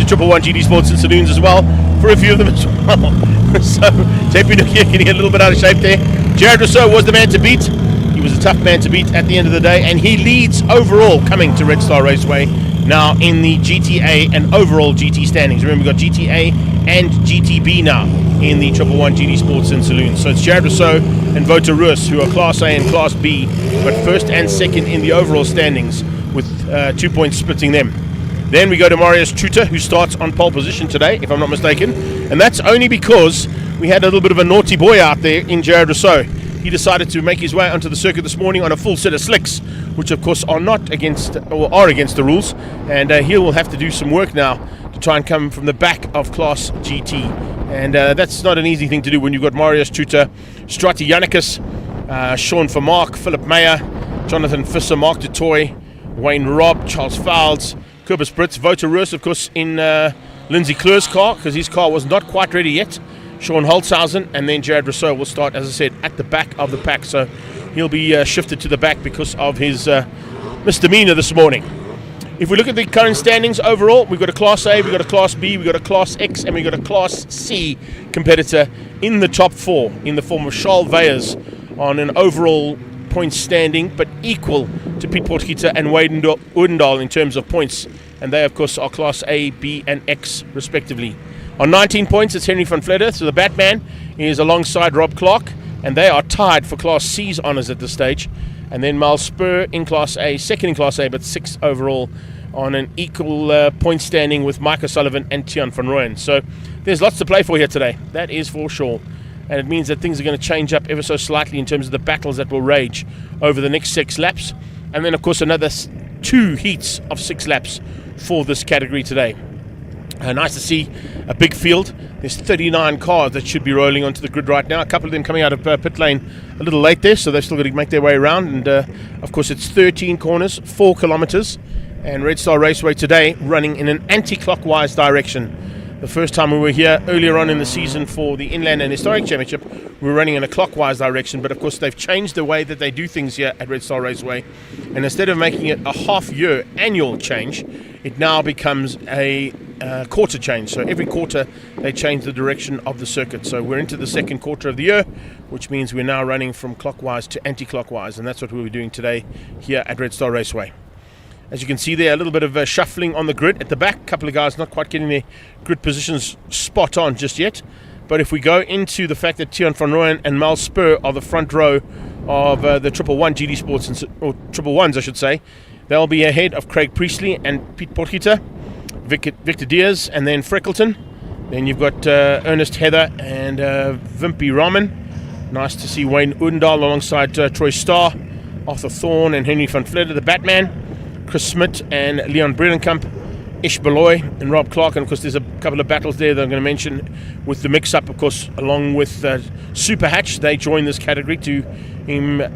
Triple One GT Sports and Saloons as well, for a few of them as well. So JP Nokia getting a little bit out of shape there. Jared Rousseau was the man to beat. He was a tough man to beat at the end of the day, and he leads overall coming to Red Star Raceway now in the GTA and overall GT standings. Remember, we've got GTA and GTB now in the Triple One GT Sports and Saloons. So it's Jared Rousseau and Wouter Roos who are Class A and Class B, but first and second in the overall standings with 2 points splitting them. Then we go to Marius Chuter, who starts on pole position today, if I'm not mistaken, and that's only because we had a little bit of a naughty boy out there in Jared Rousseau. He decided to make his way onto the circuit this morning on a full set of slicks, which of course are not against, or are against the rules, and he will have to do some work now to try and come from the back of Class GT, and that's not an easy thing to do when you've got Marius Chuter, Strati Yannicus, Sean Vermaak, Philip Meyer, Jonathan Visser, Mark de Toy, Wayne Robb, Charles Fouls, Kobus Brits, Wouter Roos, of course, in Lindsay Kleur's car, because his car was not quite ready yet. Sean Holtzhausen, and then Jared Rousseau will start, as I said, at the back of the pack. So he'll be shifted to the back because of his misdemeanor this morning. If we look at the current standings overall, we've got a Class A, we've got a Class B, we've got a Class X, and we've got a Class C competitor in the top four in the form of Charles Veyers on an overall points standing, but equal to Piet Potgieter and Wade Odendaal in terms of points. And they, of course, are Class A, B, and X, respectively. On 19 points, it's Henry van Vletter. So the Batman is alongside Rob Clark, and they are tied for Class C's honours at this stage. And then Mal Spur in Class A, second in Class A, but sixth overall on an equal point standing with Mike O'Sullivan and Tian van Rooyen. So there's lots to play for here today. That is for sure. And it means that things are going to change up ever so slightly in terms of the battles that will rage over the next 6 laps. And then, of course, another 2 heats of 6 laps for this category today. Nice to see a big field. There's 39 cars that should be rolling onto the grid right now. A couple of them coming out of pit lane a little late there, so they've still got to make their way around. And, of course, it's 13 corners, 4 kilometers. And Red Star Raceway today running in an anti-clockwise direction. The first time we were here earlier on in the season for the Inland and Historic Championship, we were running in a clockwise direction, but of course they've changed the way that they do things here at Red Star Raceway, and instead of making it a half-year annual change, it now becomes a quarter change. So every quarter they change the direction of the circuit. So we're into the second quarter of the year, which means we're now running from clockwise to anti-clockwise, and that's what we'll be doing today here at Red Star Raceway. As you can see there, a little bit of shuffling on the grid at the back. A couple of guys not quite getting their grid positions spot on just yet. But if we go into the fact that Tian van Rooyen and Mal Spur are the front row of the Triple One GT Sports, or Triple Ones I should say, they'll be ahead of Craig Priestley and Piet Potgieter, Victor Diaz, and then Freckleton. Then you've got Ernest Heather and Wimpy Rahman. Nice to see Wayne Odendaal alongside Troy Starr, Arthur Thorne and Henry van Vletter, the Batman. Chris Smith and Leon Bredenkamp, Ish Beloy and Rob Clark, and of course there's a couple of battles there that I'm going to mention with the mix-up, of course, along with Super Hatch. They join this category to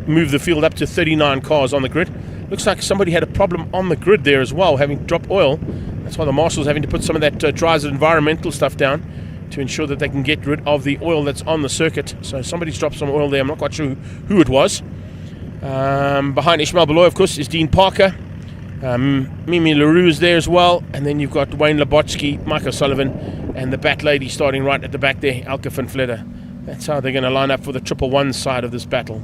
move the field up to 39 cars on the grid. Looks like somebody had a problem on the grid there as well, having dropped oil. That's why the marshal's having to put some of that Dry's environmental stuff down to ensure that they can get rid of the oil that's on the circuit. So somebody's dropped some oil there. I'm not quite sure who it was. Behind Ishmael Beloy, of course, is Dean Parker. Mimi LaRue is there as well, and then you've got Wayne Labotsky, Mike O'Sullivan, and the Bat Lady starting right at the back there, Elke van Vletter. That's how they're going to line up for the Triple One side of this battle.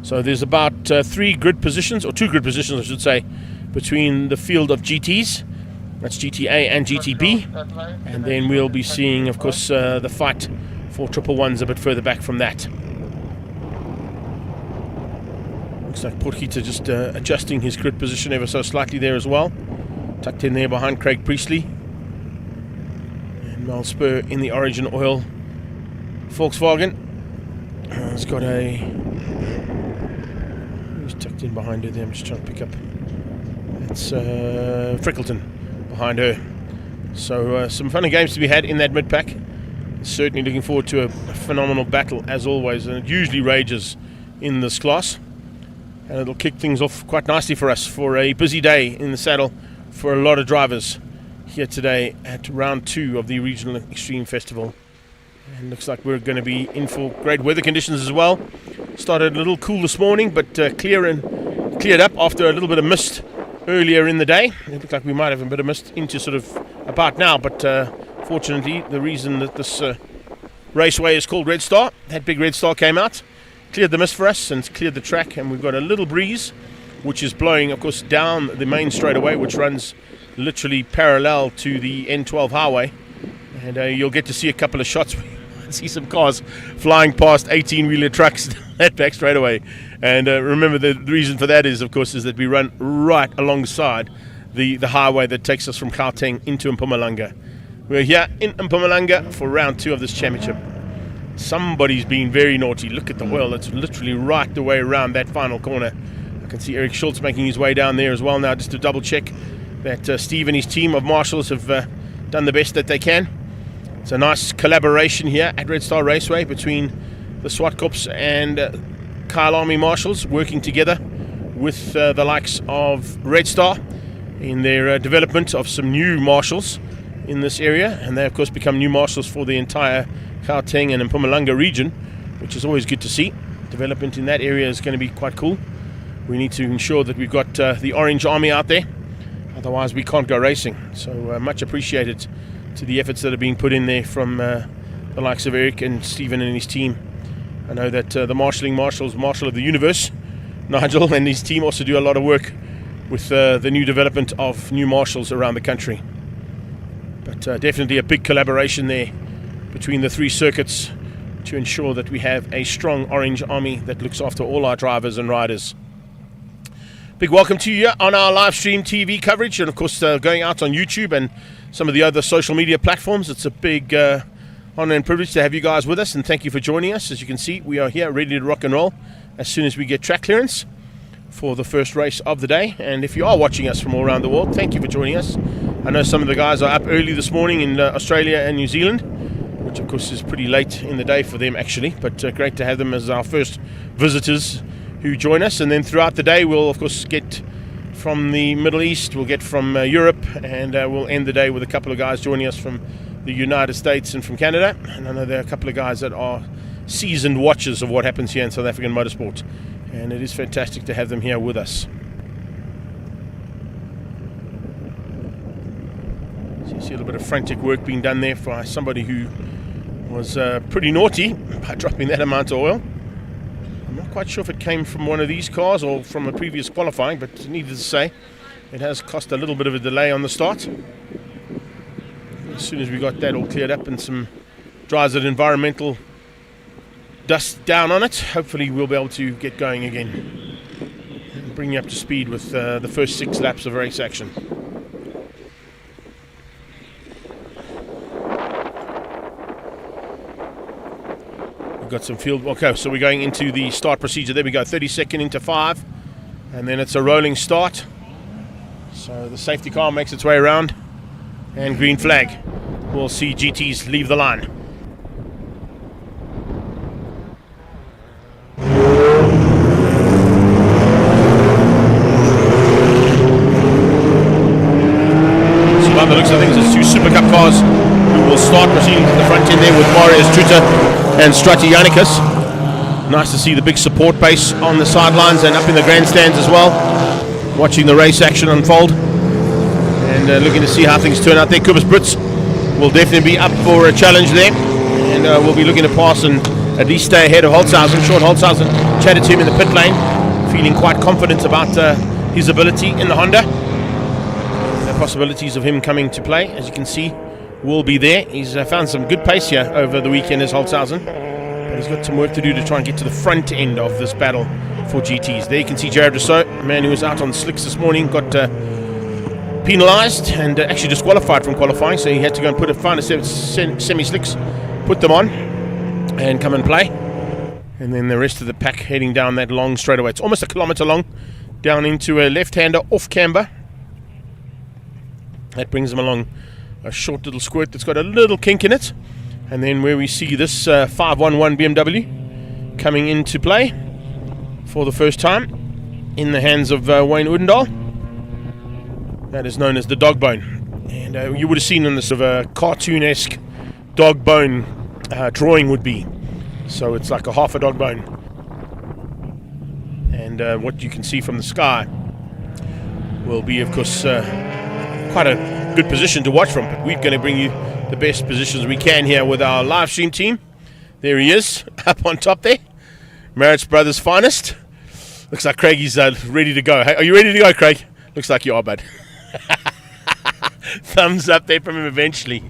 So there's about 3 grid positions, or 2 grid positions I should say, between the field of GTs. That's GTA and GTB, and then we'll be seeing, of course, the fight for Triple Ones a bit further back from that. Looks like Potgieter just adjusting his grid position ever so slightly there as well. Tucked in there behind Craig Priestley. And Mal Spur in the Origin Oil Volkswagen. It's got a... Who's tucked in behind her there? I'm just trying to pick up. It's Freckleton behind her. So some fun and games to be had in that mid-pack. Certainly looking forward to a phenomenal battle as always, and it usually rages in this class. And it'll kick things off quite nicely for us for a busy day in the saddle for a lot of drivers here today at round 2 of the Regional Extreme Festival. And looks like we're going to be in for great weather conditions as well. Started a little cool this morning, but cleared up after a little bit of mist earlier in the day. It looked like we might have a bit of mist into sort of about now, but fortunately the reason that this raceway is called Red Star, that big Red Star came out, cleared the mist for us and cleared the track, and we've got a little breeze which is blowing, of course, down the main straightaway, which runs literally parallel to the N12 highway, and you'll get to see a couple of shots. See some cars flying past 18-wheeler trucks that back straightaway, and remember the reason for that is, of course, is that we run right alongside the highway that takes us from Gauteng into Mpumalanga. We're here in Mpumalanga for round 2 of this championship. Somebody's been very naughty. Look at the oil. It's literally right the way around that final corner. I can see Eric Schultz making his way down there as well now, just to double check that Steve and his team of marshals have done the best that they can. It's a nice collaboration here at Red Star Raceway between the SWAT Corps and Kyle Army Marshals, working together with the likes of Red Star in their development of some new marshals in this area, and they of course become new marshals for the entire Gauteng and Mpumalanga region, which is always good to see. Development in that area is going to be quite cool. We need to ensure that we've got the Orange Army out there, otherwise we can't go racing. So much appreciated to the efforts that are being put in there from the likes of Eric and Stephen and his team. I know that the Marshal of the Universe, Nigel, and his team also do a lot of work with the new development of new marshals around the country. But definitely a big collaboration there between the 3 circuits to ensure that we have a strong Orange Army that looks after all our drivers and riders. Big welcome to you on our live stream TV coverage, and of course going out on YouTube and some of the other social media platforms. It's a big honor and privilege to have you guys with us, and thank you for joining us. As you can see, we are here ready to rock and roll as soon as we get track clearance for the first race of the day. And if you are watching us from all around the world, thank you for joining us. I know some of the guys are up early this morning in Australia and New Zealand, which of course is pretty late in the day for them actually, but great to have them as our first visitors who join us. And then throughout the day we'll of course get from the Middle East, we'll get from Europe, and we'll end the day with a couple of guys joining us from the United States and from Canada. And I know there are a couple of guys that are seasoned watchers of what happens here in South African motorsport, and it is fantastic to have them here with us. So you see a little bit of frantic work being done there for somebody who was pretty naughty by dropping that amount of oil. I'm not quite sure if it came from one of these cars or from a previous qualifying, but needless to say, it has cost a little bit of a delay on the start. As soon as we got that all cleared up and some dries of environmental dust down on it, hopefully we'll be able to get going again and bring you up to speed with the first 6 laps of race action. Got some field. Okay, so we're going into the start procedure. There we go, 30-second into 5, and then it's a rolling start. So the safety car makes its way around, and green flag. We'll see GTs leave the line. So by the looks of things, it's 2 Super Cup cars who will start proceeding to the front end there with Marius Truta and Stratianicus. Nice to see the big support base on the sidelines and up in the grandstands as well, watching the race action unfold and looking to see how things turn out there. Cobus Brits will definitely be up for a challenge there, and we'll be looking to pass and at least stay ahead of Holtzhausen. Sean Holtzhausen chatted to him in the pit lane, feeling quite confident about his ability in the Honda. The possibilities of him coming to play, as you can see, will be there. He's found some good pace here over the weekend as Holtzhausen, but he's got some work to do to try and get to the front end of this battle for GTs. There you can see Jared Rousseau, a man who was out on the slicks this morning, got penalised and actually disqualified from qualifying, so he had to go and find a semi-slicks, put them on and come and play. And then the rest of the pack heading down that long straightaway. It's almost a kilometre long, down into a left-hander off camber. That brings them along a short little squirt that's got a little kink in it, and then where we see this 511 BMW coming into play for the first time in the hands of Wayne Oudendal. That is known as the dog bone, and you would have seen in this of a cartoon-esque dog bone drawing would be. So it's like a half a dog bone, and what you can see from the sky will be, of course, quite a good position to watch from, but we're going to bring you the best positions we can here with our live stream team. There he is, up on top there. Marriott Brothers' finest. Looks like Craig is ready to go. Hey, are you ready to go, Craig? Looks like you are, bud. Thumbs up there from him eventually.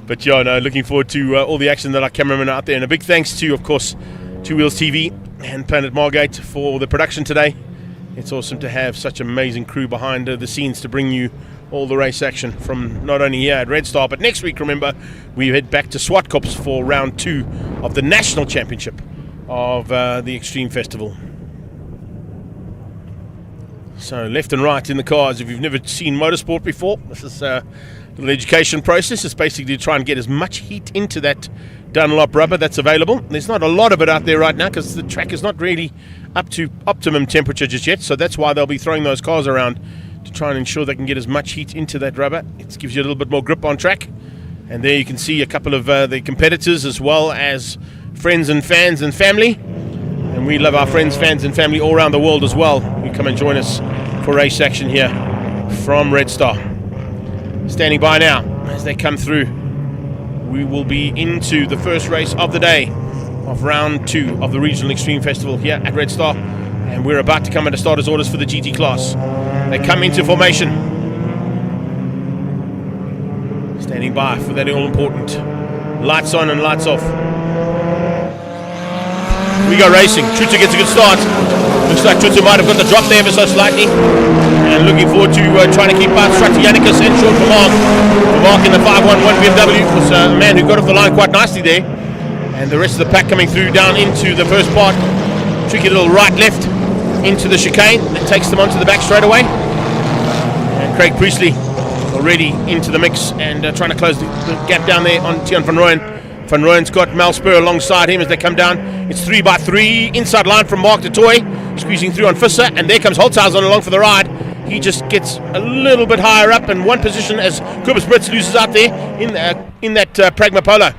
But yeah, no, looking forward to all the action that our cameramen are out there. And a big thanks to, of course, Two Wheels TV and Planet Margate for the production today. It's awesome to have such amazing crew behind the scenes to bring you all the race action from not only here at Red Star, but next week, remember, we head back to Swartkops for round 2 of the National Championship of the Extreme Festival. So left and right in the cars. If you've never seen motorsport before, this is a little education process. It's basically to try and get as much heat into that Dunlop rubber that's available. There's not a lot of it out there right now because the track is not really up to optimum temperature just yet, so that's why they'll be throwing those cars around to try and ensure they can get as much heat into that rubber. It gives you a little bit more grip on track. And there you can see a couple of the competitors as well as friends and fans and family. And we love our friends, fans and family all around the world as well. You come and join us for race action here from Red Star. Standing by now as they come through. We will be into the first race of the day of round 2 of the Regional Extreme Festival here at Red Star. And we're about to come into starters orders for the GT class. They come into formation. Standing by for that all-important lights on and lights off. We go racing. Truther gets a good start. Looks like Truther might have got the drop there ever so slightly. And looking forward to trying to keep out Strategianicus and Sean Vermaak. Vermaak in the 511 BMW was a man who got off the line quite nicely there. And the rest of the pack coming through down into the first part. Tricky little right-left into the chicane. That takes them onto the back straight away. And Craig Priestley already into the mix and trying to close the gap down there on Tian van Rooyen. Van Rooyen's got Mal Spur alongside him as they come down. It's 3x3 inside line from Mark de Toy, squeezing through on Visser, and there comes Holtzhausen along for the ride. He just gets a little bit higher up in one position as Cobus Brits loses out there in that Pragma Polo.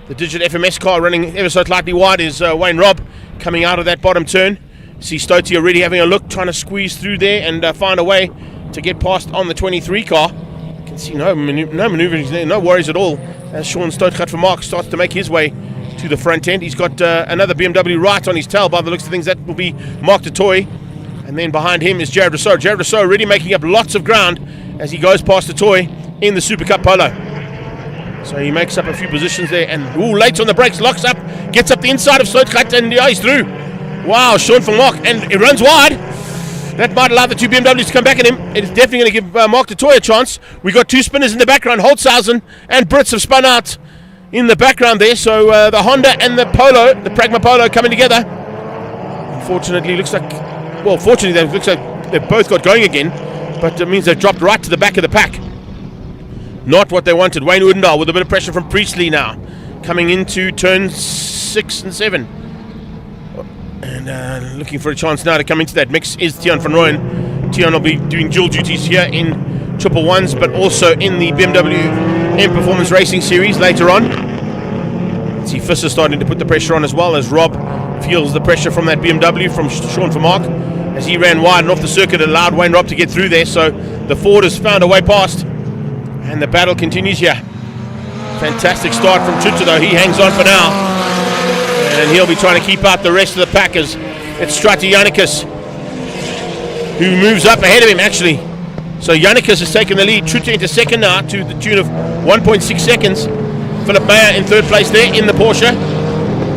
The Digit FMS car running ever so slightly wide is Wayne Robb coming out of that bottom turn. See Stoti already having a look, trying to squeeze through there and find a way to get past on the 23 car. You can see no maneuvering there, no worries at all as Sean Stoutgat van Mark starts to make his way to the front end. He's got another BMW right on his tail by the looks of things. That will be Mark de Toy. And then behind him is Jared Rousseau. Jared Rousseau already making up lots of ground as he goes past de Toy in the Super Cup Polo. So he makes up a few positions there and late on the brakes, locks up, gets up the inside of Stoutgat and he's through. Wow, Sean van Mark, and it runs wide. That might allow the two BMWs to come back at him. It's definitely going to give Mark de Toy a chance. We've got two spinners in the background. Holtzhausen and Brits have spun out in the background there. So the Honda and the Polo, the Pragma Polo, coming together. Unfortunately, looks like they've both got going again, but it means they've dropped right to the back of the pack. Not what they wanted. Wayne Oudendal with a bit of pressure from Priestley now, coming into turns 6 and 7. And looking for a chance now to come into that mix is Tian van Rooyen. Tian will be doing dual duties here in Triple Ones, but also in the BMW M Performance Racing Series later on. See Visser starting to put the pressure on as well as Rob feels the pressure from that BMW from Sean van Mark. As he ran wide and off the circuit, it allowed Wayne Robb to get through there. So the Ford has found a way past, and the battle continues here. Fantastic start from Truther though. He hangs on for now. And he'll be trying to keep out the rest of the pack as it's Strategianicus who moves up ahead of him actually. So Yannicus has taken the lead. Truther into second now to the tune of 1.6 seconds. Philip Mayer in third place there in the Porsche.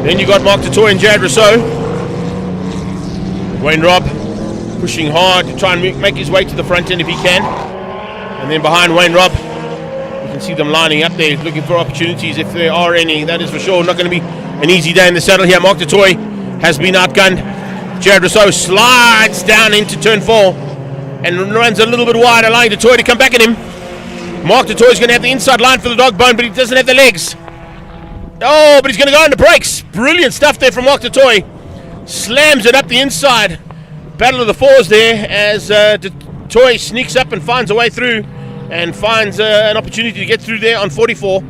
Then you got Mark de Toy and Jared Rousseau. Wayne Robb pushing hard to try and make his way to the front end if he can. And then behind Wayne Robb, you can see them lining up there looking for opportunities if there are any. That is for sure not going to be an easy day in the saddle here. Mark de Toy has been outgunned. Jared Rousseau slides down into turn 4 and runs a little bit wide, allowing de Toy to come back at him. Mark de Toy is going to have the inside line for the dog bone, but he doesn't have the legs. Oh, but he's going to go on the brakes. Brilliant stuff there from Mark de Toy. Slams it up the inside. Battle of the fours there as de Toy sneaks up and finds a way through and finds an opportunity to get through there on 44.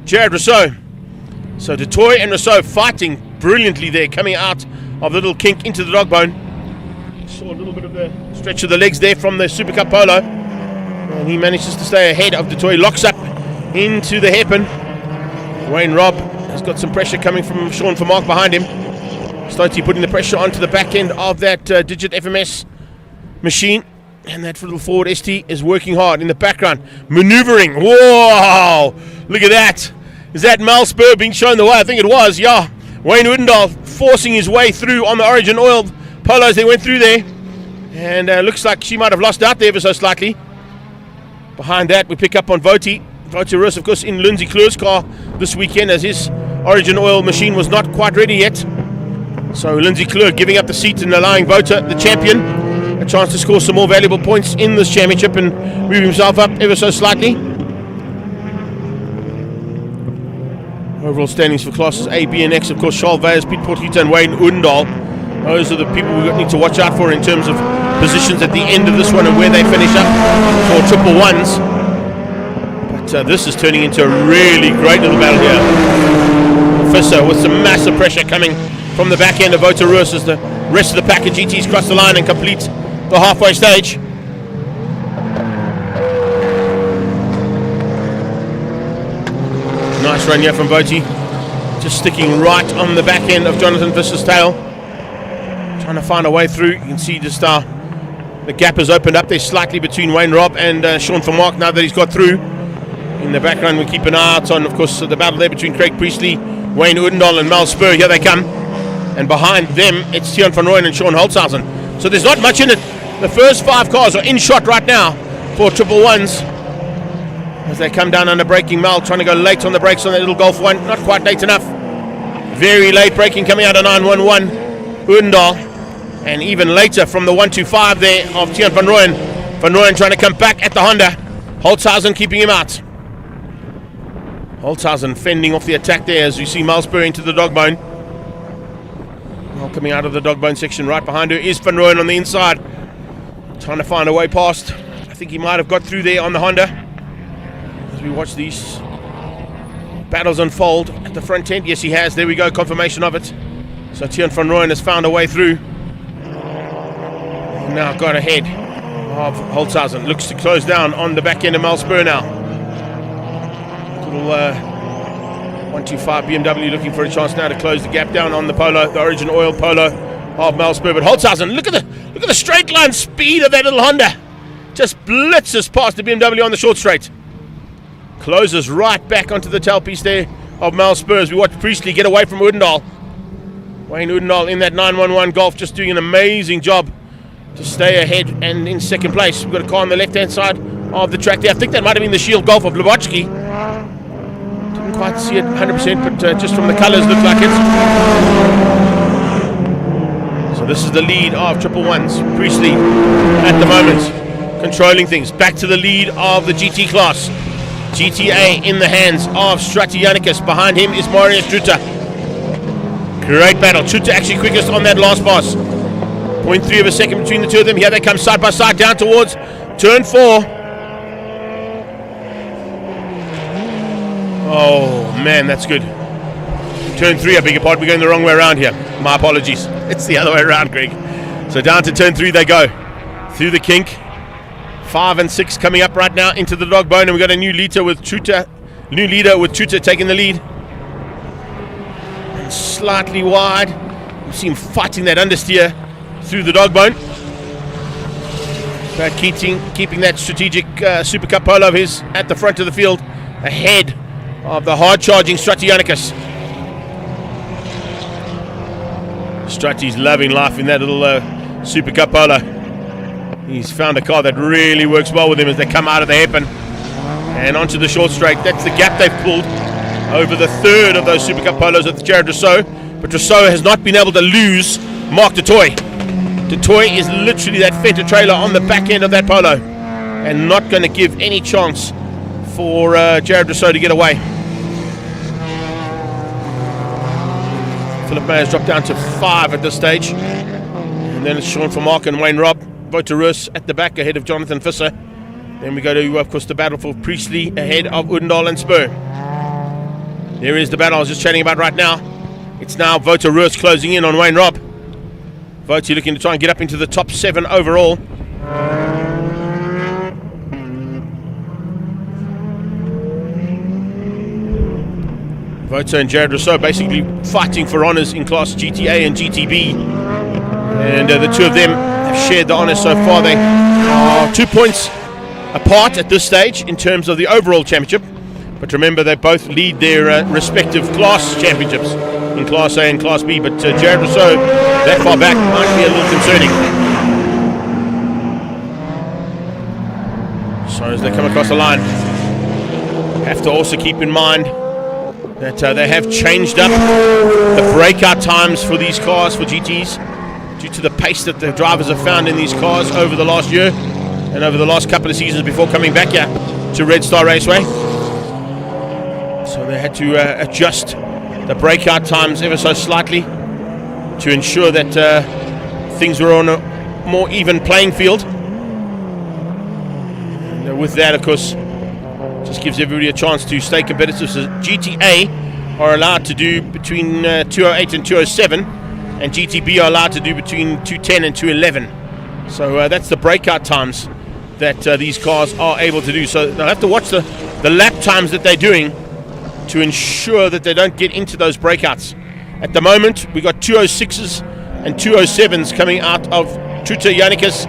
Jared Rousseau. So de Toy and Rousseau fighting brilliantly there, coming out of the little kink into the dog bone. Saw a little bit of the stretch of the legs there from the Super Cup Polo. And he manages to stay ahead of Toy. Locks up into the hairpin. Wayne Robb has got some pressure coming from Sean Vermaak behind him. Stotey putting the pressure onto the back end of that Digit FMS machine. And that little Ford ST is working hard in the background. Maneuvering. Whoa! Look at that. Is that Mal Spur being shown the way? I think it was, yeah. Wayne Odendaal forcing his way through on the Origin Oil polos. They went through there. And looks like she might have lost out there ever so slightly. Behind that, we pick up on Voti. Voti Roos, of course, in Lindsay Kleur's car this weekend, as his Origin Oil machine was not quite ready yet. So Lindsay Kleur giving up the seat and allowing Vota, the champion, a chance to score some more valuable points in this championship and move himself up ever so slightly. Overall standings for classes A, B and X, of course, Charles Veyers, Piet Potgieter and Wayne Odendaal. Those are the people we need to watch out for in terms of positions at the end of this one and where they finish up for triple ones. But this is turning into a really great little battle here. Visser with some massive pressure coming from the back end of Vota Roos as the rest of the pack of GTs cross the line and complete the halfway stage. Nice run here from Voti, just sticking right on the back end of Jonathan Visser's tail, trying to find a way through. You can see just the gap has opened up there slightly between Wayne Robb and Sean Vermaak now that he's got through. In the background we keep an eye out on, of course, the battle there between Craig Priestley, Wayne Odendaal and Mal Spur. Here they come. And behind them, it's Tiaan van Rooyen and Sean Holtzhausen. So there's not much in it. The first 5 cars are in shot right now for triple ones. As they come down under braking, Mal trying to go late on the brakes on that little Golf 1. Not quite late enough. Very late braking coming out of 911. Odendaal. And even later from the 125 there of Tiaan van Rooyen. Van Rooyen trying to come back at the Honda. Holtzhausen keeping him out. Holtzhausen fending off the attack there as you see Mal Spur into the dog bone. Coming out of the dog bone section right behind her is Van Rooyen on the inside, trying to find a way past. I think he might have got through there on the Honda. As we watch these battles unfold at the front end, yes he has, there we go, confirmation of it. So Tiaan van Rooyen has found a way through. Now got ahead of Holtzhausen, looks to close down on the back end of Mal Spur now. Little 125 BMW looking for a chance now to close the gap down on the Polo, the Origin Oil Polo of Mal Spur. But Holtzhausen, look at the straight line speed of that little Honda. Just blitzes past the BMW on the short straight. Closes right back onto the tailpiece there of Mal Spur as we watch Priestley get away from Odendaal. Wayne Odendaal in that 911 Golf just doing an amazing job to stay ahead and in second place. We've got a car on the left hand side of the track there. I think that might have been the Shield Golf of Lubotsky. Didn't quite see it 100%, but just from the colours looked like it. So this is the lead of triple ones. Priestley at the moment controlling things. Back to the lead of the GT class. GTA in the hands of Stratianicus. Behind him is Marius Truta. Great battle. Truta actually quickest on that last pass. 0.3 of a second between the two of them. Here they come side by side down towards turn 4. Oh man, that's good. Turn 3, I beg your pardon, we're going the wrong way around here. My apologies. It's the other way around, Greg. So down to turn 3 they go. Through the kink. 5 and 6 coming up right now into the dog bone, and we've got a new leader with Truta taking the lead. And slightly wide. You see him fighting that understeer through the dog bone. But keeping that strategic Super Cup Polo of his at the front of the field, ahead of the hard-charging Stratianicus. Strati's loving life in that little Super Cup Polo. He's found a car that really works well with him as they come out of the hairpin and onto the short straight. That's the gap they've pulled over the third of those Super Cup Polos at the Jared Rousseau. But Rousseau has not been able to lose Mark Du Toit. Du Toit is literally that Fender trailer on the back end of that Polo and not going to give any chance for Jared Rousseau to get away. Philip May has dropped down to 5 at this stage. And then it's Sean Vermaak and Wayne Robb. Vota Roos at the back ahead of Jonathan Visser. Then we go to, of course, the battle for Priestley ahead of Odendaal and Spur. There is the battle I was just chatting about right now. It's now Vota Roos closing in on Wayne Robb. Vota looking to try and get up into the top 7 overall. Vota and Jared Rousseau basically fighting for honours in Class GTA and GTB. And the two of them have shared the honours so far. They are 2 points apart at this stage in terms of the overall championship. But remember, they both lead their respective class championships in Class A and Class B. But Jared Rousseau, that far back, might be a little concerning. So as they come across the line, have to also keep in mind that they have changed up the breakout times for these cars, for GTs, due to the pace that the drivers have found in these cars over the last year and over the last couple of seasons before coming back here to Red Star Raceway. So they had to adjust the breakout times ever so slightly to ensure that things were on a more even playing field. And with that, of course, just gives everybody a chance to stay competitive. So GTA are allowed to do between 208 and 207, and GTB are allowed to do between 210 and 211. So that's the breakout times that these cars are able to do. So they'll have to watch the lap times that they're doing to ensure that they don't get into those breakouts. At the moment, we got 206s and 207s coming out of Truta, Yannickus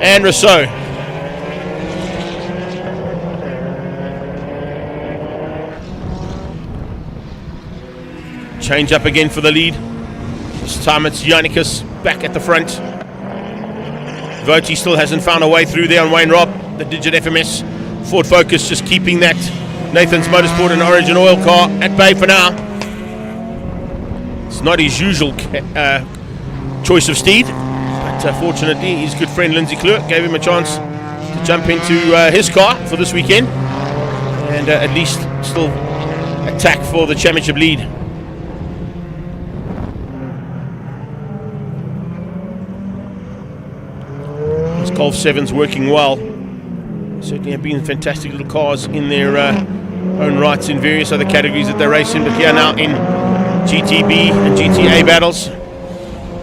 and Rousseau. Change up again for the lead. This time it's Yannickus back at the front. Voti still hasn't found a way through there on Wayne Robb. The Digit FMS Ford Focus just keeping that Nathan's Motorsport and Origin Oil car at bay for now. It's not his usual choice of steed, but fortunately his good friend Lindsay Kleur gave him a chance to jump into his car for this weekend and at least still attack for the championship lead. Golf 7's working well. Certainly have been fantastic little cars in their own rights in various other categories that they race in, but here now in GTB and GTA battles,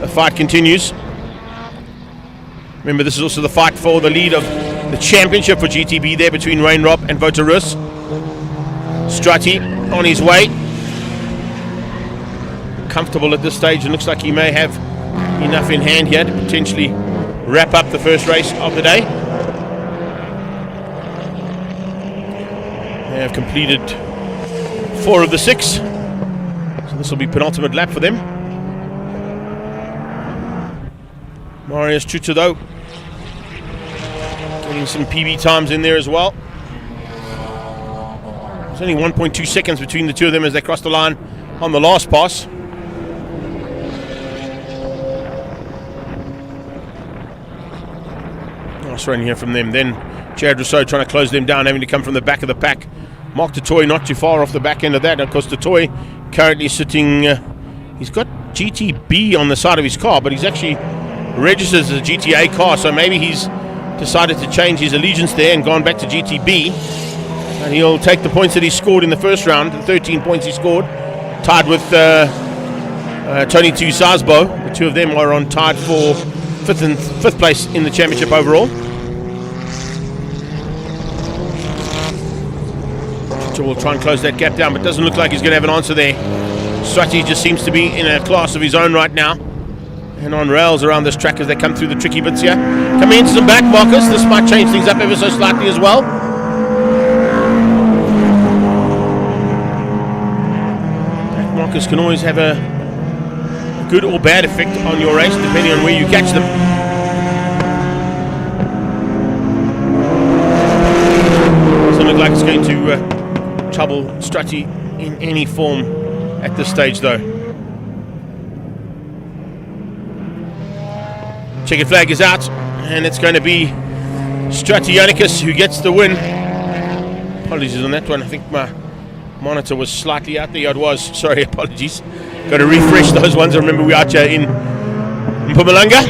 the fight continues. Remember, this is also the fight for the lead of the championship for GTB there between Wayne Robb and Vota Rus. Strutty on his way. Comfortable at this stage, and looks like he may have enough in hand here to potentially wrap up the first race of the day. They have completed 4 of the 6, so this will be penultimate lap for them. Marius Truta though getting some PB times in there as well. There's only 1.2 seconds between the two of them as they cross the line on the last pass. Nice run here from them. Then Jared Rousseau trying to close them down, having to come from the back of the pack. Mark Toy not too far off the back end of that. Of course, Toy currently sitting, he's got GTB on the side of his car, but he's actually registered as a GTA car, so maybe he's decided to change his allegiance there and gone back to GTB. And he'll take the points that he scored in the first round, the 13 points he scored, tied with Tony Tusasbo. The two of them are on tied for fifth place in the championship overall. So we'll try and close that gap down, but doesn't look like he's going to have an answer there. Strutty just seems to be in a class of his own right now, and on rails around this track as they come through the tricky bits here. Coming into some back markers, this might change things up ever so slightly as well. Back markers can always have a good or bad effect on your race depending on where you catch them. Doesn't look like it's going to trouble Strutty in any form at this stage though. Checkered flag is out, and it's going to be Strutty Yannickus who gets the win. Apologies on that one, I think my monitor was slightly out there. It was, sorry, apologies. Got to refresh those ones. I remember we are here in Mpumalanga,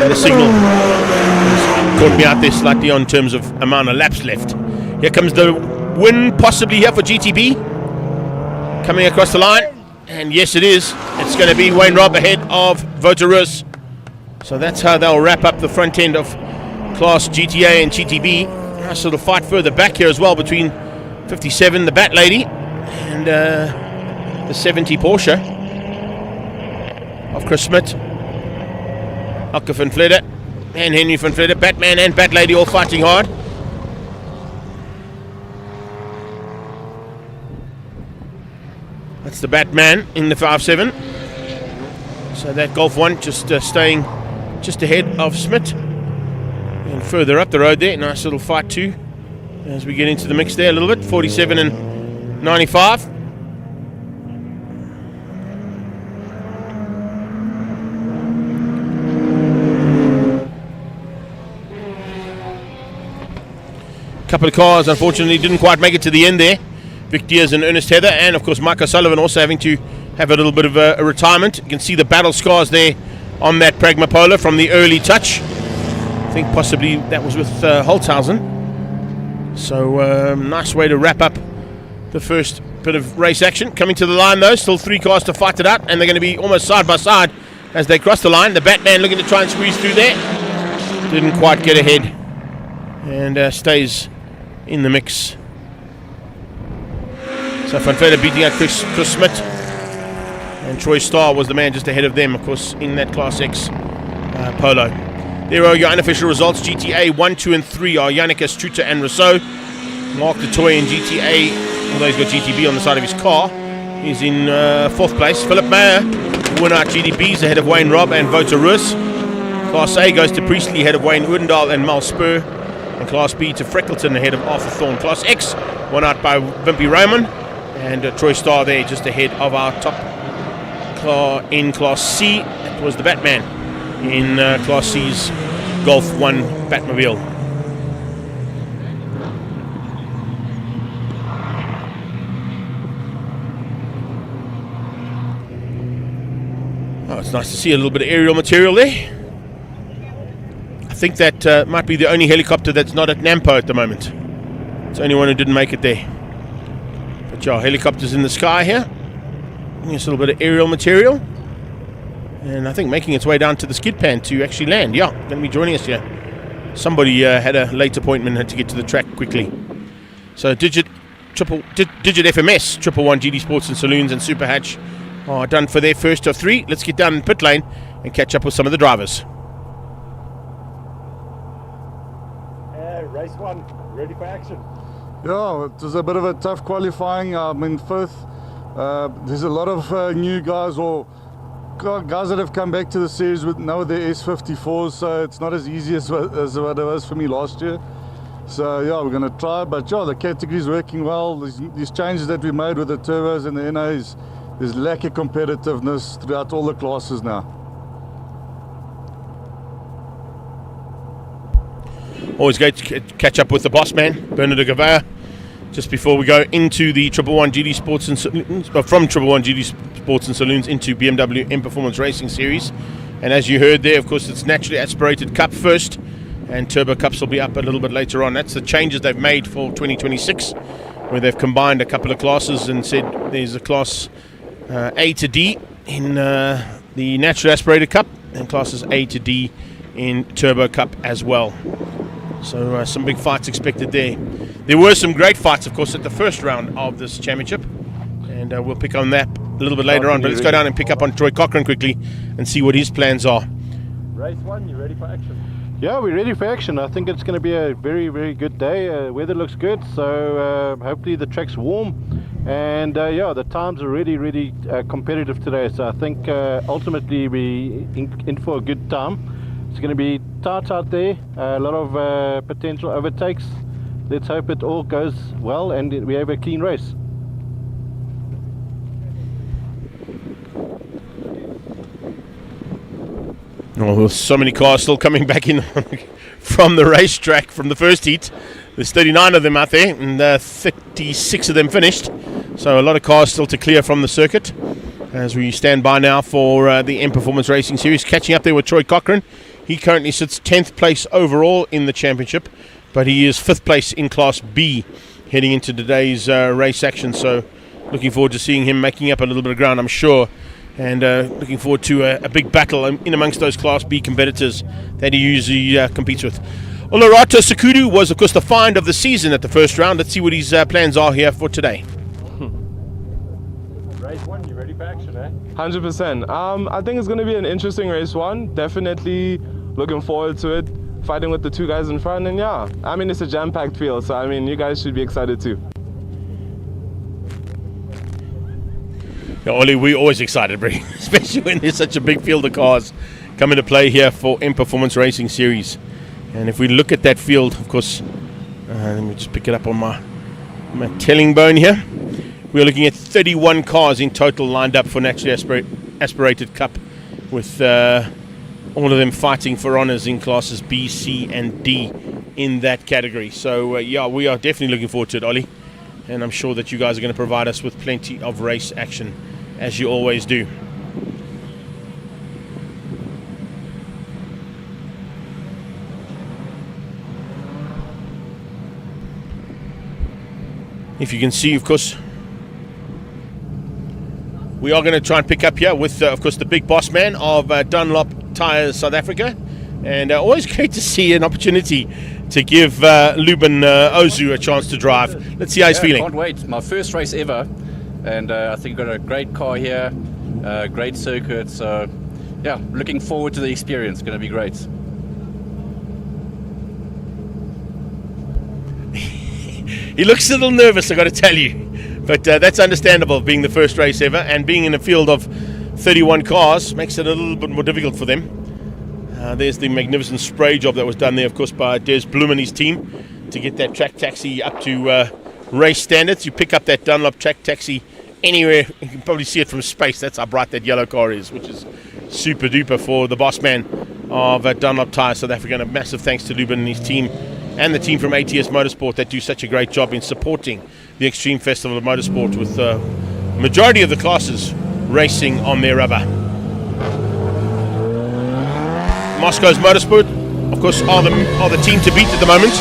and the signal caught me out there slightly on terms of amount of laps left. Here comes the win, possibly here for GTB, coming across the line, and yes it is. It's going to be Wayne Robb ahead of Vota Rus. So that's how they'll wrap up the front end of Class GTA and GTB. Nice little fight further back here as well between 57, the Bat Lady, And the 70 Porsche of Chris Smith, Elke van Vledder and Henry van Vledder, Batman and Bat Lady all fighting hard. That's the Batman in the 5-7. So that Golf 1 just staying just ahead of Smith. And further up the road there, nice little fight too as we get into the mix there a little bit. 47 and 95. Couple of cars unfortunately didn't quite make it to the end there. Vic Diaz and Ernest Heather, and of course Mike O'Sullivan also having to have a little bit of a retirement. You can see the battle scars there on that Pragma Polo from the early touch. I think possibly that was with Holtzhausen. So nice way to wrap up the first bit of race action. Coming to the line though, still 3 cars to fight it out, and they're going to be almost side by side as they cross the line. The Batman looking to try and squeeze through there. Didn't quite get ahead and stays in the mix. So Van Vledder beating out Chris Smith, and Troy Starr was the man just ahead of them, of course, in that Class X Polo. There are your unofficial results. GTA 1, 2 and 3 are Yannick Astruta and Rousseau. Mark Dutoy in GTA, although he's got GTB on the side of his car, he's in 4th place. Philip Mayer won out GDBs ahead of Wayne Robb and Wouter Roos. Class A goes to Priestley ahead of Wayne Oudendal and Mal Spur. And Class B to Freckleton ahead of Arthur Thorne. Class X won out by Wimpy Raymond, and Troy Starr there just ahead of our top car in Class C. That was the Batman in Class C's Golf 1 Batmobile. Oh, it's nice to see a little bit of aerial material there. I think that might be the only helicopter that's not at Nampo at the moment. It's the only one who didn't make it there. But yeah, helicopters in the sky here. Just a little bit of aerial material. And I think making its way down to the skid pan to actually land. Yeah, going to be joining us here. Somebody had a late appointment and had to get to the track quickly. So Digit FMS, 111 GD Sports and Saloons and Super Hatch are done for their first of 3. Let's get down in pit lane and catch up with some of the drivers. Race 1, ready for action. Yeah, it was a bit of a tough qualifying. I'm in 5th. There's a lot of new guys or guys that have come back to the series with now their S54s, so it's not as easy as what it was for me last year. So yeah, we're going to try, but yeah, the category's working well. These changes that we made with the turbos and the NAs, there's lack of competitiveness throughout all the classes now. Always great to catch up with the boss man, Bernard de Gavea, just before we go into the 111 GD Sports and Saloons, from 111 GD Sports and Saloons into BMW M Performance Racing Series. And as you heard there, of course, it's naturally aspirated Cup first, and Turbo Cups will be up a little bit later on. That's the changes they've made for 2026, where they've combined a couple of classes and said there's a class A to D in the naturally aspirated Cup, and classes A to D in Turbo Cup as well. So some big fights expected there. There were some great fights, of course, at the first round of this championship, and we'll pick on that a little bit later on. But let's go down and pick up on Troy Cochrane quickly and see what his plans are. Race 1, you ready for action? Yeah, we're ready for action. I think it's going to be a very, very good day. Weather looks good, so hopefully the track's warm. And yeah, the times are really, really competitive today. So I think ultimately we're in for a good time. It's going to be tight out there, a lot of potential overtakes. Let's hope it all goes well and we have a clean race. Oh, there's so many cars still coming back in from the racetrack from the first heat. There's 39 of them out there, and 36 of them finished. So a lot of cars still to clear from the circuit as we stand by now for the M Performance Racing Series. Catching up there with Troy Cochrane. He currently sits 10th place overall in the championship, but he is 5th place in Class B heading into today's race action. So looking forward to seeing him making up a little bit of ground, I'm sure, and looking forward to a big battle in amongst those Class B competitors that he usually competes with. Olarato Sekudu was, of course, the find of the season at the first round. Let's see what his plans are here for today. Race 1, you ready for action, eh? 100%. I think it's going to be an interesting race 1. Definitely looking forward to it. Fighting with the 2 guys in front, and yeah, I mean, it's a jam-packed field, so I mean, you guys should be excited too. Yeah, Ollie, we're always excited, Brie, especially when there's such a big field of cars coming to play here for M Performance Racing Series. And if we look at that field, of course, let me just pick it up on my telling bone here. We're looking at 31 cars in total lined up for Naturally Aspirated Cup, with all of them fighting for honours in classes B, C and D in that category. So yeah, we are definitely looking forward to it, Ollie, and I'm sure that you guys are going to provide us with plenty of race action, as you always do. If you can see, of course, we are going to try and pick up here with, of course, the big boss man of Dunlop Tyres South Africa. And always great to see an opportunity to give Luban Ozu a chance to drive. Let's see how he's feeling. Can't wait. My first race ever. And I think we've got a great car here, great circuit. So, yeah, looking forward to the experience. Going to be great. He looks a little nervous, I've got to tell you. But that's understandable, being the first race ever. And being in a field of 31 cars makes it a little bit more difficult for them. There's the magnificent spray job that was done there, of course, by Des Bloom and his team to get that track taxi up to race standards. You pick up that Dunlop track taxi anywhere, you can probably see it from space. That's how bright that yellow car is, which is super duper for the boss man of Dunlop Tyres South Africa. And a massive thanks to Luban and his team, and the team from ATS Motorsport that do such a great job in supporting the Extreme Festival of Motorsport, with the majority of the classes racing on their rubber. Moscow's Motorsport, of course, are the team to beat at the moment,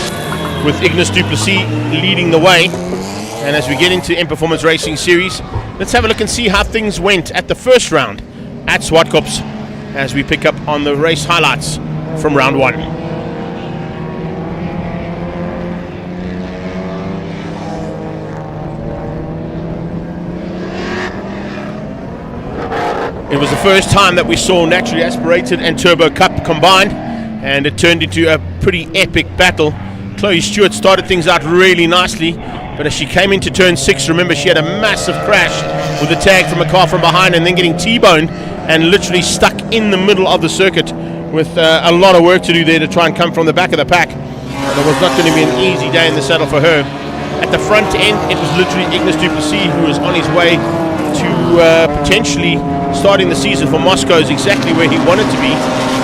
with Ignis du Plessis leading the way. And as we get into M Performance Racing Series, let's have a look and see how things went at the first round at Zwartkops, as we pick up on the race highlights from round 1. It was the first time that we saw Naturally Aspirated and Turbo Cup combined, and it turned into a pretty epic battle. Chloe Stewart started things out really nicely, but as she came into turn 6, remember, she had a massive crash with a tag from a car from behind, and then getting T-boned and literally stuck in the middle of the circuit, with a lot of work to do there to try and come from the back of the pack. It was not going to be an easy day in the saddle for her. At the front end, it was literally Ignis du Plessis who was on his way to potentially starting the season for Moscow is exactly where he wanted to be.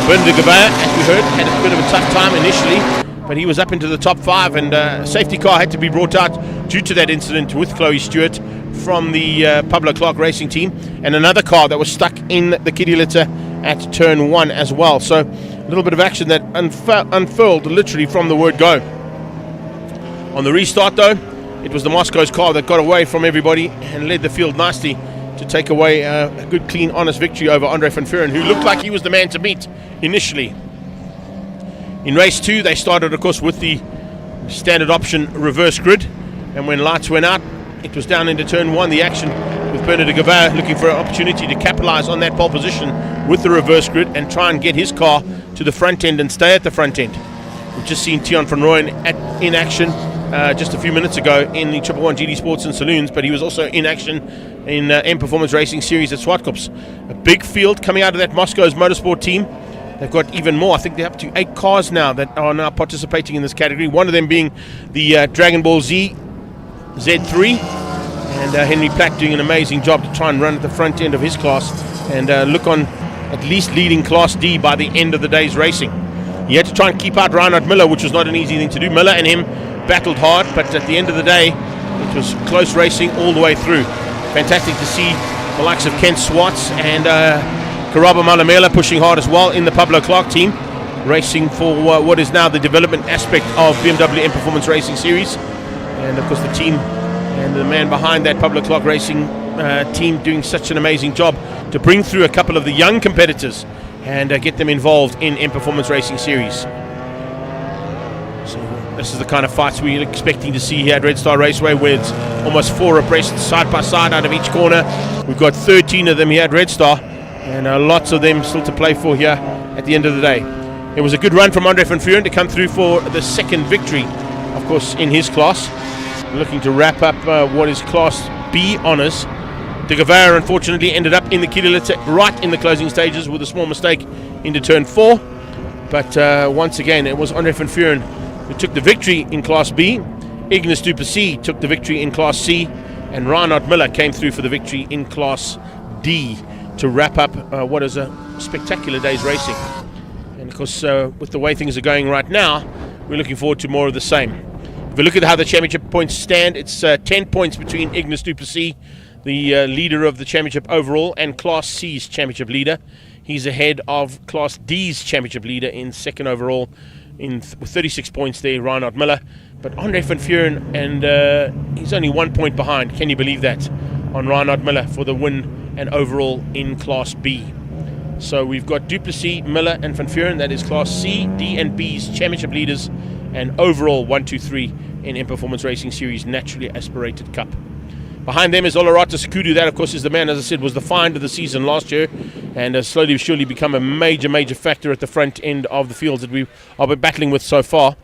Bernard de Gavert, as we heard, had a bit of a tough time initially, but he was up into the top 5, and a safety car had to be brought out due to that incident with Chloe Stewart from the Pablo Clark Racing team, and another car that was stuck in the kiddie litter at turn 1 as well. So a little bit of action that unfurled literally from the word go. On the restart though, it was the Moscow's car that got away from everybody and led the field nicely to take away a good, clean, honest victory over Andre van Vuren, who looked like he was the man to beat initially. In race 2, they started, of course, with the standard option reverse grid, and when lights went out, it was down into turn 1, the action, with Bernard de Gavert looking for an opportunity to capitalize on that pole position with the reverse grid and try and get his car to the front end and stay at the front end. We've just seen Tion van Rooyen in action just a few minutes ago in the 111 GD Sports and Saloons, but he was also in action in M Performance Racing Series at Zwartkops. A big field coming out of that Moscow's Motorsport team. They've got even more. I think they're up to 8 cars now that are now participating in this category. One of them being the Dragon Ball Z Z3, and Henry Platt doing an amazing job to try and run at the front end of his class and look on at least leading Class D by the end of the day's racing. He had to try and keep out Reinhard Miller, which was not an easy thing to do. Miller and him battled hard, but at the end of the day, it was close racing all the way through. Fantastic to see the likes of Kent Swartz and Karaba Malamela pushing hard as well in the Pablo Clark team, racing for what is now the development aspect of BMW M Performance Racing Series. And of course the team and the man behind that Pablo Clark Racing team doing such an amazing job to bring through a couple of the young competitors and get them involved in M Performance Racing Series. So This is the kind of fights we're expecting to see here at Red Star Raceway, where it's almost 4 abreast side by side out of each corner. We've got 13 of them here at Red Star, and lots of them still to play for here at the end of the day. It was a good run from Andre van Vuuren to come through for the second victory, of course, in his class. Looking to wrap up what is Class B honours. De Guevara unfortunately ended up in the Kilolite right in the closing stages with a small mistake into turn 4. But once again, it was Andre van Vuuren who took the victory in Class B. Ignis du Plessis took the victory in Class C, and Reinhard Miller came through for the victory in Class D to wrap up what is a spectacular day's racing. And of course, with the way things are going right now, we're looking forward to more of the same. If we look at how the championship points stand, it's 10 points between Ignis du Plessis, the leader of the championship overall, and Class C's championship leader. He's ahead of Class D's championship leader in second overall with 36 points there, Reinhard Miller. But Andre van Vuuren, and he's only 1 point behind, can you believe that, on Reinhard Miller for the win and overall in Class B. So we've got du Plessis, Miller and van Vuuren. That is Class C, D and B's championship leaders, and overall 1, 2, 3 in M Performance Racing Series Naturally Aspirated Cup. Behind them is Olarata Sekudu. That, of course, is the man, as I said, was the find of the season last year, and has slowly but surely become a major factor at the front end of the fields that we've been battling with so far.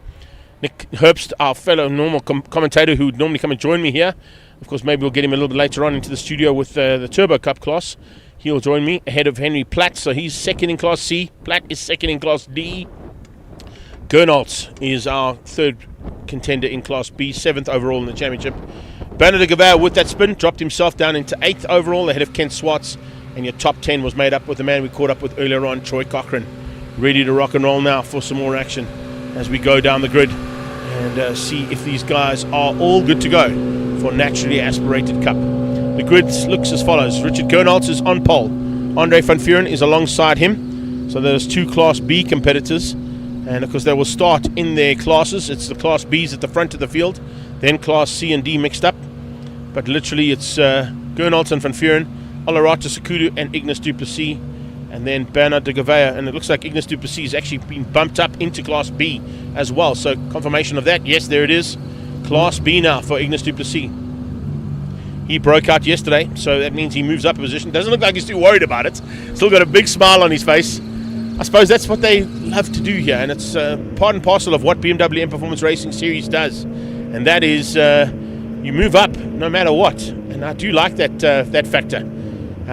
Nick Herbst, our fellow normal commentator who would normally come and join me here. Of course, maybe we'll get him a little bit later on into the studio with the Turbo Cup class. He'll join me ahead of Henry Platt, so he's second in Class C. Platt is second in Class D. Gernholz is our third contender in Class B, 7th overall in the championship. Bernard de Guevara, with that spin, dropped himself down into 8th overall, ahead of Kent Swartz, and your top 10 was made up with the man we caught up with earlier on, Troy Cochrane. Ready to rock and roll now for some more action as we go down the grid and see if these guys are all good to go for Naturally Aspirated Cup. The grid looks as follows. Richard Gernholz is on pole. Andre van Vuuren is alongside him. So there's 2 Class B competitors. And of course they will start in their classes. It's the Class B's at the front of the field, then Class C and D mixed up. But literally it's Gernholz and van Vuuren, Olarata Sekudu and Ignis du Plessis, and then Bernard de Guevara. And it looks like Ignis du Plessis has actually been bumped up into Class B as well. So confirmation of that. Yes, there it is. Class B now for Ignis du Plessis. He broke out yesterday, so that means he moves up a position. Doesn't look like he's too worried about it. Still got a big smile on his face. I suppose that's what they love to do here, and it's part and parcel of what BMW M Performance Racing Series does, and that is you move up no matter what. And I do like that factor.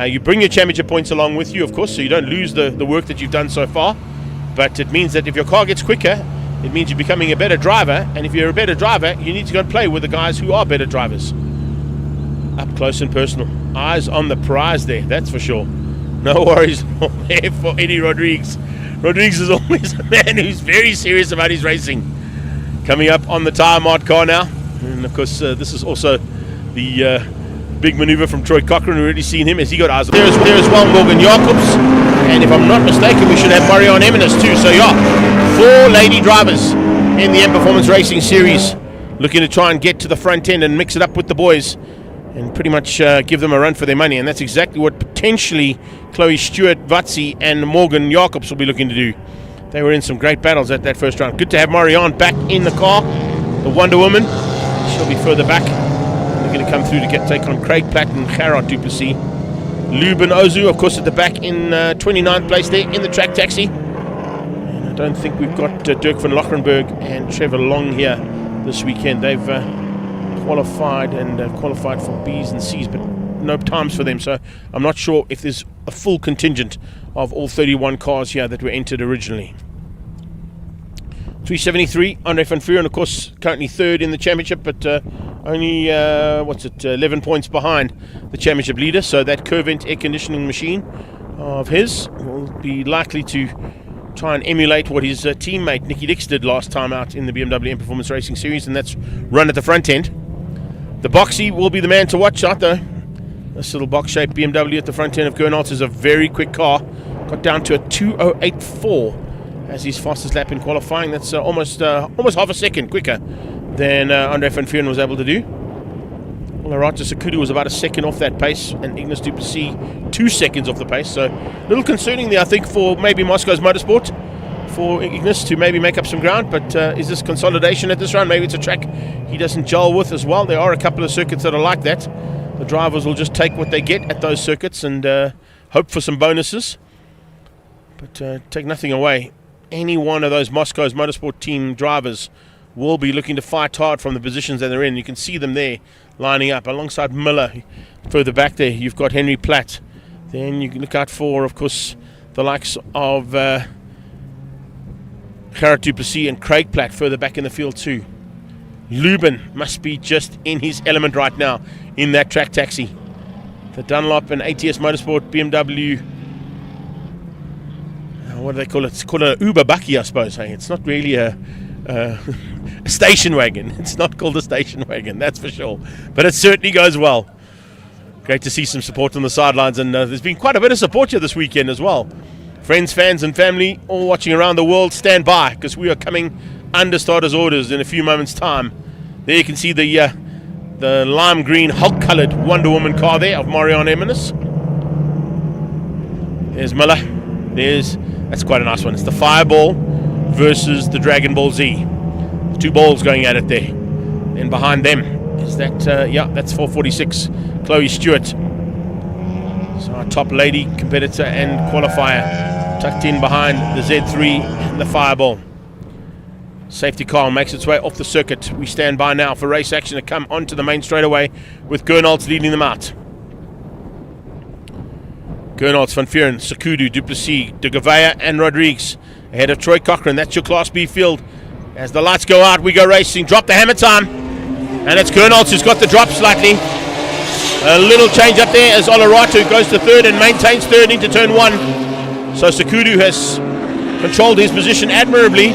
You bring your championship points along with you, of course, so you don't lose the work that you've done so far, but it means that if your car gets quicker, it means you're becoming a better driver, and if you're a better driver, you need to go and play with the guys who are better drivers. Up close and personal. Eyes on the prize there, that's for sure. No worries there for Eddie Rodriguez. Rodriguez is always a man who's very serious about his racing. Coming up on the Tyre Mart car now. And of course, this is also the big maneuver from Troy Cochrane. We've already seen him as he got eyes on there as well, Morgan Jacobs. And if I'm not mistaken, we should have Marianne Eminis too. So yeah, 4 lady drivers in the M Performance Racing Series looking to try and get to the front end and mix it up with the boys and pretty much give them a run for their money. And that's exactly what potentially Chloe Stewart, Vatsi and Morgan Jacobs will be looking to do. They were in some great battles at that first round. Good to have Marianne back in the car, the Wonder Woman. She'll be further back. They're going to come through to take on Craig Platt and Gerard du Plessis. Lubin Ozu, of course, at the back in 29th place there in the track taxi. And I don't think we've got Dirk van Lochrenberg and Trevor Long here this weekend. They've qualified for B's and C's, but no times for them, so I'm not sure if there's a full contingent of all 31 cars here that were entered originally. 373, Andre van Vuuren, of course, currently third in the championship, but only 11 points behind the championship leader. So that Curvent air conditioning machine of his will be likely to try and emulate what his teammate Nicky Dix did last time out in the BMW M Performance Racing Series, and that's run at the front end. The Boxy will be the man to watch out though. This little box-shaped BMW at the front end of Gernholz is a very quick car. Got down to a 2:08.4 as his fastest lap in qualifying. That's almost half a second quicker than Andre van Vuuren was able to do. Olarata Sekudu was about a second off that pace, and Ignis du Plessis 2 seconds off the pace. So a little concerning there, I think, for maybe Moscow's Motorsport. for Ignis to maybe make up some ground, but is this consolidation at this round? Maybe it's a track he doesn't gel with as well. There are a couple of circuits that are like that. The drivers will just take what they get at those circuits and hope for some bonuses, but take nothing away. Any one of those Moscow's Motorsport team drivers will be looking to fight hard from the positions that they're in. You can see them there lining up alongside Miller. Further back there you've got Henry Platt. Then you can look out for, of course, the likes of Gerard du Plessis and Craig Platt further back in the field too. Lubin must be just in his element right now in that track taxi. The Dunlop and ATS Motorsport BMW, what do they call it? It's called an Uber Bucky, I suppose. Hey, it's not really a station wagon. It's not called a station wagon, that's for sure. But it certainly goes well. Great to see some support on the sidelines, and there's been quite a bit of support here this weekend as well. Friends, fans and family all watching around the world, stand by, because we are coming under starters orders in a few moments time. There you can see the lime green Hulk coloured Wonder Woman car there of Marianne Eminis. There's Miller. That's quite a nice one. It's the Fireball versus the Dragon Ball Z. The two balls going at it there. And behind them is that, that's 446 Chloe Stewart. So our top lady competitor and qualifier tucked in behind the Z3 and the Fireball. Safety car makes its way off the circuit. We stand by now for race action to come onto the main straightaway with Gernholz leading them out. Gernholz, Van Vuuren, Sakudu, Du Plessis, De Gavea and Rodrigues ahead of Troy Cochrane. That's your Class B field. As the lights go out, we go racing. Drop the hammer time. And it's Gernholz who's got the drop slightly. A little change up there as Oloratu goes to third and maintains third into turn one. So Sakudu has controlled his position admirably.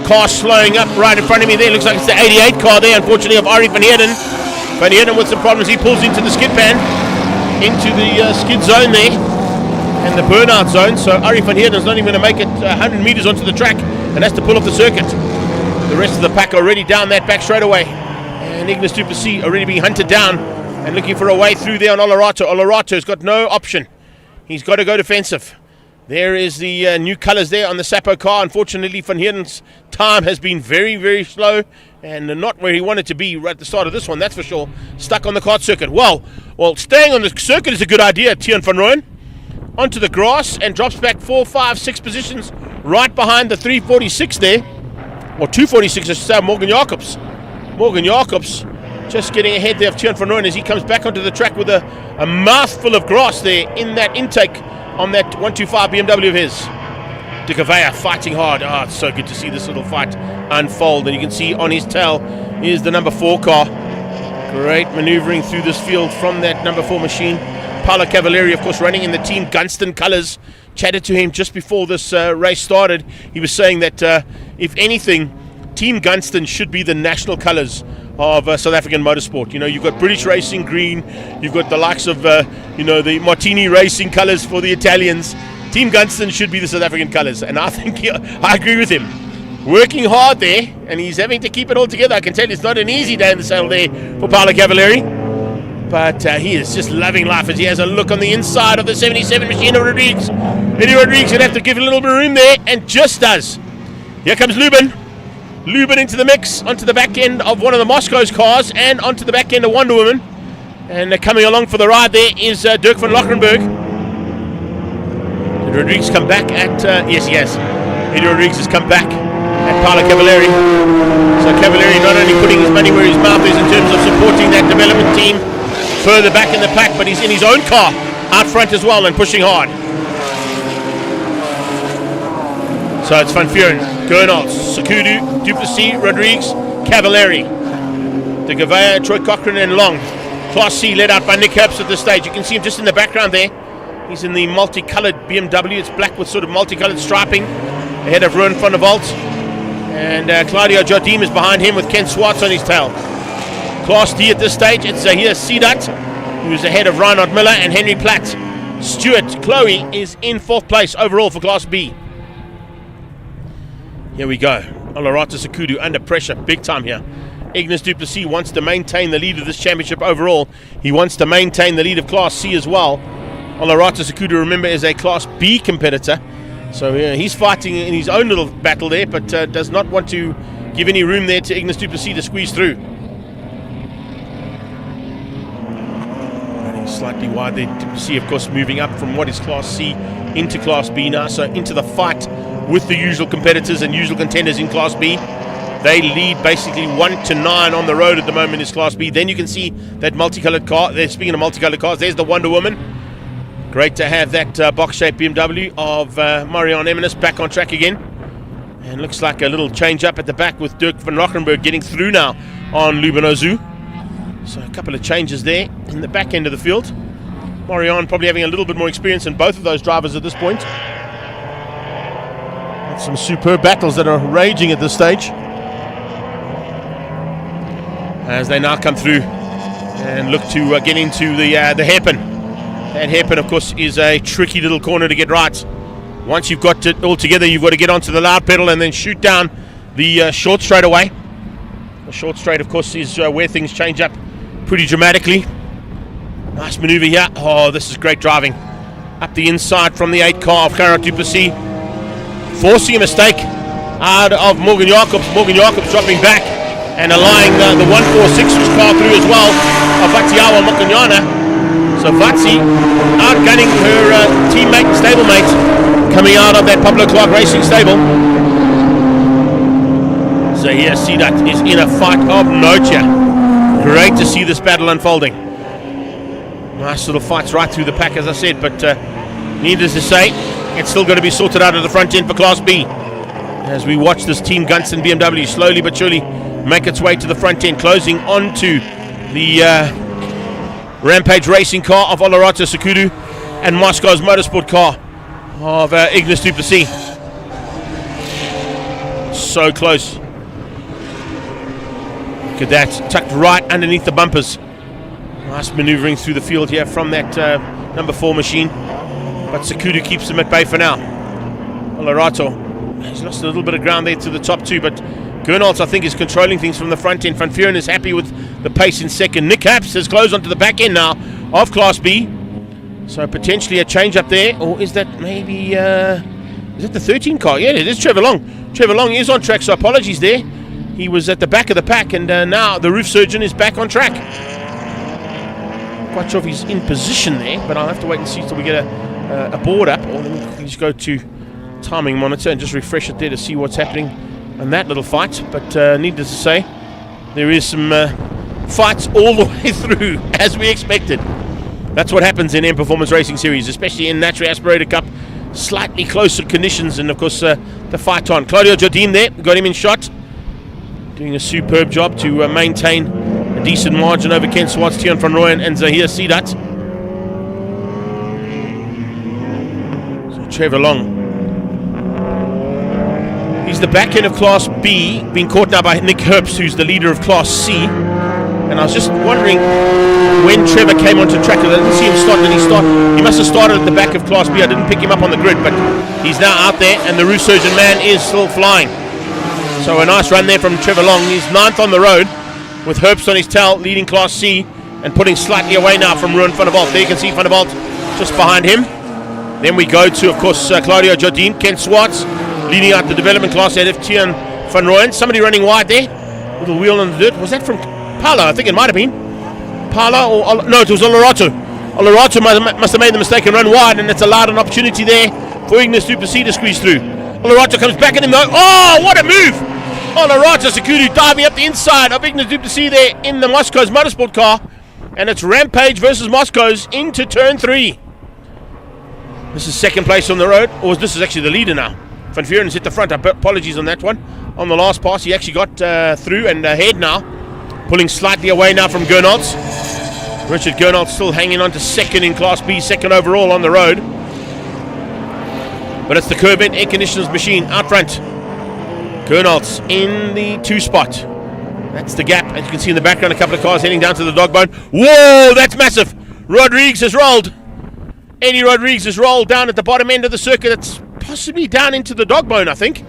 Car slowing up right in front of me there. Looks like it's the 88 car there, unfortunately, of Ari van Heerden. Van Heerden with some problems. He pulls into the skid pan, into the skid zone there, and the burnout zone. So Ari van Heerden's not even going to make it 100 meters onto the track and has to pull off the circuit. The rest of the pack already down that back straightaway. And Ignis du Plessis already being hunted down and looking for a way through there on Oloratu. Oloratu's got no option. He's got to go defensive. There is the new colours there on the Sapo car. Unfortunately, Van Heerden's time has been very, very slow and not where he wanted to be right at the start of this one, that's for sure. Stuck on the kart circuit. Well, staying on the circuit is a good idea. Tiaan van Rooyen onto the grass and drops back 4, 5, 6 positions right behind the 346 there. Or 246, I should say, Morgan Jacobs. Morgan Jacobs just getting ahead there of Tiaan van Rooyen as he comes back onto the track with a mouthful of grass there in that intake on that 125 BMW of his. De Gavea fighting hard. It's so good to see this little fight unfold. And you can see on his tail is the number 4 car. Great manoeuvring through this field from that number 4 machine. Paolo Cavalieri, of course, running in the Team Gunston colours. Chatted to him just before this race started. He was saying that if anything, Team Gunston should be the national colours of South African motorsport. You know, you've got British Racing green, you've got the likes of the Martini Racing colours for the Italians. Team Gunston should be the South African colours, and I think I agree with him. Working hard there, and he's having to keep it all together. I can tell you it's not an easy day in the saddle there for Paolo Cavalieri, but he is just loving life as he has a look on the inside of the 77 machine of Rodrigues. Eddie Rodrigues would have to give it a little bit of room there, and just does. Here comes Lubin. Lubin into the mix, onto the back end of one of the Moscow's cars and onto the back end of Wonder Woman. And coming along for the ride there is Dirk van Lockerenberg. Did Rodrigues come back at... yes, he has. Eddie Rodrigues has come back at Paolo Cavalieri. So Cavalieri not only putting his money where his mouth is in terms of supporting that development team further back in the pack, but he's in his own car out front as well and pushing hard. So it's Van Vuuren, Gernholz, Sakudu, Du Plessis, Rodrigues, Cavalieri, De Gavea, Troy Cochrane and Long. Class C led out by Nick Herbst at this stage. You can see him just in the background there. He's in the multicoloured BMW. It's black with sort of multicoloured striping ahead of Ruan van der Walt. And Claudio Jardim is behind him with Ken Swartz on his tail. Class D at this stage, it's Zahir Sidat, who's ahead of Reinhard Miller and Henry Platt. Stuart Chloe is in 4th place overall for Class B. Here we go. Oloratu Sakudu under pressure big time here. Ignis du Plessis wants to maintain the lead of this championship overall. He wants to maintain the lead of Class C as well. Oloratu Sakudu, remember, is a Class B competitor. So he's fighting in his own little battle there, but does not want to give any room there to Ignis du Plessis to squeeze through. Running slightly wide there. Du Plessis, of course, moving up from what is Class C into Class B now, so into the fight with the usual competitors and usual contenders in Class B. They lead basically 1 to 9 on the road at the moment is Class B. Then you can see that multicolored car. Speaking of multicolored cars, there's the Wonder Woman. Great to have that box-shaped BMW of Marianne Eminis back on track again. And looks like a little change up at the back with Dirk van Rochenberg getting through now on Lubenozu. So a couple of changes there in the back end of the field. Marianne probably having a little bit more experience than both of those drivers at this point. That's some superb battles that are raging at this stage, as they now come through and look to get into the hairpin. That hairpin, of course, is a tricky little corner to get right. Once you've got it all together, you've got to get onto the loud pedal and then shoot down the short straight away. The short straight, of course, is where things change up pretty dramatically. Nice maneuver here. Oh, this is great driving. Up the inside from the 8 car of Gerard du Plessis, forcing a mistake out of Morgan Jacobs. Morgan Jacobs dropping back and allowing the 146 car through as well of Vatiawa Mokanyana. So Vatsi outgunning her teammate and stablemate coming out of that Pablo Clark Racing stable. So here Sidat is in a fight of note here. Great to see this battle unfolding. Nice little fights right through the pack, as I said, but needless to say, it's still going to be sorted out at the front end for Class B. As we watch this Team Gunston BMW slowly but surely make its way to the front end, closing onto the Rampage Racing car of Olarato Sekudu and Moscow's Motorsport car of Ignis du Plessis. So close. Look at that, tucked right underneath the bumpers. Nice maneuvering through the field here from that number 4 machine, but Sekudu keeps them at bay for now. Olarato, he's lost a little bit of ground there to the top 2, but Gernholz, I think, is controlling things from the front end. Van Vuren is happy with the pace in second. Nick Haps has closed onto the back end now of Class B. So potentially a change up there. Or is that maybe... is it the 13 car? Yeah, it is Trevor Long. Trevor Long is on track, so apologies there. He was at the back of the pack, and now the roof surgeon is back on track. Quite sure if he's in position there, but I'll have to wait and see till we get a board up. Or let me just go to timing monitor and just refresh it there to see what's happening on that little fight. But needless to say, there is some fights all the way through, as we expected. That's what happens in M Performance Racing Series, especially in Naturally Aspirated Cup. Slightly closer conditions, and of course the fight on. Claudio Jardim there, got him in shot. Doing a superb job to maintain a decent margin over Ken Swartz, Tian van Rooyen and Zahir Sidat. So Trevor Long, he's the back end of Class B, being caught now by Nick Herbst, who's the leader of Class C. And I was just wondering when Trevor came onto track, I didn't see him start. Did he start? He must have started at the back of Class B. I didn't pick him up on the grid, but he's now out there, and the roof surgeon man is still flying. So a nice run there from Trevor Long. He's 9th on the road, with Herbst on his tail, leading Class C, and putting slightly away now from Ruan van der Walt. There you can see Van der Walt just behind him. Then we go to, of course, Claudio Jardim, Ken Swartz, leading out the development class ahead of Tian van Rooyen. Somebody running wide there, with a wheel on the dirt. Was that from Paolo? I think it might have been. Paolo, or no, it was Olarato. Olarato must have made the mistake and run wide, and it's allowed an opportunity there for Ignis du Plessis to squeeze through. Olarato comes back at him though. Oh, what a move! Olarato Sekudu diving up the inside of Ignis du Plessis there in the Moscow's Motorsport car, and it's Rampage versus Moscow's into turn 3. This is second place on the road, or this is actually the leader now. Van Vuren's hit the front. Apologies on that one. On the last pass, he actually got through and ahead now. Pulling slightly away now from Gernholz. Richard Gernholz still hanging on to second in Class B, second overall on the road. But it's the Corvette air conditioners machine out front. Gernholz in the 2 spot. That's the gap. As you can see in the background, a couple of cars heading down to the dog bone. Whoa, that's massive. Rodriguez has rolled. Eddie Rodriguez has rolled down at the bottom end of the circuit. That's possibly down into the dog bone, I think.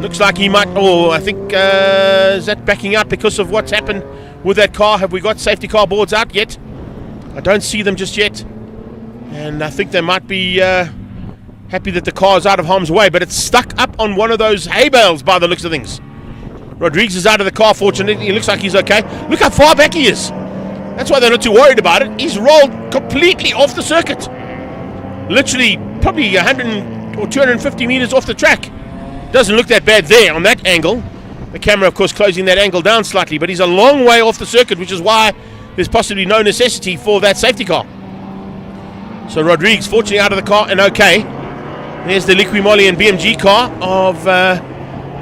Looks like he might. Oh, I think is that backing out because of what's happened with that car? Have we got safety car boards out yet? I don't see them just yet. And I think they might be happy that the car is out of harm's way, but it's stuck up on one of those hay bales by the looks of things. Rodriguez is out of the car, fortunately. He looks like he's okay. Look how far back he is. That's why they're not too worried about it. He's rolled completely off the circuit. Literally probably 100 or 250 meters off the track. Doesn't look that bad there on that angle. The camera, of course, closing that angle down slightly, but he's a long way off the circuit, which is why there's possibly no necessity for that safety car. So Rodriguez, fortunately, out of the car and okay. There's the Liqui Moly and BMG car of the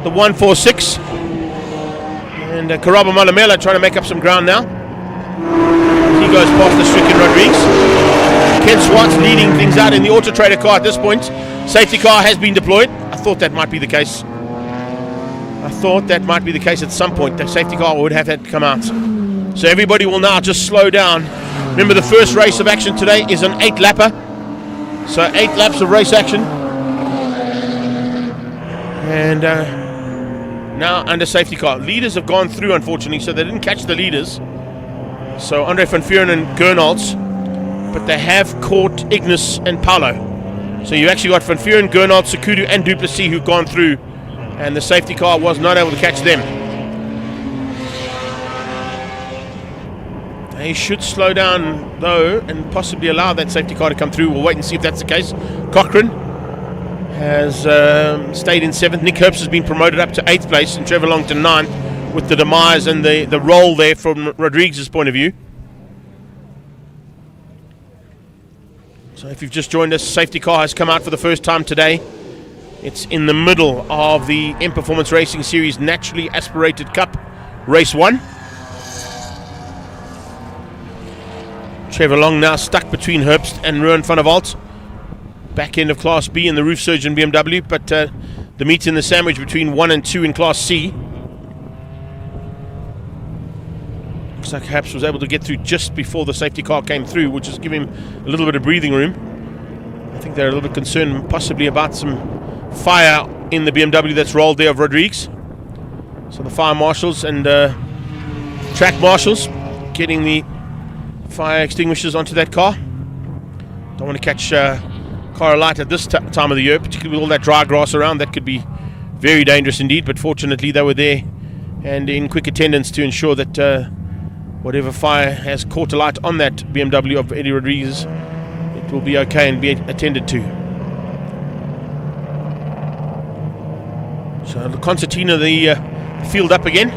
146. And Karabo Malamela trying to make up some ground now. He goes past the stricken Rodriguez. Ken Swartz leading things out in the Auto Trader car at this point. Safety car has been deployed. I thought that might be the case. At some point. The safety car would have had to come out. So everybody will now just slow down. Remember, the first race of action today is an 8-lapper. So 8 laps of race action. And now under safety car. Leaders have gone through, unfortunately, so they didn't catch the leaders. So Andre van Vuren and Gernholz. But they have caught Ignis and Paulo. So you actually got Van Vuren, Gernholz, Sekudu and Duplessis who've gone through. And the safety car was not able to catch them. They should slow down, though, and possibly allow that safety car to come through. We'll wait and see if that's the case. Cochrane has stayed in 7th. Nick Herbst has been promoted up to 8th place, and Trevor Long to 9th, with the demise and the roll there from Rodriguez's point of view. So if you've just joined us, safety car has come out for the first time today. It's in the middle of the M Performance Racing Series Naturally Aspirated Cup, Race 1. Trevor Long now stuck between Herbst and Ruan van der Walt. Back end of Class B in the Roof Surgeon BMW, but the meat in the sandwich between 1 and 2 in Class C. Looks like Herbst was able to get through just before the safety car came through, which is giving him a little bit of breathing room. I think they're a little bit concerned possibly about some fire in the BMW that's rolled there of Rodriguez. So the fire marshals and track marshals getting the fire extinguishers onto that car. Don't want to catch car alight at this time of the year, particularly with all that dry grass around. That could be very dangerous indeed, but fortunately they were there and in quick attendance to ensure that whatever fire has caught alight on that BMW of Eddie Rodriguez, it will be okay and be attended to. So the concertina, the field up again.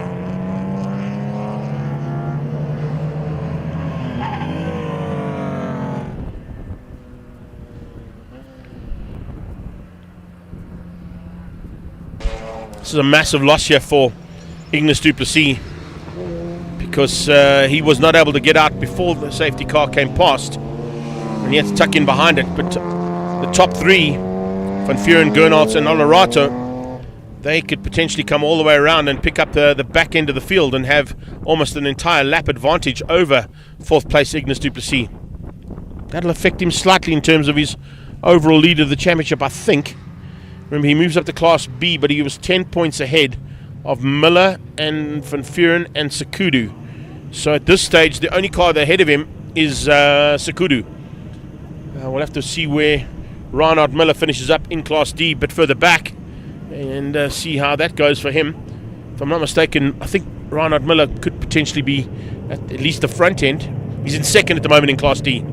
This is a massive loss here for Ignis Duplessis, because he was not able to get out before the safety car came past, and he had to tuck in behind it. But the top 3, Van Vuren, Gernholz and Olerato, they could potentially come all the way around and pick up the back end of the field and have almost an entire lap advantage over 4th place Ignis Duplessis. That'll affect him slightly in terms of his overall lead of the championship, I think. Remember, he moves up to Class B, but he was 10 points ahead of Miller and Van Vuren and Sekudu. So at this stage, the only car ahead of him is Sekudu. We'll have to see where Reinhard Miller finishes up in Class D, but further back, and see how that goes for him. If I'm not mistaken, I think Reinhard Miller could potentially be at least the front end. He's in 2nd at the moment in Class D.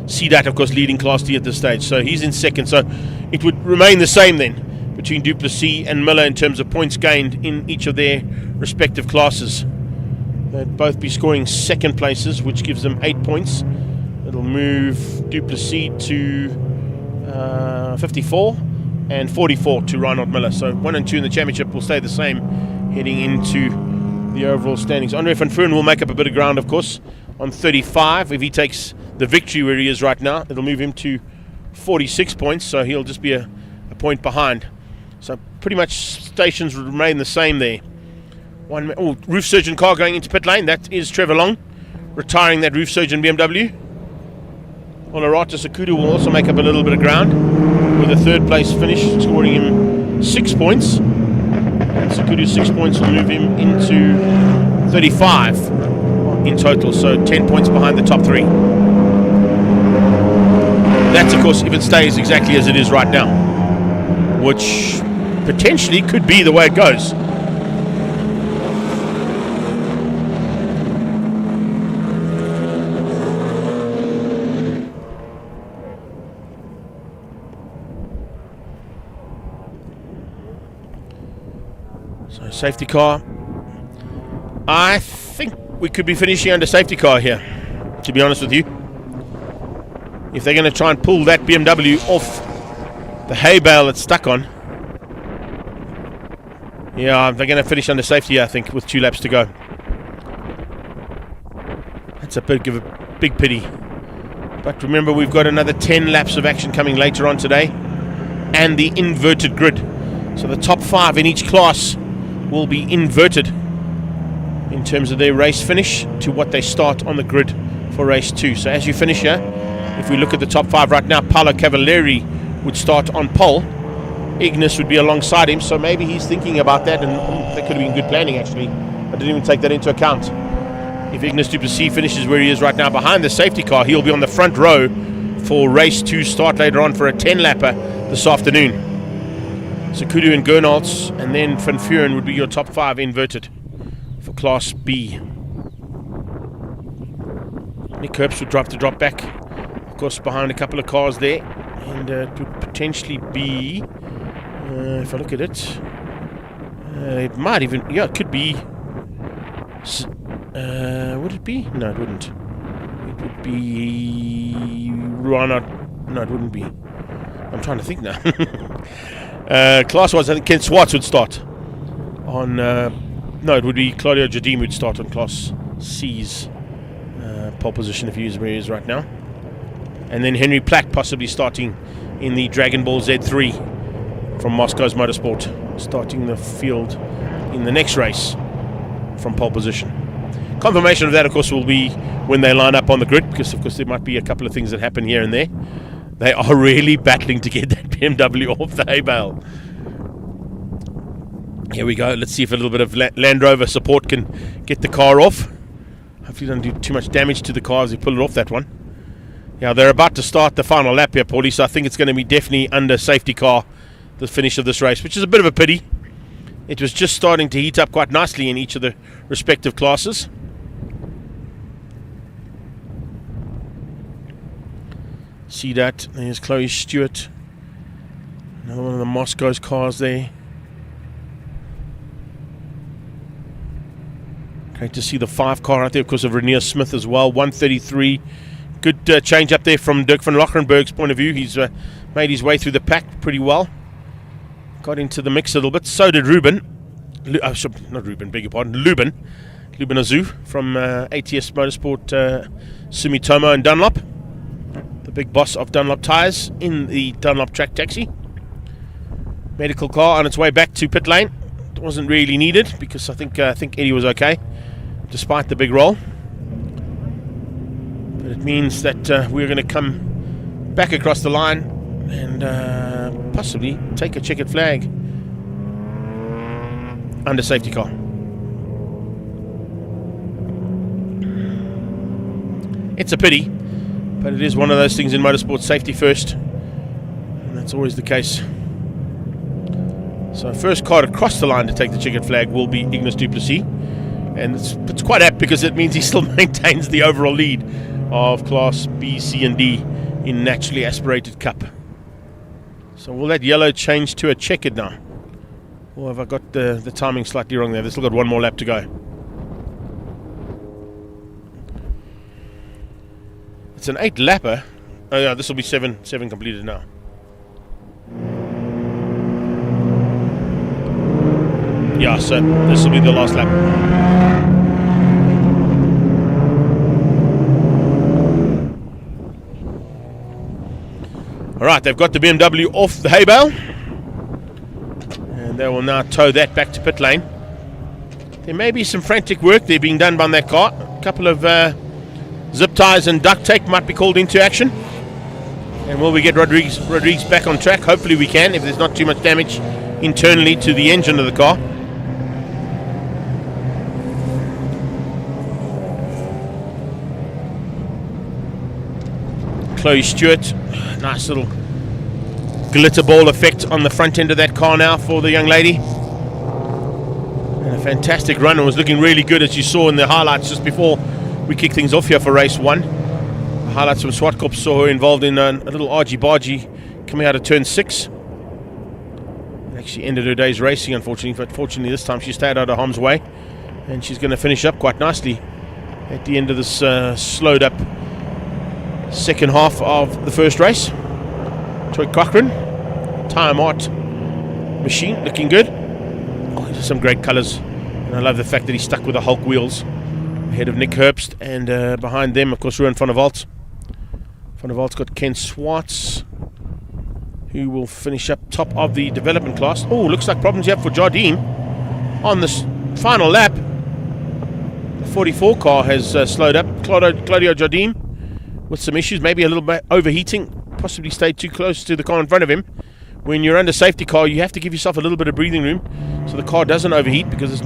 CDAT, of course, leading Class D at this stage, so he's in 2nd. So it would remain the same then between Duplessis and Miller in terms of points gained in each of their respective classes. They'd both be scoring 2nd places, which gives them 8 points. It'll move Duplessis to 54 and 44 to Reinhard Miller. So 1 and 2 in the championship will stay the same heading into the overall standings. Andre van Vuren will make up a bit of ground, of course, on 35. If he takes the victory where he is right now, it'll move him to 46 points, so he'll just be a point behind. So pretty much stations will remain the same there. Roof Surgeon car going into pit lane. That is Trevor Long, retiring that Roof Surgeon BMW. Olerato Sekudu will also make up a little bit of ground with a 3rd place finish, scoring him 6 points. And Sekudu's 6 points will move him into 35 in total, so 10 points behind the top 3. That's, of course, if it stays exactly as it is right now, which potentially could be the way it goes. So safety car. I think we could be finishing under safety car here, to be honest with you. If they're going to try and pull that BMW off the hay bale it's stuck on. Yeah, they're going to finish under safety, I think, with 2 laps to go. That's a big pity. But remember, we've got another 10 laps of action coming later on today, and the inverted grid. So the top 5 in each class will be inverted in terms of their race finish to what they start on the grid for race 2. So as you finish here, if we look at the top 5 right now, Paolo Cavalieri would start on pole. Ignis would be alongside him, so maybe he's thinking about that, and that could have been good planning, actually. I didn't even take that into account. If Ignis du Plessis finishes where he is right now behind the safety car, he'll be on the front row for race 2 start later on for a 10-lapper this afternoon. So Kudu and Gernholz, and then Van Vuren would be your top 5 inverted for Class B. Nick Herbst would drive to drop back, of course, behind a couple of cars there, and it would potentially be, if I look at it, it might even, yeah, it could be, would it be? No, it wouldn't. It would be Rana, no, it wouldn't be. I'm trying to think now. Class-wise, I think Ken Swartz would start on, no, it would be Claudio Jardim would start on Class C's pole position if he is where he is right now. And then Henry Platt possibly starting in the Dragon Ball Z3 from Moscow's Motorsport, starting the field in the next race from pole position. Confirmation of that, of course, will be when they line up on the grid, because, of course, there might be a couple of things that happen here and there. They are really battling to get that BMW off the hay bale. Here we go. Let's see if a little bit of Land Rover support can get the car off. Hopefully don't do too much damage to the car as we pull it off that one. Yeah, they're about to start the final lap here, Paulie, so I think it's going to be definitely under safety car, the finish of this race, which is a bit of a pity. It was just starting to heat up quite nicely in each of the respective classes. See that? There's Chloe Stewart. Another one of the Moscow's cars there. Great to see the 5 car out there, of course, of Rainier Smith as well. 133. Good change up there from Dirk van Lochenberg's point of view. He's made his way through the pack pretty well. Got into the mix a little bit. So did Ruben. Not Ruben, beg your pardon. Lubin Azu from ATS Motorsport, Sumitomo and Dunlop. The big boss of Dunlop Tyres in the Dunlop Track Taxi. Medical car on its way back to pit lane. It wasn't really needed because I think Eddie was okay, despite the big roll. But it means that we're going to come back across the line and possibly take a checkered flag under safety car. It's a pity, but it is one of those things in motorsport, safety first, and that's always the case. So first car to cross the line to take the checkered flag will be Ignis du Plessis, and it's quite apt because it means he still maintains the overall lead of Class B, C and D in naturally aspirated cup. So will that yellow change to a checkered now? Or have I got the timing slightly wrong there? They've still got one more lap to go. It's an 8-lapper. Oh yeah, this will be 7 completed now. Yeah, so this will be the last lap. Alright, they've got the BMW off the hay bale. And they will now tow that back to pit lane. There may be some frantic work there being done by that car. A couple of zip ties and duct tape might be called into action. And will we get Rodriguez back on track? Hopefully we can, if there's not too much damage internally to the engine of the car. Chloe Stewart. Nice little glitter ball effect on the front end of that car now for the young lady. And a fantastic run. It was looking really good, as you saw in the highlights just before we kick things off here for race 1. The highlights from Swartkop saw her involved in a little argy-bargy coming out of turn 6. She ended her day's racing, unfortunately, but fortunately this time she stayed out of harm's way, and she's going to finish up quite nicely at the end of this slowed up second half of the first race. Troy Cochran, Time Art machine, looking good. Oh, some great colours, and I love the fact that he stuck with the Hulk wheels ahead of Nick Herbst, and behind them, of course, Ruan van der Walt. Van der Walt's got Ken Swartz, who will finish up top of the development class. Oh, looks like problems here for Jardine on this final lap. The 44 car has slowed up. Claudio Jardine with some issues, maybe a little bit overheating, possibly stayed too close to the car in front of him. When you're under safety car, you have to give yourself a little bit of breathing room so the car doesn't overheat, because it's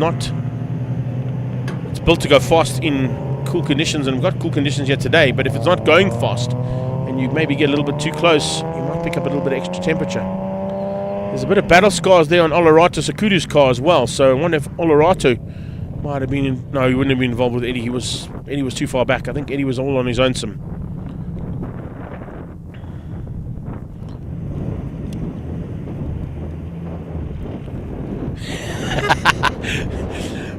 built to go fast in cool conditions, and we've got cool conditions here today, but if it's not going fast and you maybe get a little bit too close, you might pick up a little bit of extra temperature. There's a bit of battle scars there on Olerato Sakudu's car as well, so I wonder if Olerato might have been no, he wouldn't have been involved with Eddie. Eddie was too far back. I think Eddie was all on his own sim.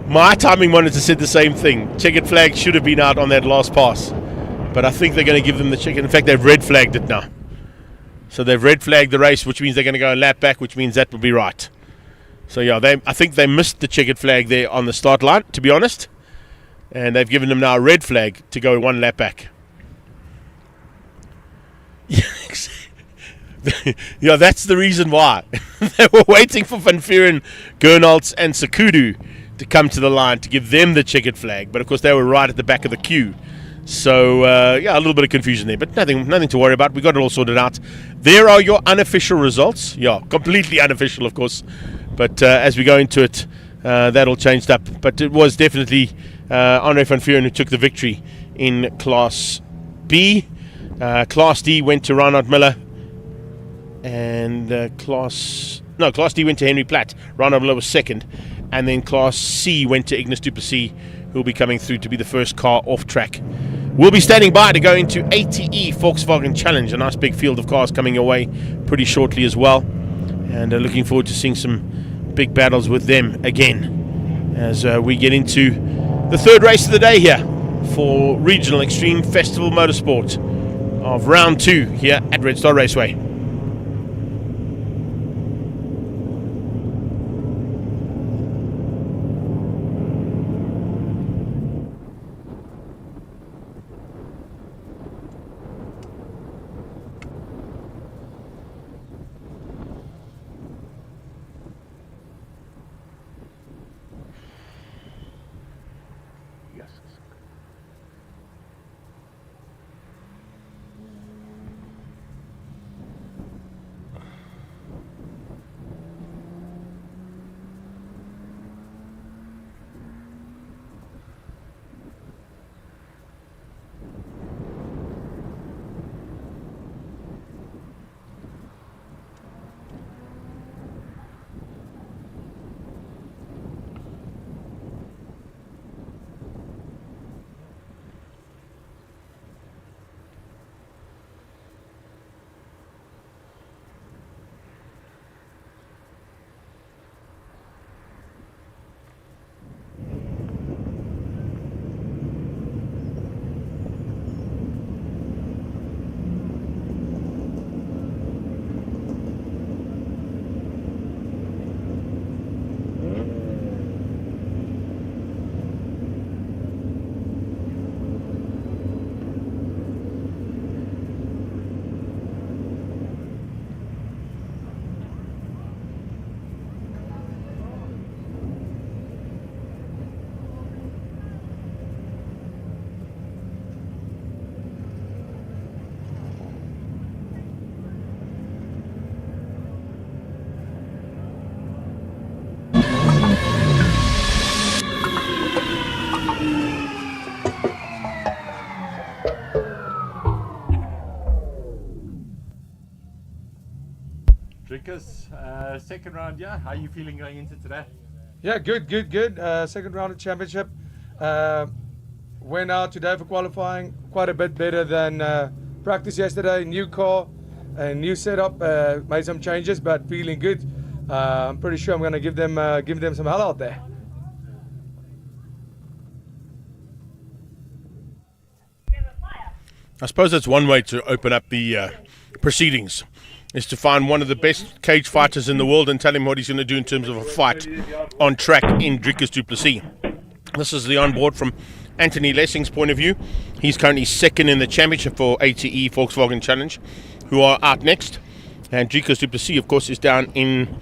My timing monitor said the same thing. Checkered flag should have been out on that last pass, but I think they're going to give them the checkered. In fact, they've red flagged it now. So they've red flagged the race, which means they're going to go a lap back, which means that will be right. So yeah, I think they missed the checkered flag there on the start line, to be honest, and they've given them now a red flag to go one lap back. Yeah, that's the reason why. They were waiting for Van Vuren, Gernholz and Sakudu to come to the line to give them the checkered flag, but of course they were right at the back of the queue. So yeah, a little bit of confusion there, but nothing to worry about. We got it all sorted out. There are your unofficial results. Yeah, completely unofficial, of course, but as we go into it, that all changed up. But it was definitely Andre Van Vuren who took the victory in Class B. Class D went to Reinhard Miller, and Class D went to Henry Platt. Reinhard Miller was second, and then Class C went to Ignis du Plessis, who will be coming through to be the first car off track. We'll be standing by to go into ATE Volkswagen Challenge, a nice big field of cars coming your way pretty shortly as well, and looking forward to seeing some big battles with them again as we get into the third race of the day here for Regional Extreme Festival Motorsport of round 2 here at Red Star Raceway. Drickus, second round, yeah. How are you feeling going into today? Yeah, good. Second round of championship. Went out today for qualifying, quite a bit better than practice yesterday. New car, new setup, made some changes, but feeling good. I'm pretty sure I'm going to give them some hell out there. I suppose that's one way to open up the proceedings, is to find one of the best cage fighters in the world and tell him what he's going to do in terms of a fight on track in Drickus du Plessis. This is the onboard from Anthony Lessing's point of view. He's currently second in the championship for ATE Volkswagen Challenge, who are out next. And Drickus du Plessis, of course, is down in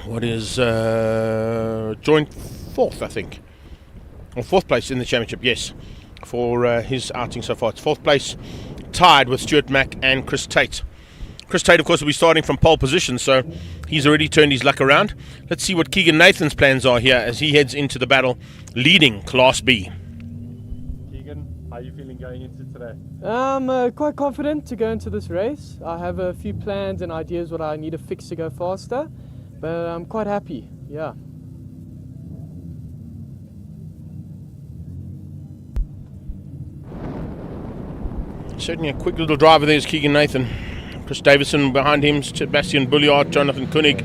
what is joint fourth, I think. Or fourth place in the championship, yes, for his outing so far. It's fourth place, tied with Stuart Mack and Chris Tate. Chris Tate, of course, will be starting from pole position, so he's already turned his luck around. Let's see what Keegan Nathan's plans are here as he heads into the battle, leading Class B. Keegan, how are you feeling going into today? I'm quite confident to go into this race. I have a few plans and ideas what I need to fix to go faster, but I'm quite happy, yeah. Certainly a quick little driver there is Keegan Nathan. Chris Davison behind him, Sebastian Bulliard, Jonathan Koenig,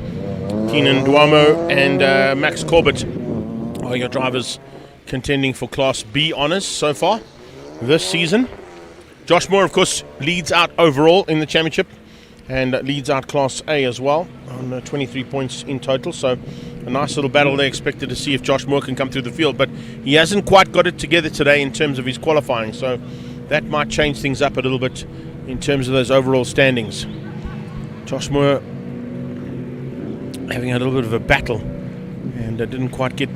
Keenan Duamo, and Max Corbett are your drivers contending for Class B honours so far this season. Josh Moore, of course, leads out overall in the championship and leads out Class A as well on 23 points in total. So a nice little battle there, expected to see if Josh Moore can come through the field, but he hasn't quite got it together today in terms of his qualifying, so that might change things up a little bit in terms of those overall standings. Josh Moore having a little bit of a battle and didn't quite get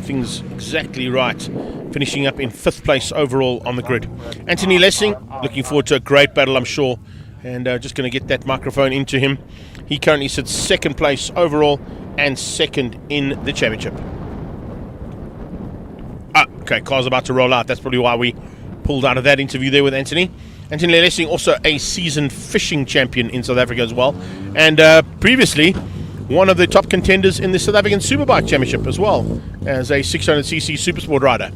things exactly right, finishing up in 5th place overall on the grid. Anthony Lessing, looking forward to a great battle, I'm sure, and just going to get that microphone into him. He currently sits 2nd place overall and 2nd in the championship. Okay, car's about to roll out. That's probably why we pulled out of that interview there with Anthony. Anthony Lessing, also a seasoned fishing champion in South Africa as well, and previously one of the top contenders in the South African Superbike Championship as well, as a 600cc Supersport rider.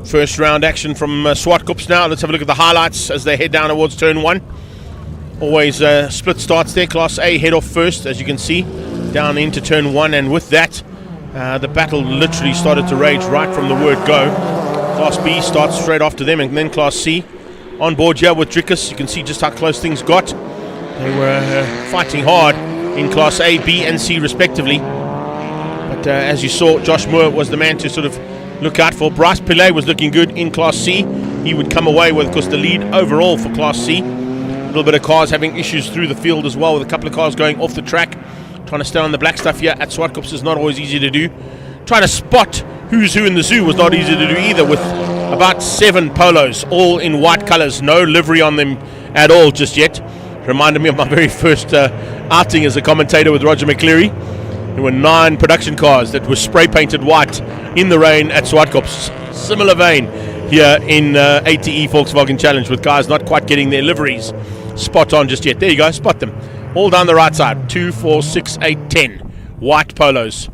First round action from Swartkops now. Let's have a look at the highlights as they head down towards turn 1. Always split starts there. Class A head off first, as you can see, down into turn 1, and with that the battle literally started to rage right from the word go. Class B starts straight after them, and then Class C on board here with Drickus. You can see just how close things got. They were fighting hard in Class A, B and C respectively, but as you saw, Josh Moore was the man to sort of look out for. Bryce Pillay was looking good in Class C. He would come away with, of course, the lead overall for Class C. A little bit of cars having issues through the field as well, with a couple of cars going off the track. Trying to stay on the black stuff here at Swartkops is not always easy to do. Trying to spot who's who in the zoo was not easy to do either, with about 7 polos, all in white colours, no livery on them at all just yet. Reminded me of my very first outing as a commentator with Roger McCleary. There were 9 production cars that were spray painted white in the rain at Swartkops. Similar vein here in ATE Volkswagen Challenge, with guys not quite getting their liveries spot on just yet. There you go, spot them. All down the right side, 2, 4, 6, 8, 10 white polos,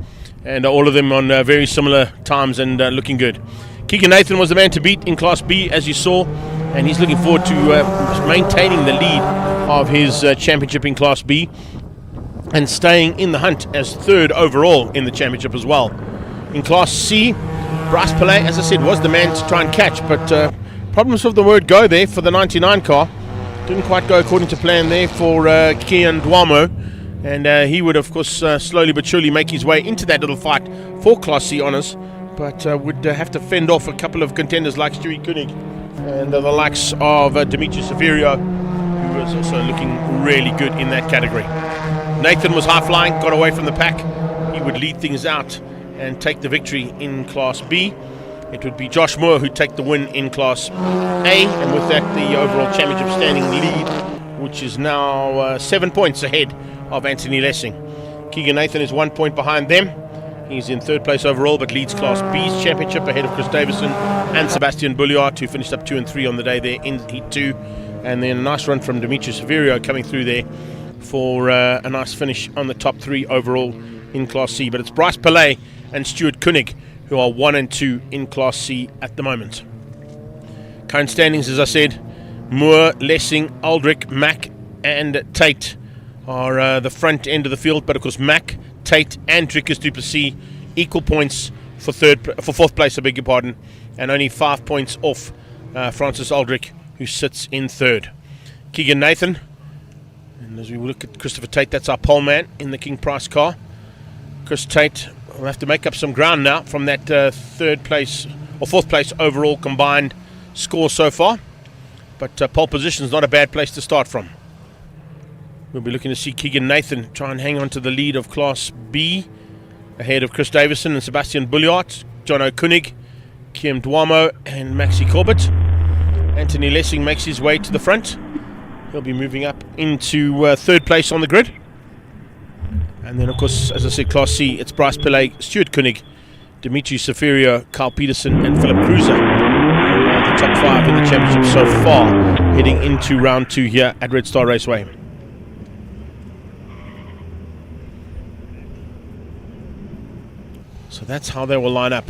and all of them on very similar times and looking good. Keegan Nathan was the man to beat in Class B, as you saw, and he's looking forward to maintaining the lead of his championship in Class B and staying in the hunt as 3rd overall in the championship as well. In Class C, Bryce Pillay, as I said, was the man to try and catch, but problems with the word go there for the 99 car. Didn't quite go according to plan there for Kian Duamo, and he would, of course, slowly but surely make his way into that little fight for Class C honours, but would have to fend off a couple of contenders like Stuart Koenig and the likes of Dimitri Severio, who was also looking really good in that category. Nathan was high-flying, got away from the pack. He would lead things out and take the victory in Class B. It would be Josh Moore who'd take the win in Class A, and with that the overall championship standing lead, which is now 7 points ahead of Anthony Lessing. Keegan Nathan is 1 point behind them. He's in 3rd place overall, but leads Class B's championship ahead of Chris Davison and Sebastian Bulliard, who finished up 2 and 3 on the day there in Heat 2. And then a nice run from Dimitri Severio coming through there for a nice finish on the top 3 overall in Class C. But it's Bryce Pillay and Stuart Koenig who are 1 and 2 in Class C at the moment. Current standings, as I said, Moore, Lessing, Aldrich, Mack and Tate are the front end of the field. But of course Mack, Tate and Drickus du Plessis equal points for fourth place, I beg your pardon, and only 5 points off Francis Aldrich, who sits in third. Keegan Nathan, and as we look at Christopher Tate, that's our pole man in the King Price car. Chris Tate will have to make up some ground now from that third place or fourth place overall combined score so far. But pole position is not a bad place to start from. We'll be looking to see Keegan Nathan try and hang on to the lead of Class B ahead of Chris Davison and Sebastian Bulliart, John O'Koenig, Kim Duamo and Maxi Corbett. Anthony Lessing makes his way to the front. He'll be moving up into third place on the grid. And then, of course, as I said, Class C, it's Bryce Pillay, Stuart Koenig, Dimitri Seferio, Carl Peterson and Philip Cruiser. The top 5 in the championship so far, heading into round 2 here at Red Star Raceway. So that's how they will line up.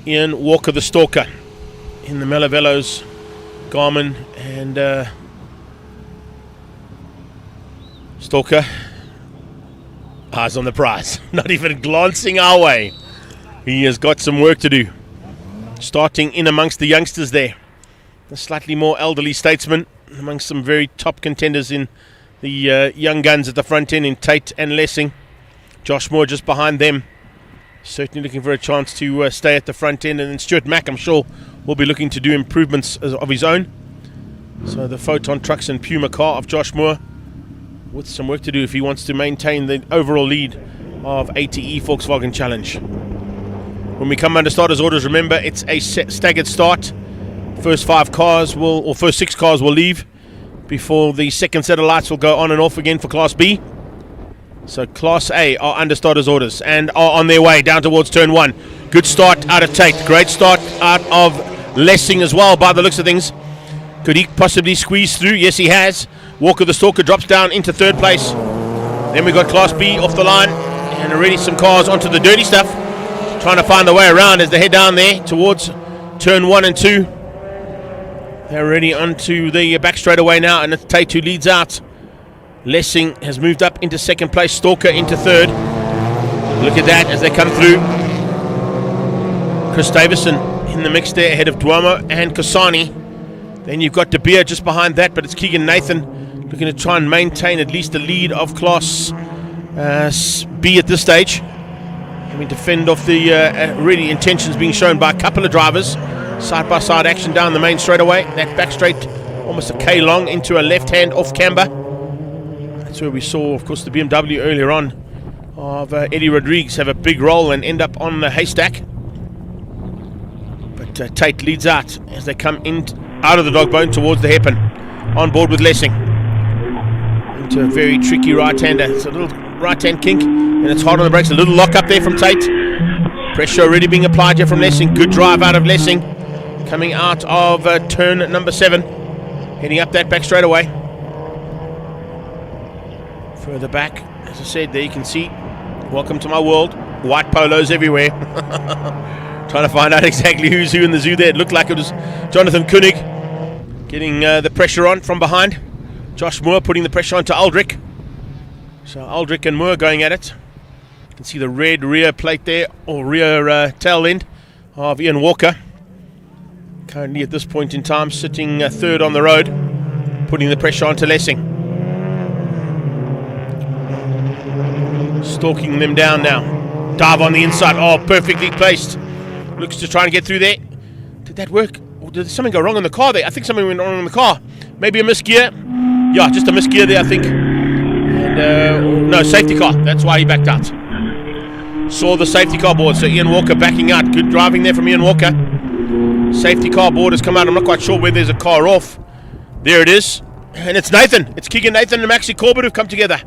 Ian Walker, the Stalker, in the Melavellos, Garmin and Stalker. Eyes on the prize, not even glancing our way. He has got some work to do. Starting in amongst the youngsters there. A slightly more elderly statesman amongst some very top contenders in the young guns at the front end in Tate and Lessing. Josh Moore just behind them, certainly looking for a chance to stay at the front end. And then Stuart Mack, I'm sure, will be looking to do improvements of his own. So the Photon Trucks and Puma car of Josh Moore with some work to do if he wants to maintain the overall lead of ATE Volkswagen Challenge. When we come under starters orders, remember it's a staggered start. First 6 cars will leave before the second set of lights will go on and off again for Class B. So Class A are under starters orders and are on their way down towards turn 1. Good start out of Tate. Great start out of Lessing as well by the looks of things. Could he possibly squeeze through? Yes, he has. Walker the Stalker drops down into third place. Then we got Class B off the line and already some cars onto the dirty stuff, trying to find a way around as they head down there towards turn 1 and 2. They're already onto the back straightaway now, and it's Tate who leads out. Lessing has moved up into second place, Stalker into third. Look at that as they come through. Chris Davison in the mix there ahead of Duomo and Kosani. Then you've got De Beer just behind that, but it's Keegan Nathan looking to try and maintain at least the lead of Class B at this stage. Having to fend off the really intentions being shown by a couple of drivers. Side-by-side action down the main straightaway. That back straight, almost a K long into a left-hand off camber. That's where we saw, of course, the BMW earlier on of Eddie Rodriguez have a big roll and end up on the haystack. But Tate leads out as they come out of the dog bone towards the hairpin. On board with Lessing. Into a very tricky right-hander. It's a little right-hand kink and it's hard on the brakes. A little lock up there from Tate. Pressure already being applied here from Lessing. Good drive out of Lessing. Coming out of turn number 7. Heading up that back straightaway. Further back, as I said, there you can see, welcome to my world, white polos everywhere. Trying to find out exactly who's who in the zoo there. It looked like it was Jonathan Koenig getting the pressure on from behind. Josh Moore putting the pressure on to Aldrich. So Aldrich and Moore going at it. You can see the red rear plate there, or rear tail end of Ian Walker. Currently at this point in time sitting third on the road, putting the pressure on to Lessing. Stalking them down now. Dive on the inside. Oh, perfectly placed. Looks to try and get through there. Did that work? Or did something go wrong in the car there? I think something went wrong in the car. Maybe a misgear. Yeah, just a misgear there, I think. And no, safety car. That's why he backed out. Saw the safety car board. So Ian Walker backing out. Good driving there from Ian Walker. Safety car board has come out. I'm not quite sure where there's a car off. There it is. And it's Nathan. It's Keegan Nathan and Maxi Corbett who've come together.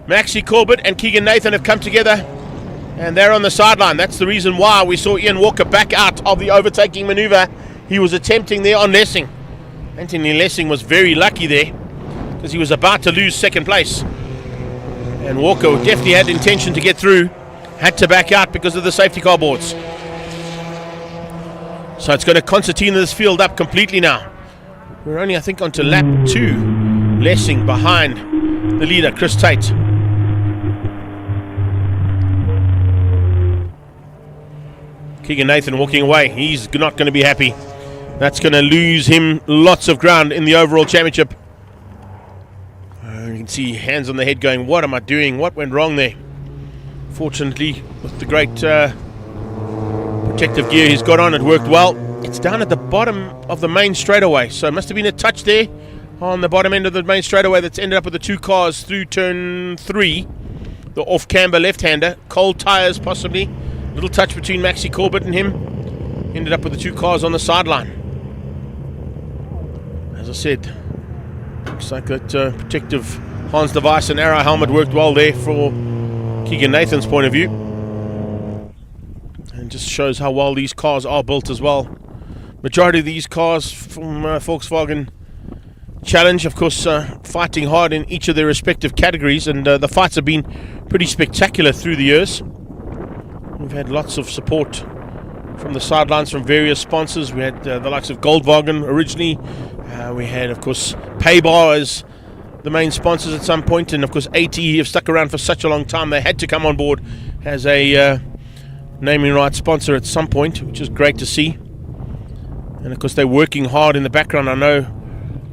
Maxi Corbett and Keegan Nathan have come together and they're on the sideline. That's the reason why we saw Ian Walker back out of the overtaking maneuver he was attempting there on Lessing. Anthony Lessing was very lucky there because he was about to lose second place. And Walker definitely had intention to get through, had to back out because of the safety car boards. So it's going to concertina this field up completely now. We're only, I think, on to lap 2. Lessing behind the leader, Chris Tate. Keegan Nathan walking away. He's not going to be happy. That's going to lose him lots of ground in the overall championship. You can see hands on the head going, what am I doing? What went wrong there? Fortunately, with the great protective gear he's got on, it worked well. It's down at the bottom of the main straightaway, so it must have been a touch there on the bottom end of the main straightaway that's ended up with the 2 cars through turn 3. The off-camber left-hander, cold tyres possibly. Little touch between Maxi Corbett and him. Ended up with the 2 cars on the sideline. As I said, looks like that protective Hans device and arrow helmet worked well there for Keegan Nathan's point of view. And just shows how well these cars are built as well. Majority of these cars from Volkswagen Challenge, of course, fighting hard in each of their respective categories, and the fights have been pretty spectacular through the years. We've had lots of support from the sidelines from various sponsors. We had the likes of Goldwagen originally. We had, of course, Paybar as the main sponsors at some point, and of course ATE have stuck around for such a long time they had to come on board as a naming rights sponsor at some point, which is great to see. And of course they're working hard in the background. I know,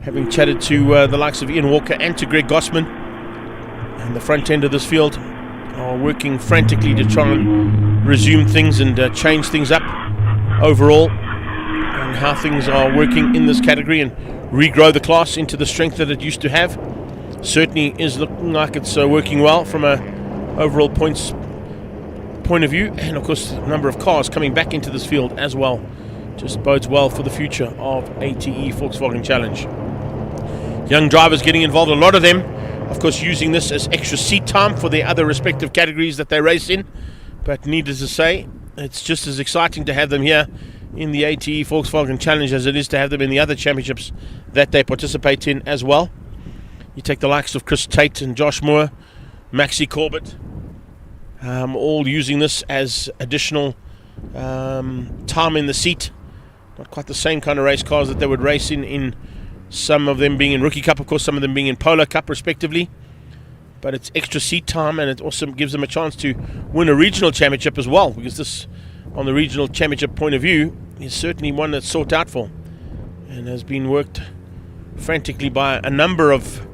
having chatted to the likes of Ian Walker and to Greg Gossman, and the front end of this field are working frantically to try and resume things and change things up overall, and how things are working in this category and regrow the class into the strength that it used to have. Certainly is looking like it's working well from a overall points point of view, and of course the number of cars coming back into this field as well just bodes well for the future of ATE Volkswagen Challenge. Young drivers getting involved, a lot of them of course using this as extra seat time for their other respective categories that they race in, but needless to say, it's just as exciting to have them here in the ATE Volkswagen Challenge as it is to have them in the other championships that they participate in as well. You take the likes of Chris Tate and Josh Moore, Maxi Corbett, all using this as additional time in the seat. Not quite the same kind of race cars that they would race in some of them being in Rookie Cup, of course, some of them being in Polo Cup respectively. But it's extra seat time, and it also gives them a chance to win a regional championship as well, because this, on the regional championship point of view, is certainly one that's sought out for and has been worked frantically by a number of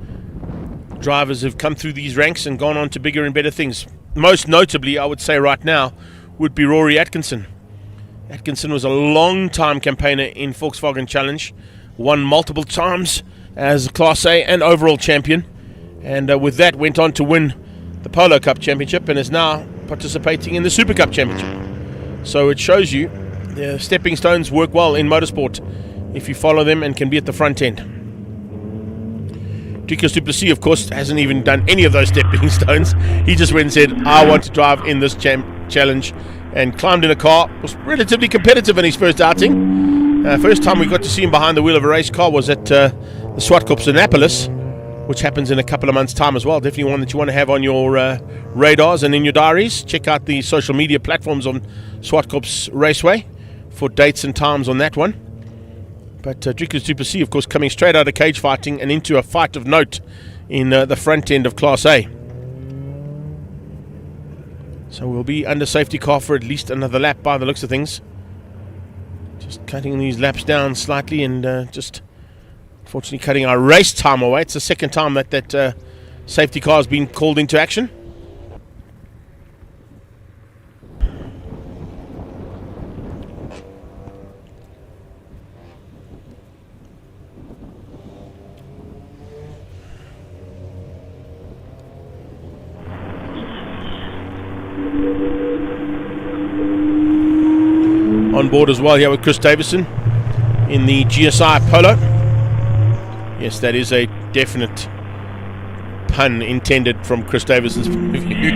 drivers who've come through these ranks and gone on to bigger and better things. Most notably, I would say right now, would be Rory Atkinson. Atkinson was a long-time campaigner in Volkswagen Challenge, won multiple times as Class A and overall champion, and with that went on to win the Polo Cup Championship and is now participating in the Super Cup Championship. So it shows you the stepping stones work well in motorsport if you follow them and can be at the front end. Ducas du Plessis, of course, hasn't even done any of those stepping stones. He just went and said, I want to drive in this challenge, and climbed in a car. Was relatively competitive in his first outing. First time we got to see him behind the wheel of a race car was at the Swartkops Annapolis, which happens in a couple of months' time as well. Definitely one that you want to have on your radars and in your diaries. Check out the social media platforms on Swartkops Raceway for dates and times on that one. But Ducas du Plessis, of course, coming straight out of cage fighting and into a fight of note in the front end of Class A. So we'll be under safety car for at least another lap by the looks of things. Just cutting these laps down slightly and just unfortunately cutting our race time away. It's the second time that safety car has been called into action. On board as well here with Chris Davison in the GSI Polo. Yes, that is a definite pun intended from Chris Davison's point of view.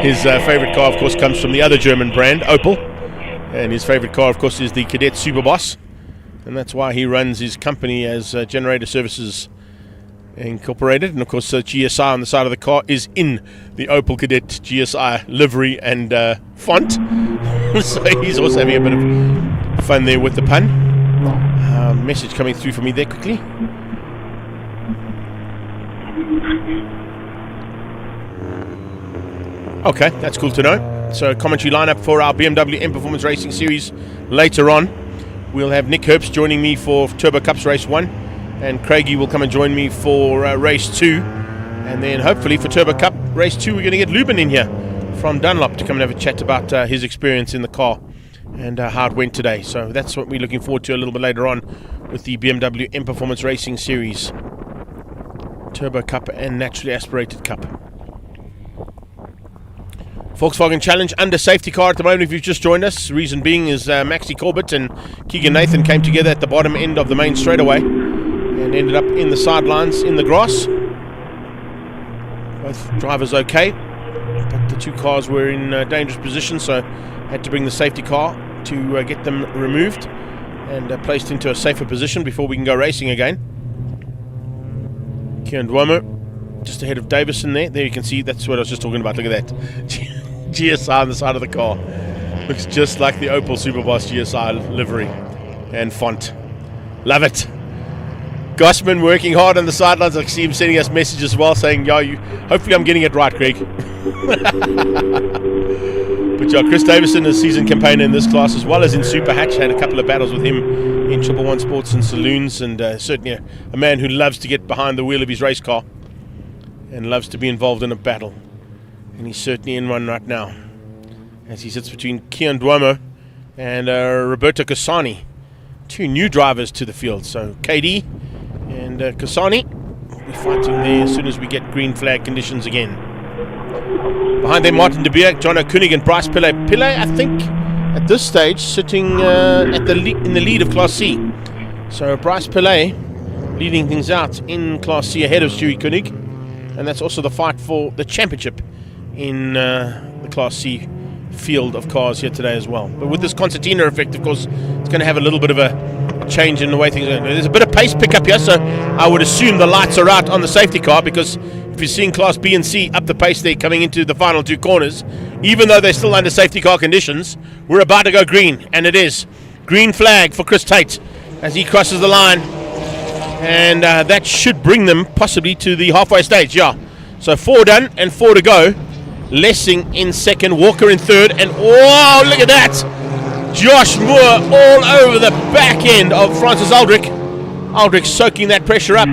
His favourite car, of course, comes from the other German brand, Opel. And his favourite car, of course, is the Cadet Superboss. and that's why he runs his company as Generator Services Incorporated. And of course, GSI on the side of the car is in the Opel Kadett GSI livery and font. So he's also having a bit of fun there with the pun. Message coming through for me there quickly. Okay, that's cool to know. So commentary lineup for our BMW M Performance Racing Series later on. We'll have Nick Herbst joining me for Turbo Cups Race 1, and Craigie will come and join me for Race 2. And then hopefully for Turbo Cup Race 2 we're going to get Lubin in here from Dunlop to come and have a chat about his experience in the car and how it went today. So that's what we're looking forward to a little bit later on with the BMW M Performance Racing Series Turbo Cup and Naturally Aspirated Cup. Volkswagen Challenge under safety car at the moment if you've just joined us. Reason being is Maxi Corbett and Keegan Nathan came together at the bottom end of the main straightaway and ended up in the sidelines in the grass. Both drivers okay, but the two cars were in dangerous position, so had to bring the safety car to get them removed and placed into a safer position before we can go racing again. Kieran Duomo just ahead of Davison there. There you can see, that's what I was just talking about. Look at that. GSI on the side of the car. Looks just like the Opel Superboss GSI livery and font. Love it. Gossman working hard on the sidelines. I see him sending us messages as well saying, hopefully I'm getting it right, Greg. But Chris Davison is season campaigner in this class as well as in Super Hatch. Had a couple of battles with him in 111 Sports and Saloons, and certainly a man who loves to get behind the wheel of his race car and loves to be involved in a battle. And he's certainly in one right now as he sits between Kian Duomo and Roberto Cassani, two new drivers to the field. So KD and Cassani will be fighting there as soon as we get green flag conditions again. Behind them, Martin de Beer, John O'Koenig and Bryce Pillay. Pillay, I think, at this stage, sitting in the lead of Class C. So Bryce Pillay leading things out in Class C ahead of Stewie Koenig. And that's also the fight for the championship in the Class C field of cars here today as well. But with this concertina effect, of course, it's going to have a little bit of a change in the way things are. There's a bit of pace pickup here, so I would assume the lights are out on the safety car, because if you're seeing Class B and C up the pace there coming into the final two corners, even though they're still under safety car conditions, we're about to go green, and it is. Green flag for Chris Tate as he crosses the line, and that should bring them possibly to the halfway stage, yeah. So 4 done and 4 to go. Lessing in second, Walker in third, and whoa, look at that! Josh Moore all over the back end of Francis Aldrich. Aldrich soaking that pressure up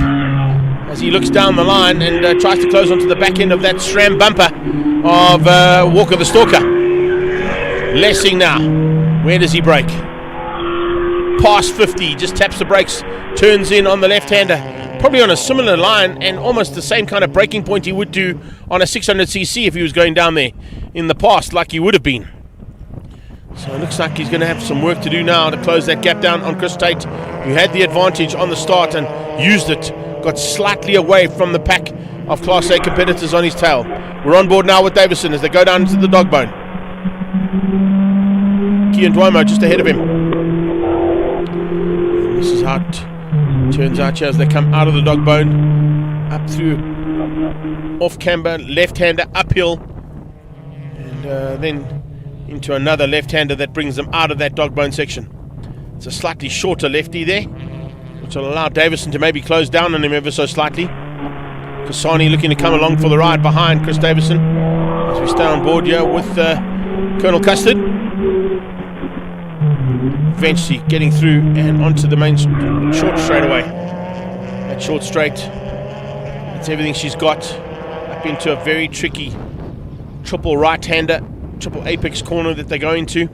as he looks down the line and tries to close onto the back end of that SRAM bumper of Walker the Stalker. Lessing now, where does he brake? Past 50, just taps the brakes, turns in on the left-hander. Probably on a similar line and almost the same kind of braking point he would do on a 600cc if he was going down there in the past like he would have been. So it looks like he's going to have some work to do now to close that gap down on Chris Tate, who had the advantage on the start and used it, got slightly away from the pack of Class A competitors on his tail. We're on board now with Davison as they go down into the dog bone. Kian Duomo just ahead of him. And this is how it turns out here as they come out of the dog bone, up through off camber, left-hander, uphill, and then into another left-hander that brings them out of that dog bone section. It's a slightly shorter lefty there, which will allow Davison to maybe close down on him ever so slightly. Cassani looking to come along for the ride behind Chris Davison as we stay on board here with Colonel Custard. Eventually getting through and onto the main short straightaway. That short straight, that's everything she's got. Up into a very tricky triple right-hander, triple apex corner that they go into.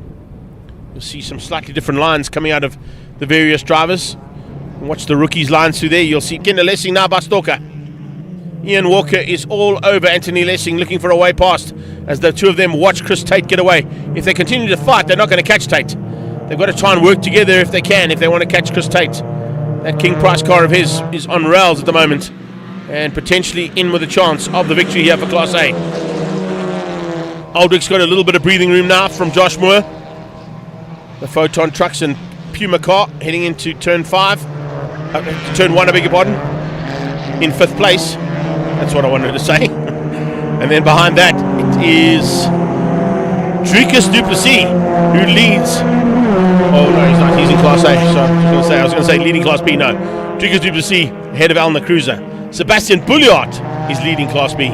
You'll see some slightly different lines coming out of the various drivers. And watch the rookies lines through there. You'll see Kendall Lessing now by Stalker. Ian Walker is all over Anthony Lessing looking for a way past as the two of them watch Chris Tate get away. If they continue to fight, they're not going to catch Tate. They've got to try and work together if they can, if they want to catch Chris Tate. That King Price car of his is on rails at the moment and potentially in with a chance of the victory here for Class A. Aldrich's got a little bit of breathing room now from Josh Moore. The Photon trucks and Puma car heading into turn 5. Turn 1, I beg your pardon. In 5th place. That's what I wanted to say. And then behind that, it is Dricus du Plessis, who leads. Oh no, he's not. He's in Class A. So I was going to say leading Class B. No, Dricus du Plessis ahead of Alna Cruiser. Sebastian Bouliard is leading Class B.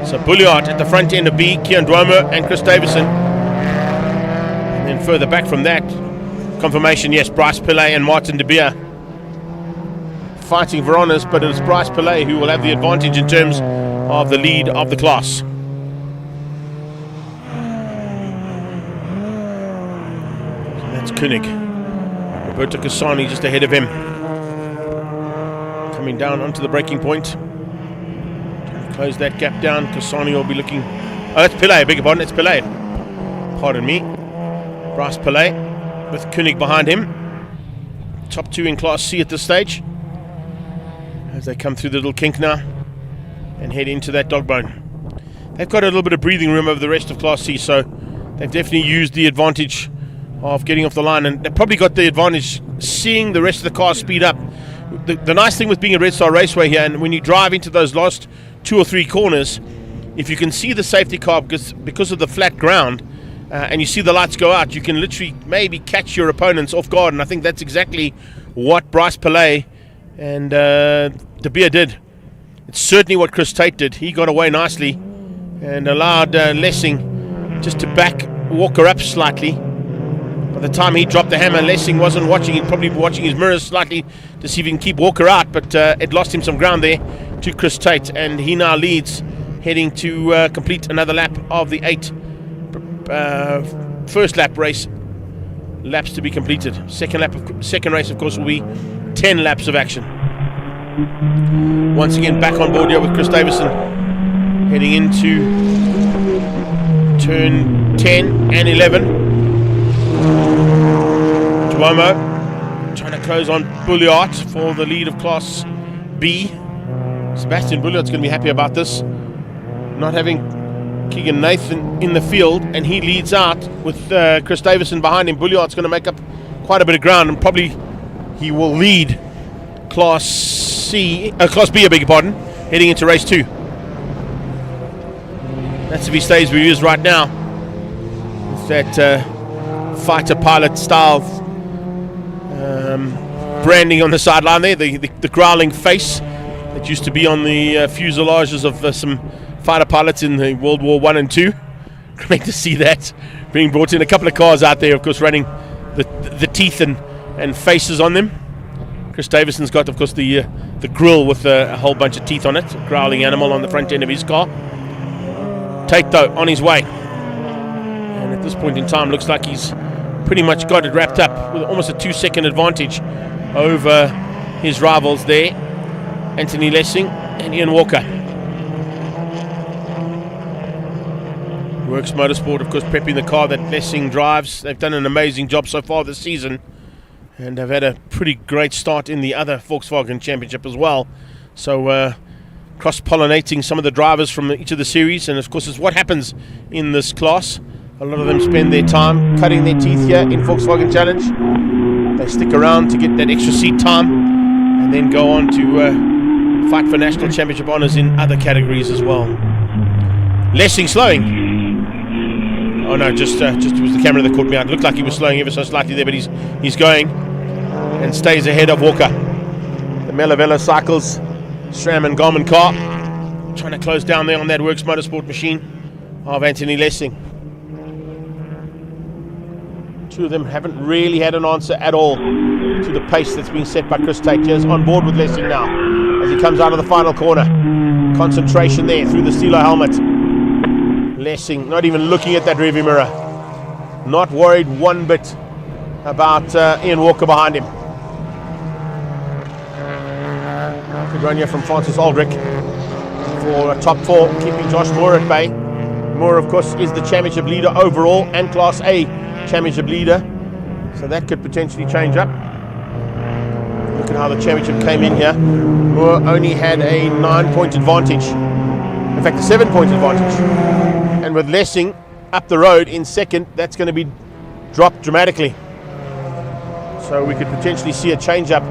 So Bouliard at the front end of B, Kian Duomo and Chris Davison. And then further back from that, confirmation, yes, Bryce Pillay and Martin de Beer fighting for honours, but it's Bryce Pillay who will have the advantage in terms of the lead of the class. That's Koenig. Roberto Cassani just ahead of him. Coming down onto the braking point. Trying to close that gap down. Cassani will be looking. Oh, that's Pillay, I beg your pardon. It's Pillay. Pardon me. Bryce Pillay with Koenig behind him. Top 2 in Class C at this stage. As they come through the little kink now and head into that dog bone. They've got a little bit of breathing room over the rest of Class C, so they've definitely used the advantage of getting off the line, and they've probably got the advantage seeing the rest of the cars speed up. The nice thing with being a Red Star Raceway here, and when you drive into those last 2 or 3 corners, if you can see the safety car because of the flat ground, and you see the lights go out, you can literally maybe catch your opponents off guard, and I think that's exactly what Bryce Pillay and De Beer did. It's certainly what Chris Tate did. He got away nicely and allowed Lessing just to back Walker up slightly. By the time he dropped the hammer, Lessing wasn't watching. He'd probably be watching his mirrors slightly to see if he can keep Walker out, but it lost him some ground there to Chris Tate, and he now leads, heading to complete another lap of the 8 first lap race. Laps to be completed. Second race, of course, will be 10 laps of action. Once again, back on board here with Chris Davison, heading into turn 10 and 11. Duomo trying to close on Bouliard for the lead of Class B. Sebastian Bouliard's going to be happy about this, not having Keegan Nathan in the field, and he leads out with Chris Davison behind him. Bouliard's going to make up quite a bit of ground, and probably he will lead Class B, I beg your pardon, heading into race 2. That's if he stays where he is right now, with that fighter pilot style branding on the sideline there, the growling face that used to be on the fuselages of some fighter pilots in the World War I and II. Great to see that being brought in. A couple of cars out there, of course, running the teeth and faces on them. Chris Davison's got, of course, the grill with a whole bunch of teeth on it, a growling animal on the front end of his car. Tate, though, on his way. And at this point in time, looks like he's pretty much got it wrapped up with almost a 2-second advantage over his rivals there, Anthony Lessing and Ian Walker. Works Motorsport, of course, prepping the car that Lessing drives. They've done an amazing job so far this season, and have had a pretty great start in the other Volkswagen Championship as well. So cross-pollinating some of the drivers from each of the series, and of course is what happens in this class. A lot of them spend their time cutting their teeth here in Volkswagen Challenge. They stick around to get that extra seat time, and then go on to fight for national championship honours in other categories as well. Lessing slowing. Oh no, just it was the camera that caught me out. It looked like he was slowing ever so slightly there, but he's going and stays ahead of Walker. The Melavella Cycles SRAM and Garmin car trying to close down there on that Works Motorsport machine of Anthony Lessing. Two of them haven't really had an answer at all to the pace that's being set by Chris Tate. He's on board with Lessing now as he comes out of the final corner. Concentration there through the Stilo helmet. Lessing not even looking at that rearview mirror. Not worried one bit about Ian Walker behind him. Good run here from Francis Aldrich for a top 4, keeping Josh Moore at bay. Moore, of course, is the championship leader overall and Class A championship leader, so that could potentially change up. Look at how the championship came in here. Moore only had a 9-point advantage, in fact a 7-point advantage, and with Lessing up the road in second, that's going to be dropped dramatically. So we could potentially see a change up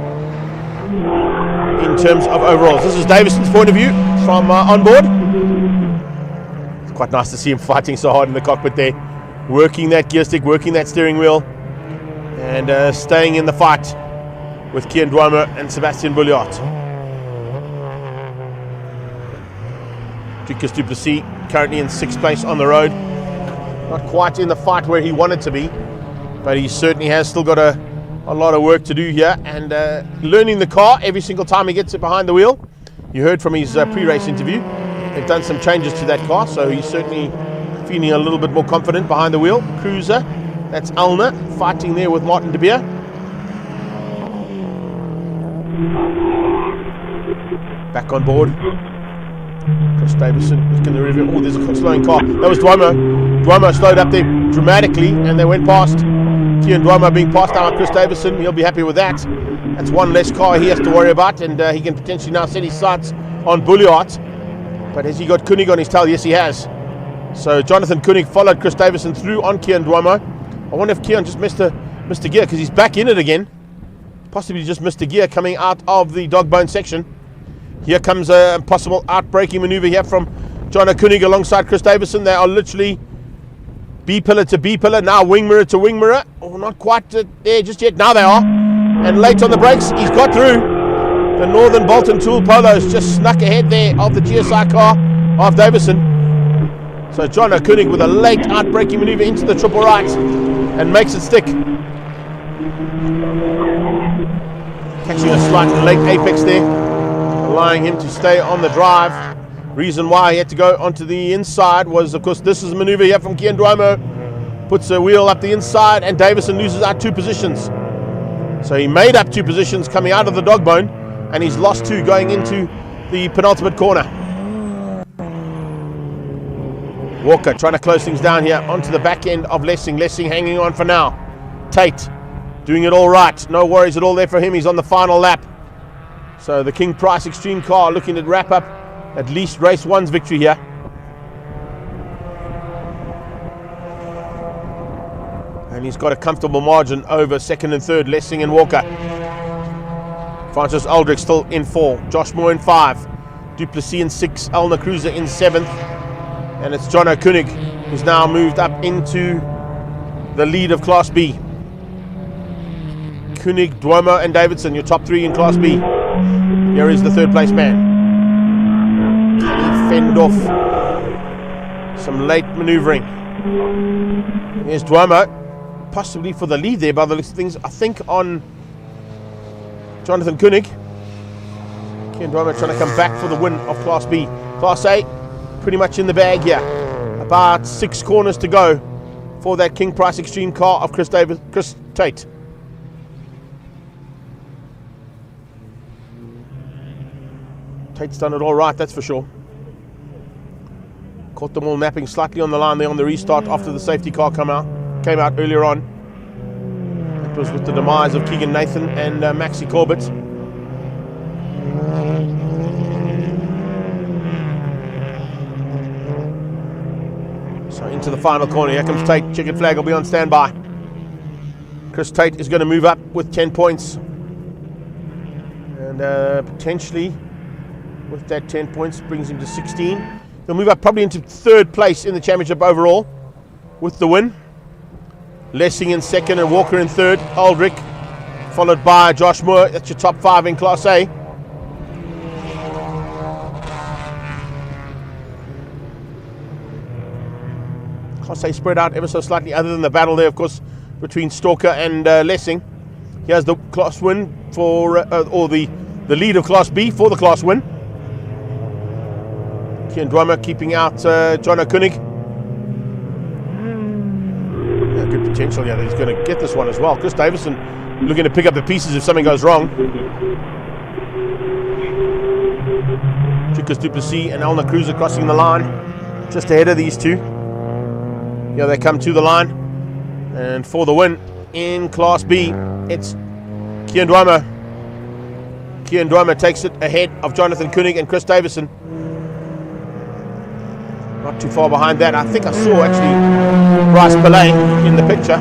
in terms of overalls. This is Davison's point of view from on board. It's quite nice to see him fighting so hard in the cockpit there, working that gear stick, working that steering wheel, and staying in the fight with Kian Dwyer and Sebastian Bulliot. Dricus du Plessis currently in 6th place on the road. Not quite in the fight where he wanted to be, but he certainly has still got a lot of work to do here, and learning the car every single time he gets it behind the wheel. You heard from his pre-race interview. They've done some changes to that car, so he's certainly feeling a little bit more confident behind the wheel. Cruiser, that's Alna, fighting there with Martin de Beer. Back on board. Chris Davison is going to review. Oh, there's a slowing car. That was Dwyer. Dwyer slowed up there dramatically, and they went past. Kian Dwyer being passed out by Chris Davison. He'll be happy with that. That's one less car he has to worry about, and he can potentially now set his sights on Bulliot. But has he got Koenig on his tail? Yes, he has. So Jonathan Koenig followed Chris Davison through on Kian Dwyer. I wonder if Kian just missed a gear, because he's back in it again. Possibly just missed a gear coming out of the dog bone section. Here comes a possible out-braking maneuver here from John Koenig alongside Chris Davison. They are literally B-pillar to B-pillar, now wing mirror to wing mirror. Oh, not quite there just yet. Now they are. And late on the brakes, he's got through. The Northern Bolton Tool Polos just snuck ahead there of the GSI car of Davison. So John Koenig with a late out-braking maneuver into the triple right and makes it stick. Catching a slight late apex there, allowing him to stay on the drive. Reason why he had to go onto the inside was, of course, this is a maneuver here from Kian Dwyer. Puts a wheel up the inside, and Davison loses out 2 positions. So he made up 2 positions coming out of the dog bone, and he's lost 2 going into the penultimate corner. Walker trying to close things down here onto the back end of Lessing. Lessing hanging on for now. Tate doing it all right. No worries at all there for him. He's on the final lap. So the King Price Extreme car looking to wrap up at least race 1's victory here. And he's got a comfortable margin over 2nd and 3rd, Lessing and Walker. Francis Aldrich still in 4, Josh Moore in 5, du Plessis in 6, Elna Cruiser in 7th, and it's John Koenig who's now moved up into the lead of Class B. Koenig, Dwyer and Davidson, your top 3 in Class B. Here is the 3rd place man. Can he fend off some late maneuvering? Here's Dwyer, possibly for the lead there by the looks of things, I think, on Jonathan Koenig. Kian Dwyer trying to come back for the win of Class B. Class A, pretty much in the bag here. About 6 corners to go for that King Price Extreme car of Chris Tate. Tate's done it all right, that's for sure. Caught them all napping slightly on the line there on the restart after the safety car came out earlier on. That was with the demise of Keegan Nathan and Maxi Corbett. So into the final corner. Here comes Tate. Checkered flag will be on standby. Chris Tate is going to move up with 10 points. And potentially, with that 10 points, brings him to 16. He'll move up probably into 3rd place in the championship overall with the win. Lessing in 2nd and Walker in 3rd. Aldrich, followed by Josh Moore. That's your top 5 in Class A. Class A spread out ever so slightly, other than the battle there, of course, between Stalker and Lessing. Here's the class win for, or the lead of Class B for the class win. Kian Dwyer keeping out John Koenig. Yeah, good potential here that he's going to get this one as well. Chris Davison looking to pick up the pieces if something goes wrong. Dricus du Plessis and Elna Cruiser crossing the line just ahead of these 2. Here they come to the line, and for the win in Class B, it's Kian Dwyer. Kian Dwyer takes it ahead of Jonathan Koenig and Chris Davison. Not too far behind that. I think I saw actually Bryce Belay in the picture.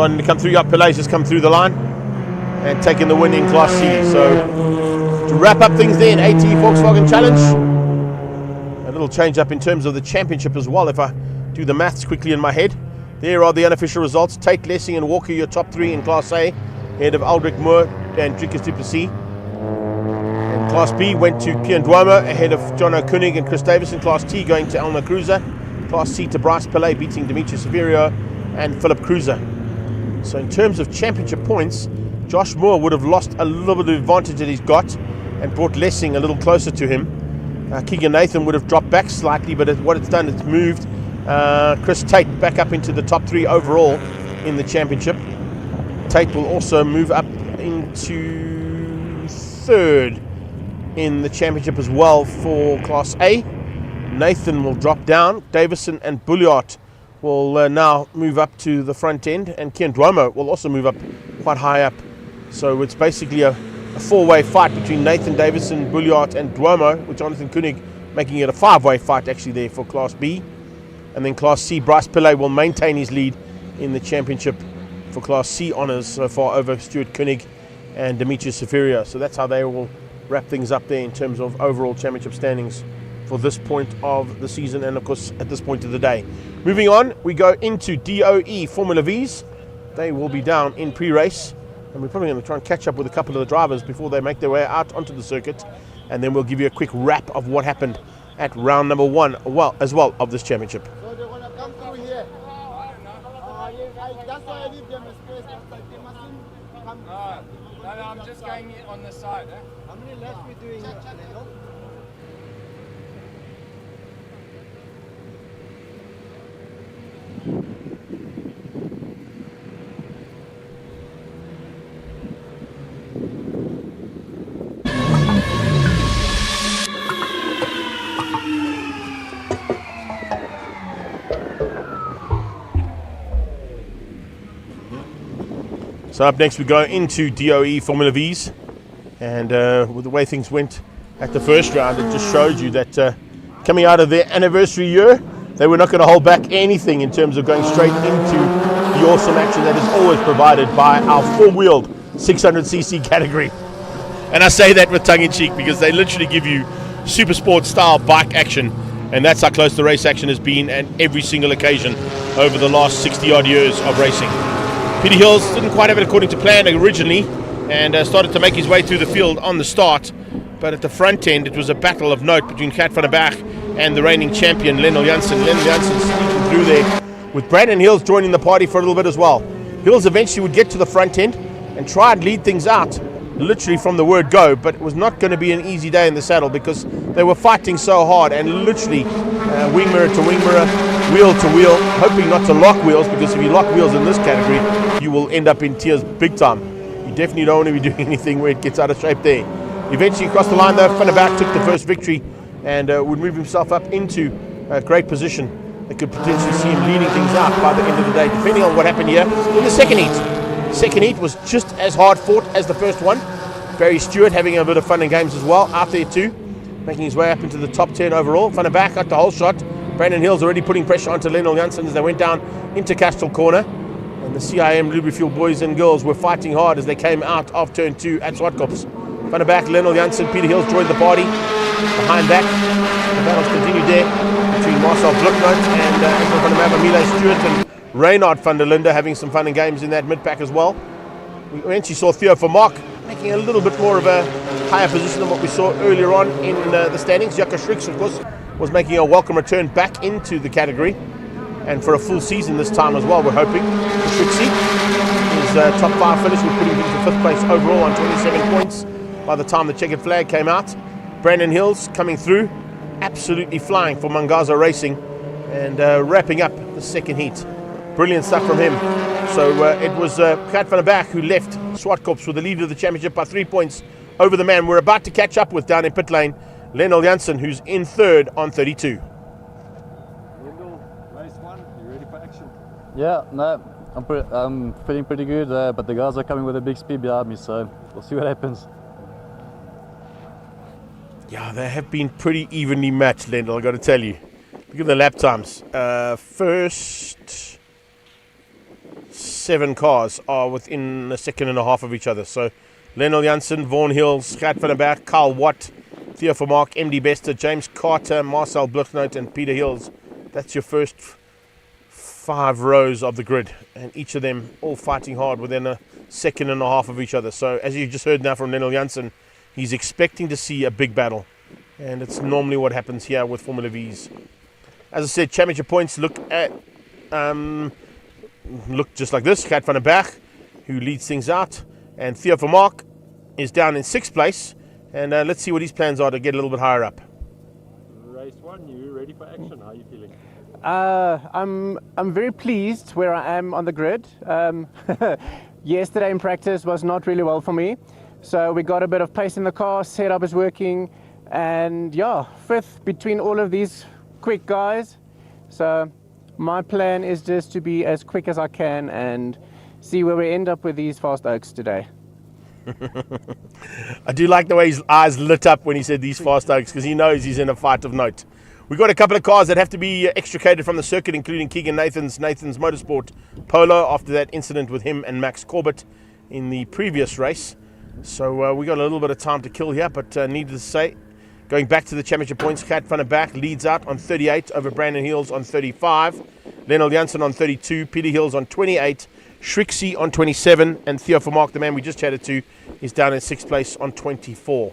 starting to come through. Pillay has come through the line and taking the win in Class C. So to wrap up things there in AT Volkswagen Challenge, a little change up in terms of the championship as well. If I do the maths quickly in my head, there are the unofficial results. Tate, Lessing and Walker, your top three in Class A, ahead of Aldrich Moore and Drinkers Du Plessis. And Class B went to Kian Duomo ahead of John O'Koenig and Chris Davis. In Class T going to Elna Cruiser. Class C to Bryce Pillay beating Dimitri Severio and Philip Cruiser. So in terms of championship points, Josh Moore would have lost a little bit of advantage that he's got and brought Lessing a little closer to him. Keegan Nathan would have dropped back slightly, but what it's done, it's moved Chris Tate back up into the top three overall in the championship. Tate will also move up into third in the championship as well for Class A. Nathan will drop down. Davison and Bulliard will now move up to the front end, and Kian Duomo will also move up quite high up. So it's basically a four-way fight between Nathan, Davison, Bulliard and Duomo, with Jonathan Koenig making it a five-way fight actually there for Class B. And then Class C, Bryce Pillay will maintain his lead in the championship for Class C honours so far over Stuart Koenig and Demetrius Severio. So that's how they will wrap things up there in terms of overall championship standings for this point of the season and of course at this point of the day. Moving on, we go into DOE Formula Vs. They will be down in pre-race, and we're probably going to try and catch up with a couple of the drivers before they make their way out onto the circuit, and then we'll give you a quick wrap of what happened at round number one as well of this championship. So they're going to come through here. That's why I leave them a space outside. They mustn't come. No, I'm just going on the side. How many laps we doing here? So up next we go into DOE Formula Vs, and with the way things went at the first round, it just showed you that coming out of their anniversary year, they were not going to hold back anything in terms of going straight into the awesome action that is always provided by our four-wheeled 600cc category. And I say that with tongue-in-cheek because they literally give you super sport style bike action, and that's how close the race action has been at every single occasion over the last 60 odd years of racing. Peter Hills didn't quite have it according to plan originally and started to make his way through the field on the start, but at the front end it was a battle of note between Kat van der Berg and the reigning champion Lennel Janssen. Lennel Janssen sneaking through there with Brandon Hills joining the party for a little bit as well. Hills eventually would get to the front end and try and lead things out literally from the word go, but it was not going to be an easy day in the saddle because they were fighting so hard and literally wing mirror to wing mirror, wheel to wheel, hoping not to lock wheels, because if you lock wheels in this category you will end up in tears big time. You definitely don't want to be doing anything where it gets out of shape there. Eventually across the line though, Van der Berg took the first victory and would move himself up into a great position that could potentially see him leading things out by the end of the day, depending on what happened here in the second heat. Second heat was just as hard fought as the first one. Barry Stewart having a bit of fun and games as well out there too, making his way up into the top 10 overall. Van der Berg got the whole shot. Brandon Hills already putting pressure onto Lennel Janssen as they went down into Castle Corner. And the CIM Lubrifuel boys and girls were fighting hard as they came out of turn 2 at Swartkops. Van der Berg, Lennel Janssen, Peter Hills joined the party. Behind that, the battles continued there between Marcel Gluknoot and Angel van der Merwe, Mile Stewart and Reynard van der Linde having some fun and games in that mid-pack as well. We eventually saw Theo Vermaak making a little bit more of a higher position than what we saw earlier on in the standings. Jacques Schricks, of course, was making a welcome return back into the category, and for a full season this time as well, we're hoping. Schrixie, his top 5 finish would put him into 5th place overall on 27 points by the time the checkered flag came out. Brandon Hills coming through, absolutely flying for Mangaza Racing, and wrapping up the second heat. Brilliant stuff from him. So it was Kat van der Berg who left Swartkops with the lead of the championship by 3 points over the man we're about to catch up with down in pit lane, Lennel Janssen, who's in third on 32. Race 1, you ready for action? Yeah, no, I'm feeling pretty good, but the guys are coming with a big speed behind me, so we'll see what happens. Yeah, they have been pretty evenly matched, Lendl, I've got to tell you. Look at the lap times. First, 7 cars are within a second and a half of each other. So Lionel Janssen, Vaughan Hills, Gert van der Berg, Carl Watt, Theo Vermaak, MD Bester, James Carter, Marcel Bluchnout and Peter Hills. That's your first 5 rows of the grid, and each of them all fighting hard within a second and a half of each other. So as you just heard now from Lionel Janssen, he's expecting to see a big battle, and it's normally what happens here with Formula V's. As I said, championship points look just like this. Gert van der Berg, who leads things out, and Theo Vermaak is down in 6th place, and let's see what his plans are to get a little bit higher up. Race 1, you ready for action? How are you feeling? I'm very pleased where I am on the grid. Yesterday in practice was not really well for me, so we got a bit of pace in the car, setup is working, and yeah, 5th between all of these quick guys. So my plan is just to be as quick as I can and see where we end up with these fast oaks today. I do like the way his eyes lit up when he said these fast oaks, because he knows he's in a fight of note. We've got a couple of cars that have to be extricated from the circuit, including Keegan Nathan's Motorsport Polo after that incident with him and Max Corbett in the previous race. So we got a little bit of time to kill here, but needless to say, going back to the championship points, Gert van der Berg leads out on 38 over Brandon Hills on 35, Lionel Janssen on 32, Peter Hills on 28, Shrixie on 27, and Theo Vermaak, the man we just chatted to, is down in 6th place on 24.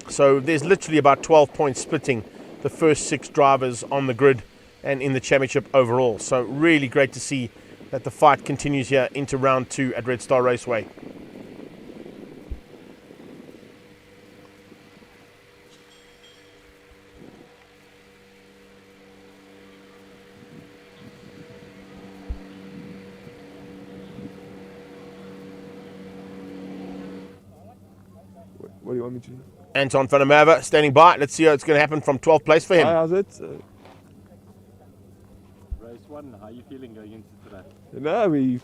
So there's literally about 12 points splitting the first 6 drivers on the grid and in the championship overall. So really great to see that the fight continues here into round 2 at Red Star Raceway. What do you want me to do? Anton van der Merwe standing by. Let's see how it's going to happen from 12th place for him. How's it? Race 1, how are you feeling going into today? No, we're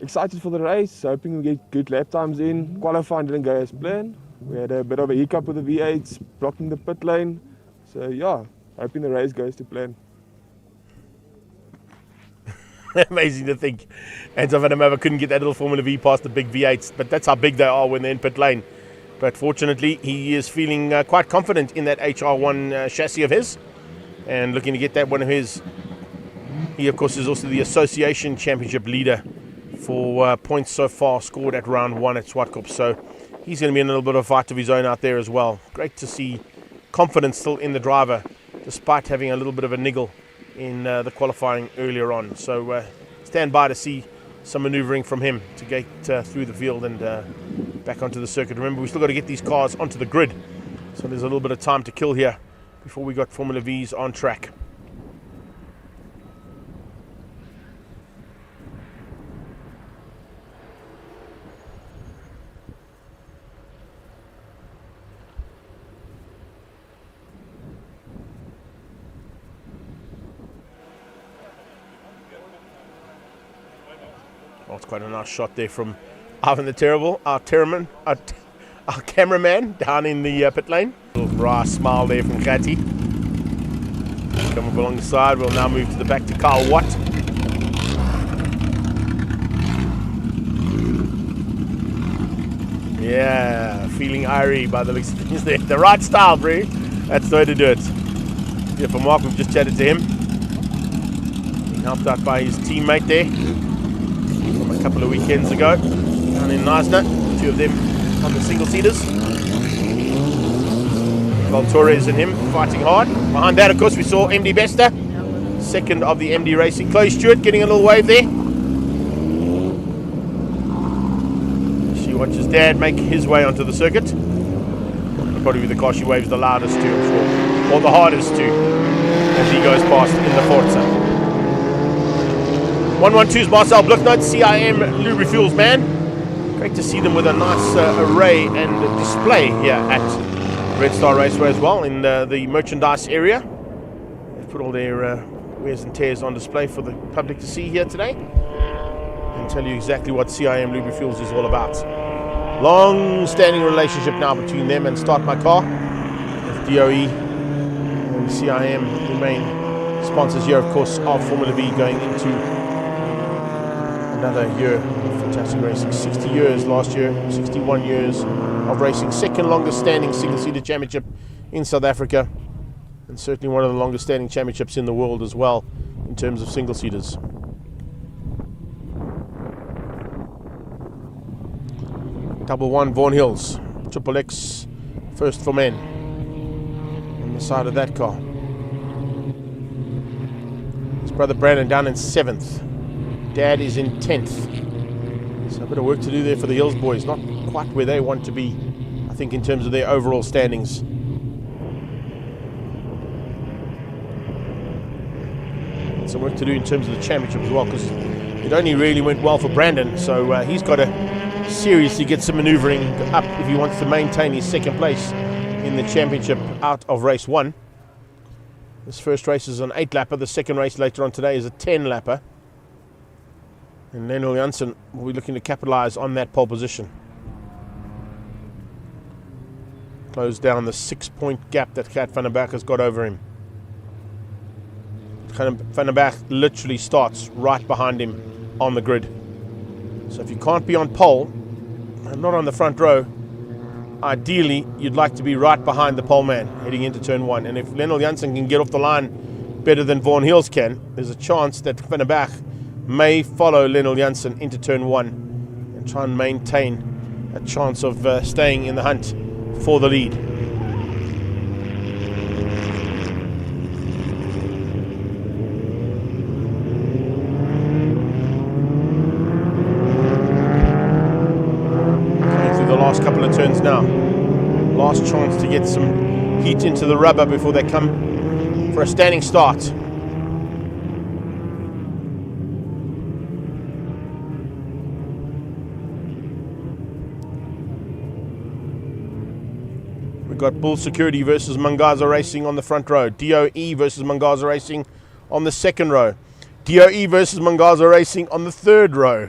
excited for the race, hoping we get good lap times in. Qualifying didn't go as planned. We had a bit of a hiccup with the V8s blocking the pit lane. So yeah, hoping the race goes to plan. Amazing to think Anton van der Merwe couldn't get that little Formula V past the big V8s, but that's how big they are when they're in pit lane. But fortunately, he is feeling quite confident in that HR1 chassis of his and looking to get that one of his. He, of course, is also the association championship leader for points so far scored at round 1 at Swartkop. So he's going to be in a little bit of a fight of his own out there as well. Great to see confidence still in the driver, despite having a little bit of a niggle in the qualifying earlier on. So stand by to see some maneuvering from him to get through the field and back onto the circuit. Remember, we still got to get these cars onto the grid, so there's a little bit of time to kill here before we got Formula V's on track. Oh, it's quite a nice shot there from Ivan the Terrible, our cameraman down in the pit lane. Little wry smile there from Gatti. Come up along the side. We'll now move to the back to Carl Watt. Yeah, feeling irie by the looks of things there. The right style, bro. That's the way to do it. Yeah, from Mark, we've just chatted to him. Being helped out by his teammate there from a couple of weekends ago down in Neisner. 2 of them on the single-seaters. Val Torres and him fighting hard. Behind that, of course, we saw MD Bester, second of the MD Racing. Chloe Stewart getting a little wave there. She watches Dad make his way onto the circuit. It'll probably be the car she waves the loudest to, I'm sure. Or the hardest to, as he goes past in the Forza. 112's Marcel Bluchnout, CIM Lubrifuels man. Great to see them with a nice array and display here at Red Star Raceway as well in the merchandise area. They've put all their wears and tears on display for the public to see here today and tell you exactly what CIM Lubrifuels is all about. Long-standing relationship now between them and Start My Car, with DOE and CIM, the main sponsors here, of course, of Formula V going into Another year of fantastic racing. 60 years last year, 61 years of racing. Second longest standing single-seater championship in South Africa, and certainly one of the longest standing championships in the world as well in terms of single-seaters. Double one, Vaughan Hills. Triple X, first for men. On the side of that car. His brother Brandon down in 7th. Dad is in 10th. So a bit of work to do there for the Hills boys. Not quite where they want to be, I think, in terms of their overall standings. Some work to do in terms of the championship as well, because it only really went well for Brandon. So he's got to seriously get some manoeuvring up if he wants to maintain his second place in the championship out of race 1. This first race is an 8-lapper. The second race later on today is a 10-lapper. And Lionel Janssen will be looking to capitalize on that pole position. Close down the 6-point gap that Gert van der Berg has got over him. Van der Berg literally starts right behind him on the grid. So if you can't be on pole, and not on the front row, ideally you'd like to be right behind the pole man heading into turn 1. And if Lionel Janssen can get off the line better than Vaughan Hills can, there's a chance that Van der Berg may follow Lionel Janssen into turn 1 and try and maintain a chance of staying in the hunt for the lead. Coming through the last couple of turns now. Last chance to get some heat into the rubber before they come for a standing start. Got Bull Security versus Mangaza Racing on the front row. DOE versus Mangaza Racing on the second row. DOE versus Mangaza Racing on the third row.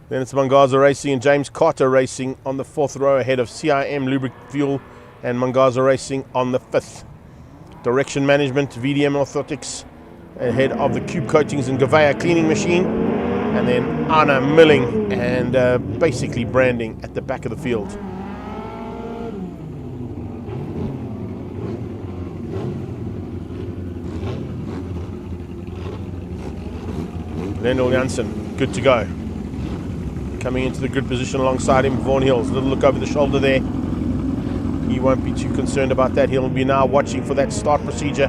Then it's Mangaza Racing and James Carter Racing on the fourth row, ahead of CIM Lubricant Fuel and Mangaza Racing on the fifth. Direction Management, VDM Orthotics, ahead of the Cube Coatings and Gavea Cleaning Machine. And then Anna Milling and basically branding at the back of the field. Lionel Janssen, good to go. Coming into the good position alongside him, Vaughan Hills. A little look over the shoulder there. He won't be too concerned about that. He'll be now watching for that start procedure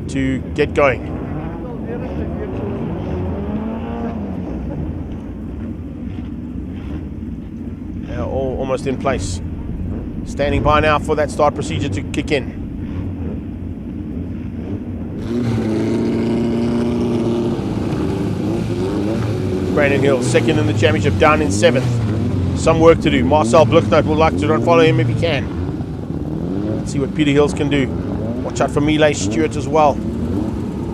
to get going. They're all almost in place. Standing by now for that start procedure to kick in. Brandon Hill, second in the championship, down in 7th. Some work to do. Marcel Blucknote would like to run follow him if he can. Let's see what Peter Hills can do. Watch out for Milay Stewart as well.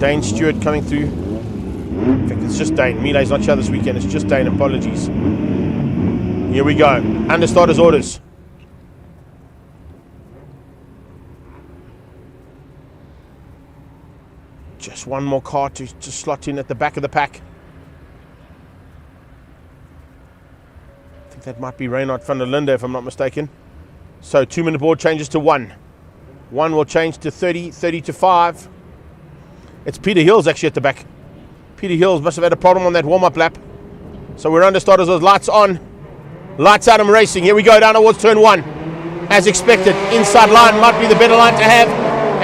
Dane Stewart coming through. In fact, it's just Dane. Milay's not here this weekend. It's just Dane. Apologies. Here we go. Under starters orders. Just one more car to slot in at the back of the pack. That might be Reynard van der Linde, if I'm not mistaken. So 2-minute board changes to 1. 1 will change to 30, 30 to 5. It's Peter Hills actually at the back. Peter Hills must have had a problem on that warm-up lap. So we're under starters, those lights on. Lights out, I'm racing. Here we go down towards turn 1. As expected, inside line might be the better line to have.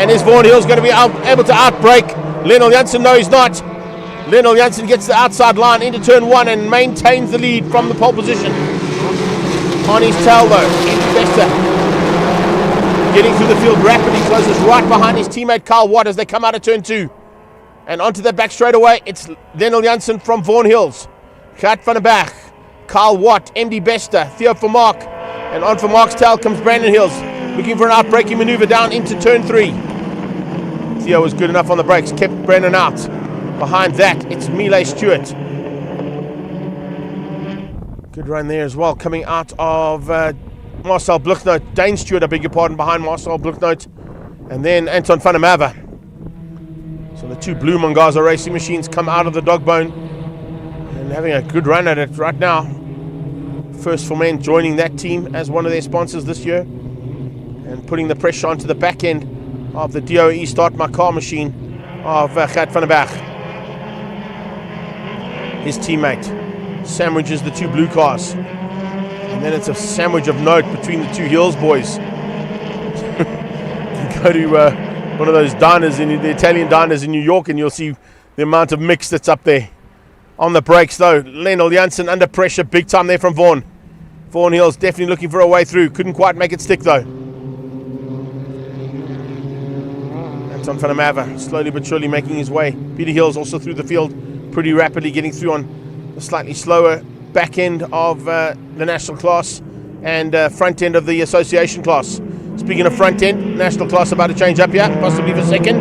And is Vaughan Hills going to be able to outbrake Lionel Janssen? No, he's not. Lionel Janssen gets the outside line into turn 1 and maintains the lead from the pole position. On his tail though, Bester getting through the field rapidly, closes right behind his teammate Carl Watt as they come out of turn 2. And onto the back straightaway, it's Lionel Janssen from Vaughan Hills. Gert van der Berg, Carl Watt, MD Bester, Theo Vermaak. And on Vermaak's tail comes Brandon Hills, looking for an outbraking maneuver down into turn 3. Theo was good enough on the brakes, kept Brandon out. Behind that, it's Milay Stewart. Good run there as well, coming out of Marcel Blucknote. Dane Stewart, I beg your pardon, behind Marcel Blucknote. And then Anton van der Merwe. So the two blue Mangaza Racing machines come out of the dog bone. And and having a good run at it right now. First for Men joining that team as one of their sponsors this year and putting the pressure onto the back end of the DOE Start My Car machine of Gert van der Berg. His teammate sandwiches the two blue cars, and then it's a sandwich of note between the two Hills boys. You go to one of those diners, in the Italian diners in New York, and you'll see the amount of mix that's up there. On the brakes though, Lendl Janssen under pressure big time there from Vaughan. Vaughan Hills definitely looking for a way through, couldn't quite make it stick though. Anton van der Merwe slowly but surely making his way. Peter Hills also through the field pretty rapidly, getting through on the slightly slower back end of the national class and front end of the association class. Speaking of front end, national class about to change up here, possibly for second.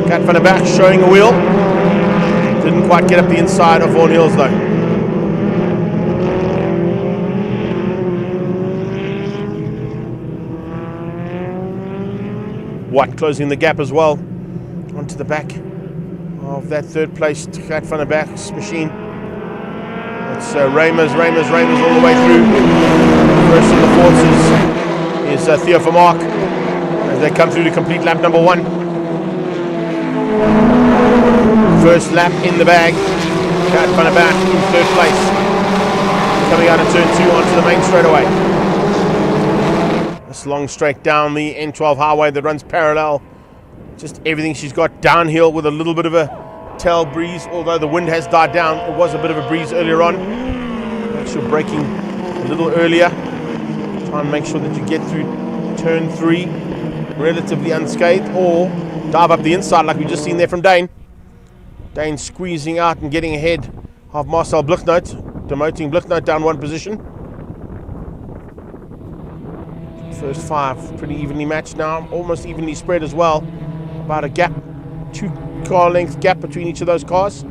Gert van der Berg showing a wheel. Didn't quite get up the inside of Vaughan Hills though. Watt closing the gap as well onto the back of that third place Gert van der Berg's machine. It's Ramers all the way through. First in the forces is Theo Vermaak as they come through to complete lap number 1. First lap in the bag. Gert van der Berg in third place. Coming out of turn 2 onto the main straightaway. This long straight down the N12 highway that runs parallel. Just everything she's got downhill with a little bit of a tail breeze, although the wind has died down. It was a bit of a breeze earlier on. Make sure braking a little earlier. Try and make sure that you get through turn 3 relatively unscathed, or dive up the inside like we just seen there from Dane. Dane squeezing out and getting ahead of Marcel Bluchnout, demoting Bluchnout down 1 position. First 5 pretty evenly matched now, almost evenly spread as well. About a gap, 2 car length gap between each of those cars.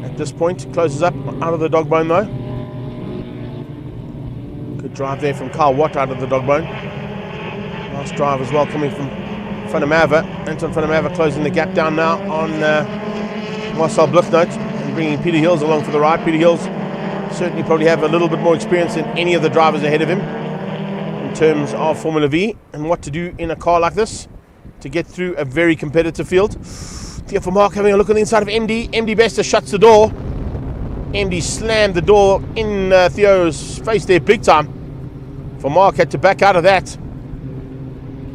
At this point, it closes up out of the dog bone though. Good drive there from Carl Watt out of the dog bone. Nice drive as well coming from van der Merwe. Anton van der Merwe closing the gap down now on Marcel Bluchnout and bringing Peter Hills along for the ride. Peter Hills certainly probably have a little bit more experience than any of the drivers ahead of him in terms of Formula V and what to do in a car like this to get through a very competitive field. Theo Vermaak having a look on the inside of MD. MD Bester shuts the door. MD slammed the door in Theo's face there big time. Vermaak had to back out of that.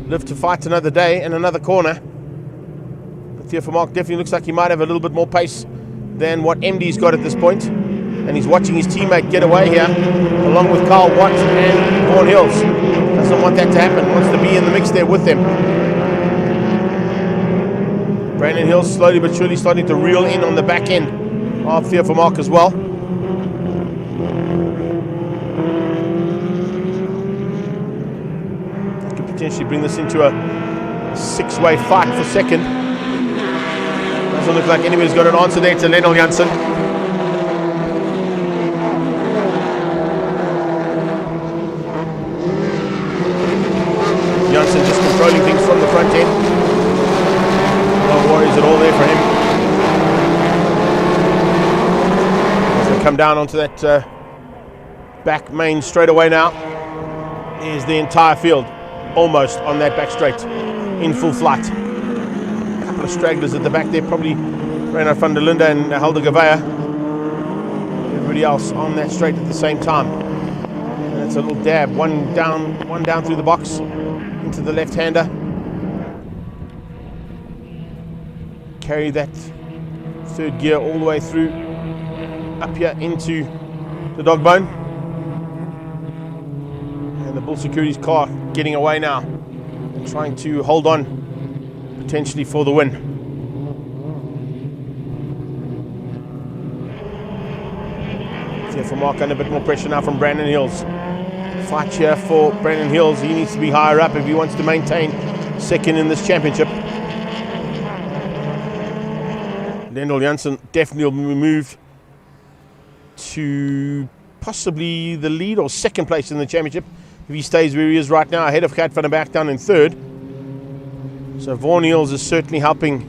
Live to fight another day and another corner. But Theo Vermaak definitely looks like he might have a little bit more pace than what MD's got at this point. And he's watching his teammate get away here, along with Carl Watt and Vaughan Hills. Doesn't want that to happen, wants to be in the mix there with them. Brandon Hills slowly but surely starting to reel in on the back end of Theo Vermaak as well. Could potentially bring this into a 6-way fight for second. Doesn't look like anybody's got an answer there to Lendl Janssen. Janssen just controlling things from the front end. No worries at all there for him. As they come down onto that back main straightaway now, is the entire field almost on that back straight in full flight. A couple of stragglers at the back there, probably Reinhard van der Linde and Helder Gavea. Everybody else on that straight at the same time. And it's a little dab, one down through the box into the left-hander. Carry that third gear all the way through up here into the dog bone. And the Bull Securities car getting away now and trying to hold on potentially for the win. Theo Vermaak under a bit more pressure now from Brandon Hills. Fight here for Brandon Hills. He needs to be higher up if he wants to maintain second in this championship. Lendl Janssen definitely will move to possibly the lead or second place in the championship if he stays where he is right now, ahead of Gert van der Berg down in third. So Vaughan Hills is certainly helping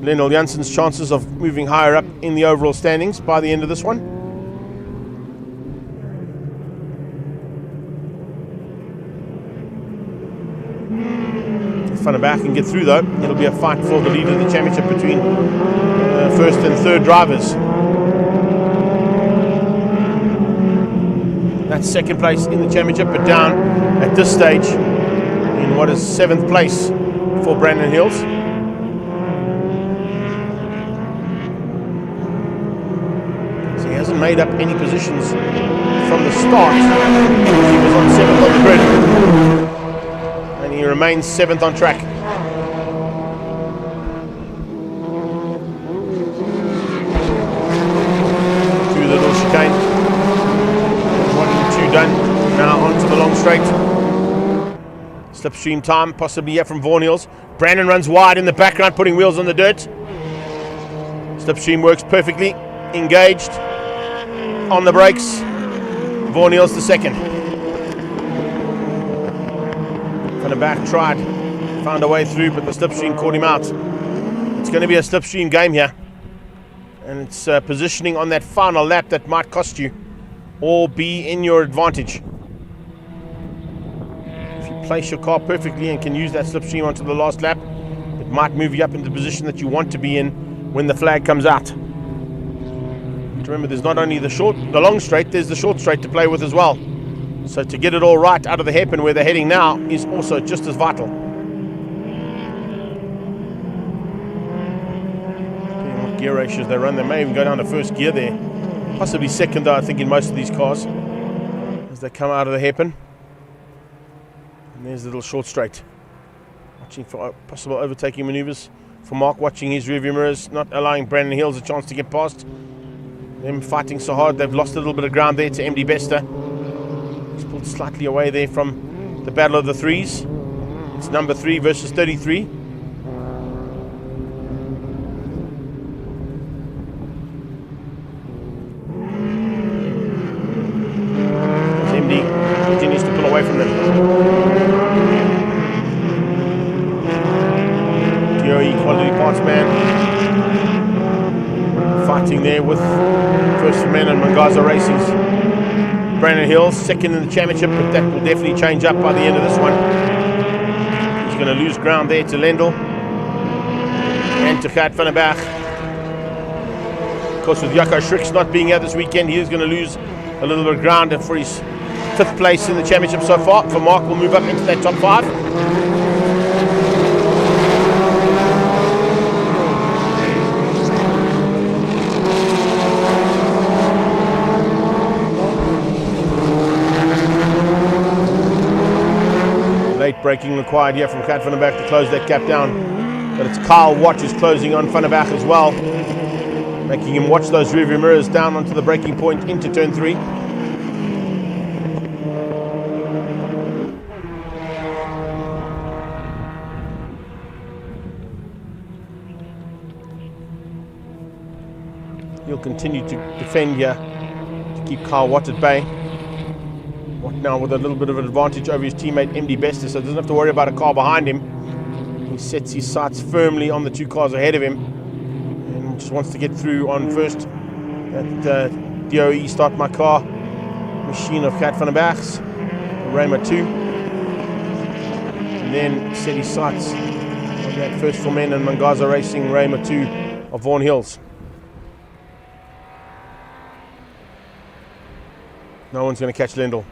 Lionel Janssen's chances of moving higher up in the overall standings by the end of this one. If Van der Berg can get through though, it'll be a fight for the lead of the championship between first and third drivers. That's second place in the championship, but down at this stage in what is 7th place for Brandon Hills. So he hasn't made up any positions from the start. He was on 7th on the grid, and he remains 7th on track. Through the little chicane. 1 and 2 done. Now onto the long straight. Slipstream time, possibly here from Vaughan Hills. Brandon runs wide in the background, putting wheels on the dirt. Slipstream works perfectly. Engaged. On the brakes. Vaughan Hills the second. Van der Berg tried. Found a way through, but the slipstream caught him out. It's going to be a slipstream game here. And it's positioning on that final lap that might cost you or be in your advantage. If you place your car perfectly and can use that slipstream onto the last lap, it might move you up into the position that you want to be in when the flag comes out. Remember, there's not only the long straight, there's the short straight to play with as well. So to get it all right out of the hairpin where they're heading now is also just as vital. Depending on what gear ratios they run, they may even go down to first gear there. Possibly second though, I think, in most of these cars as they come out of the hairpin. And there's the little short straight. Watching for possible overtaking maneuvers for Mark, watching his rearview mirrors, not allowing Brandon Hills a chance to get past. Them fighting so hard, they've lost a little bit of ground there to MD Bester. He's pulled slightly away there from the battle of the threes. It's number 3 versus 33. MD continues to pull away from them. DOE quality parts man. Fighting there with First for Men and Mangaza Racing's Brandon Hills, second in the championship, but that will definitely change up by the end of this one. He's going to lose ground there to Lendl and to Gert van der Berg. Of course, with Jaco Schricks not being here this weekend, he is going to lose a little bit of ground for his 5th place in the championship so far. For Mark, will move up into that top 5. Late braking required here from Gert van der Berg to close that gap down. But it's Kyle Watt who's closing on Van der Berg as well, making him watch those rearview mirrors down onto the braking point into turn 3. He'll continue to defend here to keep Kyle Watt at bay. Watt now with a little bit of an advantage over his teammate MD Bester, so doesn't have to worry about a car behind him. He sets his sights firmly on the 2 cars ahead of him and just wants to get through on first. That DOE Start My Car machine of Gert van der Berg's, Rayma 2. And then set his sights on that First for Men and Mangaza Racing Rayma 2 of Vaughan Hills. No one's going to catch Lendl.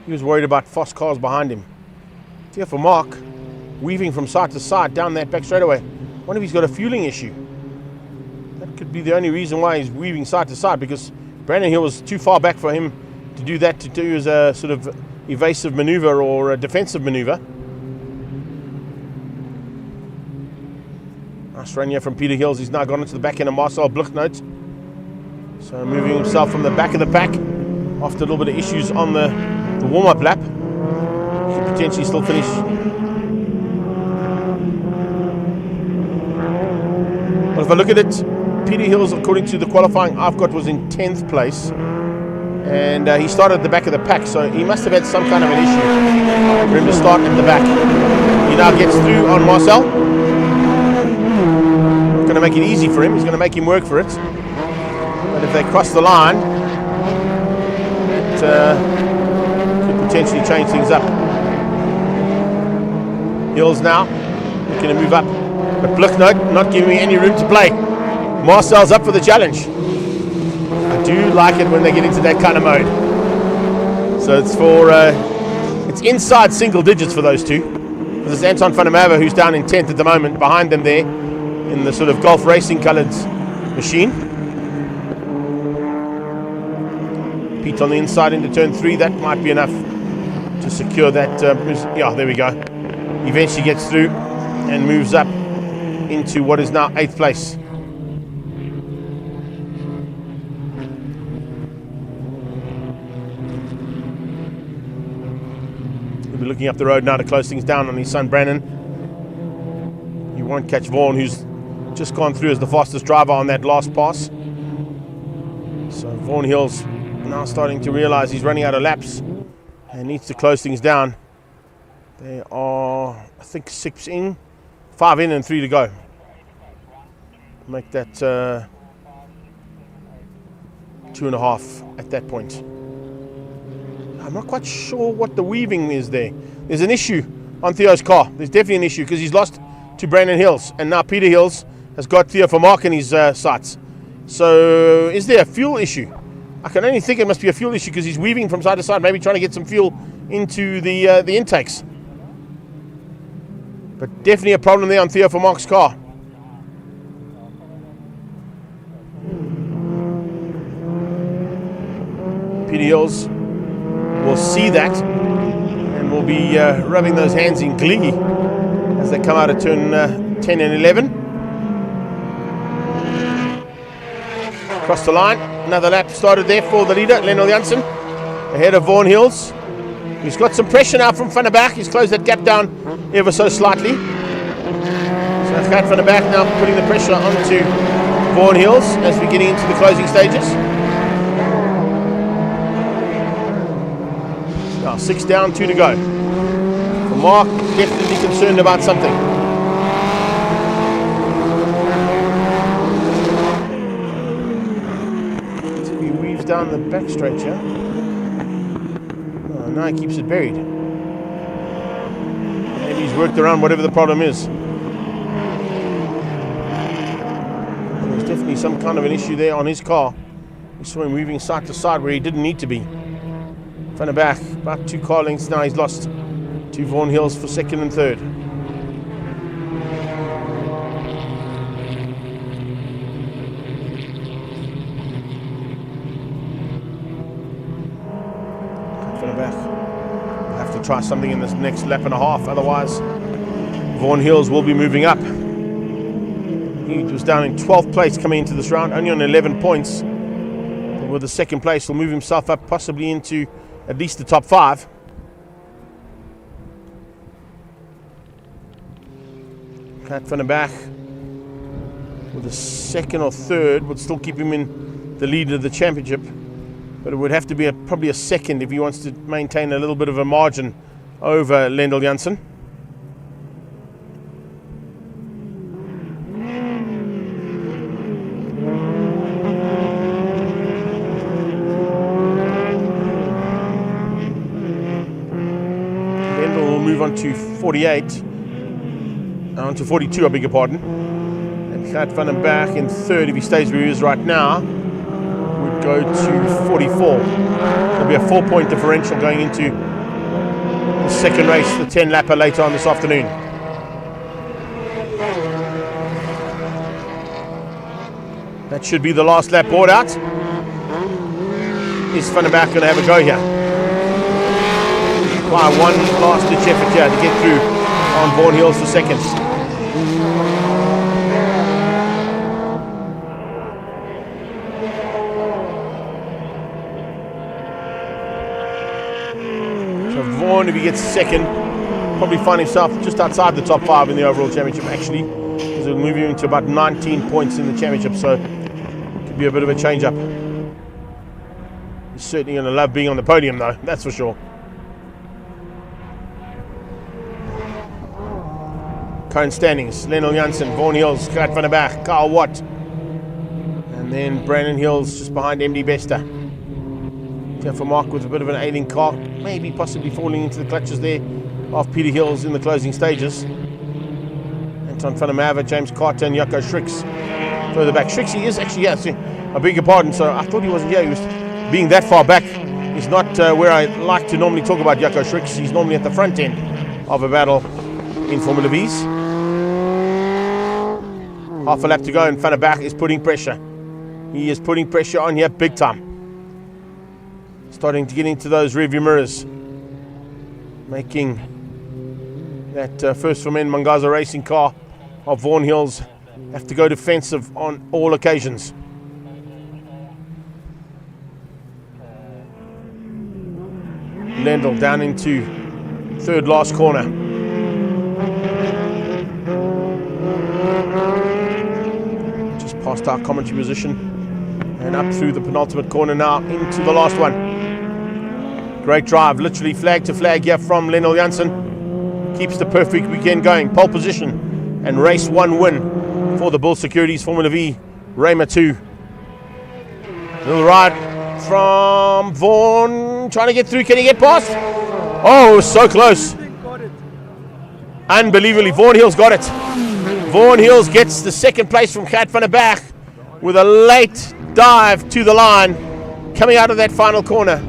He was worried about fast cars behind him. Here for Mark, weaving from side to side down that back straightaway. Wonder if he's got a fueling issue. That could be the only reason why he's weaving side to side, because Brandon Hill was too far back for him to do that, to do as a sort of evasive maneuver or a defensive maneuver. Nice run here from Peter Hills. He's now gone into the back end of Marcel Bluchnote. So moving himself from the back of the pack after a little bit of issues on the warm-up lap. He could potentially still finish. But if I look at it, Peter Hills, according to the qualifying I've got, was in 10th place. And he started at the back of the pack, so he must have had some kind of an issue for him to start at the back. He now gets through on Marcel. Not going to to make it easy for him. He's going to make him work for it. But if they cross the line, it could potentially change things up. Hills now looking to move up, but Blick not giving me any room to play. Marcel's up for the challenge. I do like it when they get into that kind of mode. So it's for it's inside single digits for those two. There's Anton van der Merwe, who's down in 10th at the moment, behind them there in the sort of golf racing coloured machine. Pete on the inside into turn 3. That might be enough to secure that. Yeah, there we go. Eventually gets through and moves up into what is now 8th place. He'll be looking up the road now to close things down on his son Brandon. He won't catch Vaughan, who's just gone through as the fastest driver on that last pass. So Vaughan Hill's now starting to realize he's running out of laps and needs to close things down. They are, I think, 6 in, 5 in and 3 to go. Make that 2.5 at that point. I'm not quite sure what the weaving is there. There's an issue on Theo's car. There's definitely an issue because he's lost to Brandon Hills, and now Peter Hills has got Theo Vermaak in his sights. So is there a fuel issue? I can only think it must be a fuel issue because he's weaving from side to side, maybe trying to get some fuel into the intakes. But definitely a problem there on Theo Vermaak's car. Peter Hills will see that and will be rubbing those hands in glee as they come out of turn 10 and 11. Across the line, another lap started there for the leader, Lennel Janssen, ahead of Vaughan Hills. He's got some pressure now from Van der Berg. He's closed that gap down ever so slightly. So Gert Van der Berg now putting the pressure onto Vaughan Hills as we're getting into the closing stages. Now 6 down, 2 to go. Mark definitely concerned about something. So he weaves down the back straight here. Oh, now he keeps it buried. Maybe he's worked around whatever the problem is. There's definitely some kind of an issue there on his car. We saw him moving side to side where he didn't need to be. Van der Berg, about 2 car lengths now he's lost to Vaughan Hills for 2nd and 3rd. Van der Berg will have to try something in this next lap and a half, otherwise Vaughan Hills will be moving up. He was down in 12th place coming into this round, only on 11 points. But with the 2nd place, he'll move himself up possibly into at least the top 5. Gert Van der Berg with a 2nd or 3rd would still keep him in the lead of the championship, but it would have to be probably a 2nd if he wants to maintain a little bit of a margin over Lennel Janssen. Lennel will move on to 48. On to 42, I beg your pardon. And Gert Van der Berg in 3rd, if he stays where he is right now, would go to 44. There'll be a 4-point differential going into the 2nd race, the 10-lapper later on this afternoon. That should be the last lap board out. Is Van der Berg going to have a go here? By one last ditch effort here to get through on Vaughan Hills for 2nd. So Vaughan, if he gets 2nd, probably find himself just outside the top 5 in the overall championship actually, because it'll move him to about 19 points in the championship, so it could be a bit of a change up. He's certainly going to love being on the podium though, that's for sure. Current standings: Lionel Janssen, Vaughan Hills, Gert van der Berg, Carl Watt, and then Brandon Hills just behind MD Bester. For Mark with a bit of an ailing car, maybe possibly falling into the clutches there of Peter Hills in the closing stages. Anton van der Merwe, James Carter and Jaco Schricks further back. Schricks, he is actually here, I beg your pardon, so I thought he wasn't here. He was being that far back. He's not where I like to normally talk about Jaco Schricks. He's normally at the front end of a battle in Formula V's. Half a lap to go and Van der Berg is putting pressure. He is putting pressure on here big time. Starting to get into those rearview mirrors. Making that first for men Mangaza racing car of Vaughan Hills have to go defensive on all occasions. Lendl down into third last corner. Just past our commentary position and up through the penultimate corner now into the last one. Great drive, literally flag to flag here from Lionel Janssen. Keeps the perfect weekend going. Pole position and race 1 win for the Bull Securities Formula V Raymer 2. Little ride from Vaughan, trying to get through. Can he get past? Oh, so close. Unbelievably, Vaughan Hills got it. Vaughan Hills gets the second place from Gert van der Berg with a late dive to the line coming out of that final corner.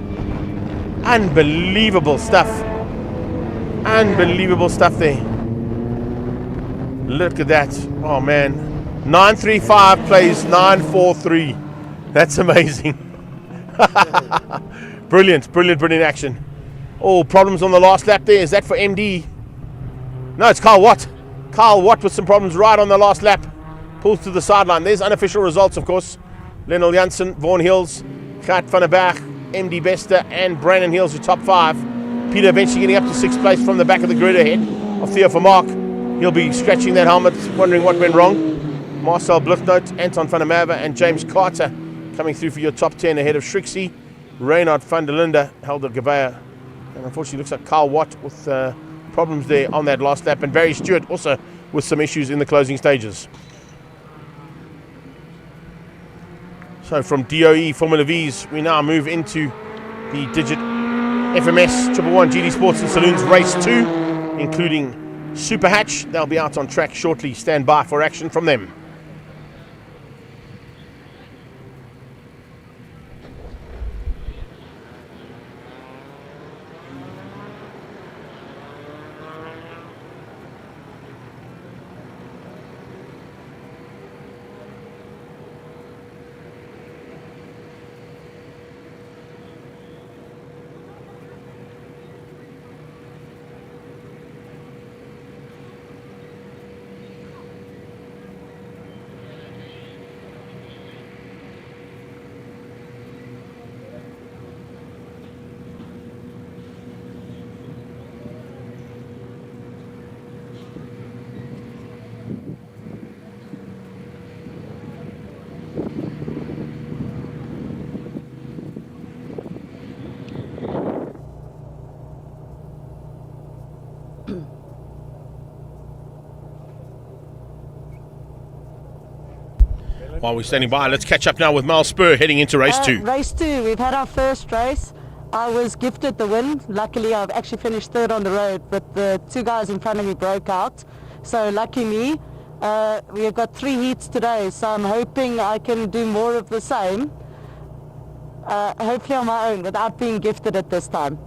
Unbelievable stuff. Unbelievable stuff there. Look at that. Oh man. 935 plays 943. That's amazing. Brilliant, brilliant, brilliant action. Oh, problems on the last lap there. Is that for MD? No, it's Carl Watt. Carl Watt with some problems right on the last lap. Pulls to the sideline. There's unofficial results, of course. Lionel Janssen, Vaughan Hills, Gert van der Berg, MD Bester and Brandon Hills are top 5. Peter eventually getting up to 6th place from the back of the grid ahead of Theo Vermaak. He'll be scratching that helmet, wondering what went wrong. Marcel Bluchnote, Anton van der Merwe and James Carter coming through for your top 10 ahead of Schrixie, Reynard van der Linde, Helder Gavea, and unfortunately looks like Carl Watt with problems there on that last lap, and Barry Stewart also with some issues in the closing stages. So from DOE Formula V's, we now move into the Digit FMS 111 GD Sports and Saloons Race 2, including Super Hatch. They'll be out on track shortly. Stand by for action from them. While we're standing by, let's catch up now with Mal Spur heading into race 2. Race 2, we've had our first race. I was gifted the win. Luckily, I've actually finished third on the road, but the two guys in front of me broke out. So lucky me. We have got 3 heats today, so I'm hoping I can do more of the same. Hopefully on my own, without being gifted at this time.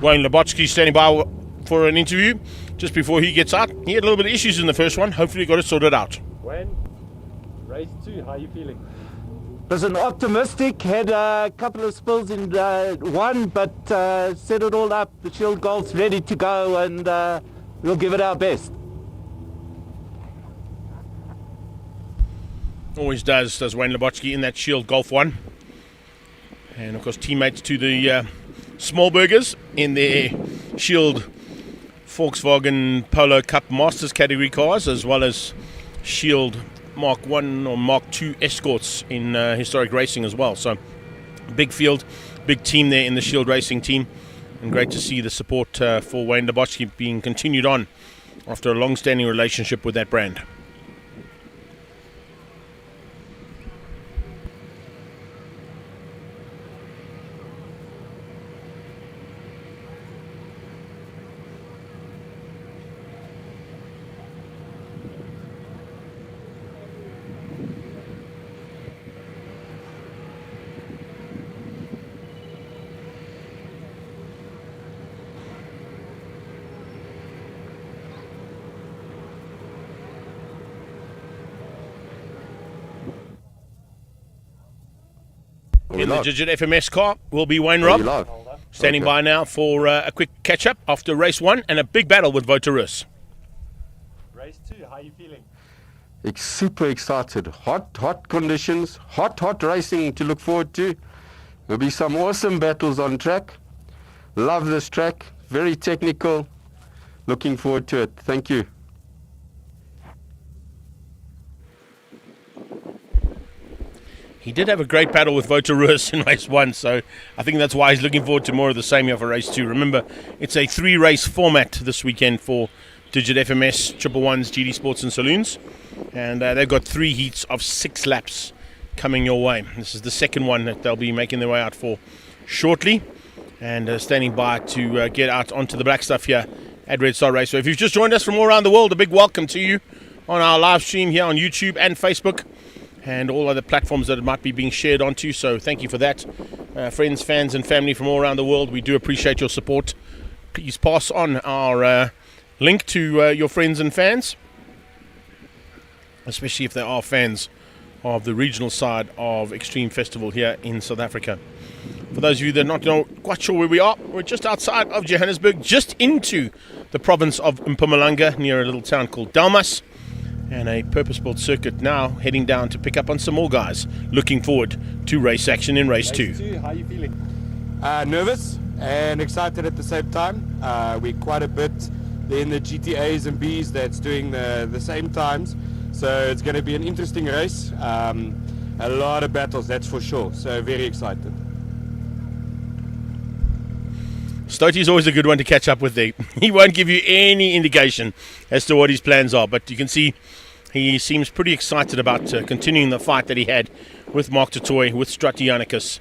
Wayne Lobotsky standing by for an interview just before he gets out. He had a little bit of issues in the first one. Hopefully he got it sorted out. Wayne, race 2, how are you feeling? Listen, optimistic, had a couple of spills in one, but set it all up. The Shield Golf's ready to go, and we'll give it our best. Always does Wayne Lobotsky in that Shield Golf one. And of course teammates to the Smallburgers in their Shield Volkswagen Polo Cup Masters category cars, as well as Shield Mark 1 or Mark 2 escorts in historic racing as well. So big field, big team there in the Shield Racing team, and great to see the support for Wayne Lobotsky being continued on after a long-standing relationship with that brand. In the Digit FMS car will be Wayne Robb, standing by now for a quick catch-up after race 1 and a big battle with Votarus. Race 2, how are you feeling? Super excited. Hot conditions, hot racing to look forward to. There'll be some awesome battles on track. Love this track, very technical. Looking forward to it. Thank you. He did have a great battle with Votarus in race 1, so I think that's why he's looking forward to more of the same here for race 2. Remember, it's a 3-race format this weekend for Digit FMS, Triple Ones, GD Sports and Saloons, and they've got 3 heats of 6 laps coming your way. This is the second one that they'll be making their way out for shortly, and standing by to get out onto the black stuff here at Red Star Raceway. If you've just joined us from all around the world, a big welcome to you on our live stream here on YouTube and Facebook, and all other platforms that it might be being shared onto. So thank you for that. Friends, fans and family from all around the world, we do appreciate your support. Please pass on our link to your friends and fans, especially if they are fans of the regional side of Extreme Festival here in South Africa. For those of you that are not quite sure where we are, we're just outside of Johannesburg, just into the province of Mpumalanga, near a little town called Delmas. And a purpose-built circuit now, heading down to pick up on some more guys. Looking forward to race action in race 2. How are you feeling? Nervous and excited at the same time. We're quite a bit in the GTAs and Bs that's doing the same times. So it's going to be an interesting race. A lot of battles, that's for sure. So very excited. Stoti is always a good one to catch up with there. He won't give you any indication as to what his plans are, but you can see he seems pretty excited about continuing the fight that he had with Mark Totoy, with Stratianicus,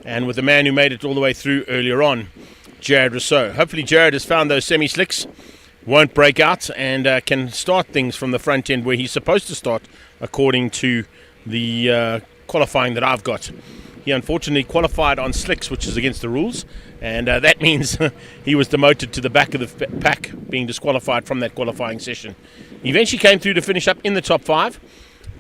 and with the man who made it all the way through earlier on, Jared Rousseau. Hopefully Jared has found those semi-slicks, won't break out, and can start things from the front end where he's supposed to start according to the qualifying that I've got. He unfortunately qualified on slicks, which is against the rules, and that means he was demoted to the back of the pack, being disqualified from that qualifying session. He eventually came through to finish up in the top 5,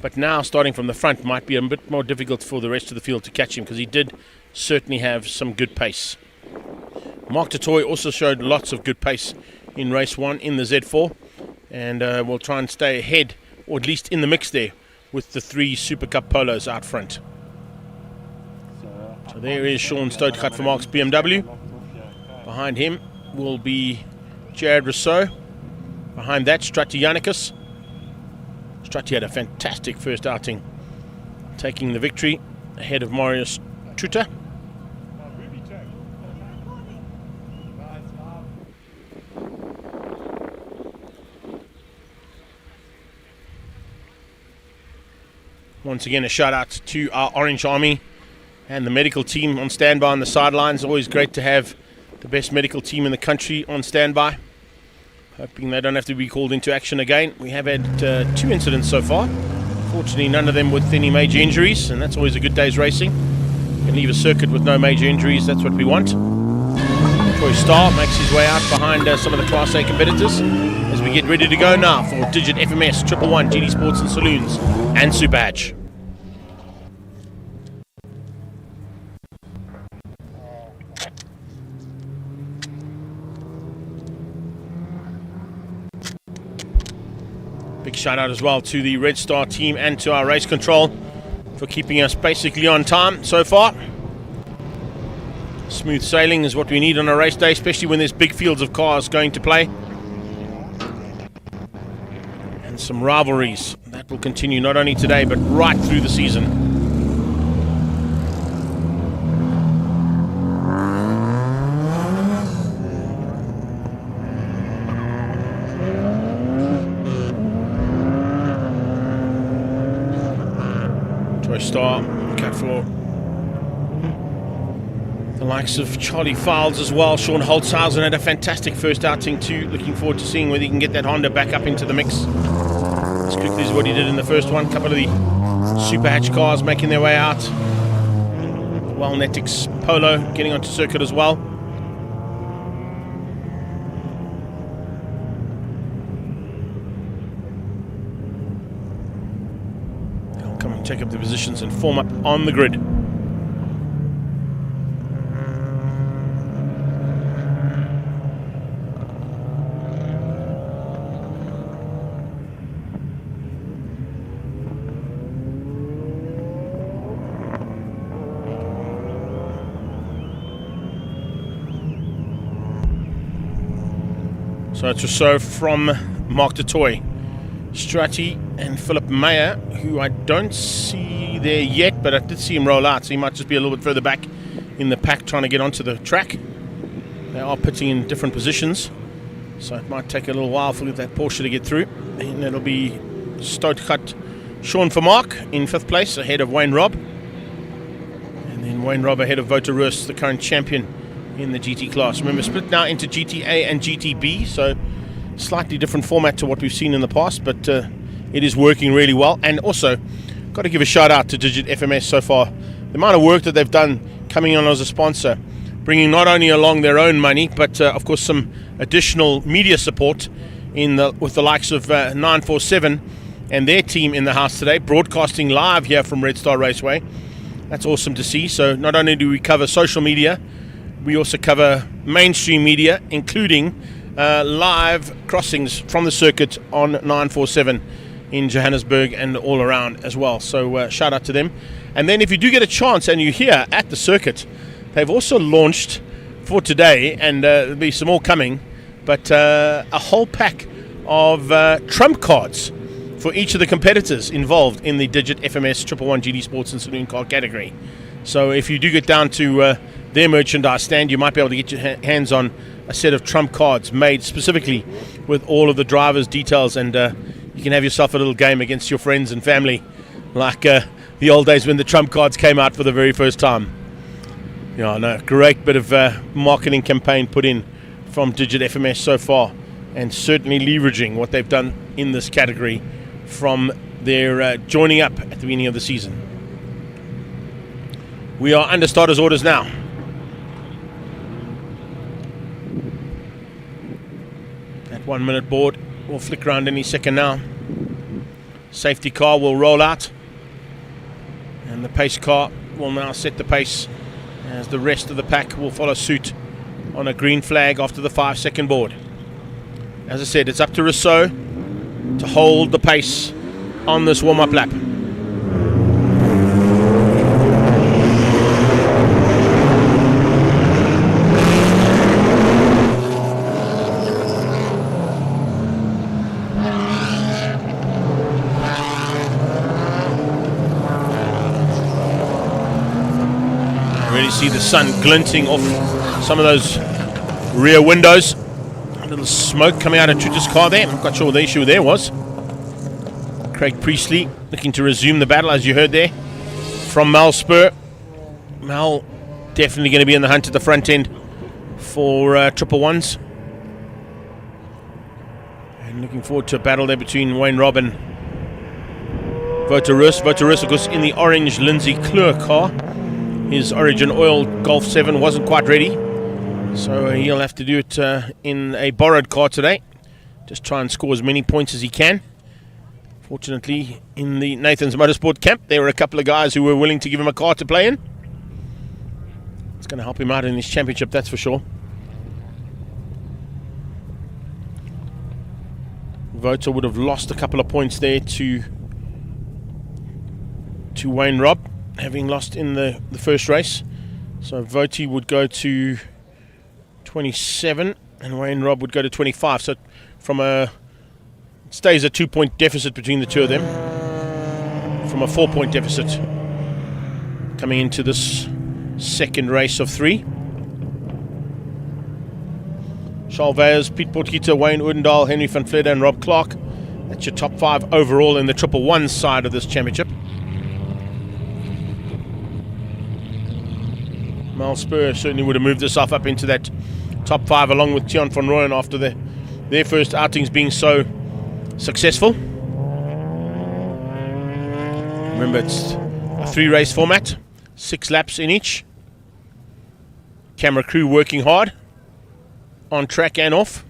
but now starting from the front might be a bit more difficult for the rest of the field to catch him, because he did certainly have some good pace. Mark Totoy also showed lots of good pace in race 1 in the Z4, and will try and stay ahead, or at least in the mix there, with the 3 Super Cup Polos out front. So there is Sean Stoutgat for Mark's BMW. Behind him will be Jared Rousseau. Behind that, Stratianicus. Strati had a fantastic first outing, taking the victory ahead of Marius Truta. Once again, a shout out to our Orange Army and the medical team on standby on the sidelines. Always great to have the best medical team in the country on standby. Hoping they don't have to be called into action again. We have had 2 incidents so far. Fortunately, none of them with any major injuries, and that's always a good day's racing. You can leave a circuit with no major injuries, that's what we want. Troy Starr makes his way out behind some of the Class A competitors as we get ready to go now for Digit FMS, 111, GD Sports and Saloons, and Super Hatch. Big shout out as well to the Red Star team and to our race control for keeping us basically on time so far. Smooth sailing is what we need on a race day, especially when there's big fields of cars going to play. And some rivalries that will continue not only today but right through the season. Star, cut for the likes of Charlie Fowles as well. Sean Holtzhausen had a fantastic first outing too. Looking forward to seeing whether he can get that Honda back up into the mix as quickly as what he did in the first one. Couple of the Super Hatch cars making their way out. Wellnetics Polo getting onto circuit as well. Come and take up the positions and form up on the grid. So it's Rousseau from Mark de Toy. Strati and Philip Meyer, who I don't see there yet, but I did see him roll out, so he might just be a little bit further back in the pack trying to get onto the track. They are pitting in different positions, so it might take a little while for that Porsche to get through. And it'll be Stoutgat Sean Vermaak in 5th place ahead of Wayne Robb. And then Wayne Robb ahead of Wouter Roos, the current champion in the GT class. Remember, split now into GTA and GTB, so slightly different format to what we've seen in the past, but it is working really well. And also, got to give a shout out to Digit FMS so far. The amount of work that they've done coming on as a sponsor, bringing not only along their own money, but of course some additional media support with the likes of 947 and their team in the house today, broadcasting live here from Red Star Raceway. That's awesome to see. So not only do we cover social media, we also cover mainstream media, including live crossings from the circuit on 947 in Johannesburg and all around as well. So shout out to them. And then if you do get a chance and you're here at the circuit, they've also launched for today, and there'll be some more coming, but a whole pack of trump cards for each of the competitors involved in the Digit FMS 111 GD Sports and Saloon Car category. So if you do get down to their merchandise stand, you might be able to get your hands on a set of trump cards made specifically with all of the drivers' details, and you can have yourself a little game against your friends and family, like the old days when the trump cards came out for the very first time. Yeah, I know, great bit of marketing campaign put in from Digit FMS so far, and certainly leveraging what they've done in this category from their joining up at the beginning of the season. We are under starters orders now. That 1 minute board will flick around any second now. Safety car will roll out, and the pace car will now set the pace as the rest of the pack will follow suit on a green flag after the 5 second board. As I said, it's up to Rousseau to hold the pace on this warm-up lap. Really see the sun glinting off some of those rear windows. A little smoke coming out of Truta's car there. I'm not quite sure what the issue there was. Craig Priestley looking to resume the battle, as you heard there from Mal Spur. Mal definitely going to be in the hunt at the front end for 111s. And looking forward to a battle there between Wayne Robb and Wouter Roos. Wouter Roos, of course, in the orange Lindsay Kleur car. His Origin Oil Golf 7 wasn't quite ready. So he'll have to do it in a borrowed car today. Just try and score as many points as he can. Fortunately, in the Nathan's Motorsport camp, there were a couple of guys who were willing to give him a car to play in. It's going to help him out in his championship, that's for sure. Vota would have lost a couple of points there to Wayne Robb, having lost in the first race. So Voti would go to 27 and Wayne Robb would go to 25. So from it stays a 2-point deficit between the two of them, from a 4-point deficit coming into this second race of 3. Charles Veyers, Piet Potgieter, Wayne Odendaal, Henry van Vleuten and Rob Clark. That's your top 5 overall in the 111 side of this championship. Mal Spur certainly would have moved herself up into that top 5 along with Tian van Rooyen after their first outings being so successful. Remember, it's a 3-race format, 6 laps in each. Camera crew working hard on track and off.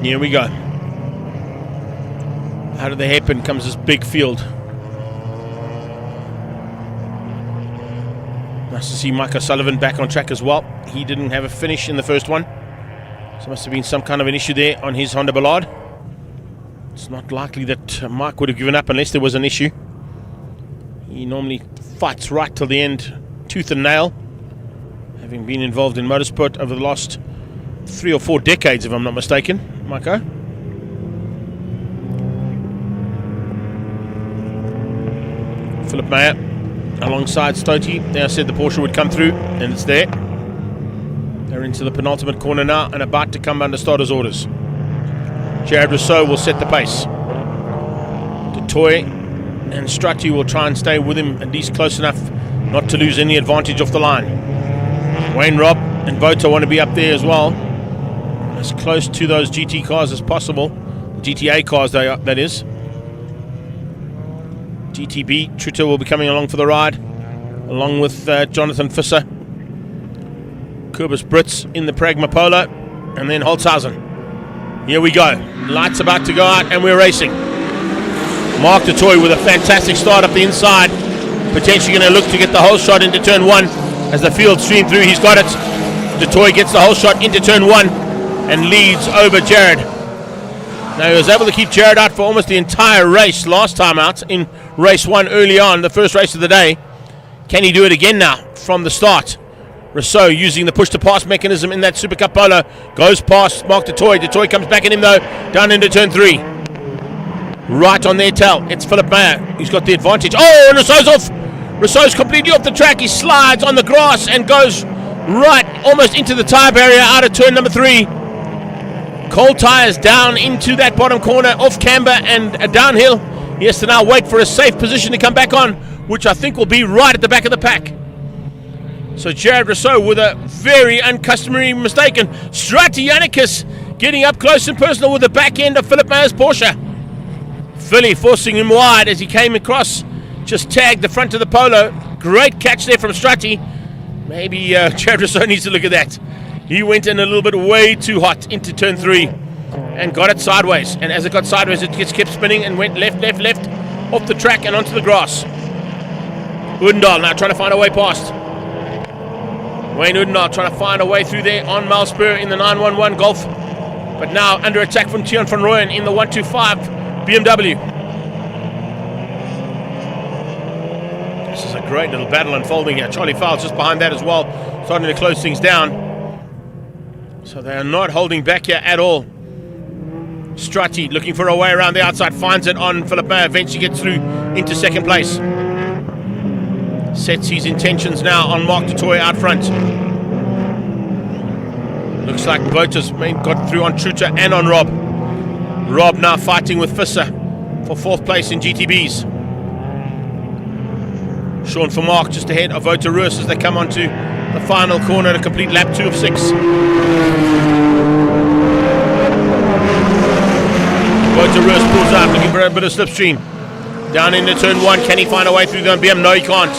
Here we go. Out of the hairpin comes this big field. Nice to see Mike O'Sullivan back on track as well. He didn't have a finish in the first one, so must have been some kind of an issue there on his Honda Ballard. It's not likely that Mike would have given up unless there was an issue. He normally fights right till the end, tooth and nail, having been involved in motorsport over the last 3 or 4 decades, if I'm not mistaken. Mako. Philip Meyer alongside Stoti. There I said the Porsche would come through, and it's there. They're into the penultimate corner now and about to come under starter's orders. Jared Rousseau will set the pace. DeToy and Strati will try and stay with him at least close enough not to lose any advantage off the line. Wayne Robb and Vota want to be up there as well, as close to those GT cars as possible. GTA cars, that is. GTB, Truto will be coming along for the ride, along with Jonathan Visser. Kurbis Brits in the Pragma Polo, and then Holzhausen. Here we go. Lights about to go out, and we're racing. Mark DeToy with a fantastic start up the inside. Potentially going to look to get the whole shot into turn 1 as the field stream through. He's got it. DeToy gets the whole shot into turn 1 and leads over Jared. Now, he was able to keep Jared out for almost the entire race last time out in race 1 early on, the first race of the day. Can he do it again now from the start? Rousseau using the push-to-pass mechanism in that Super Cup Polo. Goes past Mark DeToy. DeToy comes back at him, though, down into turn 3. Right on their tail. It's Philip Meyer. He's got the advantage. Oh, Rousseau's off. Rousseau's completely off the track. He slides on the grass and goes right almost into the tyre barrier out of turn number 3. Cold tyres down into that bottom corner, off camber and downhill. He has to now wait for a safe position to come back on, which I think will be right at the back of the pack. So Jared Rousseau with a very uncustomary mistake, and Strati Yannicus getting up close and personal with the back end of Philip Meyer's Porsche. Philly forcing him wide as he came across, just tagged the front of the Polo. Great catch there from Strati. Maybe Jared Rousseau needs to look at that. He went in a little bit way too hot into turn 3 and got it sideways. And as it got sideways, it just kept spinning and went left, off the track and onto the grass. Odendaal now trying to find a way past. Wayne Odendaal trying to find a way through there on Malspur in the 911 Golf. But now under attack from Tian van Rooyen in the 125 BMW. This is a great little battle unfolding here. Charlie Fowles just behind that as well, starting to close things down. So they are not holding back here at all. Strati looking for a way around the outside, finds it on Philip Meyer, eventually gets through into second place. Sets his intentions now on Mark DeToy out front. Looks like Vota's got through on Truta and on Rob. Rob now fighting with Visser for 4th place in GTBs. Sean Vermaak just ahead of Wouter Roos as they come onto the final corner, a complete lap 2 of 6. Wouter Roos pulls out, looking for a bit of slipstream. Down into turn 1, can he find a way through the BM? No, he can't.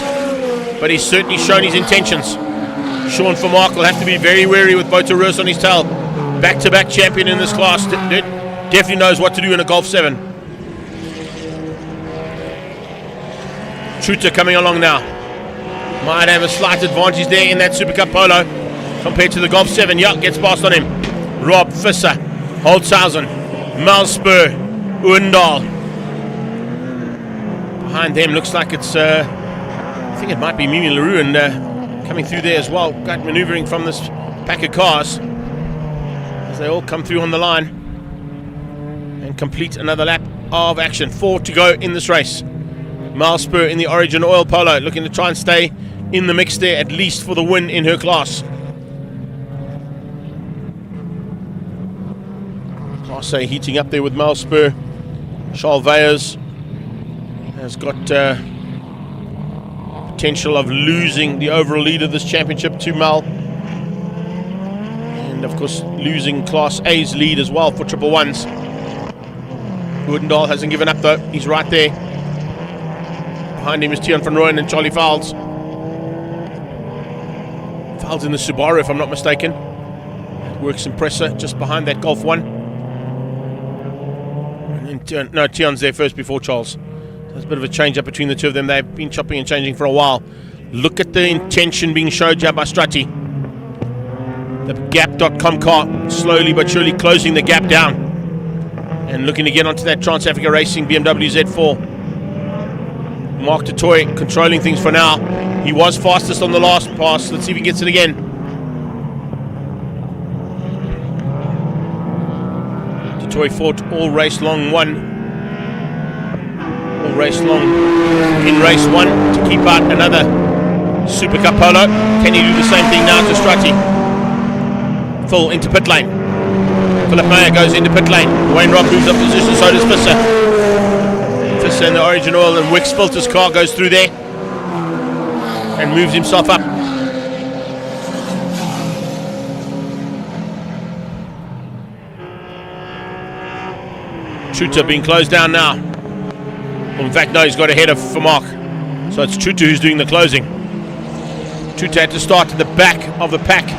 But he's certainly shown his intentions. Sean Vermaak will have to be very wary with Wouter Roos on his tail. Back-to-back champion in this class. Definitely knows what to do in a Golf 7. Truter coming along now. Might have a slight advantage there in that Super Cup Polo compared to the Golf 7. Yeah, gets past on him. Rob, Visser, Holtzhausen, Malspur, Oendal. Behind them looks like it's, I think it might be Mimi LaRue and coming through there as well. Got maneuvering from this pack of cars as they all come through on the line and complete another lap of action. 4 to go in this race. Malspur in the Origin Oil Polo looking to try and stay in the mix there, at least for the win in her class. Class A heating up there with Malspur. Charles Veyers has got potential of losing the overall lead of this championship to Mal. And of course losing Class A's lead as well for Triple Ones. Oudendal hasn't given up though, he's right there. Behind him is Tian van Rooyen and Charlie Fowles. Fowles in the Subaru if I'm not mistaken. Works Impressor just behind that Golf 1. And then Tian's there first before Charles. There's a bit of a change up between the two of them. They've been chopping and changing for a while. Look at the intention being showed here by Strati. The Gap.com car slowly but surely closing the gap down and looking to get onto that Trans-Africa Racing BMW Z4. Mark du Toit controlling things for now. He was fastest on the last pass. Let's see if he gets it again. Du Toit fought all race long, won all race long in race 1 to keep out another Super Cup Polo. Can he do the same thing now to Strati? Phil into pit lane. Philip Meyer goes into pit lane. Wayne Robb moves up position, so does Visser. Visser in the Origin Oil and Wix Filter's car goes through there and moves himself up. Truter being closed down now. Well, in fact, no, he's got ahead of Vermaak. So it's Truter who's doing the closing. Truter had to start at the back of the pack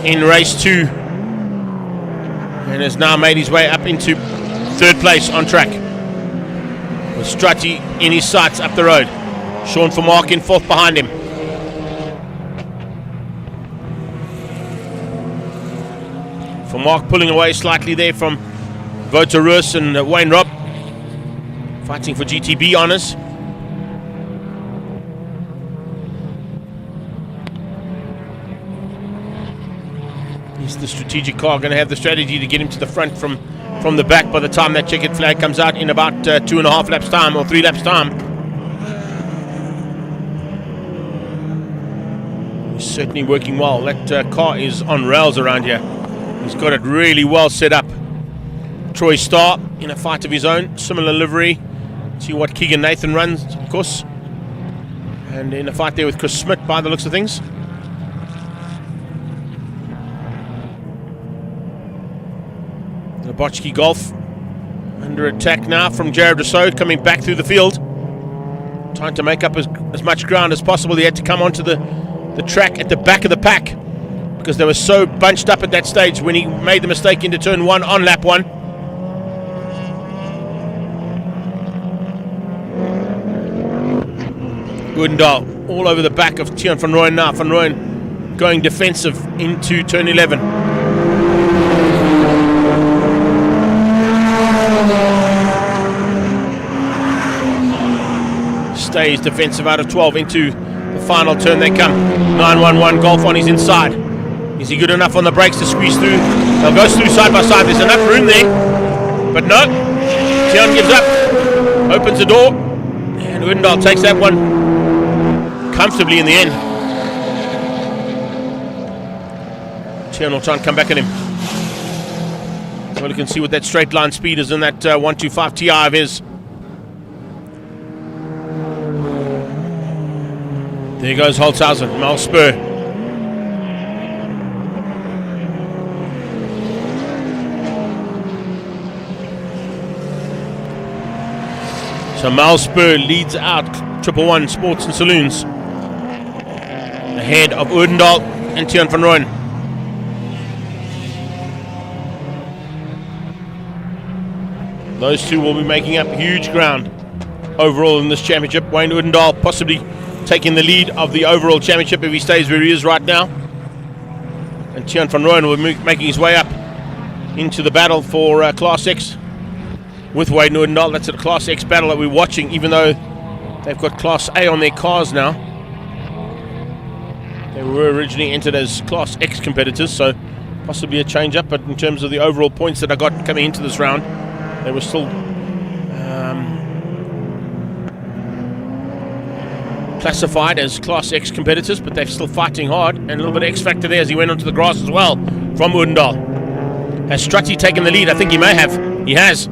in race 2 and has now made his way up into 3rd place on track. With Strati in his sights up the road. Sean Vermaak in 4th behind him. Vermaak pulling away slightly there from Wouter Roos and Wayne Robb. Fighting for GTB honours. Is the strategic car going to have the strategy to get him to the front from the back by the time that checkered flag comes out in about 2.5 laps time or 3 laps time? He's certainly working well. That car is on rails around here. He's got it really well set up. Troy Starr in a fight of his own, similar livery to what Keegan Nathan runs, of course, and in a fight there with Chris Smith by the looks of things. The Botchke Golf under attack now from Jared Rousseau coming back through the field, trying to make up as much ground as possible. He had to come onto the track at the back of the pack because they were so bunched up at that stage when he made the mistake into turn 1 on lap 1. Oudendal all over the back of Tian van Rooyen now. Van Rooyen going defensive into turn 11. Stays defensive out of 12 into the final turn they come. 911 Golf on his inside. Is he good enough on the brakes to squeeze through? They'll go through side by side. There's enough room there. But no. Tian gives up. Opens the door. And Oudendal takes that one comfortably in the end. Tian will try and come back at him. So you can see what that straight line speed is in that 125 Ti of his. There goes Holzhausen, Mal Spur. So Mal Spur leads out 111 Sports and Saloons ahead of Odendaal and Tiaan van Rooyen. Those two will be making up huge ground overall in this championship. Wayne Odendaal possibly taking the lead of the overall championship if he stays where he is right now. And Tiaan van Rooyen will be making his way up into the battle for Class X with Wayne Odendaal. That's a Class X battle that we're watching, even though they've got Class A on their cars now. They were originally entered as Class X competitors, so possibly a change up, but in terms of the overall points that I got coming into this round, they were still classified as Class X competitors, but they're still fighting hard, and a little bit of X factor there as he went onto the grass as well from Odendaal. Has Strutty taken the lead? I think he may have. He has.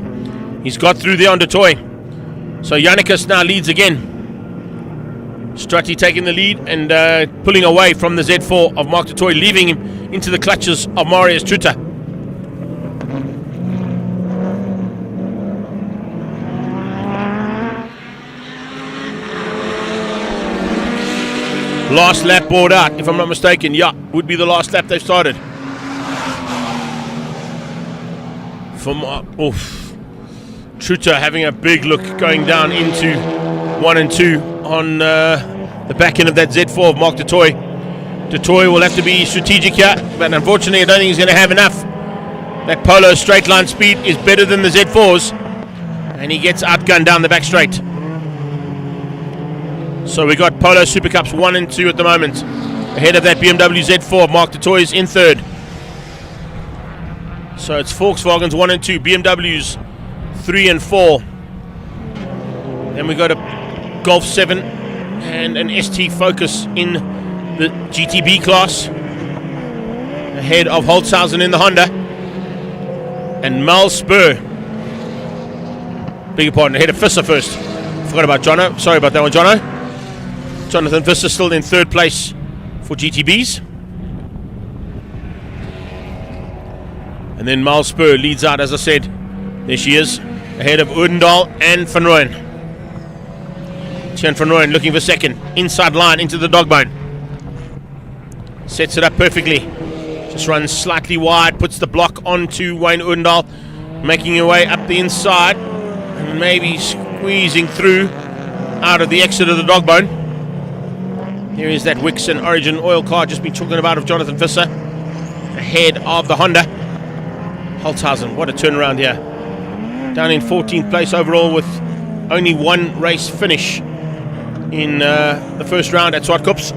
He's got through there on De Toy. So Jannicus now leads again. Strutty taking the lead and pulling away from the Z4 of Mark De Toy, leaving him into the clutches of Marius Truta. Last lap board out, if I'm not mistaken. Yeah, would be the last lap they've started. From Truta having a big look going down into 1 and 2 on the back end of that Z4 of Mark De Toy. De Toy will have to be strategic here, but unfortunately I don't think he's going to have enough. That Polo straight line speed is better than the Z4's, and he gets outgunned down the back straight. So we got Polo Super Cups 1 and 2 at the moment. Ahead of that BMW Z4, Mark De Toy is in third. So it's Volkswagens 1 and 2, BMWs 3 and 4. Then we got a Golf 7 and an ST Focus in the GTB class. Ahead of Holzhausen in the Honda. And Mal Spur. Beg your pardon, ahead of Visser first. Forgot about Jono. Sorry about that one, Jono. Jonathan Visser still in third place for GTBs. And then Mal Spur leads out, as I said. There she is, ahead of Odendaal and Van Rooyen. Tiaan van Rooyen looking for second. Inside line into the dog bone. Sets it up perfectly. Just runs slightly wide, puts the block onto Wayne Odendaal, making her way up the inside and maybe squeezing through out of the exit of the dog bone. Here is that Wix and Origin oil car just been talking about of Jonathan Visser ahead of the Honda. Holzhausen, what a turnaround here. Down in 14th place overall with only one race finish in the first round at Swartkops.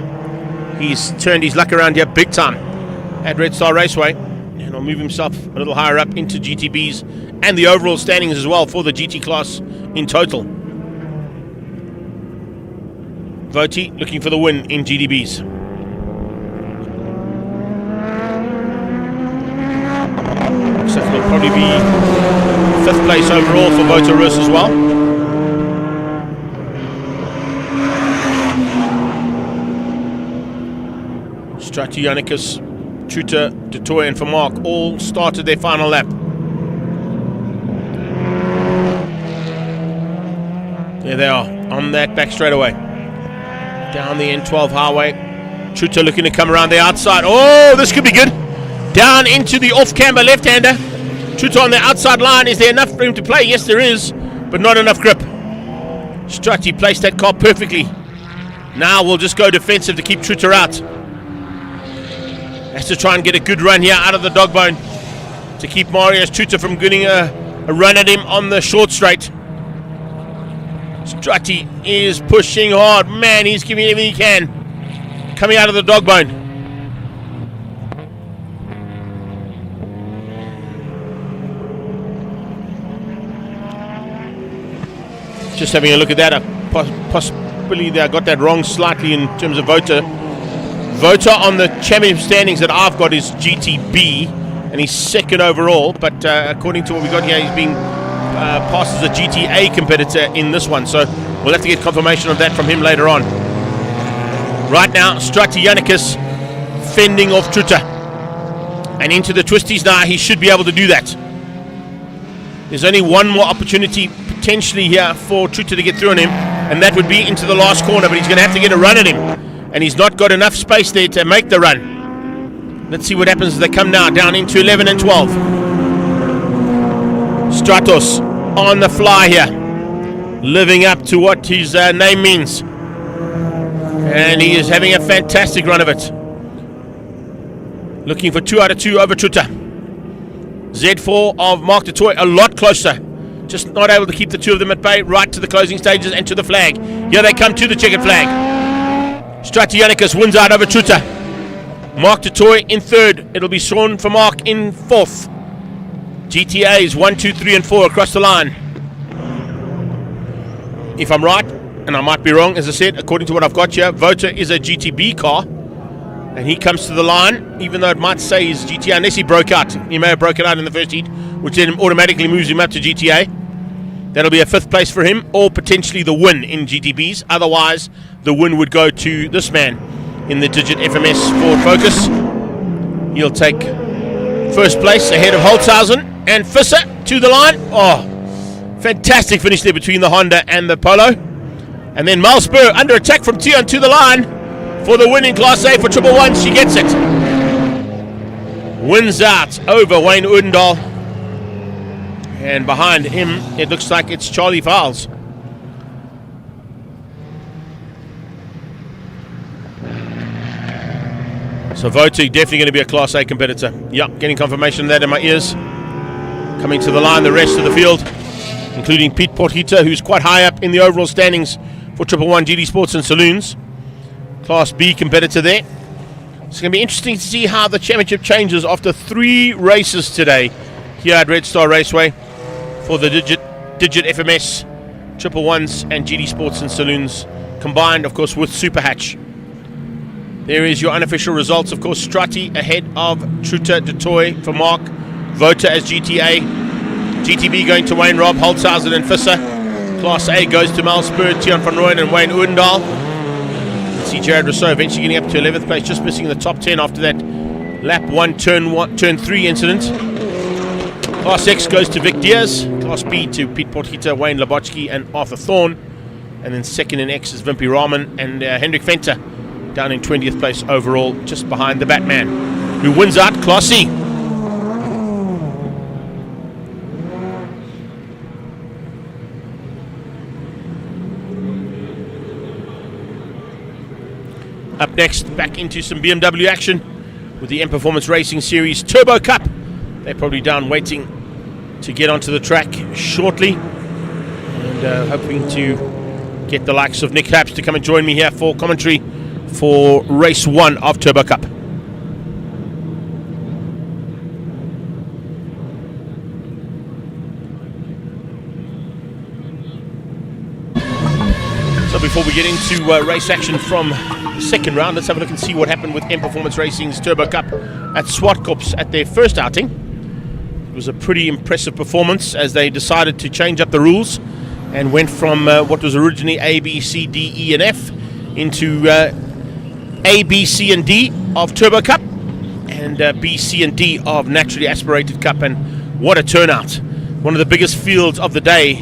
He's turned his luck around here big time at Red Star Raceway, and will move himself a little higher up into GTBs and the overall standings as well for the GT class in total. Voti looking for the win in GTBs. So it'll probably be 5th place overall for Vota Rus as well. Strati, Jannicus, Truta, De Toy and Vermaak all started their final lap. There they are on that back straightaway. Down the N12 highway. Truta looking to come around the outside. Oh, this could be good. Down into the off-camber left-hander. Truta on the outside line. Is there enough for him to play? Yes, there is, but not enough grip. Strati placed that car perfectly. Now we'll just go defensive to keep Truta out. Has to try and get a good run here out of the dog bone to keep Marius Truta from getting a run at him on the short straight. Strati is pushing hard. Man, he's giving everything he can. Coming out of the dog bone. Just having a look at that. Possibly I got that wrong slightly in terms of Vota. Vota on the championship standings that I've got is GTB, and he's second overall. But according to what we got here, he's being passed as a GTA competitor in this one. So we'll have to get confirmation of that from him later on. Right now, Stratianicus fending off Truta. And into the twisties now, he should be able to do that. There's only one more opportunity potentially here for Truta to get through on him, and that would be into the last corner, but he's going to have to get a run at him. And he's not got enough space there to make the run. Let's see what happens as they come now down into 11 and 12. Stratos on the fly here, living up to what his name means. And he is having a fantastic run of it. Looking for 2 out of 2 over Truta. Z4 of Mark du Toit a lot closer. Just not able to keep the two of them at bay right to the closing stages and to the flag. Here they come to the checkered flag. Stratianicus wins out over Truta. Mark du Toit in third. It'll be Sean for Mark in fourth. GTAs 1, 2, 3 and 4 across the line. If I'm right, and I might be wrong, as I said, according to what I've got here, Voter is a GTB car. And he comes to the line, even though it might say he's GTA, unless he broke out. He may have broken out in the first heat, which then automatically moves him up to GTA. That'll be a 5th place for him, or potentially the win in GTBs. Otherwise, the win would go to this man in the Digit FMS Ford Focus. He'll take first place ahead of Holtzhausen and Fisser to the line. Oh, fantastic finish there between the Honda and the Polo. And then Malspur under attack from Tion to the line for the win in Class A for Triple One. She gets it. Wins out over Wayne Odendahl. And behind him, it looks like it's Charlie Fowles. So Voti definitely going to be a Class A competitor. Yep, getting confirmation of that in my ears. Coming to the line, the rest of the field, including Pete Portita, who's quite high up in the overall standings for Triple One GD Sports and Saloons. Class B competitor there. It's going to be interesting to see how the championship changes after 3 races today here at Red Star Raceway for the Digit FMS, Triple Ones and GD Sports and Saloons combined, of course, with Super Hatch. There is your unofficial results. Of course, Strati ahead of Truta du Toit for Mark. Vota as GTA. GTB going to Wayne Robb, Holtzhausen and Fisser. Class A goes to Malspur, Tion van Rooyen and Wayne Odendahl. Let's see Jared Rousseau eventually getting up to 11th place, just missing the top 10 after that lap 1, turn 3 incident. Class X goes to Vic Diaz. Class B to Pete Portita, Wayne Labotsky and Arthur Thorne. And then second in X is Vimpy Rahman and Hendrik Venter down in 20th place overall, just behind the Batman, who wins out Class C. Up next, back into some BMW action with the M Performance Racing Series Turbo Cup. They're probably down waiting to get onto the track shortly, and hoping to get the likes of Nick Haps to come and join me here for commentary for race 1 of Turbo Cup. So before we get into race action from the second round, let's have a look and see what happened with M Performance Racing's Turbo Cup at Swartkops at their first outing. It was a pretty impressive performance as they decided to change up the rules and went from what was originally A, B, C, D, E and F into A, B, C and D of Turbo Cup and B, C and D of Naturally Aspirated Cup. And what a turnout. One of the biggest fields of the day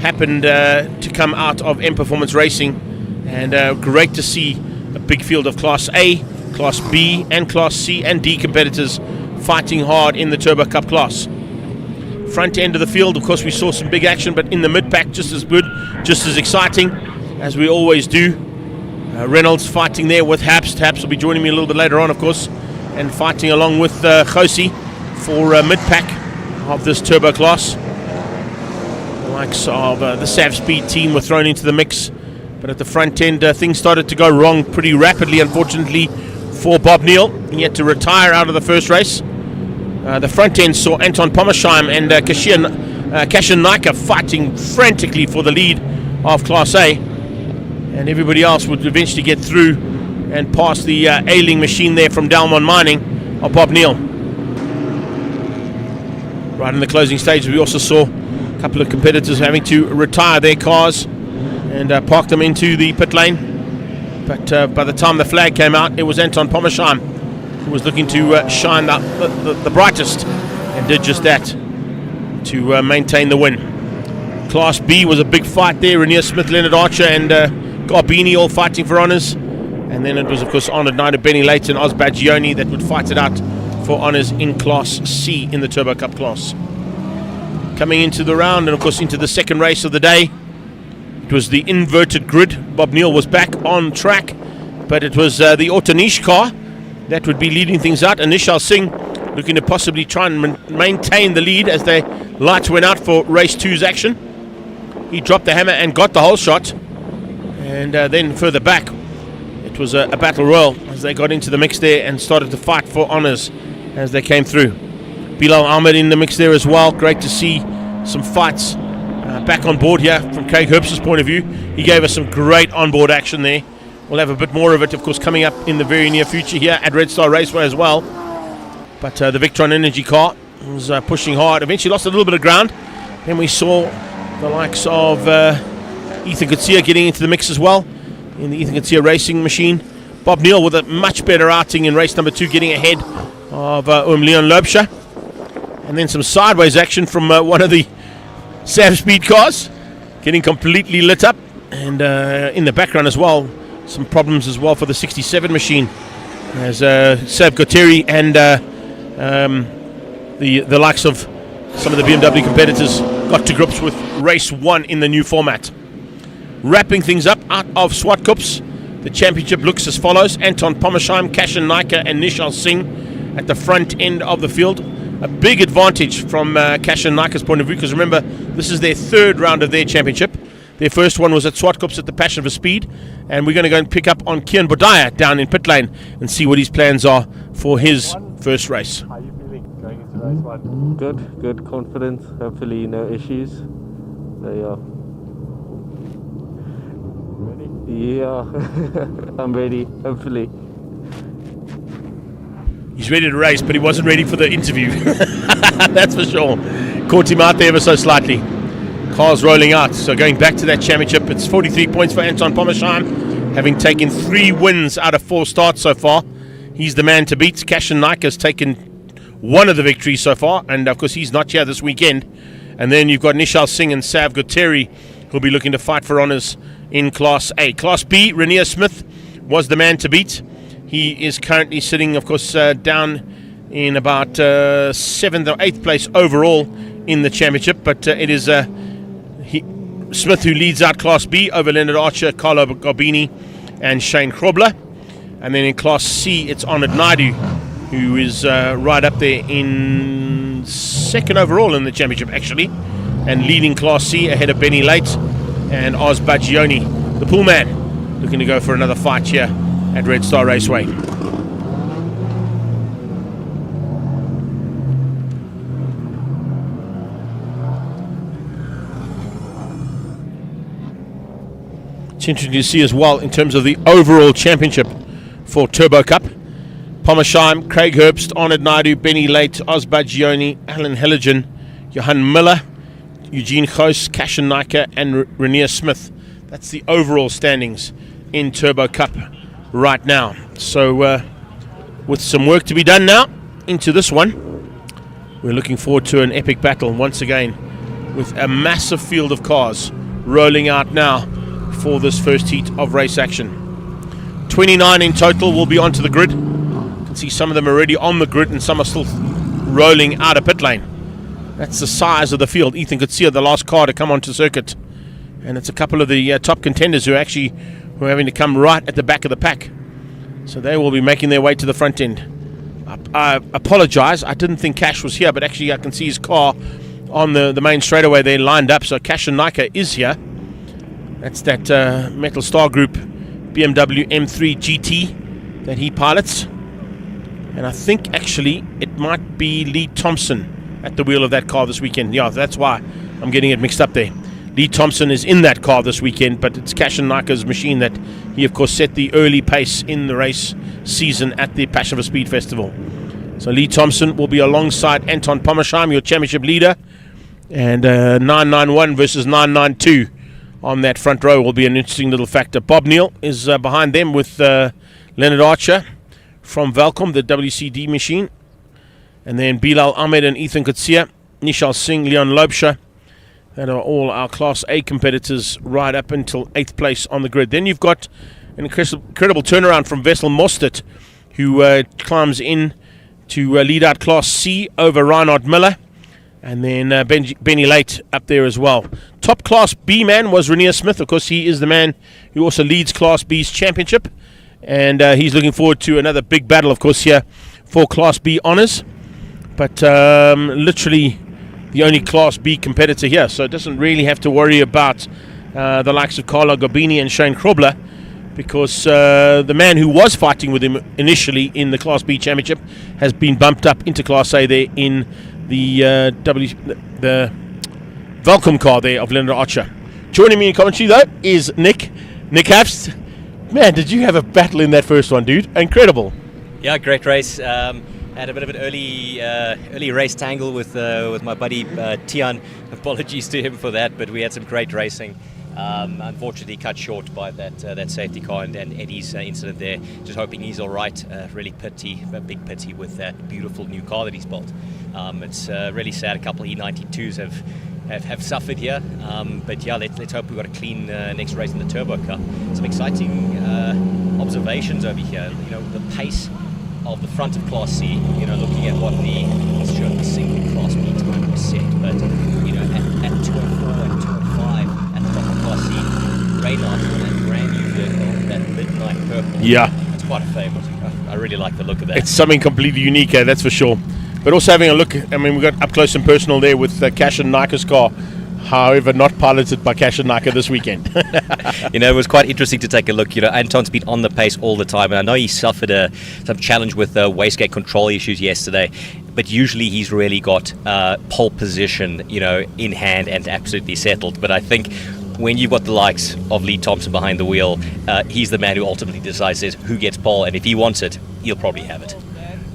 happened to come out of M Performance Racing, and great to see a big field of Class A, Class B and Class C and D competitors fighting hard in the Turbo Cup class. Front end of the field, of course, we saw some big action, but in the mid-pack just as good, just as exciting as we always do. Reynolds fighting there with Haps. Haps will be joining me a little bit later on, of course, and fighting along with Josie for mid-pack of this turbo class. The likes of the Sav Speed team were thrown into the mix, but at the front end things started to go wrong pretty rapidly, unfortunately, for Bob Neal. He had to retire out of the first race. The front end saw Anton Pommersheim and Kashin Naika fighting frantically for the lead of Class A, and everybody else would eventually get through and pass the ailing machine there from Delmas Mining of Bob Neal. Right in the closing stage, we also saw a couple of competitors having to retire their cars and park them into the pit lane. But by the time the flag came out, it was Anton Pommersheim who was looking to shine the brightest, and did just that to maintain the win. Class B was a big fight there. Rainier Smith, Leonard Archer and Garbini all fighting for honours. And then it was, of course, Honoured Knight of Benny Leighton, Ozbagioni that would fight it out for honours in Class C in the Turbo Cup class. Coming into the round and, of course, into the second race of the day, it was the inverted grid. Bob Neal was back on track, but it was the Autonish car that would be leading things out. Anishal Singh looking to possibly try and maintain the lead as the lights went out for race 2's action. He dropped the hammer and got the whole shot. And then further back, it was a battle royal as they got into the mix there and started to fight for honours as they came through. Bilal Ahmed in the mix there as well. Great to see some fights back on board here from Craig Herbst's point of view. He gave us some great onboard action there. We'll have a bit more of it, of course, coming up in the very near future here at Red Star Raceway as well. But the Victron Energy car was pushing hard. Eventually lost a little bit of ground. Then we saw the likes of Ethan Kutsia getting into the mix as well in the Ethan Kutsia racing machine. Bob Neal with a much better outing in race number 2, getting ahead of Leon Loebscher. And then some sideways action from one of the Sav Speed cars, getting completely lit up. And in the background as well, some problems as well for the 67 machine, as Sav Goteri and the likes of some of the BMW competitors got to grips with race 1 in the new format. Wrapping things up out of Swartkops, the championship looks as follows: Anton Pommersheim, Kashan Naika and Nishal Singh at the front end of the field. A big advantage from Kashan Naika's point of view, because remember, this is their third round of their championship. Their first one was at Swartkops at the Passion for Speed, and we're going to go and pick up on Kian Bodaya down in pit lane and see what his plans are for his first race. How are you feeling going into race 1? Good, confident. Hopefully no issues. Yeah. Ready? Yeah, I'm ready, hopefully. He's ready to race, but he wasn't ready for the interview. That's for sure. Caught him out there ever so slightly. Cars rolling out, so going back to that championship, it's 43 points for Anton Pommersheim, having taken 3 wins out of 4 starts so far. He's the man to beat. Kashan Naika has taken 1 of the victories so far, and of course he's not here this weekend. And then you've got Nishal Singh and Sav Goteri, who'll be looking to fight for honours in Class A. Class B, Rainier Smith was the man to beat. He is currently sitting, of course, down in about 7th or 8th place overall in the championship, but it is Smith who leads out Class B over Leonard Archer, Carlo Garbini and Shane Krobler. And then in Class C, it's Honoured Naidu, who is right up there in 2nd overall in the championship, actually, and leading Class C ahead of Benny Leight and Ozbagioni, the pool man, looking to go for another fight here at Red Star Raceway. It's interesting to see as well in terms of the overall championship for Turbo Cup. Pommersheim, Craig Herbst, Honoured Naidu, Benny Leight, Ozbagioni, Alan Helligen, Johan Miller, Eugene Goos, Kashan Naika and Rainier Smith. That's the overall standings in Turbo Cup right now. So with some work to be done now into this one, we're looking forward to an epic battle once again, with a massive field of cars rolling out now for this first heat of race action. 29 in total will be onto the grid. You can see some of them already on the grid and some are still rolling out of pit lane. That's the size of the field. Ethan Kutsia, the last car to come onto circuit, and it's a couple of the top contenders who are having to come right at the back of the pack, so they will be making their way to the front end. I apologize, I didn't think Cash was here, but actually I can see his car on the main straightaway there lined up. So Kashan Naika is here. That's that Metal Star Group BMW M3 GT that he pilots, and I think actually it might be Lee Thompson at the wheel of that car this weekend. Yeah, that's why I'm getting it mixed up there. Lee Thompson is in that car this weekend, but it's Kashan Naika's machine that he, of course, set the early pace in the race season at the Passion for Speed Festival. So Lee Thompson will be alongside Anton Pommersheim, your championship leader, and 991 versus 992 on that front row will be an interesting little factor. Bob Neal is behind them with Leonard Archer from Valcom, the WCD machine. And then Bilal Ahmed and Ethan Kutsia, Nishal Singh, Leon Lobsha. That are all our Class A competitors right up until 8th place on the grid. Then you've got an incredible turnaround from Vessel Mostert, who climbs in to lead out Class C over Reinhard Miller. And then Benny Late up there as well. Top Class B man was Rainier Smith. Of course, he is the man who also leads Class B's championship. And he's looking forward to another big battle, of course, here for Class B honours. But literally the only Class B competitor here. So it doesn't really have to worry about the likes of Carlo Gabini and Shane Krobler, because the man who was fighting with him initially in the Class B championship has been bumped up into Class A there in the Valcom car there of Leonard Archer. Joining me in commentary though is Nick Hafst. Man, did you have a battle in that first one, dude? Incredible. Yeah, great race. Had a bit of an early race tangle with my buddy Tian. Apologies to him for that, but we had some great racing. Unfortunately cut short by that safety car and Eddie's incident there. Just hoping he's all right. Really a big pity with that beautiful new car that he's built. It's really sad. A couple of E92s have suffered here. But yeah, let's hope we've got a clean next race in the Turbo Cup. Some exciting observations over here. You know, the pace of the front of Class C. You know, looking at what the single Class B time was set, but you know, at 204 and 205 at the top of Class C, Reynard on that brand new vehicle, that midnight purple. Yeah, it's quite a favourite. I really like the look of that. It's something completely unique, that's for sure. But also having a look, I mean, we got up close and personal there with Cash and Nika's car. However, not piloted by Cash and Nika this weekend. You know, it was quite interesting to take a look. You know, Anton's been on the pace all the time, and I know he suffered some challenge with wastegate control issues yesterday, but usually he's really got pole position, you know, in hand and absolutely settled. But I think when you've got the likes of Lee Thompson behind the wheel, he's the man who ultimately decides who gets pole, and if he wants it, he'll probably have it.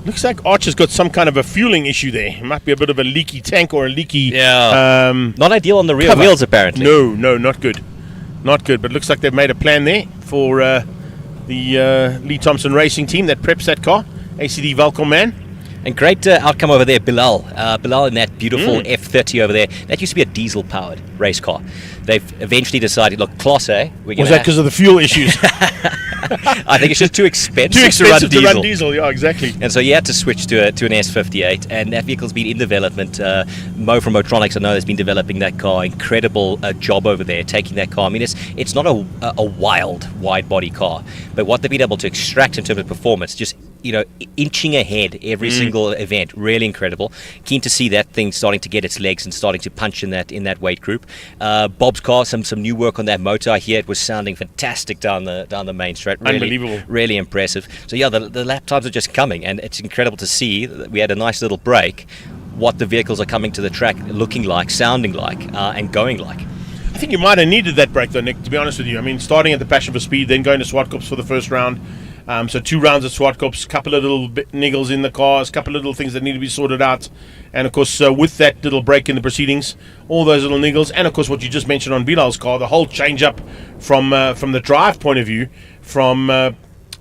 Looks like Archer's got some kind of a fueling issue there. It might be a bit of a leaky tank or a leaky... not ideal on the rear wheels, apparently. No, not good. Not good, but looks like they've made a plan there for the Lee Thompson Racing team that preps that car. ACD Valcom man. And great outcome over there, Bilal. Bilal in that beautiful F30 over there. That used to be a diesel-powered race car. They've eventually decided, look, Class A... Was that because of the fuel issues? I think it's just too expensive to run diesel. Yeah, exactly. And so you had to switch to an S58, and that vehicle's been in development. Mo from Motronics, I know, has been developing that car. Incredible job over there, taking that car. I mean, it's not a wild, wide-body car, but what they've been able to extract in terms of performance, just, you know, inching ahead every single event, really incredible. Keen to see that thing starting to get its legs and starting to punch in that weight group. Bob's car, some new work on that motor. I hear it was sounding fantastic down the main straight. Really, unbelievable, really impressive. So yeah, the lap times are just coming, and it's incredible to see. We had a nice little break. What the vehicles are coming to the track looking like, sounding like, and going like. I think you might have needed that break though, Nick, to be honest with you. I mean, starting at the Passion for Speed, then going to Swartkops for the first round. So 2 rounds at Swartkops, a couple of little niggles in the cars, a couple of little things that need to be sorted out. And of course, with that little break in the proceedings, all those little niggles, and of course what you just mentioned on Bilal's car, the whole change up from the drive point of view, from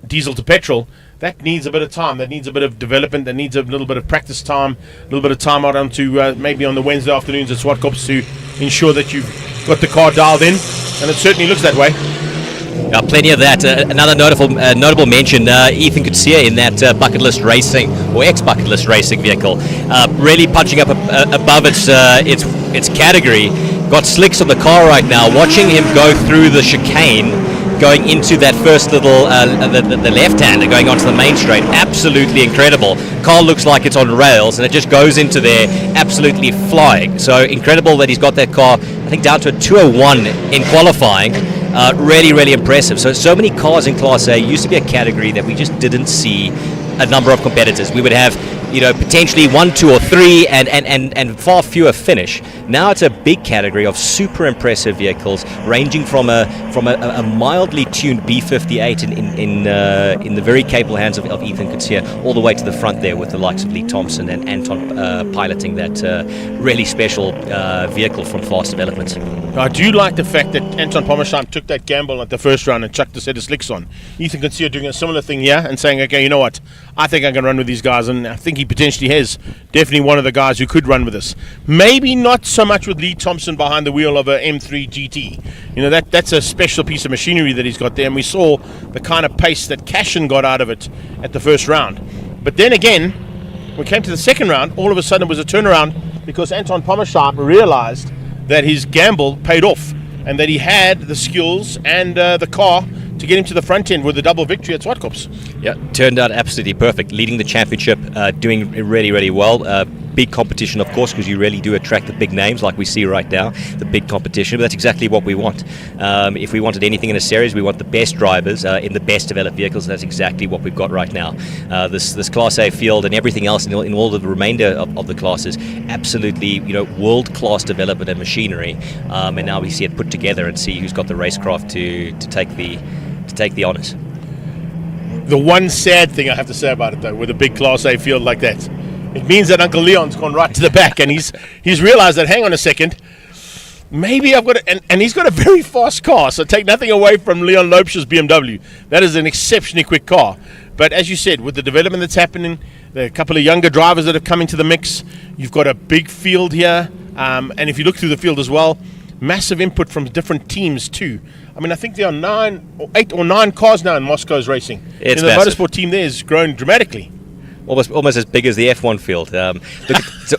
diesel to petrol, that needs a bit of time, that needs a bit of development, that needs a little bit of practice time, a little bit of time out onto maybe on the Wednesday afternoons at Swartkops to ensure that you've got the car dialed in, and it certainly looks that way. Plenty of that. Another notable mention, Ethan Kutsia in that bucket list racing or ex-bucket list racing vehicle, really punching up above its category. Got slicks on the car right now. Watching him go through the chicane, going into that first little the left-hander, going onto the main straight, absolutely incredible. Car looks like it's on rails, and it just goes into there, absolutely flying. So incredible that he's got that car, I think, down to a 201 in qualifying. Really impressive. So many cars in Class A. Used to be a category that we just didn't see a number of competitors. We would have, you know, potentially 1, 2, or 3 and far fewer finish. Now it's a big category of super impressive vehicles, ranging from a mildly tuned B58 in the very capable hands of Ethan Coetzee, all the way to the front there with the likes of Lee Thompson and Anton piloting that really special vehicle from Fast Development. I do like the fact that Anton Pommersheim took that gamble at the first round and chucked a set of slicks on. Ethan Coetzee doing a similar thing here and saying, okay, you know what, I think I can run with these guys, and I think he potentially has definitely one of the guys who could run with this. Maybe not so much with Lee Thompson behind the wheel of a M3 GT. You know, that's a special piece of machinery that he's got there, and we saw the kind of pace that Cashin got out of it at the first round. But then again, when we came to the second round, all of a sudden it was a turnaround because Anton Pommersheim realized that his gamble paid off and that he had the skills and the car to get him to the front end with a double victory at Zwartkops. Yeah, turned out absolutely perfect, leading the championship, doing really, really well. Big competition, of course, because you really do attract the big names like we see right now, the big competition, but that's exactly what we want. If we wanted anything in a series, we want the best drivers in the best developed vehicles, and that's exactly what we've got right now. This Class A field and everything else in all of the remainder of the classes, absolutely, world-class development and machinery, and now we see it put together and see who's got the racecraft to take the honours. The one sad thing I have to say about it, though, with a big Class A field like that, it means that Uncle Leon's gone right to the back, and he's realised that, hang on a second, maybe I've got and he's got a very fast car, so take nothing away from Leon Lopes's BMW. That is an exceptionally quick car. But as you said, with the development that's happening, there are a couple of younger drivers that have come into the mix, you've got a big field here, and if you look through the field as well, massive input from different teams too. I mean, I think there are 8 or 9 cars now in Moscow's racing. It's the massive. motorsport team there has grown dramatically. Almost as big as the F1 field.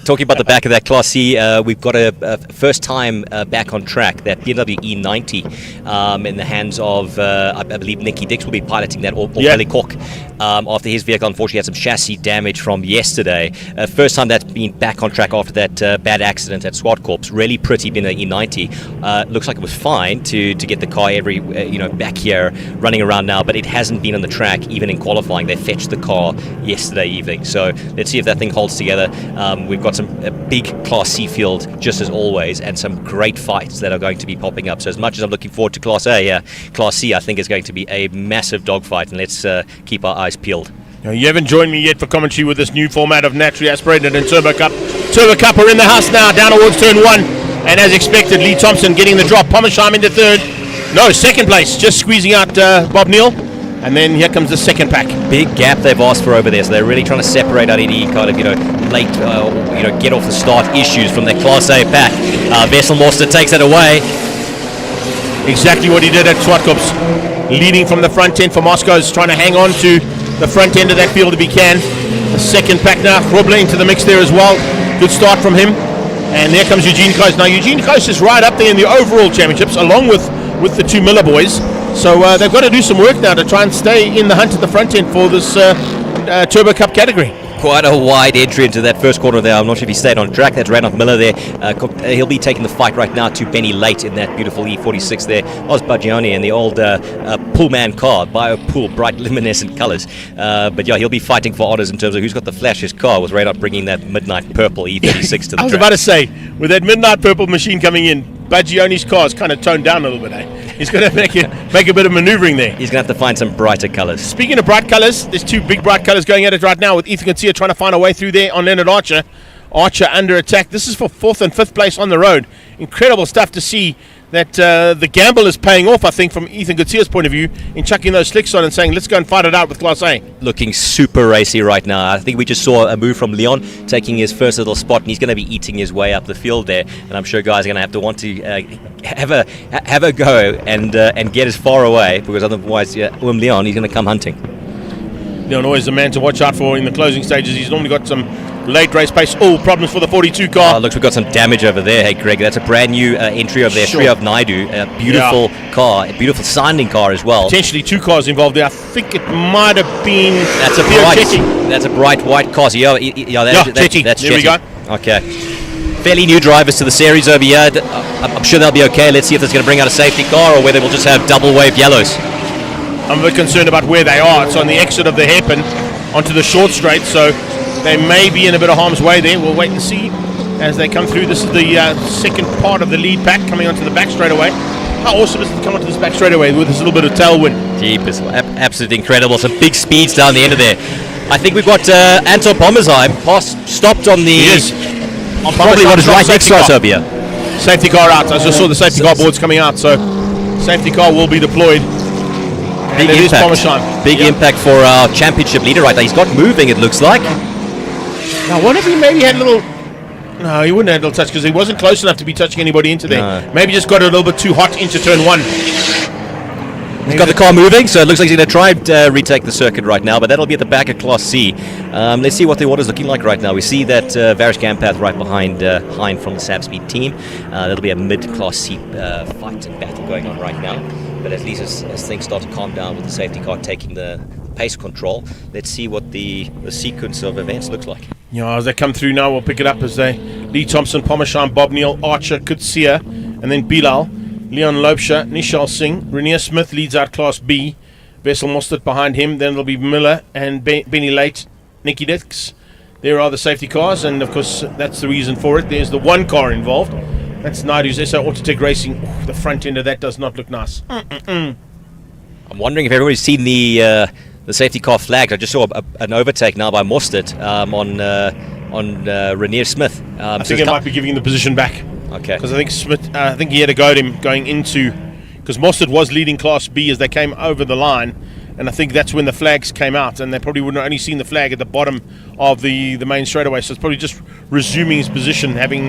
Talking about the back of that Class C, we've got a first time back on track, that BMW E90 in the hands of, I believe Nicky Dix will be piloting that, or Billy Koch, after his vehicle unfortunately had some chassis damage from yesterday. First time that's been back on track after that bad accident at Zwartkops. Really pretty being an E90. Looks like it was fine to get the car back here running around now, but it hasn't been on the track even in qualifying. They fetched the car yesterday evening, so let's see if that thing holds together. We've got a big Class C field just as always, and some great fights that are going to be popping up. So as much as I'm looking forward to Class A, Class C I think is going to be a massive dogfight, and let's keep our eyes peeled. Now, you haven't joined me yet for commentary with this new format of naturally aspirated and Turbo Cup. Turbo Cup are in the house now, down towards turn 1, and as expected, Lee Thompson getting the drop, Pommersheim into second place, just squeezing out Bob Neal. And then here comes the second pack. Big gap they've asked for over there, so they're really trying to separate out any kind of late get off the start issues from their Class A pack. Vesselmorster takes it away. Exactly what he did at Zwartkops, leading from the front end for Moscow's, trying to hang on to the front end of that field if he can. The second pack now, Krobler into the mix there as well. Good start from him. And there comes Eugene Coase. Now Eugene Coase is right up there in the overall championships, along with the two Miller boys. So they've got to do some work now to try and stay in the hunt at the front end for this Turbo Cup category. Quite a wide entry into that first corner there. I'm not sure if he stayed on track. That's Randolph Miller there. He'll be taking the fight right now to Benny Late in that beautiful E46 there. Oz Bagioni in the old Pullman car, Biopool, bright luminescent colours. But yeah, he'll be fighting for honours in terms of who's got the flashiest car, with Randolph bringing that midnight purple E36 to the track. I was about to say, with that midnight purple machine coming in, Bagioni's car is kind of toned down a little bit, He's going to make a bit of manoeuvring there. He's going to have to find some brighter colours. Speaking of bright colours, there's 2 big bright colours going at it right now, with Ethan Coetzee trying to find a way through there on Leonard Archer. Archer under attack. This is for 4th and 5th place on the road. Incredible stuff to see that the gamble is paying off, I think, from Ethan Coetzee's point of view, in chucking those slicks on and saying, let's go and fight it out with Class A. Looking super racy right now. I think we just saw a move from Leon, taking his first little spot, and he's going to be eating his way up the field there. And I'm sure guys are going to have to want to have a go and get as far away, because otherwise, Leon, he's going to come hunting. Leon always a man to watch out for in the closing stages. He's normally got some late race pace. Oh, problems for the 42 car. Oh, looks, we've got some damage over there. Hey, Greg, that's a brand new entry over there. Shrey of Naidu. A beautiful car, a beautiful sounding car as well. Potentially 2 cars involved there. I think it might have been. That's a bright white car. So, that's Chetty. That's there Chetty. We go. Okay. Fairly new drivers to the series over here. I'm sure they'll be okay. Let's see if that's going to bring out a safety car, or whether we'll just have double wave yellows. I'm a bit concerned about where they are. It's on the exit of the hairpin onto the short straight, so they may be in a bit of harm's way there. We'll wait and see. as they come through. This is the second part of the lead pack coming onto the back straightaway. How awesome is it to come onto this back straightaway with this little bit of tailwind? Jeepers, absolutely incredible. Some big speeds down the end of there. I think we've got Anton Pommersheim stopped on the... He is. On probably what is right next to us over here. Safety car out. I just saw the safety car boards coming out, so safety car will be deployed. Big impact. Big impact for our championship leader right now. He's got moving, it looks like. Now, what if he maybe had a little... No, he wouldn't have a little touch because he wasn't close enough to be touching anybody into there. No. Maybe just got a little bit too hot into turn 1. He's got the car moving, so it looks like he's going to try and retake the circuit right now, but that'll be at the back of Class C. Let's see what the order's looking like right now. We see that Varish Gampath right behind Hein from the Sapspeed team. That'll be a mid-Class C fight and battle going on right now. But at least as things start to calm down with the safety car taking the pace control, let's see what the sequence of events looks like. Yeah, as they come through now, we'll pick it up as they... Lee Thompson, Pommersheim, Bob Neal, Archer, Kutsia, and then Bilal, Leon Lobsha, Nishal Singh. Rainier Smith leads out Class B. Vessel Mostert behind him. Then it'll be Miller and Benny Late, Nicky Dix. There are the safety cars, and of course that's the reason for it. There's the one car involved. That's Naidu's SO Autotech Racing. Ooh, the front end of that does not look nice. I'm wondering if everybody's seen the safety car flagged. I just saw an overtake now by Mostert on Rainier Smith. I think it might be giving the position back. Okay. Because I think Smith, I think he had a go at him going into, because Mostert was leading Class B as they came over the line, and I think that's when the flags came out, and they probably would have only seen the flag at the bottom of the main straightaway. So it's probably just resuming his position, having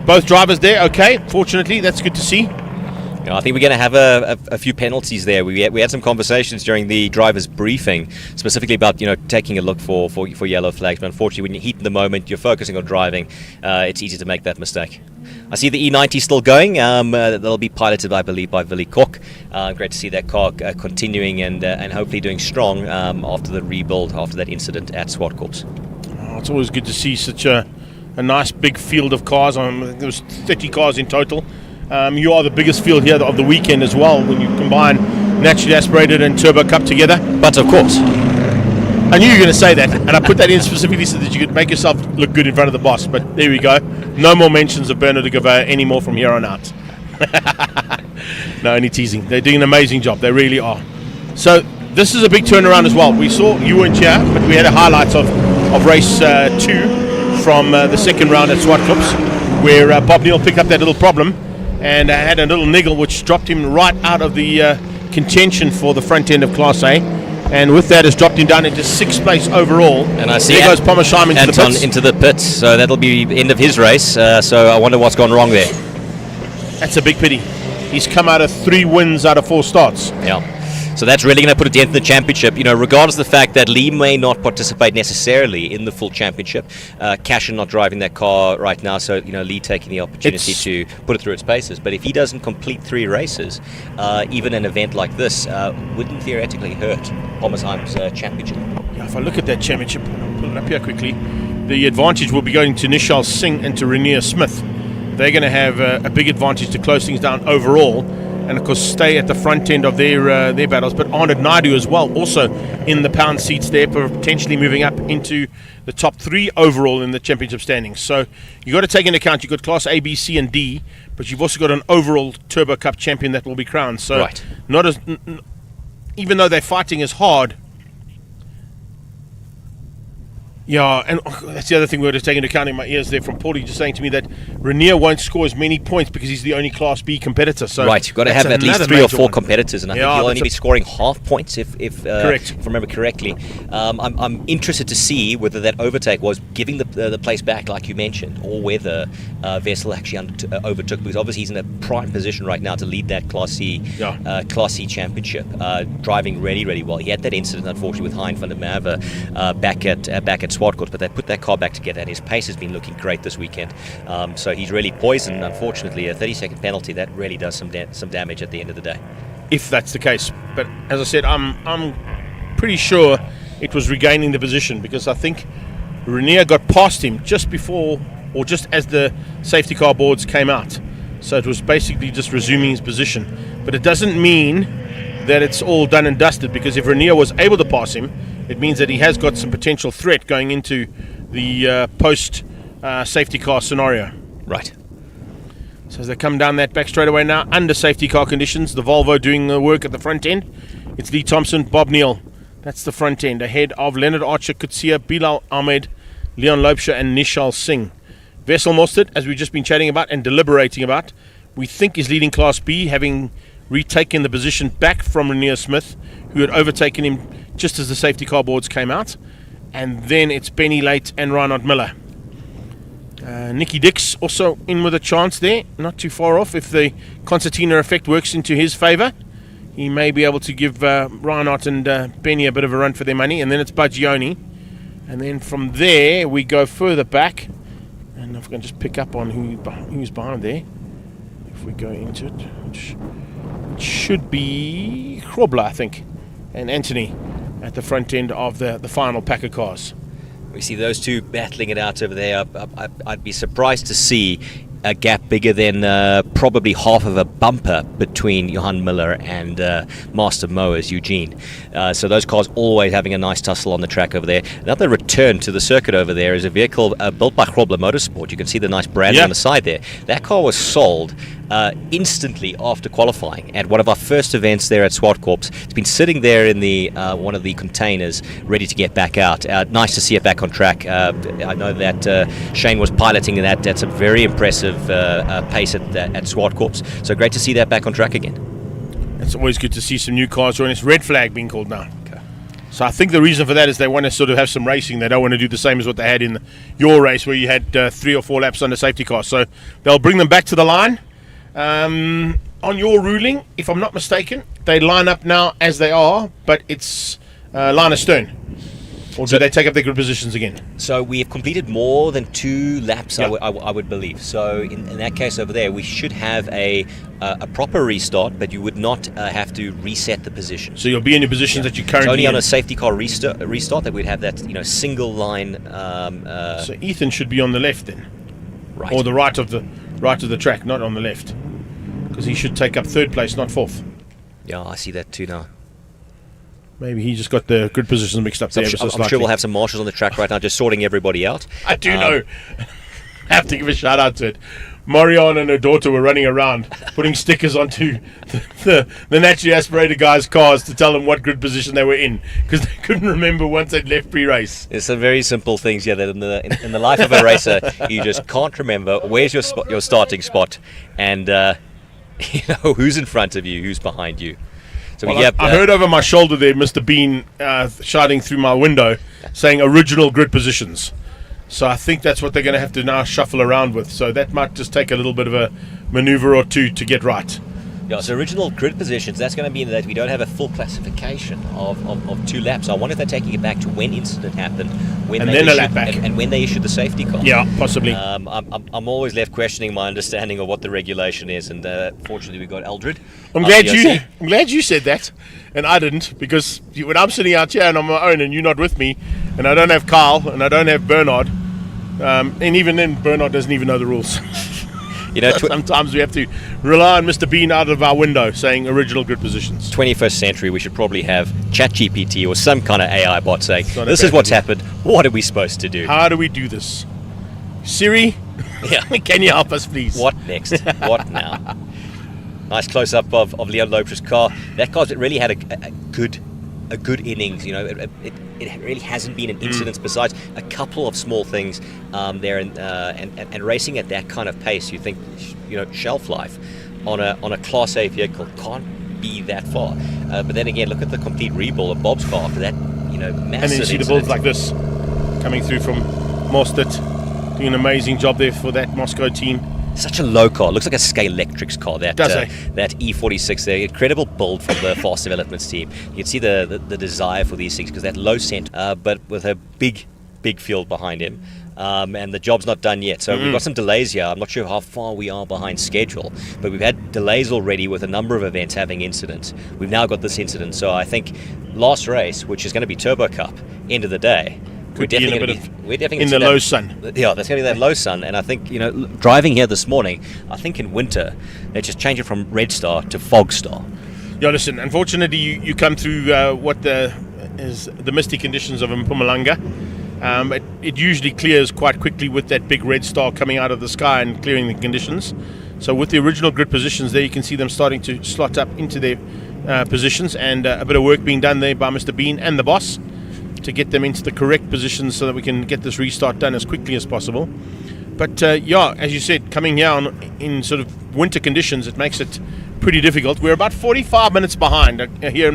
both drivers there. Okay, fortunately, that's good to see. I think we're going to have a few penalties there. We had some conversations during the drivers' briefing, specifically about taking a look for yellow flags. But unfortunately, when you heat in the moment, you're focusing on driving. It's easy to make that mistake. I see the E90 still going. They'll be piloted, I believe, by Willie Koch. Great to see that car continuing and hopefully doing strong after the rebuild, after that incident at Swart Corps. Oh, it's always good to see such a nice big field of cars. There was 30 cars in total. You are the biggest field here of the weekend as well when you combine naturally aspirated and turbo cup together. But of course, I knew you were going to say that, and I put that in specifically so that you could make yourself look good in front of the boss. But there we go. No more mentions of Bernard de Gavert anymore from here on out. No, only teasing. They're doing an amazing job. They really are. So this is a big turnaround as well. We saw, you weren't here, but we had a highlight of race 2 from the second round at Swart Clips, where Bob Neal picked up that little problem and had a little niggle which dropped him right out of the contention for the front end of Class A, and with that has dropped him down into 6th place overall. And I see there goes Pommersheim into the pits, so that'll be the end of his race. So I wonder what's gone wrong there. That's a big pity. He's come out of 3 wins out of 4 starts. Yeah. So that's really going to put a dent in the championship. Regardless of the fact that Lee may not participate necessarily in the full championship, Cashin not driving that car right now, so Lee taking the opportunity to put it through its paces. But if he doesn't complete 3 races, even an event like this wouldn't theoretically hurt Pommersheim's championship. Yeah, if I look at that championship, I'll pull it up here quickly. The advantage will be going to Nishal Singh and to Rainier Smith. They're going to have a big advantage to close things down overall, and of course stay at the front end of their battles. But Arnold Naidu as well, also in the pound seats there, potentially moving up into the top 3 overall in the championship standings. So you've got to take into account, you've got Class A, B, C and D, but you've also got an overall Turbo Cup champion that will be crowned. So right. Not as, even though they're fighting as hard. Yeah, and that's the other thing we were just taking into account in my ears there from Paulie, just saying to me that Rainier won't score as many points because he's the only Class B competitor. So right, you've got to have at least 3 or 4 competitors, and I think he'll only be scoring half points if correct. If I remember correctly. I'm interested to see whether that overtake was giving the place back, like you mentioned, or whether Vessel actually overtook, because obviously he's in a prime position right now to lead that Class C championship, driving really well. He had that incident, unfortunately, with Hein van der Merwe back at Swart Court, but they put that car back together, and his pace has been looking great this weekend. So he's really poised, and unfortunately, a 30-second penalty that really does some damage at the end of the day. If that's the case, but as I said, I'm pretty sure it was regaining the position, because I think Rainier got past him just before, or just as the safety car boards came out. So it was basically just resuming his position. But it doesn't mean that it's all done and dusted, because if Rainier was able to pass him, it means that he has got some potential threat going into the post safety car scenario. Right. So as they come down that back straightaway now, under safety car conditions, the Volvo doing the work at the front end. It's Lee Thompson, Bob Neal. That's the front end, ahead of Leonard Archer, Kutsia, Bilal Ahmed, Leon Lopesha and Nishal Singh. Vessel Mostert, as we've just been chatting about and deliberating about, we think is leading Class B, having retaken the position back from Renier Smith, who had overtaken him just as the safety car boards came out. And then it's Benny Late and Reinhard Miller. Nicky Dix also in with a chance there, not too far off. If the concertina effect works into his favour, he may be able to give Reinhard and Benny a bit of a run for their money. And then it's Bagioni. And then from there we go further back. And if I can just pick up on who's behind there. If we go into it, it should be Hrobler, I think, and Anthony at the front end of the final pack of cars. We see those two battling it out over there. I'd be surprised to see a gap bigger than probably half of a bumper between Johan Miller and Master Mowers Eugene. So those cars always having a nice tussle on the track over there. Another return to the circuit over there is a vehicle built by Hrobler Motorsport. You can see the nice branding on the side there. That car was sold instantly after qualifying at one of our first events there at Swartkorps. It's been sitting there in the one of the containers ready to get back out. Nice to see it back on track. I know that Shane was piloting that at some very impressive pace at Swartkorps. So great to see that back on track again. It's always good to see some new cars join. It's Red Flag being called now. Okay. So I think the reason for that is they want to sort of have some racing. They don't want to do the same as what they had in your race where you had 3 or 4 laps under safety cars. So they'll bring them back to the line. On your ruling, if I'm not mistaken, they line up now as they are, but it's line astern. Or do they take up their grid positions again? So we have completed more than 2 laps, I would believe. So in that case over there, we should have a proper restart, but you would not have to reset the position. So you'll be in your positions that you currently it's only on in. a safety car restart that we'd have that single line. So Ethan should be on the left then, right, or the right of the track, not on the left, because he should take up 3rd place, not 4th. Yeah, I see that too now. Maybe he just got the grid positions mixed up there. I'm sure we'll have some marshals on the track right now just sorting everybody out. I do know. I have to give a shout out to it. Marianne and her daughter were running around putting stickers onto the naturally aspirated guys' cars to tell them what grid position they were in, because they couldn't remember once they'd left pre-race. There's some very simple things, that in the life of a racer, you just can't remember where's your starting spot, and who's in front of you, who's behind you. So I heard over my shoulder there Mr. Bean shouting through my window saying original grid positions. So I think that's what they're going to have to now shuffle around with. So that might just take a little bit of a maneuver or two to get right. Yeah, so original grid positions, that's going to mean that we don't have a full classification of 2 laps. I wonder if they're taking it back to when incident happened, and when they issued the safety car. Yeah, possibly. I'm always left questioning my understanding of what the regulation is, and fortunately we got Eldred. I'm glad you said that, and I didn't, because when I'm sitting out here and I'm on my own and you're not with me, and I don't have Carl and I don't have Bernard, and even then Bernard doesn't even know the rules. Sometimes we have to rely on Mr. Bean out of our window saying original grid positions. 21st century, we should probably have ChatGPT or some kind of AI bot saying, this is what's happened, what are we supposed to do? How do we do this? Siri, can you help us, please? What next? What now? Nice close-up of Leon Lopes's car. That car's really had a good innings. It really hasn't been an incident besides a couple of small things there, and racing at that kind of pace, you think shelf life on a Class A vehicle can't be that far. But then again, look at the complete rebuild of Bob's car after that massive and then you see incident. the builds like this coming through from Mostert, doing an amazing job there for that Moscow team. Such a low car. Looks like a Scale Electrics car. That E46 there. Incredible build from the Fast Developments team. You can see the desire for these things, because that low center, but with a big field behind him. And the job's not done yet. So we've got some delays here. I'm not sure how far we are behind schedule, but we've had delays already with a number of events having incidents. We've now got this incident. So I think last race, which is going to be Turbo Cup, end of the day, we're definitely going to in the low sun. Yeah, that's going to be that low sun. And I think, driving here this morning, I think in winter, they just change it from Red Star to Fog Star. Yeah, listen, unfortunately, you come through what is the misty conditions of Mpumalanga. It usually clears quite quickly with that big red star coming out of the sky and clearing the conditions. So with the original grid positions there, you can see them starting to slot up into their positions, and a bit of work being done there by Mr. Bean and the boss to get them into the correct positions so that we can get this restart done as quickly as possible. But yeah, as you said, coming here in sort of winter conditions, it makes it pretty difficult. We're about 45 minutes behind here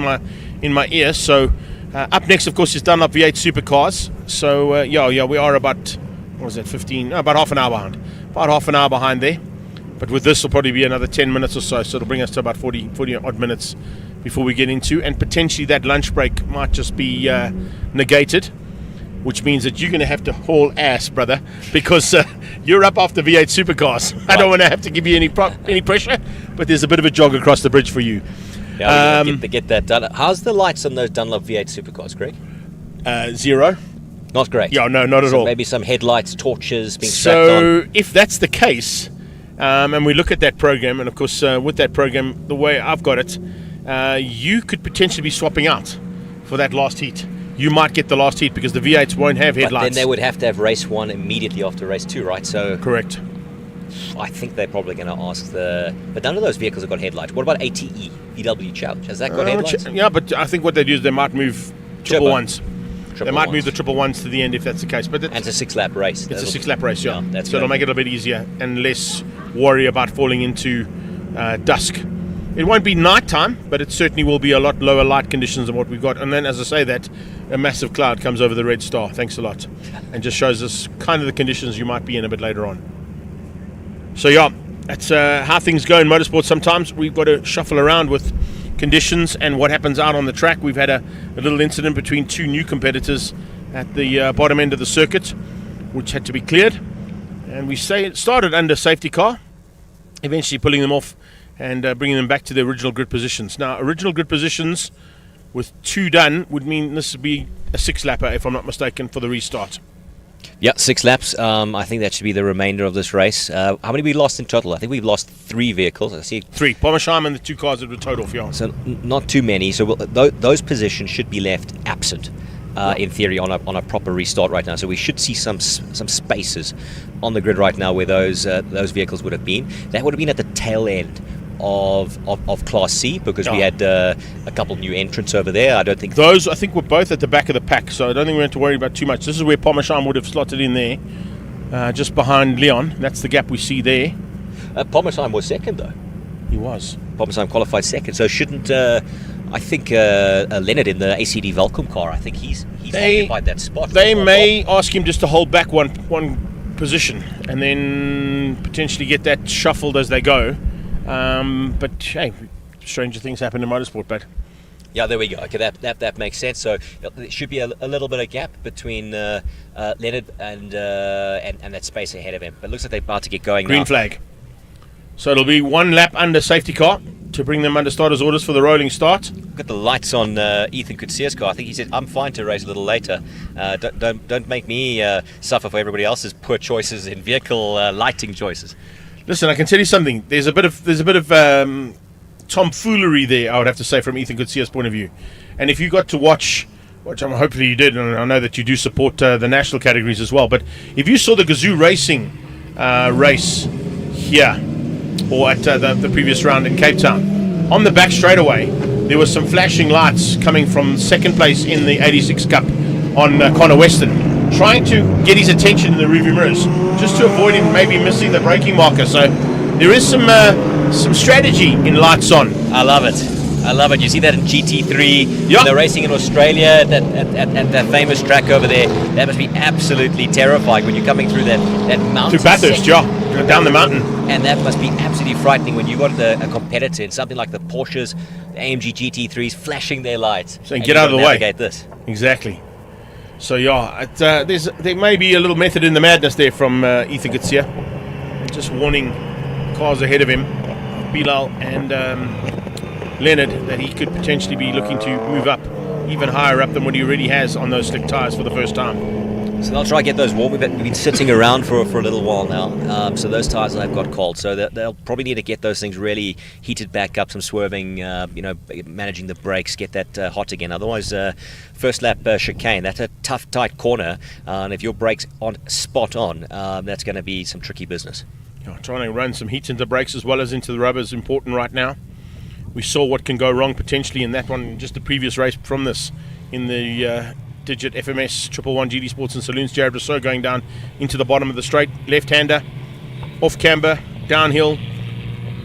in my ear. So up next, of course, is Dunlop V8 Supercars. So yeah, we are about, what was that, 15? No, about half an hour behind. About half an hour behind there. But with this, will probably be another 10 minutes or so. So it'll bring us to about 40 odd minutes before we get into, and potentially that lunch break might just be negated, which means that you're going to have to haul ass, brother, because you're up after V8 Supercars. Right. I don't want to have to give you any pressure, but there's a bit of a jog across the bridge for you. Yeah, get that done. How's the lights on those Dunlop V8 Supercars, Greg? 0. Not great. Yeah, no, not at all. Maybe some headlights, torches being strapped on. So if that's the case, and we look at that program, and of course with that program, the way I've got it, you could potentially be swapping out for that last heat. You might get the last heat because the V8s won't have headlights. But then they would have to have race 1 immediately after race 2, right? So correct. I think they're probably going to ask but none of those vehicles have got headlights. What about ATE, VW Challenge? Has that got headlights? Yeah, but I think what they do is they might move triple ones. They might move the triple ones to the end if that's the case. But and it's a 6-lap race. It's a 6-lap race, yeah. So it'll make it a bit easier and less worry about falling into dusk. It won't be night time, but it certainly will be a lot lower light conditions than what we've got. And then, as I say that, a massive cloud comes over the Red Star. Thanks a lot. And just shows us kind of the conditions you might be in a bit later on. So yeah, that's how things go in motorsport. Sometimes we've got to shuffle around with conditions and what happens out on the track. We've had a little incident between two new competitors at the bottom end of the circuit, which had to be cleared. And we started under safety car, eventually pulling them off and bringing them back to the original grid positions. Now, original grid positions with 2 done would mean this would be a 6-lapper, if I'm not mistaken, for the restart. Yeah, 6 laps. I think that should be the remainder of this race. How many we lost in total? I think we've lost 3 vehicles. I see 3. Pommersheim and the 2 cars that were total for you. So not too many. So those positions should be left absent. In theory, on a proper restart right now, so we should see some spaces on the grid right now where those vehicles would have been. That would have been at the tail end of Class C, because we had a couple new entrants over there. I think were both at the back of the pack, so I don't think we have to worry about too much. This is where Pommersheim would have slotted in there, just behind Leon. That's the gap we see there. Pommersheim was second, though. He was. Pommersheim qualified second, so shouldn't I think Leonard in the ACD Velcom car, I think he's occupied that spot. They may ask him just to hold back one position and then potentially get that shuffled as they go. But hey, stranger things happen in motorsport, but yeah, there we go. Okay, that makes sense. So there should be a little bit of gap between Leonard and that space ahead of him. But it looks like they're about to get going. Green flag. So it'll be 1 lap under safety car to bring them under starters orders for the rolling start. Got the lights on Ethan Kutsier's car. I think he said, "I'm fine to race a little later. Don't make me suffer for everybody else's poor choices in vehicle lighting choices." Listen, I can tell you something. There's a bit of tomfoolery there, I would have to say, from Ethan Kutsier's point of view. And if you got to watch, which hopefully you did, and I know that you do support the national categories as well, but if you saw the Gazoo Racing race here, or at the previous round in Cape Town, on the back straightaway, there was some flashing lights coming from second place in the 86 Cup on Connor Weston, trying to get his attention in the rearview mirrors, just to avoid him maybe missing the braking marker. So there is some strategy in lights on. I love it. You see that in GT3. Yep. They're racing in Australia at that famous track over there. That must be absolutely terrifying when you're coming through that mountain. Through Bathurst, down the mountain. And that must be absolutely frightening when you've got a competitor in something like the Porsches, the AMG GT3s flashing their lights. So get out of the way. Navigate this. Exactly. So yeah, there may be a little method in the madness there from Ethan Kutsier. Just warning cars ahead of him, Bilal and Leonard, that he could potentially be looking to move up even higher up than what he already has on those slick tyres for the first time. So they'll try to get those warm. We've been sitting around for a little while now, so those tyres have got cold. So they'll probably need to get those things really heated back up, some swerving, managing the brakes, get that hot again. Otherwise, first lap chicane, that's a tough, tight corner, and if your brakes aren't spot on, that's going to be some tricky business. Trying to run some heat into the brakes as well as into the rubber is important right now. We saw what can go wrong potentially in that one, just the previous race from this, in the Digit FMS 111 GD Sports and Saloons. Jared Rousseau going down into the bottom of the straight, left-hander, off camber, downhill,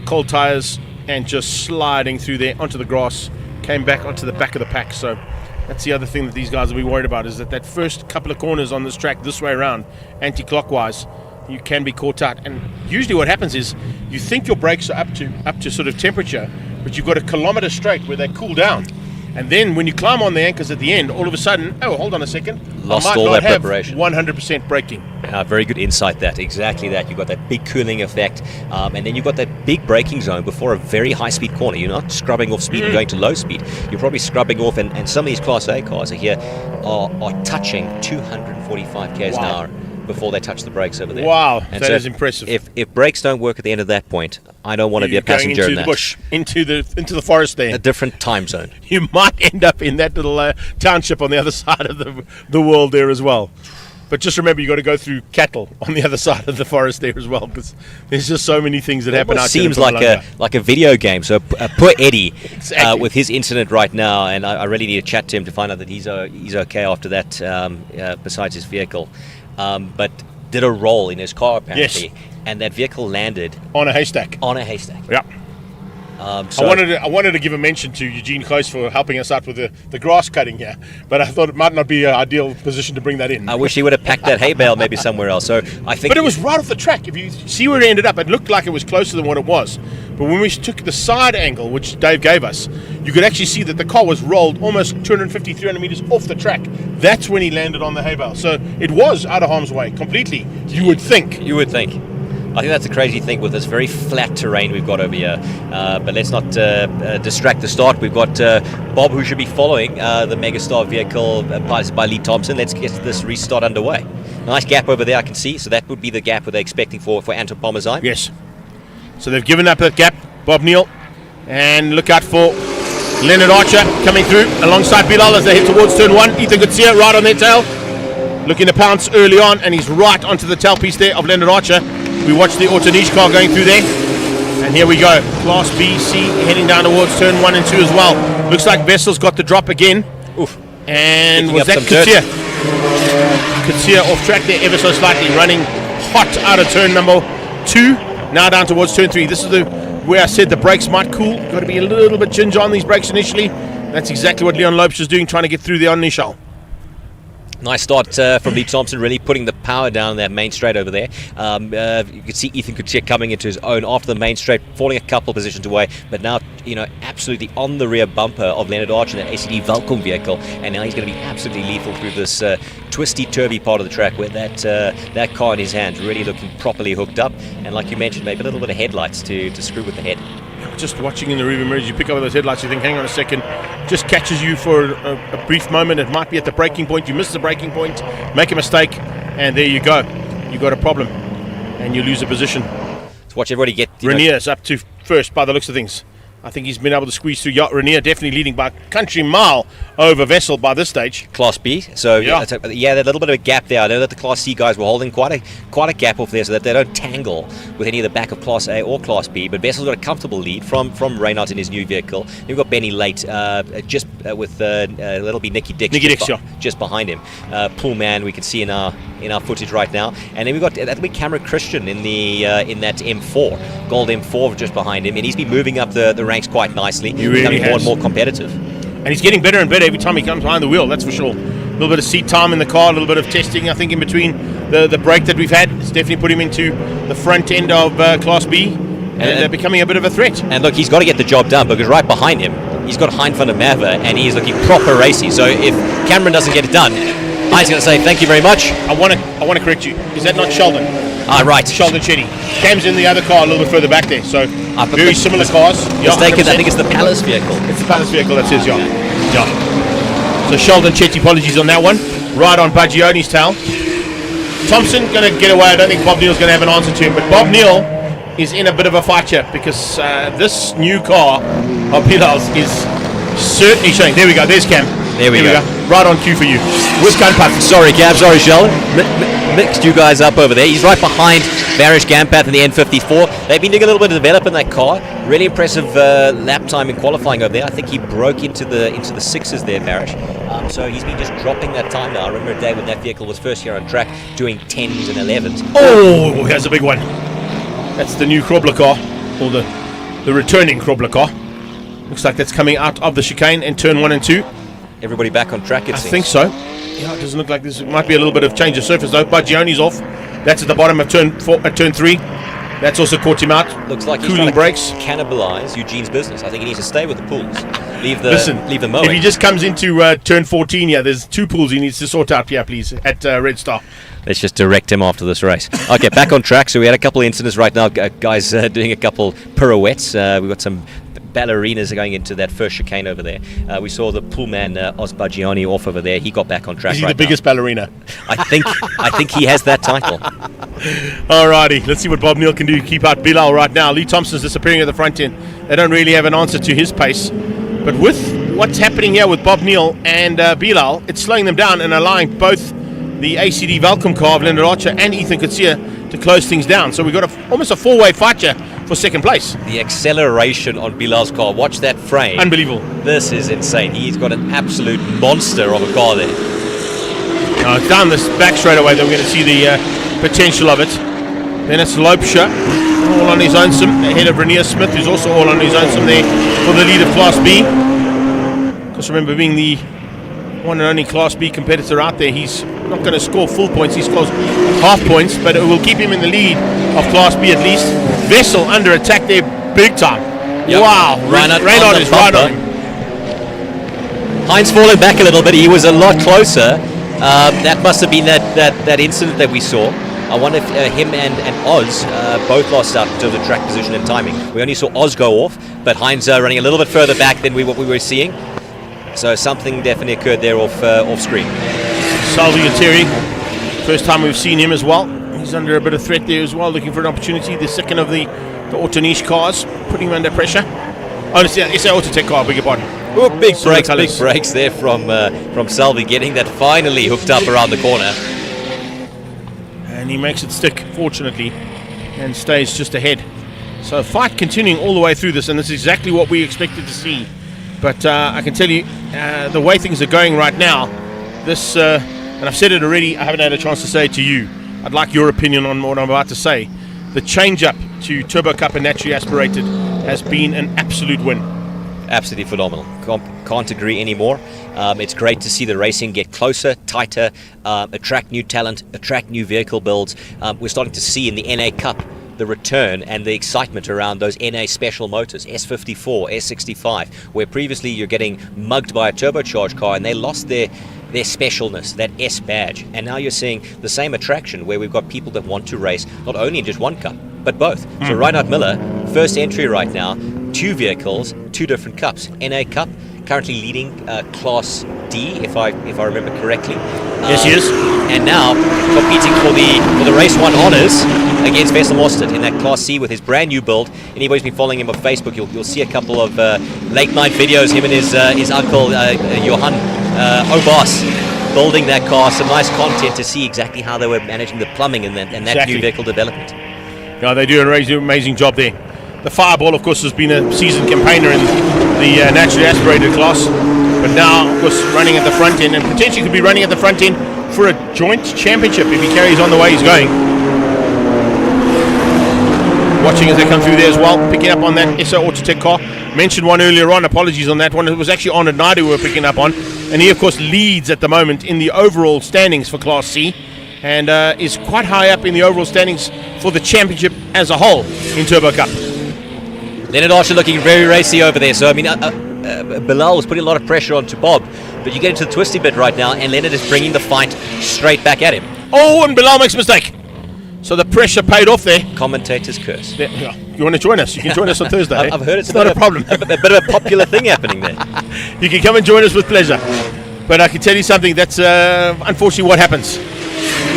cold tyres, and just sliding through there onto the grass, came back onto the back of the pack. So that's the other thing that these guys will be worried about, is that first couple of corners on this track this way around, anti-clockwise, you can be caught out. And usually what happens is you think your brakes are up to sort of temperature, but you've got a kilometre straight where they cool down. And then when you climb on the anchors at the end, all of a sudden, oh, hold on a second, lost I might all not that have preparation. 100% braking. Very good insight, exactly that. You've got that big cooling effect, and then you've got that big braking zone before a very high-speed corner. You're not scrubbing off speed and going to low speed. You're probably scrubbing off, and some of these Class A cars are touching 245 k's an hour before they touch the brakes over there. Wow, and that so is impressive. If brakes don't work at the end of that point, I don't want to be a passenger going in into that. the bush, into the forest there. A different time zone. You might end up in that little township on the other side of the world there as well. But just remember, you got to go through cattle on the other side of the forest there as well, because there's just so many things that happen out there. Seems like a video game. So poor Eddie with his incident right now, and I really need to chat to him to find out that he's okay after that, besides his vehicle. But did a roll in his car apparently, and that vehicle landed on a haystack. Yeah. I wanted to give a mention to Eugene Close for helping us out with the grass cutting here, but I thought it might not be an ideal position to bring that in. I wish he would have packed that hay bale maybe somewhere else. So I think, but it was right off the track. If you see where it ended up, it looked like it was closer than what it was. But when we took the side angle, which Dave gave us, you could actually see that the car was rolled almost 250, 300 meters off the track. That's when he landed on the hay bale. So it was out of harm's way completely. You would think. I think that's a crazy thing with this very flat terrain we've got over here. But let's not distract the start. We've got Bob, who should be following the Megastar vehicle piloted by Lee Thompson. Let's get this restart underway. Nice gap over there I can see. So that would be the gap that they're expecting for Anton Pomazine. Yes. So they've given up that gap, Bob Neal. And look out for Leonard Archer coming through alongside Bilal as they head towards turn one. Ethan Gutierrez right on their tail. Looking to pounce early on, and he's right onto the tailpiece there of Leonard Archer. We watched the Autoniche car going through there. And here we go. Class B, C heading down towards turn 1 and 2 as well. Looks like Vessel's got the drop again. Oof. And was that Katia? Katia off track there ever so slightly, running hot out of turn number 2. Now down towards turn 3. This is where I said the brakes might cool. Got to be a little bit ginger on these brakes initially. That's exactly what Leon Lopes is doing, trying to get through there on Nishal. Nice start from Lee Thompson, really putting the power down that main straight over there. You could see Ethan Gutierrez coming into his own after the main straight, falling a couple positions away, but now, absolutely on the rear bumper of Leonard Archer, that ACD Velcom vehicle, and now he's going to be absolutely lethal through this twisty, turvy part of the track where that car in his hands really looking properly hooked up, and like you mentioned, maybe a little bit of headlights to screw with the head. Just watching in the rearview mirrors, you pick up those headlights, you think, hang on a second, just catches you for a brief moment. It might be at the braking point, you miss the braking point, make a mistake, and there you go. You got a problem, and you lose a position. Let's watch everybody get... Rainier's up to first by the looks of things. I think he's been able to squeeze through. Rainier definitely leading by a country mile over Vessel by this stage. Class B. So that little bit of a gap there. I know that the Class C guys were holding quite a gap off there so that they don't tangle with any of the back of Class A or Class B. But Vessel's got a comfortable lead from Reynolds in his new vehicle. Then we've got Benny Late with that'll be Nicky Dix. Just behind him. Pullman we can see in our footage right now. And then we've got that'll be Cameron Christian in that M4, gold M4 just behind him, and he's been moving up the ranks quite nicely, becoming more and more competitive. And he's getting better and better every time he comes behind the wheel, that's for sure. A little bit of seat time in the car, a little bit of testing, I think, in between the break that we've had. It's definitely put him into the front end of Class B, and they're becoming a bit of a threat. And look, he's got to get the job done, because right behind him, he's got Hein van der Merwe, and he is looking proper racy. So if Cameron doesn't get it done, Hein's going to say thank you very much. I want to correct you. Is that not Sheldon? Right. Sheldon Chetty. Cam's in the other car a little bit further back there. So very similar cars. Mistaken, I think it's the Palace vehicle. It's the Palace vehicle, that's his, yeah. So Sheldon Chetty, apologies on that one. Right on Baggione's tail. Thompson going to get away. I don't think Bob Neal's going to have an answer to him, but Bob Neal is in a bit of a fight here because this new car of Bilal's is certainly showing. There we go. There's Cam. There we go. Right on cue for you. With Gunpath. Sorry, Cam. Sorry, Sheldon. Mixed you guys up over there. He's right behind Varish Gampath in the N54. They've been doing a little bit of development in that car. Really impressive lap time in qualifying over there. I think he broke into the sixes there, Varish. So he's been just dropping that time now. I remember a day when that vehicle was first here on track doing 10s and 11s. Oh, here's a big one. That's the new Krobler car, or the returning Krobler car. Looks like that's coming out of the chicane in turn 1 and 2. Everybody back on track, it I seems. think so. Yeah, it doesn't look like this. Might be a little bit of change of surface though. Bagioni's off. That's at the bottom of turn 3. That's also caught him out. Looks like he's cooling trying brakes. to cannibalize Eugene's business. I think he needs to stay with the pools. Leave the mowing. If he just comes into turn 14, there's 2 pools he needs to sort out here, please, at Red Star. Let's just direct him after this race. Okay, back on track. So we had a couple of incidents right now. Guys doing a couple pirouettes. We've got some ballerinas going into that first chicane over there. We saw the poolman Oz Bagiani off over there. He got back on track. Is he the biggest ballerina? I think he has that title. Alrighty, let's see what Bob Neal can do. Keep out Bilal right now. Lee Thompson's disappearing at the front end. They don't really have an answer to his pace. But with what's happening here with Bob Neal and Bilal, it's slowing them down and allowing both the ACD Velcom car of Leonard Archer and Ethan Kutsia to close things down. So we've got almost a 4-way fight here for second place. The acceleration on Bilal's car. Watch that frame. Unbelievable. This is insane. He's got an absolute monster of a car there. Down this back straight away, then we're going to see the potential of it. Then it's Lopesha, all on his own sim, ahead of Rainier Smith, who's also all on his own sim there for the lead of Class B. Just remember, being the one and only Class B competitor out there, he's not going to score full points, he scores half points, but it will keep him in the lead of Class B at least. Vessel under attack there big time. Yep. Wow, Reinhardt is right on him. Heinz falling back a little bit. He was a lot closer. That must have been that incident that we saw. I wonder if him and Oz both lost out in terms of track position and timing. We only saw Oz go off, but Heinz running a little bit further back than what we were seeing. So something definitely occurred there off screen. Salvatore, first time we've seen him as well. He's under a bit of threat there as well, looking for an opportunity. The second of the Autoniche cars, putting him under pressure. Oh, it's our Autotech car, beg your pardon. Oh, big brakes there from Salvi, getting that finally hooked up around the corner. And he makes it stick, fortunately, and stays just ahead. So fight continuing all the way through this, and this is exactly what we expected to see. But I can tell you, the way things are going right now, this, and I've said it already, I haven't had a chance to say it to you. I'd like your opinion on what I'm about to say. The change-up to Turbo Cup and naturally aspirated has been an absolute win. Absolutely phenomenal. Can't agree anymore. It's great to see the racing get closer, tighter, attract new talent, attract new vehicle builds. We're starting to see in the NA Cup the return and the excitement around those NA special motors, S54, S65, where previously you're getting mugged by a turbocharged car and they lost their specialness, that S badge. And now you're seeing the same attraction where we've got people that want to race not only in just one cup, but both. So Reinhard Miller, first entry right now, 2 vehicles, 2 different cups. NA Cup, currently leading Class D, if I remember correctly. Yes, he is. And now competing for the Race 1 honours against Vessel Mostert in that Class C with his brand new build. Anybody's been following him on Facebook, you'll see a couple of late night videos, him and his uncle Johan Obas building that car. Some nice content to see exactly how they were managing the plumbing and that new vehicle development. Yeah, they do an amazing job there. The Fireball, of course, has been a seasoned campaigner in the naturally aspirated class, but now, of course, running at the front end, and potentially could be running at the front end for a joint championship if he carries on the way he's going. Watching as they come through there as well, picking up on that SO Autotech car. Mentioned one earlier on, apologies on that one. It was actually Arnold Naidu we were picking up on, and he, of course, leads at the moment in the overall standings for Class C, and is quite high up in the overall standings for the championship as a whole in Turbo Cup. Leonard Archer looking very racy over there. So, I mean, Bilal was putting a lot of pressure onto Bob, but you get into the twisty bit right now, and Leonard is bringing the fight straight back at him. Oh, and Bilal makes a mistake. So the pressure paid off there. Commentator's curse. Yeah. You want to join us? You can join us on Thursday. I've heard it's not a problem. A bit of a popular thing happening there. You can come and join us with pleasure. But I can tell you something, that's unfortunately what happens.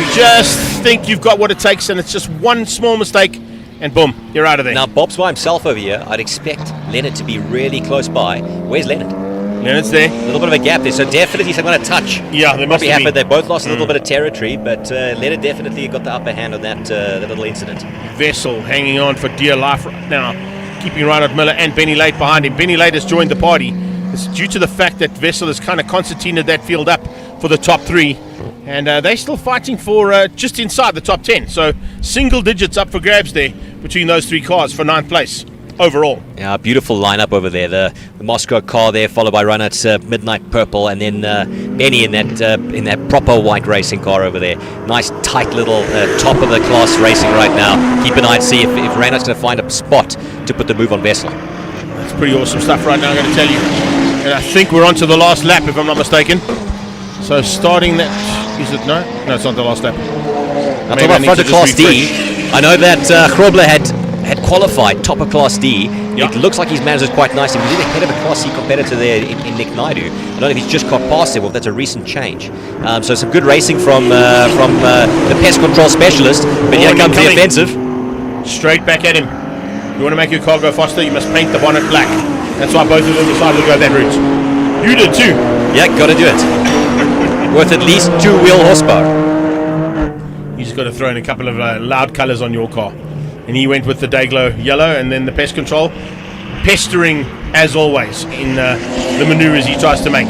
You just think you've got what it takes, and it's just one small mistake, and boom, you're out of there. Now, Bob's by himself over here. I'd expect Leonard to be really close by. Where's Leonard? Leonard's there. A little bit of a gap there, so definitely some kind of touch. Yeah, they must Probably have happened. been. They both lost a little bit of territory, but Leonard definitely got the upper hand on that little incident. Vessel hanging on for dear life right now, keeping Reinhard Miller and Benny Late behind him. Benny Late has joined the party. It's due to the fact that Vessel has kind of concertinaed that field up for the top 3, and they're still fighting for just inside the top 10. So single digits up for grabs there between those 3 cars for 9th place overall. Yeah, beautiful lineup over there. The Moscow car there, followed by Reinhard's Midnight Purple, and then Benny in that proper white racing car over there. Nice tight little top of the class racing right now. Keep an eye to see if Reinhard's going to find a spot to put the move on Vessel. That's pretty awesome stuff right now, I'm going to tell you. And I think we're on to the last lap, if I'm not mistaken. So starting that, is it? No, it's not the last lap. I'm talking about front of Class D. I know that Grobler had qualified top of Class D. It looks like he's managed it quite nicely. He was ahead of a Class C competitor there in Nick Naidu. I don't know if he's just got past him or if that's a recent change. So some good racing from the pest control specialist. But here comes the offensive. Straight back at him. You want to make your car go faster, you must paint the bonnet black. That's why both of them decided to go that route. You did too. Yeah, got to do it. Worth at least 2 wheel horsepower. You just got to throw in a couple of loud colours on your car. And he went with the Dayglow yellow and then the pest control. Pestering, as always, in the manoeuvres he tries to make.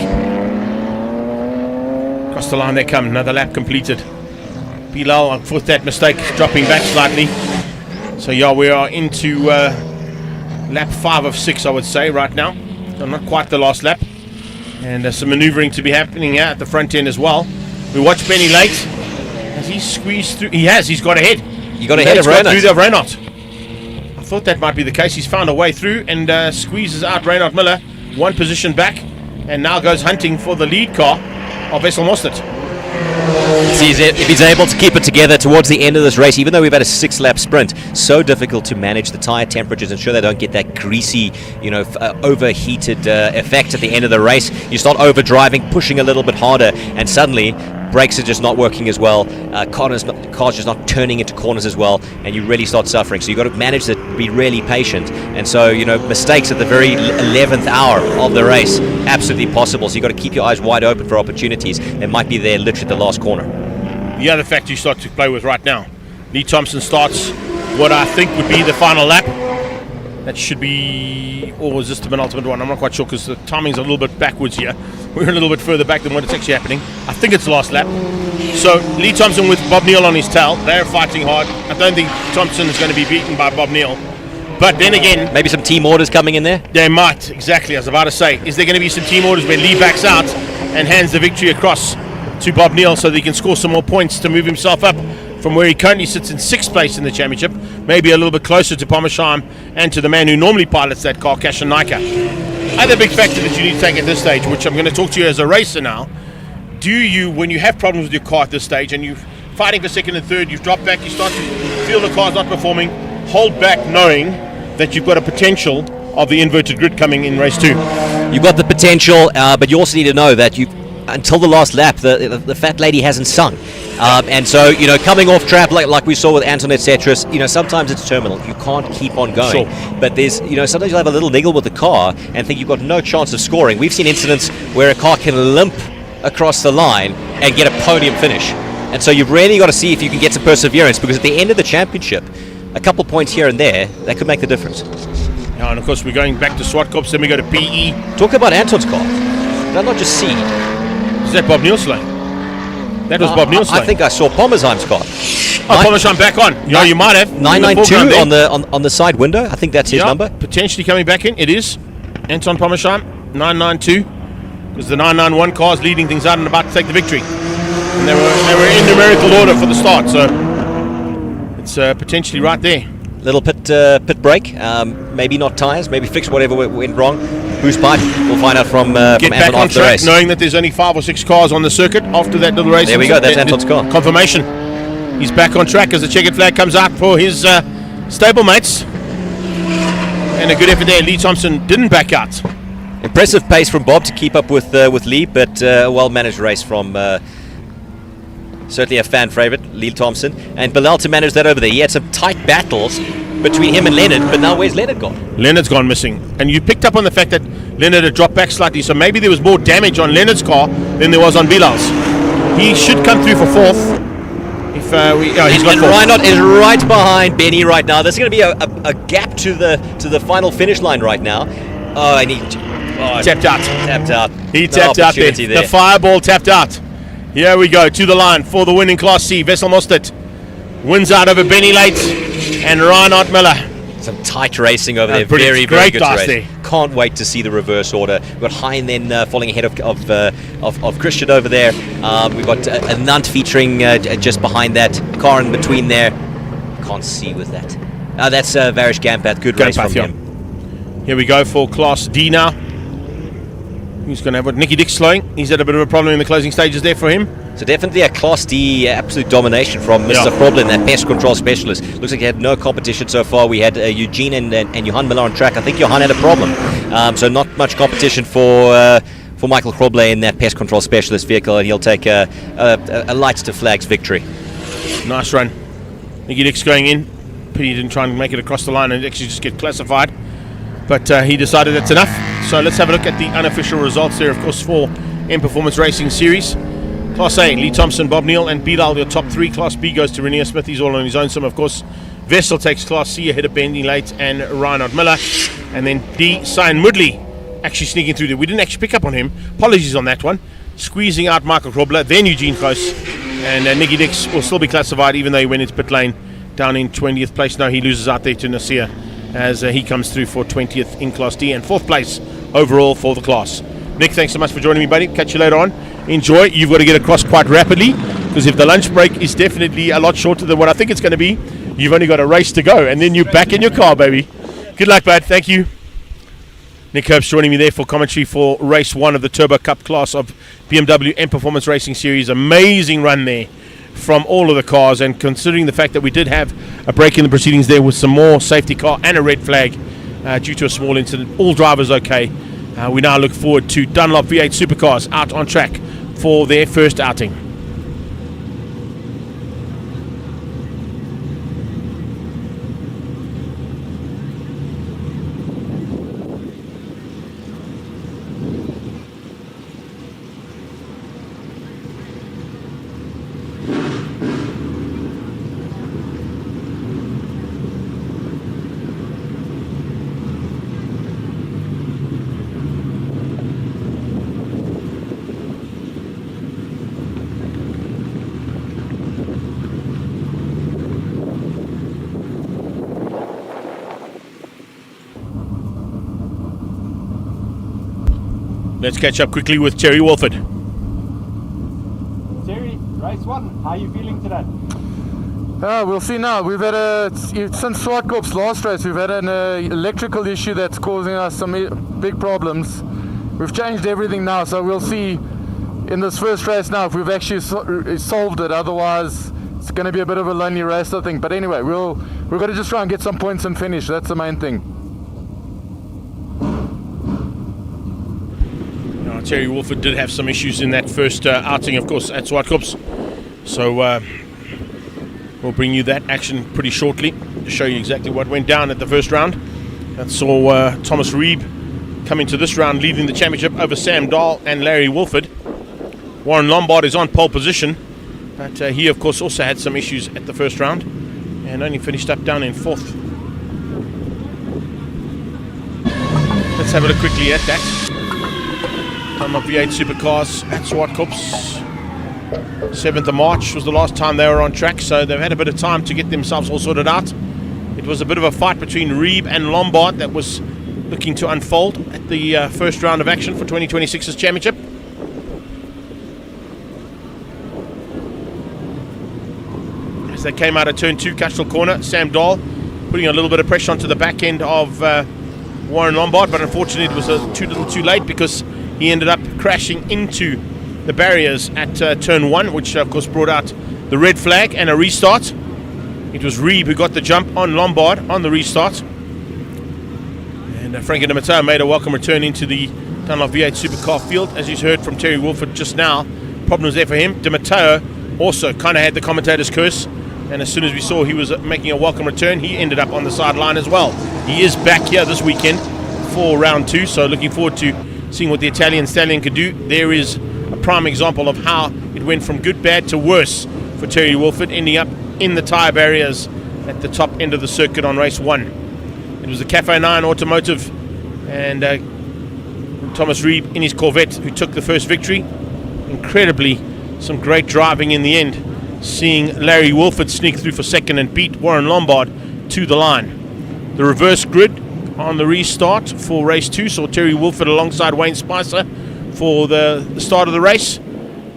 Across the line they come. Another lap completed. Bilal with that mistake, dropping back slightly. So yeah, we are into lap 5 of 6, I would say, right now. So not quite the last lap. And some manoeuvring to be happening here at the front end as well. We watch Benny Late. Has he squeezed through? He has. He's got ahead. You got ahead of Reinhardt. Through the Reinhardt. I thought that might be the case. He's found a way through and squeezes out Reinhard Miller. 1 position back. And now goes hunting for the lead car of Wessel Mostert. See if he's able to keep it together towards the end of this race, even though we've had a 6-lap sprint. So difficult to manage the tyre temperatures, ensure they don't get that greasy, overheated effect at the end of the race. You start overdriving, pushing a little bit harder, and suddenly brakes are just not working as well. Car's just not turning into corners as well, and you really start suffering. So you've got to manage to be really patient. And so, mistakes at the very 11th hour of the race, absolutely possible. So you've got to keep your eyes wide open for opportunities that might be there literally at the last corner. The other factor you start to play with right now, Lee Thompson starts what I think would be the final lap. That should be, or is this the penultimate one? I'm not quite sure because the timing's a little bit backwards here. We're a little bit further back than what it's actually happening. I think it's the last lap. So Lee Thompson with Bob Neal on his tail. They're fighting hard. I don't think Thompson is going to be beaten by Bob Neal. But then again, maybe some team orders coming in there? They might, exactly. I was about to say, is there going to be some team orders where Lee backs out and hands the victory across to Bob Neal so that he can score some more points to move himself up from where he currently sits in 6th place in the championship, maybe a little bit closer to Pommersheim and to the man who normally pilots that car, Cashin Naika. Other big factor that you need to take at this stage, which I'm going to talk to you as a racer now, do you, when you have problems with your car at this stage and you're fighting for 2nd and 3rd, you've dropped back, you start to feel the car's not performing, hold back knowing that you've got a potential of the inverted grid coming in race 2. You've got the potential, but you also need to know that until the last lap, the fat lady hasn't sung. And so, coming off track like we saw with Antoinette Cetris, sometimes it's terminal. You can't keep on going. Sure. But there's, sometimes you'll have a little niggle with the car and think you've got no chance of scoring. We've seen incidents where a car can limp across the line and get a podium finish. And so you've really got to see if you can get some perseverance, because at the end of the championship, a couple points here and there, that could make the difference. Yeah, and of course we're going back to Swartkops, then we go to PE. Talk about Anton's car. Did not just seed. Is that Bob Neal's lane? That was Bob Neal's lane. I think I saw Pommersheim's car. Pommersheim back on. Yeah, you might have. 992 on the side window. I think that's his number. Potentially coming back in. It is. Anton Pommersheim, 992. Because the 991 car is leading things out and about to take the victory. And they were in numerical order for the start, so it's potentially right there. Little pit break. Maybe not tyres. Maybe fix whatever went wrong. Boost pipe. We'll find out from Get back Anton on after the track, race. knowing that there's only 5 or 6 cars on the circuit after that little race. There we go. That's Anton's car. Confirmation. He's back on track as the checkered flag comes out for his stablemates. And a good effort there. Lee Thompson didn't back out. Impressive pace from Bob to keep up with Lee, but a well-managed race from certainly a fan favourite, Lee Thompson. And Bilal to manage that over there. He had some tight battles between him and Leonard, but now where's Leonard gone? Leonard's gone missing. And you picked up on the fact that Leonard had dropped back slightly, so maybe there was more damage on Leonard's car than there was on Bilal's. He should come through for fourth. If he's got and fourth. Reinhardt is right behind Benny right now. There's going to be a gap to the final finish line right now. Oh, and he tapped out. Tapped out. He tapped out there. The fireball tapped out. Here we go to the line for the win in Class C. Wessel Mostert wins out over Benny Late and Reinhardt Miller. Some tight racing over there. Very Very good race race. Can't wait to see the reverse order. We've got Hein then falling ahead of Christian over there. We've got a Nunt featuring just behind that. Car in between there. Can't see with that. That's Varish Gampath. Good race from him. Here we go for Class D now. Who's going to have what? Nicky Dick slowing. He's had a bit of a problem in the closing stages there for him. So definitely a Class D absolute domination from Mr. Problem, that pest control specialist. Looks like he had no competition so far. We had Eugene and Johan Miller on track. I think Johan had a problem. So not much competition for Michael Kroble in that pest control specialist vehicle, and he'll take a lights to flags victory. Nice run. Nicky Dick's going in. Pity he didn't try and make it across the line and actually just get classified. But he decided that's enough. So let's have a look at the unofficial results there, of course, for M Performance Racing Series. Class A, Lee Thompson, Bob Neal and Bilal, your top three. Class B goes to Renier Smith. He's all on his own. Some, of course, Wessel takes Class C ahead of Benny Late and Reinhard Miller. And then D, Cyan Mudley, actually sneaking through there. We didn't actually pick up on him. Apologies on that one. Squeezing out Michael Krobler, then Eugene Close. And Nicky Dix will still be classified, even though he went into pit lane down in 20th place. Now he loses out there to Nasir as he comes through for 20th in Class D and 4th place overall for the class. Nick, thanks so much for joining me, buddy. Catch you later on. Enjoy. You've got to get across quite rapidly, because if the lunch break is definitely a lot shorter than what I think it's going to be, you've only got a race to go, and then you're back in your car, baby. Good luck, bud. Thank you. Nick Herbst joining me there for commentary for race 1 of the Turbo Cup class of BMW M Performance Racing Series. Amazing run there from all of the cars, and considering the fact that we did have a break in the proceedings there with some more safety car and a red flag due to a small incident, all drivers okay. We now look forward to Dunlop V8 Supercars out on track for their first outing. Let's catch up quickly with Terry Walford. Terry, race 1, how are you feeling today? We'll see now. We've had since Swartkorp's last race, we've had an electrical issue that's causing us some big problems. We've changed everything now, so we'll see in this first race now if we've actually solved it. Otherwise, it's going to be a bit of a lonely race, I think. But anyway, we've got to just try and get some points and finish. That's the main thing. Terry Wolford did have some issues in that first outing, of course, at Swartkorps. So we'll bring you that action pretty shortly to show you exactly what went down at the first round. That saw Thomas Reeb come into this round leading the championship over Sam Dahl and Larry Wolford. Warren Lombard is on pole position, but he, of course, also had some issues at the first round and only finished up down in 4th. Let's have a look quickly at that. Dunlop V8 Supercars at Swartkorps. 7th of March was the last time they were on track, so they've had a bit of time to get themselves all sorted out. It was a bit of a fight between Reeb and Lombard that was looking to unfold at the first round of action for 2026's championship. As they came out of turn 2, Castral Corner, Sam Dahl putting a little bit of pressure onto the back end of Warren Lombard, but unfortunately it was too late, because he ended up crashing into the barriers at turn 1, which of course brought out the red flag and a restart. It was Reeb who got the jump on Lombard on the restart. And Frankie Di Matteo made a welcome return into the Dunlop V8 Supercar field. As you heard from Terry Wolford just now, problems there for him. Di Matteo also kind of had the commentator's curse, and as soon as we saw he was making a welcome return, he ended up on the sideline as well. He is back here this weekend for round 2, so looking forward to seeing what the Italian Stallion could do. There is a prime example of how it went from good, bad to worse for Terry Wolford, ending up in the tyre barriers at the top end of the circuit on race 1. It was the Cafe 9 Automotive and Thomas Reeb in his Corvette who took the first victory. Incredibly, some great driving in the end, seeing Larry Wolford sneak through for second and beat Warren Lombard to the line. The reverse grid on the restart for race 2 saw Terry Wolford alongside Wayne Spicer for the start of the race,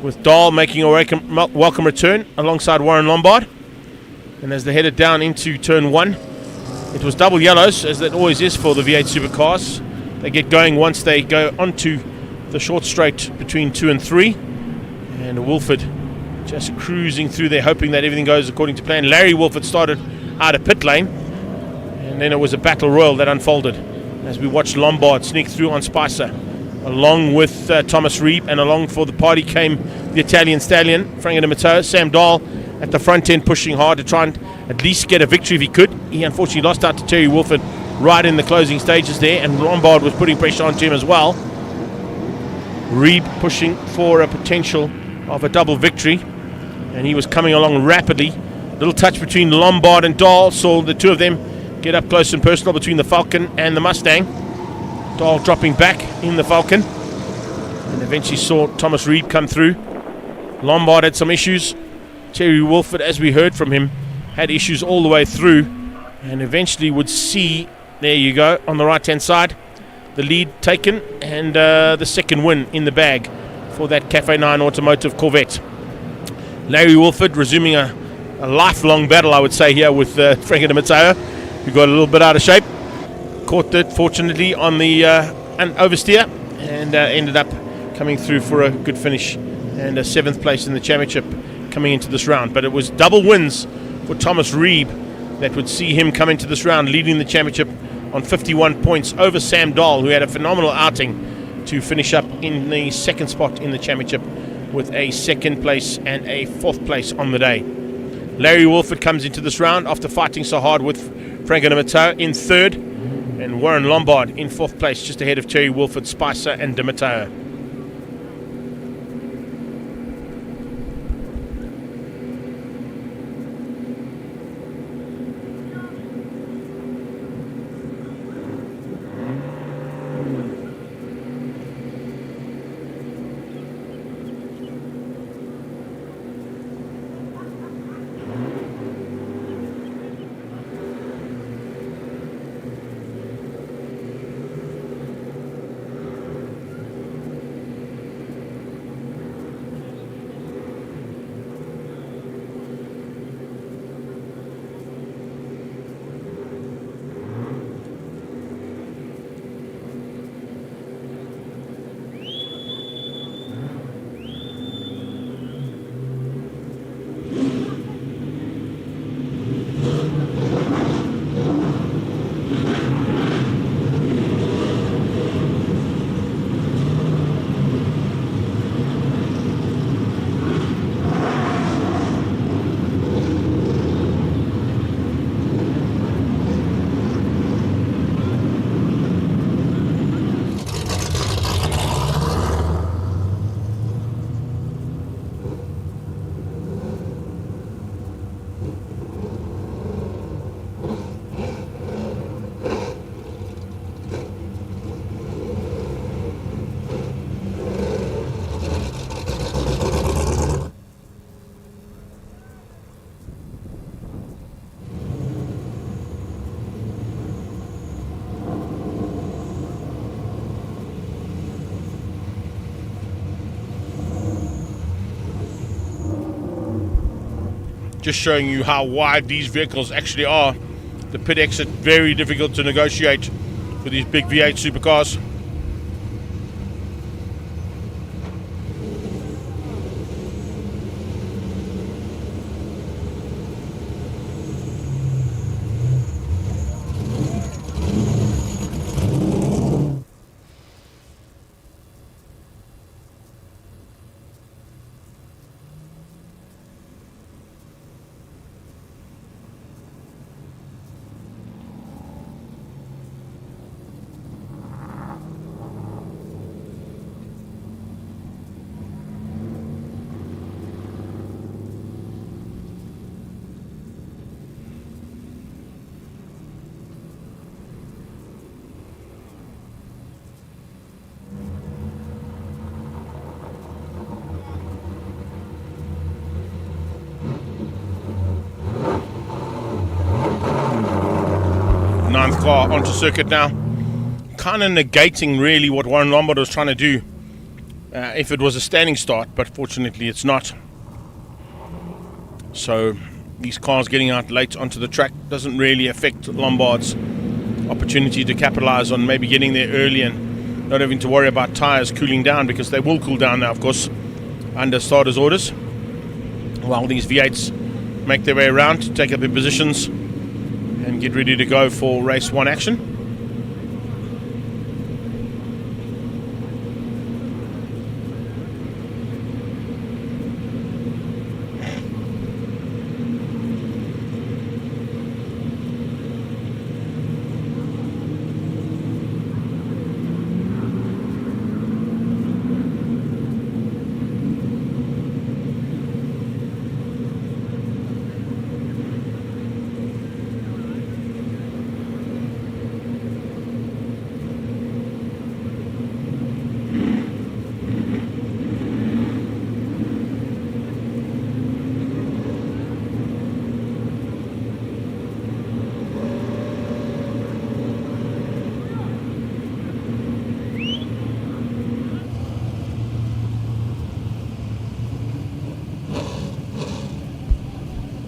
with Dahl making a welcome return alongside Warren Lombard. And as they headed down into turn 1, it was double yellows, as that always is for the V8 supercars. They get going once they go onto the short straight between 2 and 3, and Wolford just cruising through there, hoping that everything goes according to plan. Larry Wolford started out of pit lane, and then it was a battle royal that unfolded as we watched Lombard sneak through on Spicer, along with Thomas Reeb, and along for the party came the Italian Stallion, Frank de Matteo. Sam Dahl at the front end pushing hard to try and at least get a victory if he could. He unfortunately lost out to Terry Wolford right in the closing stages there, and Lombard was putting pressure onto him as well. Reeb pushing for a potential of a double victory, and he was coming along rapidly. Little touch between Lombard and Dahl saw the two of them get up close and personal between the Falcon and the Mustang. Dahl dropping back in the Falcon, and eventually saw Thomas Reeb come through. Lombard had some issues. Terry Wolford, as we heard from him, had issues all the way through, and eventually would see, there you go, on the right hand side, the lead taken, and the second win in the bag for that Cafe 9 Automotive Corvette. Larry Wolford resuming a lifelong battle, I would say, here with Frank de Matteo, who got a little bit out of shape. Caught it, fortunately, on the oversteer, and ended up coming through for a good finish and a 7th place in the championship coming into this round. But it was double wins for Thomas Reeb that would see him come into this round leading the championship on 51 points over Sam Dahl, who had a phenomenal outing to finish up in the 2nd spot in the championship with a 2nd place and a 4th place on the day. Larry Wolford comes into this round after fighting so hard with Frank de Matteo in 3rd, and Warren Lombard in 4th place, just ahead of Terry Wolford, Spicer and de Matteo. Just showing you how wide these vehicles actually are. The pit exit, very difficult to negotiate for these big V8 supercars. Ninth car onto circuit now. Kind of negating really what Warren Lombard was trying to do if it was a standing start, but fortunately it's not. So these cars getting out late onto the track doesn't really affect Lombard's opportunity to capitalize on maybe getting there early and not having to worry about tires cooling down, because they will cool down now, of course, under starters orders, while these V8s make their way around, take up their positions and get ready to go for race 1 action.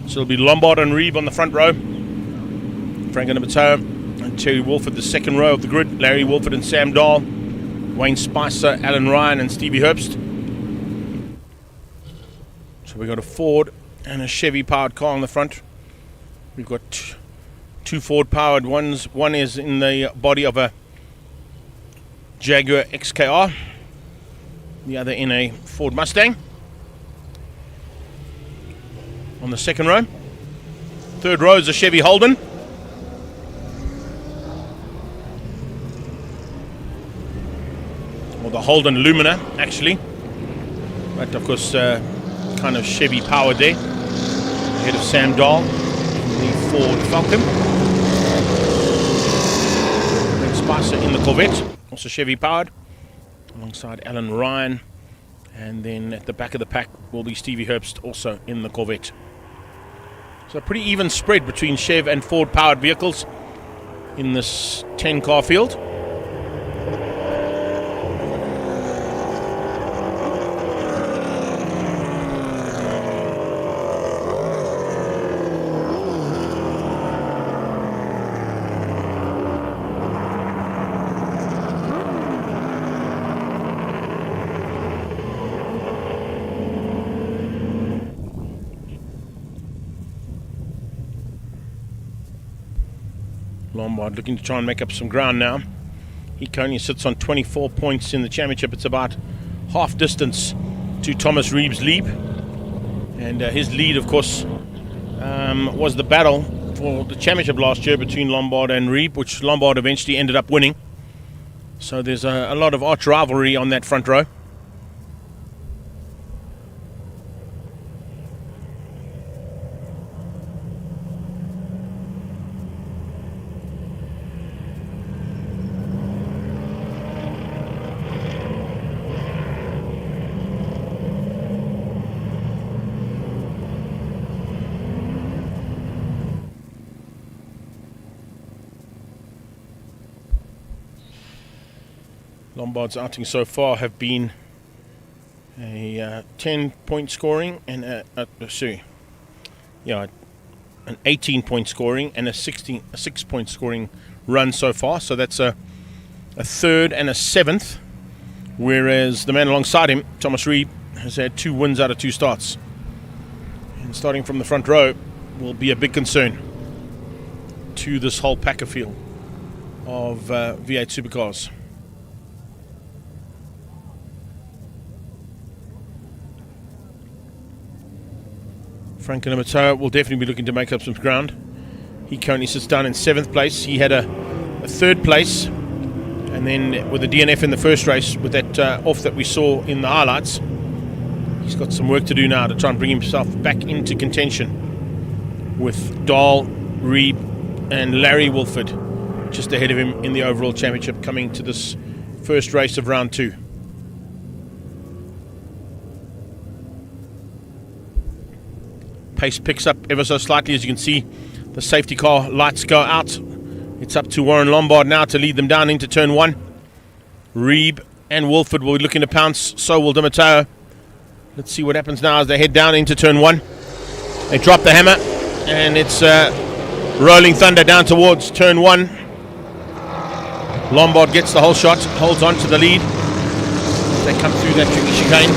So it'll be Lombard and Reeb on the front row. Frank Mateo and Terry Wolford the second row of the grid. Larry Wolford and Sam Dahl. Wayne Spicer, Alan Ryan and Stevie Herbst. So we've got a Ford and a Chevy powered car on the front. We've got two Ford powered ones. One is in the body of a Jaguar XKR. The other in a Ford Mustang. On the second row. Third row is a Chevy Holden. Or the Holden Lumina, actually. But of course, kind of Chevy powered there. Ahead of Sam Dahl, the Ford Falcon. Red Spicer in the Corvette, also Chevy powered. Alongside Alan Ryan. And then at the back of the pack will be Stevie Herbst, also in the Corvette. So a pretty even spread between Chev and Ford powered vehicles in this 10 car field. Lombard looking to try and make up some ground now. He currently sits on 24 points in the championship. It's about half distance to Thomas Reeb's lead. And his lead, of course, was the battle for the championship last year between Lombard and Reeb, which Lombard eventually ended up winning. So there's a lot of arch rivalry on that front row. Lombard's outings so far have been a 10-point scoring and an 18-point scoring and a 6-point scoring run so far. So that's a third and a seventh, whereas the man alongside him, Thomas Reeb, has had 2 wins out of 2 starts. And starting from the front row will be a big concern to this whole packer field of V8 supercars. Frank Mateo will definitely be looking to make up some ground. He currently sits down in 7th place. He had a 3rd place, and then with the DNF in the first race, with that off that we saw in the highlights, he's got some work to do now to try and bring himself back into contention with Dahl, Reeb and Larry Wolford just ahead of him in the overall championship coming to this first race of round 2. Pace picks up ever so slightly. As you can see, the safety car lights go out It's up to Warren Lombard now to lead them down into turn 1. Reeb and Wolford will be looking to pounce. So will Di Matteo. Let's see what happens now as they head down into turn 1. They drop the hammer, and it's rolling thunder down towards turn 1. Lombard gets the whole shot, holds on to the lead. They come through that tricky chicane.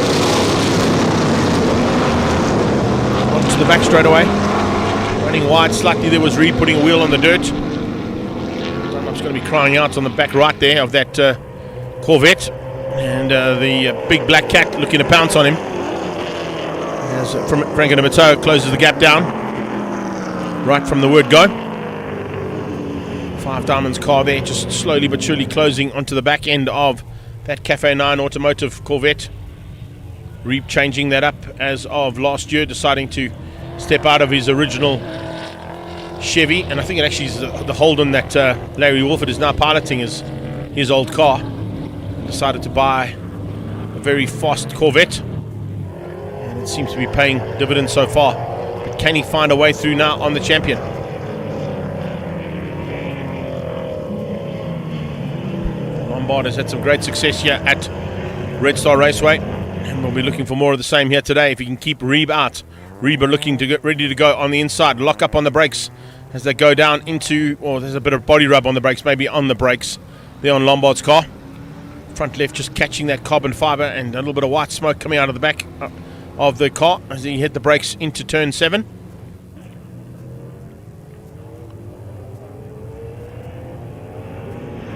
Onto the back straight away. Running wide slightly, there was Reed putting a wheel on the dirt. Dunlop's going to be crying out on the back right there of that Corvette. And the big black cat looking to pounce on him. As Franco Di Matteo closes the gap down. Right from the word go. 5 Diamonds car there, just slowly but surely closing onto the back end of that Cafe 9 automotive Corvette. Reeb changing that up as of last year, deciding to step out of his original Chevy, and I think it actually is the Holden that Larry Wolford is now piloting as his old car. Decided to buy a very fast Corvette, and it seems to be paying dividends so far. But can he find a way through now on the champion? Lombard has had some great success here at Red Star Raceway, and we'll be looking for more of the same here today if he can keep Reeb out. Reeb are looking to get ready to go on the inside, lock up on the brakes as they go down into, or there's a bit of body rub on the brakes, maybe on the brakes there on Lombard's car. Front left just catching that carbon fiber and a little bit of white smoke coming out of the back of the car as he hit the brakes into turn 7.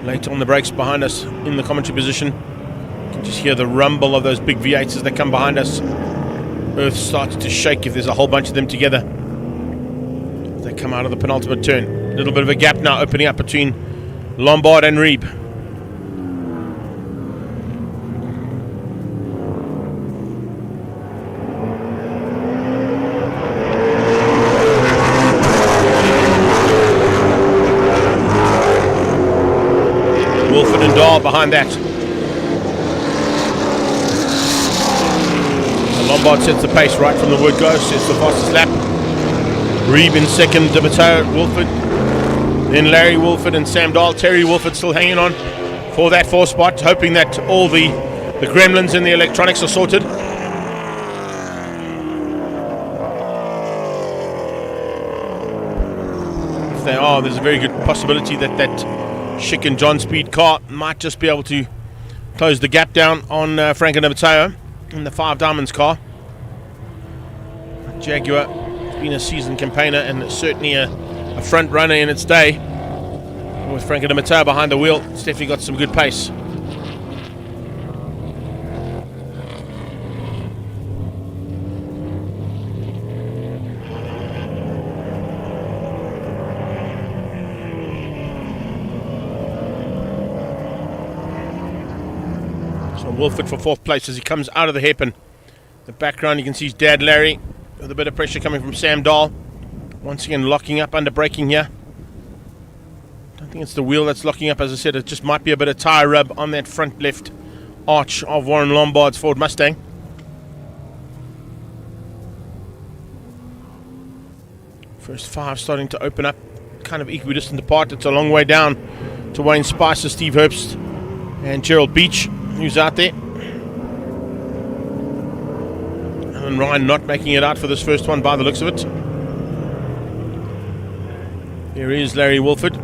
Late on the brakes behind us in the commentary position. You can just hear the rumble of those big V8s as they come behind us. Earth starts to shake if there's a whole bunch of them together. As they come out of the penultimate turn. A little bit of a gap now opening up between Lombard and Reeb. Wolford and Dahl behind that. Lombard sets the pace right from the word go, sets the fastest lap. Reeb in second, Di Matteo, Wolford, then Larry Wolford and Sam Dahl. Terry Wolford still hanging on for that 4th spot, hoping that all the gremlins and the electronics are sorted. If they are, there's a very good possibility that that Schick and John Speed car might just be able to close the gap down on Franco Di Matteo in the 5 Diamonds car. Jaguar has been a seasoned campaigner and certainly a front runner in its day. With Franco Di Matteo behind the wheel, it's definitely got some good pace. So Wolford for 4th place as he comes out of the hairpin. The background you can see his dad Larry with a bit of pressure coming from Sam Dahl. Once again locking up under braking here. Don't think it's the wheel that's locking up, as I said. It just might be a bit of tyre rub on that front left arch of Warren Lombard's Ford Mustang. First 5 starting to open up, kind of equidistant apart. It's a long way down to Wayne Spicer, Steve Herbst and Gerald Beach, who's out there. And Ryan not making it out for this first one by the looks of it. There is Larry Wolford.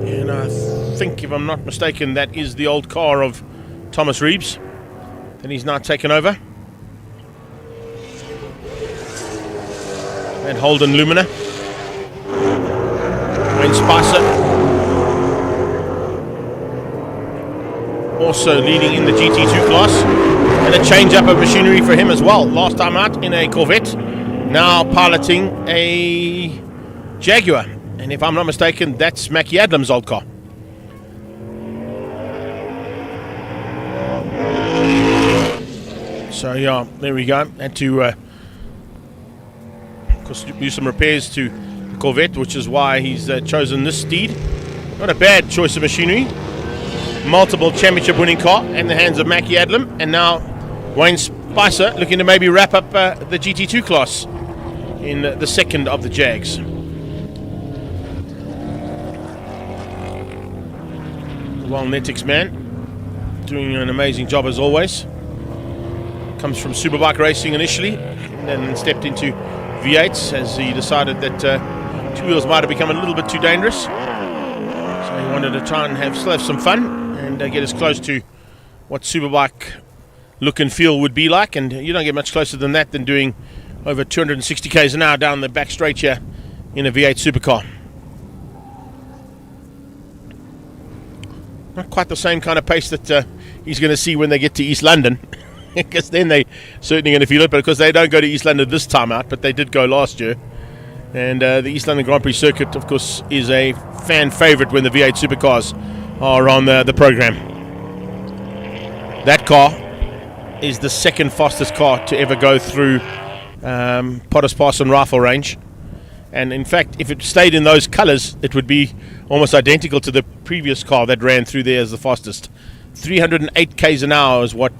And I think, if I'm not mistaken, that is the old car of Thomas Reeves that he's now taken over. And Holden Lumina. Wayne Spicer also leading in the GT2 class. And a change up of machinery for him as well. Last time out in a Corvette, now piloting a Jaguar. And if I'm not mistaken, that's Mackie Adlam's old car. So yeah, there we go. Had to of course do some repairs to the Corvette, which is why he's chosen this steed. Not a bad choice of machinery. Multiple championship winning car in the hands of Mackie Adlam, and now Wayne Spicer looking to maybe wrap up the GT2 class in the second of the Jags. Well, Netix man, doing an amazing job as always. Comes from Superbike racing initially, and then stepped into V8s as he decided that two wheels might have become a little bit too dangerous. So he wanted to try and still have some fun and get as close to what Superbike look and feel would be like, and you don't get much closer than that than doing over 260 k's an hour down the back straight here in a V8 supercar. Not quite the same kind of pace that he's going to see when they get to East London, because then they certainly going to feel it, but because they don't go to East London this time out, but they did go last year. And the East London Grand Prix circuit, of course, is a fan favourite when the V8 supercars are on the program. That car is the second fastest car to ever go through Potter's Pass and Rifle Range. And in fact, if it stayed in those colours, it would be almost identical to the previous car that ran through there as the fastest. 308 k's an hour is what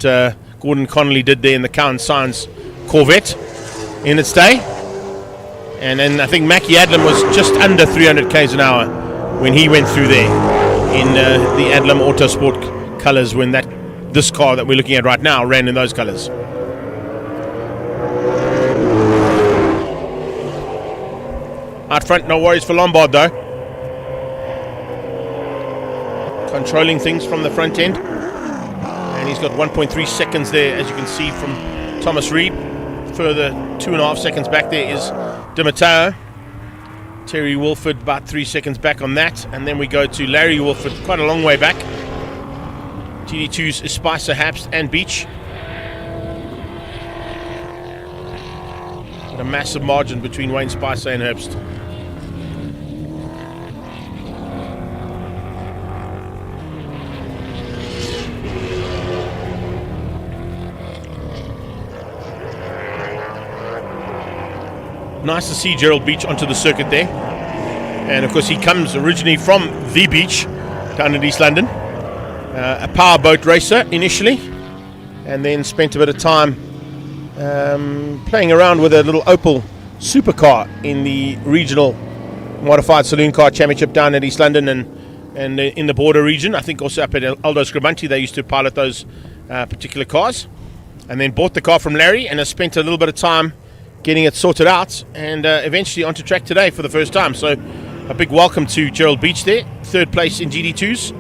Gordon Connolly did there in the Cowan Science Corvette in its day. And then I think Mackie Adlam was just under 300 k's an hour when he went through there in the Adlam Autosport colours, when this car that we're looking at right now ran in those colours. Out front, no worries for Lombard though. Controlling things from the front end. And he's got 1.3 seconds there, as you can see from Thomas Reeb. Further 2.5 seconds back there is Di Matteo. Terry Wolford about 3 seconds back on that. And then we go to Larry Wolford, quite a long way back. GD2's is Spicer, Hapst and Beach. But a massive margin between Wayne Spicer and Herbst. Nice to see Gerald Beach onto the circuit there. And of course he comes originally from the beach down in East London. A powerboat racer initially, and then spent a bit of time playing around with a little Opel supercar in the regional modified saloon car championship down at East London and in the border region. I think also up at Aldo Scribanti they used to pilot those particular cars, and then bought the car from Larry and has spent a little bit of time getting it sorted out, and eventually onto track today for the first time. So a big welcome to Gerald Beach there, third place in GD2s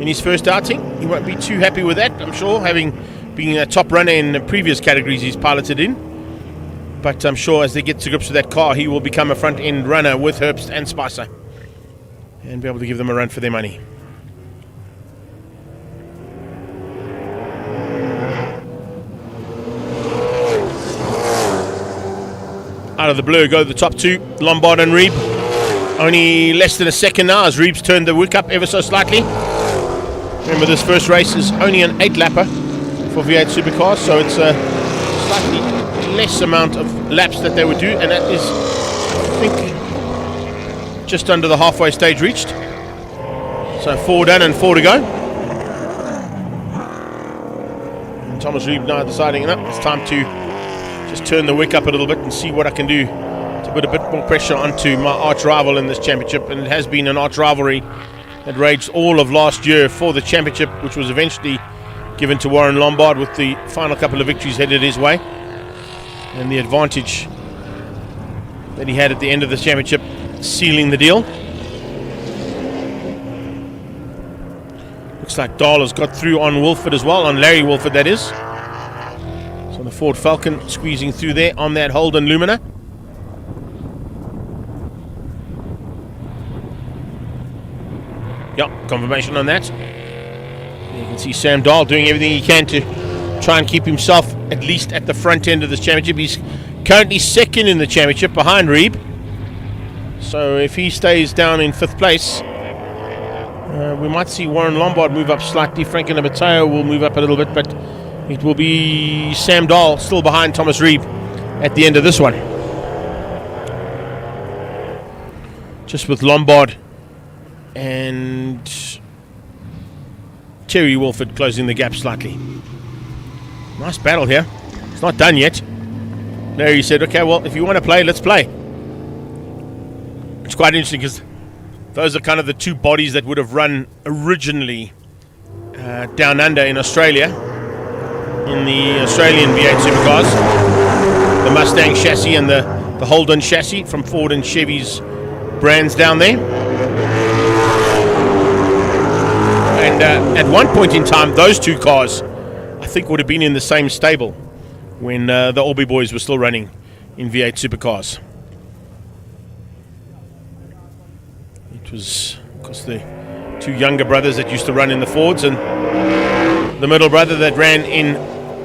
in his first outing. He won't be too happy with that, I'm sure, having been a top runner in the previous categories he's piloted in. But I'm sure as they get to grips with that car, he will become a front end runner with Herbst and Spicer and be able to give them a run for their money. Out of the blue go the top two, Lombard and Reeb. Only less than a second now as Reeb's turned the wick up ever so slightly. Remember, this first race is only an 8-lapper for V8 supercars, so it's a slightly less amount of laps that they would do, and that is, I think, just under the halfway stage reached. So 4 done and 4 to go. And Thomas Reeb now deciding, no, it's time to just turn the wick up a little bit and see what I can do to put a bit more pressure onto my arch rival in this championship. And it has been an arch rivalry that raged all of last year for the championship, which was eventually given to Warren Lombard with the final couple of victories headed his way, and the advantage that he had at the end of the championship sealing the deal. Looks like Dahl has got through on Wolford as well, on Larry Wolford that is. So the Ford Falcon squeezing through there on that Holden Lumina. Yep, confirmation on that. You can see Sam Dahl doing everything he can to try and keep himself at least at the front end of this championship. He's currently second in the championship behind Reeb. So if he stays down in 5th place, we might see Warren Lombard move up slightly. Franklin Abateo will move up a little bit, but it will be Sam Dahl still behind Thomas Reeb at the end of this one. Just with Lombard and Terry Wolford closing the gap slightly. Nice battle here. It's not done yet. Larry said, okay, well, if you want to play, let's play. It's quite interesting because those are kind of the two bodies that would have run originally down under in Australia, in the Australian V8 Supercars. The Mustang chassis and the Holden chassis from Ford and Chevy's brands down there. And at one point in time, those two cars, I think, would have been in the same stable when the Albi boys were still running in V8 Supercars. It was, of course, the two younger brothers that used to run in the Fords and the middle brother that ran in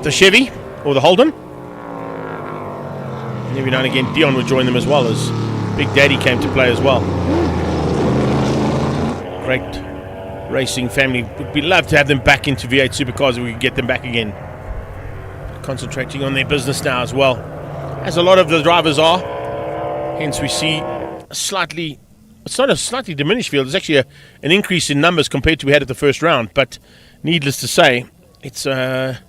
the Chevy or the Holden. And every now and again, Dion would join them as well, as Big Daddy came to play as well. Great racing family. We'd love to have them back into V8 Supercars if we could get them back again. Concentrating on their business now as well, as a lot of the drivers are. Hence we see a slightly, it's not a slightly diminished field, it's actually an increase in numbers compared to we had at the first round. But needless to say, it's there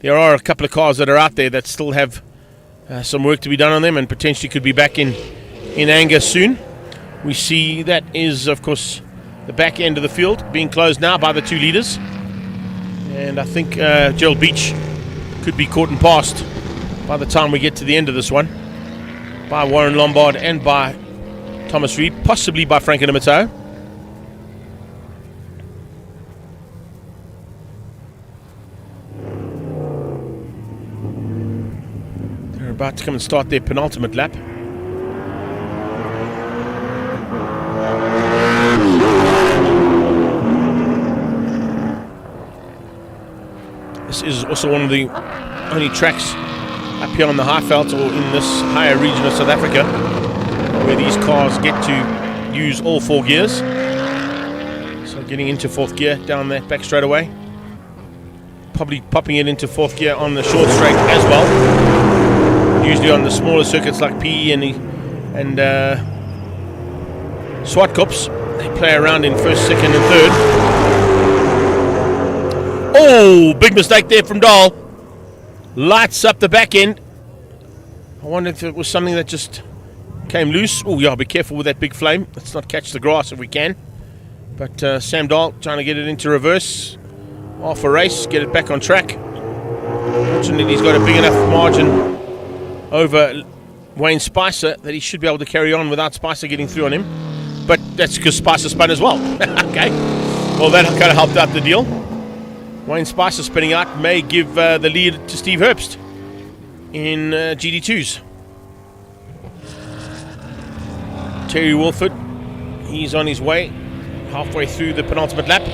are a couple of cars that are out there that still have some work to be done on them and potentially could be back in anger soon. We see that is, of course, the back end of the field being closed now by the two leaders. And I think Gerald Beach could be caught and passed by the time we get to the end of this one by Warren Lombard and by Thomas Reed, possibly by Frank Animato. They're about to come and start their penultimate lap. This is also one of the only tracks up here on the Highveld or in this higher region of South Africa where these cars get to use all four gears. So getting into fourth gear down that back straightaway. Probably popping it into fourth gear on the short straight as well. Usually on the smaller circuits like PE and Swartkops, they play around in first, second and third. Oh, big mistake there from Dahl. Lights up the back end. I wonder if it was something that just came loose. Oh, yeah, be careful with that big flame. Let's not catch the grass if we can. But Sam Dahl trying to get it into reverse. Off a race, get it back on track. Fortunately, he's got a big enough margin over Wayne Spicer that he should be able to carry on without Spicer getting through on him. But that's because Spicer spun as well. Okay. Well, that kind of helped out the deal. Wayne Spicer spinning out may give the lead to Steve Herbst in GD2s. Terry Wolford, he's on his way halfway through the penultimate lap,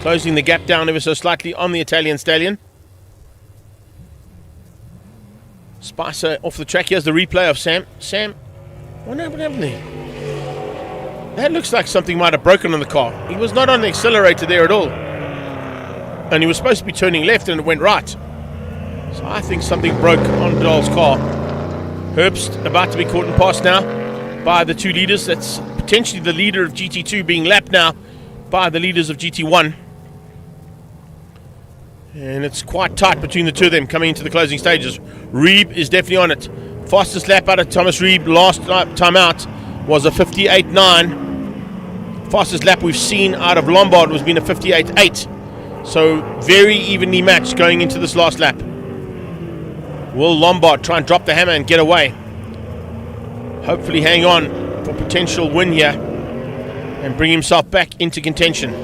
closing the gap down ever so slightly on the Italian Stallion. Spicer off the track. Here's the replay of Sam. Sam, what happened there? That looks like something might have broken on the car. He was not on the accelerator there at all. And he was supposed to be turning left and it went right. So I think something broke on Dahl's car. Herbst about to be caught and passed now by the two leaders. That's potentially the leader of GT2 being lapped now by the leaders of GT1. And it's quite tight between the two of them coming into the closing stages. Reeb is definitely on it. Fastest lap out of Thomas Reeb last time out was a 58.9. Fastest lap we've seen out of Lombard was been a 58.8. So very evenly matched going into this last lap. Will Lombard try and drop the hammer and get away? Hopefully hang on for potential win here and bring himself back into contention.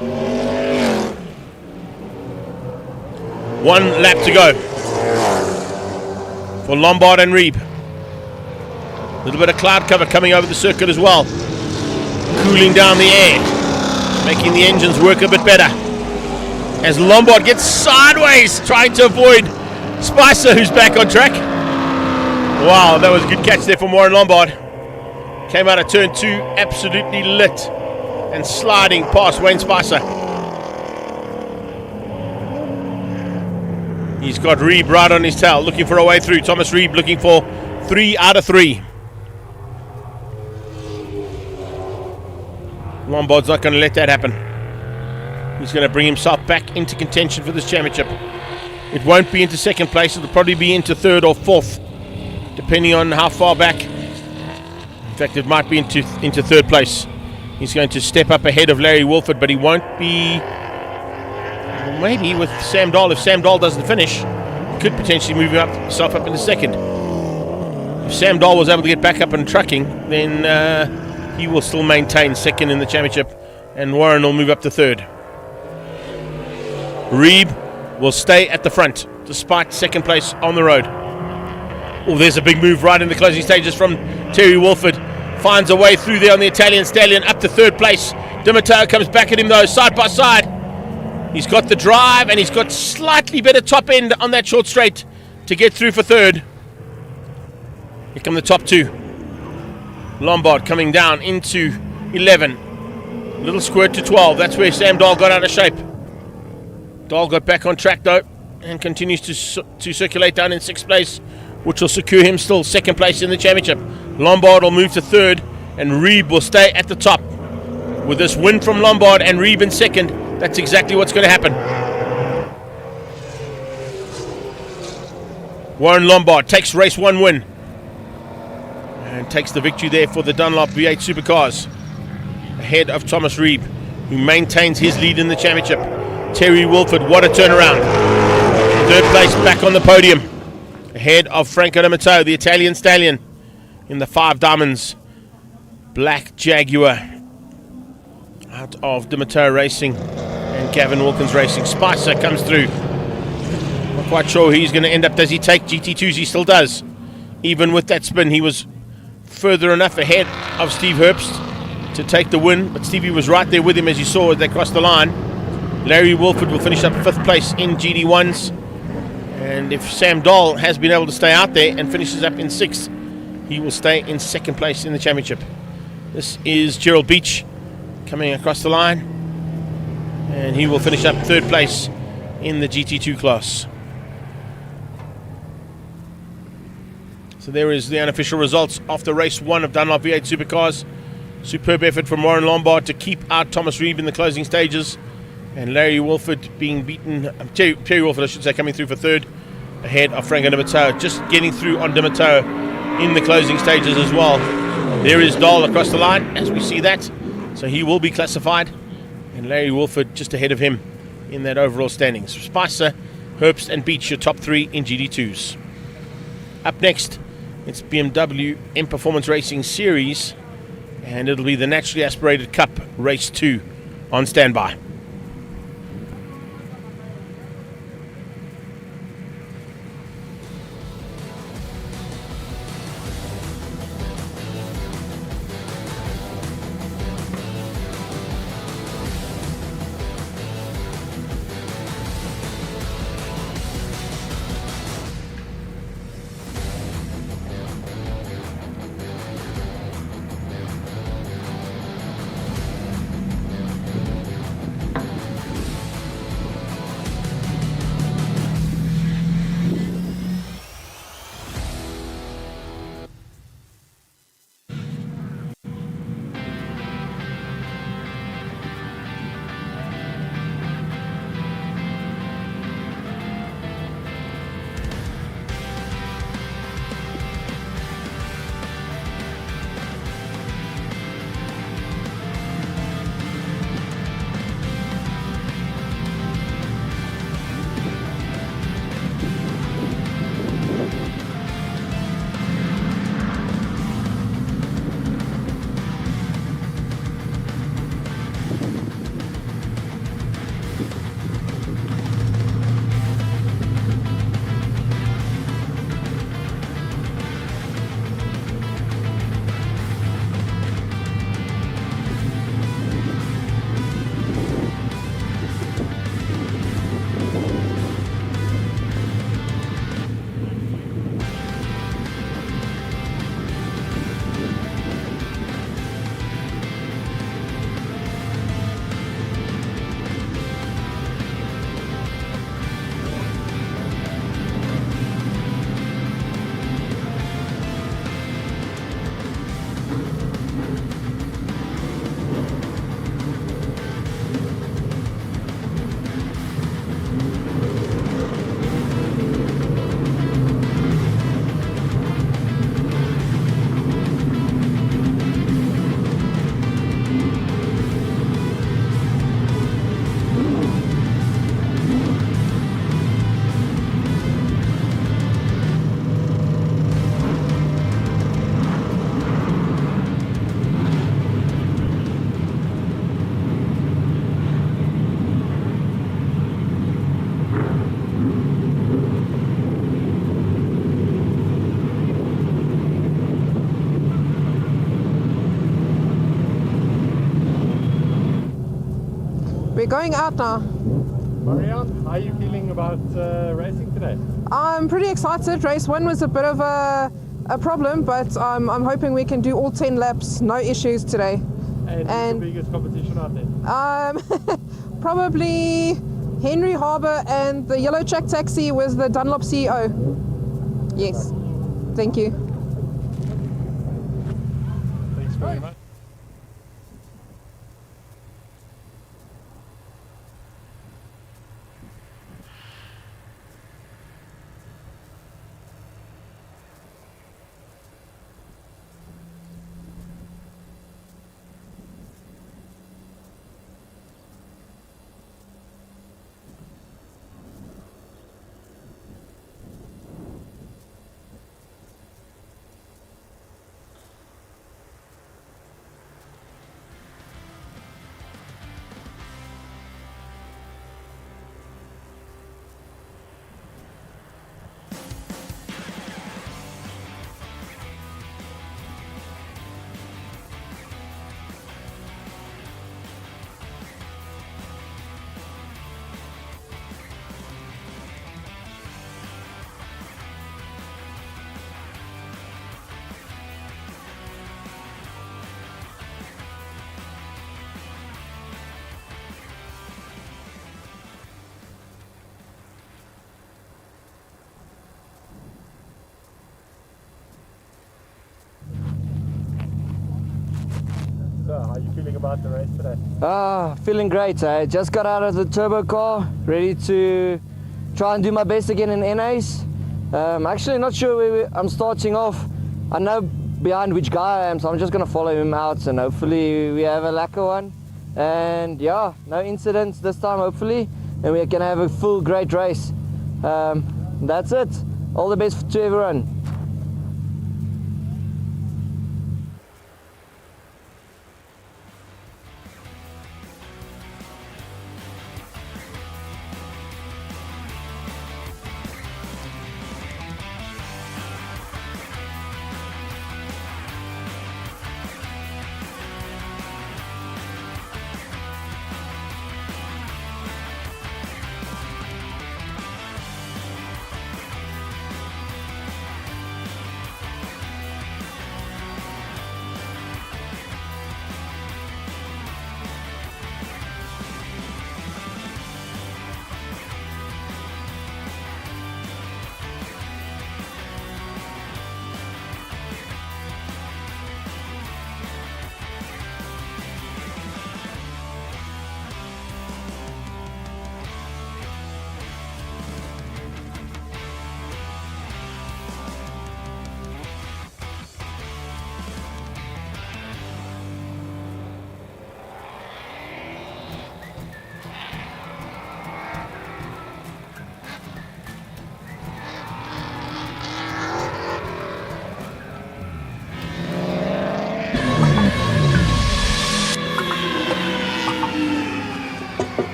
One lap to go for Lombard and Reeb. A little bit of cloud cover coming over the circuit as well. Cooling down the air, making the engines work a bit better. As Lombard gets sideways, trying to avoid Spicer, who's back on track. Wow, that was a good catch there from Warren Lombard. Came out of turn 2, absolutely lit and sliding past Wayne Spicer. He's got Reeb right on his tail, looking for a way through. Thomas Reeb looking for 3 out of 3. Lombard's not going to let that happen. He's going to bring himself back into contention for this championship. It won't be into second place. It'll probably be into third or fourth, depending on how far back. In fact, it might be into third place. He's going to step up ahead of Larry Wolford, but he won't be Well, maybe with Sam Dahl, if Sam Dahl doesn't finish, he could potentially move himself up into second. If Sam Dahl was able to get back up and trucking, then he will still maintain second in the championship, and Warren will move up to third. Reeb will stay at the front, despite second place on the road. Oh, there's a big move right in the closing stages from Terry Wolford. Finds a way through there on the Italian Stallion, up to third place. Dimito comes back at him though, side by side. He's got the drive, and he's got slightly better top end on that short straight to get through for third. Here come the top two. Lombard coming down into 11. Little squirt to 12. That's where Sam Dahl got out of shape. Dahl got back on track though, and continues to circulate down in sixth place, which will secure him still second place in the championship. Lombard will move to third, and Reeb will stay at the top. With this win from Lombard and Reeb in second, that's exactly what's going to happen. Warren Lombard takes race 1 win and takes the victory there for the Dunlop V8 Supercars, ahead of Thomas Reeb, who maintains his lead in the championship. Terry Wilford, what a turnaround. Third place back on the podium, ahead of Franco D'Amato, the Italian Stallion, in the 5 Diamonds Black Jaguar, out of D'Amato Racing and Gavin Wilkins Racing. Spicer comes through. Not quite sure he's going to end up. Does he take GT2s? He still does. Even with that spin, he was further enough ahead of Steve Herbst to take the win, but Stevie was right there with him, as you saw as they crossed the line. Larry Wilford will finish up 5th place in GD1s, and if Sam Dahl has been able to stay out there and finishes up in 6th, he will stay in 2nd place in the championship. This is Gerald Beach coming across the line, and he will finish up 3rd place in the GT2 class. So there is the unofficial results after race 1 of Dunlop V8 Supercars. Superb effort from Warren Lombard to keep out Thomas Reeb in the closing stages, and Larry Wolford being beaten, Terry Wolford I should say, coming through for 3rd, ahead of Franco D'Amato, just getting through on D'Amato in the closing stages as well. There is Dahl across the line as we see that, so he will be classified, and Larry Wolford just ahead of him in that overall standings. Spicer, Herbst and Beach, your top 3 in GD2s. Up next, it's BMW M Performance Racing Series, and it'll be the Naturally Aspirated Cup Race 2 on standby. going out now. Marianne, how are you feeling about racing today? I'm pretty excited. Race 1 was a bit of a problem, but I'm hoping we can do all 10 laps, no issues today. And who's the biggest competition out there? Probably Henry Harbour and the Yellow Track Taxi with the Dunlop CEO. Yes, thank you. Thanks very much. So, how are you feeling about the race today? Feeling great. I just got out of the turbo car, ready to try and do my best again in NAs. Actually not sure where I'm starting off. I know behind which guy I am, so I'm just going to follow him out and hopefully we have a lacquer one. And yeah, no incidents this time hopefully, and we're going to have a full great race. That's it. All the best to everyone.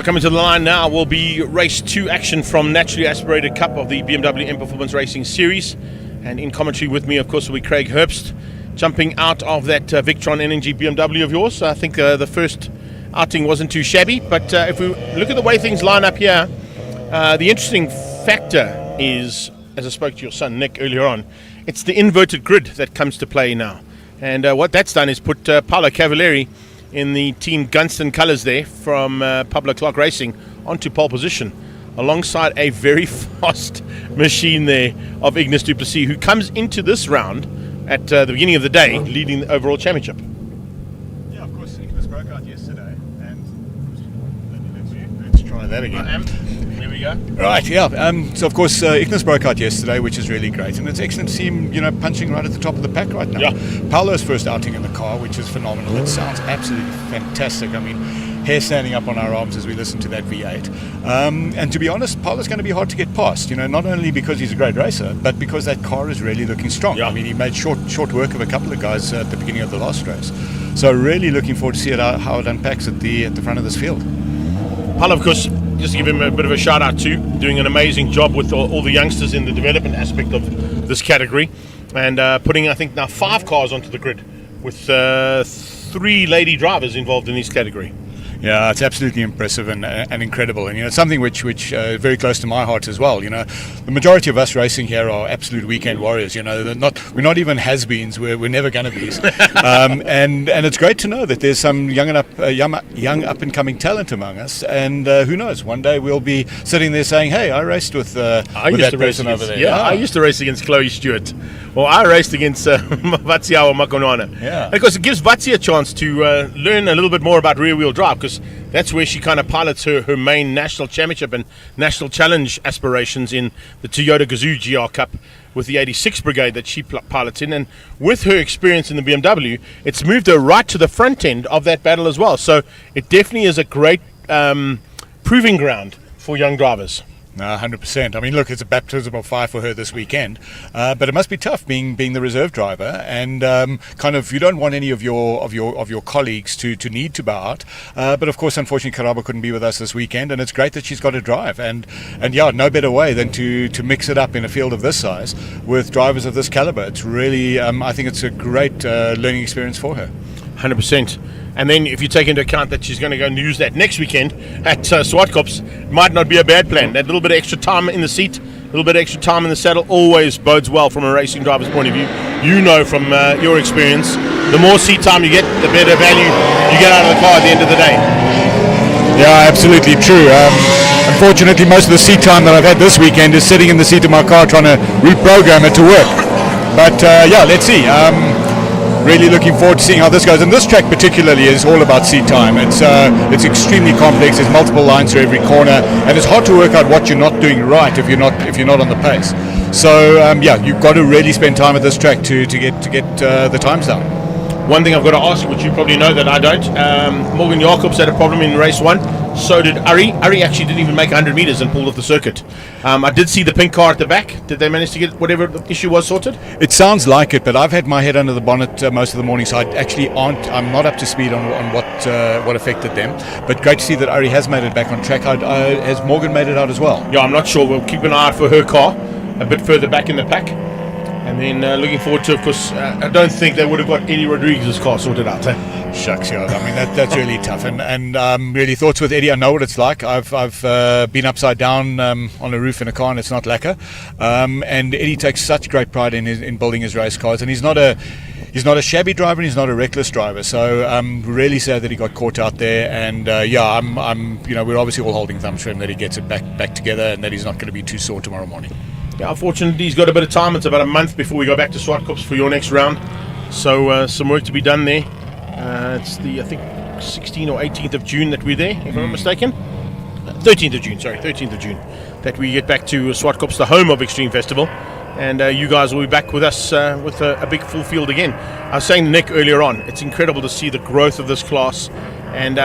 So coming to the line now will be race 2 action from Naturally Aspirated Cup of the BMW M Performance Racing Series. And in commentary with me, of course, will be Craig Herbst, jumping out of that Victron NNG BMW of yours. I think the first outing wasn't too shabby, but if we look at the way things line up here, the interesting factor is, as I spoke to your son Nick earlier on, it's the inverted grid that comes to play now. And what that's done is put Paolo Cavalieri in the Team Gunston colours there from Pablo Clark Racing onto pole position, alongside a very fast machine there of Ignis du Plessis, who comes into this round at the beginning of the day leading the overall championship. Yeah, of course, Ignis broke out yesterday, and let's try that again. There we go. Right, yeah. So of course, Ignis broke out yesterday, which is really great, and it's excellent to see him, punching right at the top of the pack right now. Yeah. Paolo's first outing in the car, which is phenomenal. It sounds absolutely fantastic. I mean, hair standing up on our arms as we listen to that V8. And to be honest, Paolo's going to be hard to get past. Not only because he's a great racer, but because that car is really looking strong. Yeah. I mean, he made short work of a couple of guys at the beginning of the last race. So really looking forward to see how it unpacks at the front of this field. Paolo, of course, just to give him a bit of a shout out too, doing an amazing job with all the youngsters in the development aspect of this category, and putting, I think, now 5 cars onto the grid with 3 lady drivers involved in this category. Yeah, it's absolutely impressive and incredible, and it's something which is very close to my heart as well. The majority of us racing here are absolute weekend warriors. We're not even has-beens. We're never going to be. And it's great to know that there's some young up and coming talent among us. And who knows? One day we'll be sitting there saying, "Hey, I raced with that person over there." Yeah, I used to race against Chloe Stewart. Well, I raced against Vatsiawa Makonwana. Yeah. Because it gives Vatsia a chance to learn a little bit more about rear-wheel drive, because that's where she kind of pilots her main national championship and national challenge aspirations in the Toyota Gazoo GR Cup with the 86 Brigade that she pilots in. And with her experience in the BMW, it's moved her right to the front end of that battle as well. So it definitely is a great proving ground for young drivers. No, 100%. I mean, look, it's a baptism of fire for her this weekend, but it must be tough being the reserve driver, and you don't want any of your colleagues to need to bow out. But of course, unfortunately, Karabo couldn't be with us this weekend, and it's great that she's got to drive, and yeah, no better way than to mix it up in a field of this size with drivers of this caliber. It's really, I think it's a great learning experience for her. 100%. And then if you take into account that she's going to go and use that next weekend at Swartkops, might not be a bad plan. That little bit of extra time in the seat, a little bit of extra time in the saddle always bodes well from a racing driver's point of view. You know from your experience, the more seat time you get, the better value you get out of the car at the end of the day. Yeah, absolutely true. Unfortunately, most of the seat time that I've had this weekend is sitting in the seat of my car trying to reprogram it to work. But yeah, let's see. Really looking forward to seeing how this goes, and this track particularly is all about seat time. It's extremely complex. There's multiple lines through every corner, and it's hard to work out what you're not doing right if you're not on the pace. So yeah, you've got to really spend time at this track to get the times down. One thing I've got to ask, which you probably know that I don't, Morgan Jacobs had a problem in race 1. So did Ari. Ari actually didn't even make 100 meters and pulled off the circuit. I did see the pink car at the back. Did they manage to get whatever the issue was sorted? It sounds like it, but I've had my head under the bonnet most of the morning, so I'm not up to speed on what affected them. But great to see that Ari has made it back on track. Has Morgan made it out as well? Yeah, I'm not sure. We'll keep an eye out for her car a bit further back in the pack. And then looking forward to, of course, I don't think they would have got Eddie Rodriguez's car sorted out. Shucks, yeah. I mean, that's really tough. And really, thoughts with Eddie. I know what it's like. I've been upside down on a roof in a car, and it's not lacquer. And Eddie takes such great pride in building his race cars, and he's not a shabby driver, and he's not a reckless driver. So I'm really sad that he got caught out there. And yeah, we're obviously all holding thumbs for him that he gets it back together, and that he's not going to be too sore tomorrow morning. Yeah, unfortunately, he's got a bit of time. It's about a month before we go back to Swartkops for your next round. So some work to be done there. It's the, I think, 16th or 18th of June that we're there, if I'm not mistaken. 13th of June, that we get back to Swartkops, the home of Extreme Festival. And you guys will be back with us with a big full field again. I was saying to Nick earlier on, it's incredible to see the growth of this class. And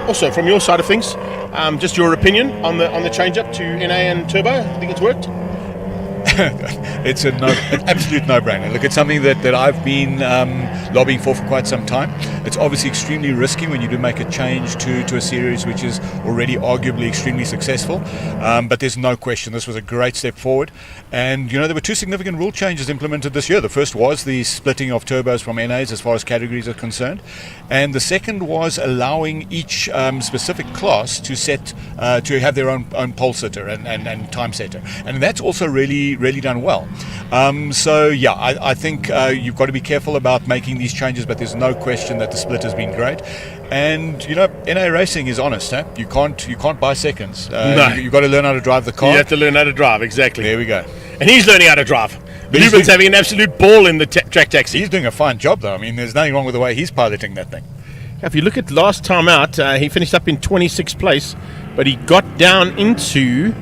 also, from your side of things, just your opinion on the change-up to NA and Turbo. I think it's worked. It's an absolute no-brainer. Look, it's something that I've been lobbying for quite some time. It's obviously extremely risky when you do make a change to a series which is already arguably extremely successful. But there's no question this was a great step forward. And there were two significant rule changes implemented this year. The first was the splitting of turbos from NAs as far as categories are concerned, and the second was allowing each specific class to set to have their own pole sitter and time setter, and that's also really done well. So yeah, I think you've got to be careful about making these changes, but there's no question that the split has been great. And NA racing is honest, huh? You can't buy seconds. No. You've got to learn how to drive the car. You have to learn how to drive, exactly. There we go. And he's learning how to drive. Leuven's having an absolute ball in the track taxi. He's doing a fine job, though. I mean, there's nothing wrong with the way he's piloting that thing. If you look at last time out, he finished up in 26th place, but he got down into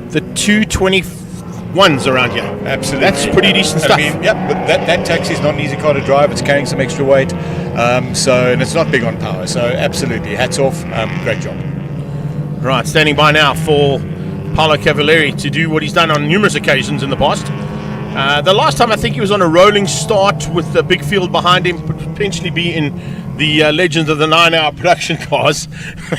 the 221s around here. Absolutely. That's pretty decent stuff. I mean, yeah, but that taxi is not an easy car to drive. It's carrying some extra weight, and it's not big on power. So absolutely, hats off. Great job. Right, standing by now for Paolo Cavalieri to do what he's done on numerous occasions in the past. The last time I think he was on a rolling start with the big field behind him, potentially be in the Legends of the 9-hour production cars.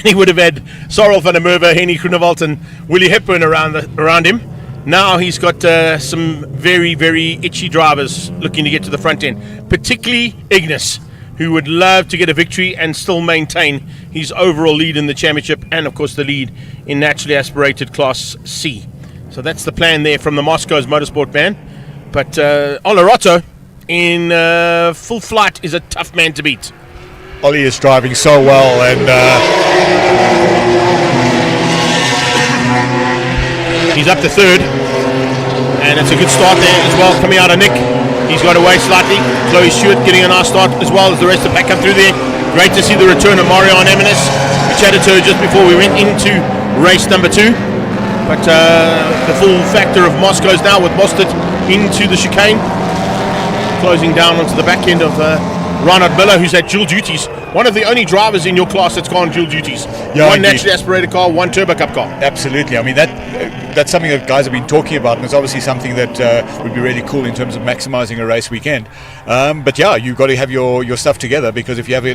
He would have had Sorrel van der Merwe, Henny Groenewald and Willie Hepburn around him. Now he's got some very, very itchy drivers looking to get to the front end, particularly Ignis, who would love to get a victory and still maintain his overall lead in the championship and, of course, the lead in naturally aspirated Class C. So that's the plan there from the Moscow's Motorsport van. But Olerato in full flight is a tough man to beat. Ollie is driving so well, and he's up to third, and it's a good start there as well, coming out of Nick. He's got away slightly. Chloe Stewart getting a nice start as well as the rest of the pack come through there. Great to see the return of Mario and Eminis. We chatted to her just before we went into race number 2. But the full factor of Moscow's now with Mostert into the chicane, closing down onto the back end of Reinhard Miller, who's had dual duties. One of the only drivers in your class that's gone dual duties. Yeah, one indeed. naturally aspirated car, one Turbo Cup car. Absolutely. I mean, that's something that guys have been talking about, and it's obviously something that would be really cool in terms of maximizing a race weekend. But yeah, you've got to have your stuff together, because if you have a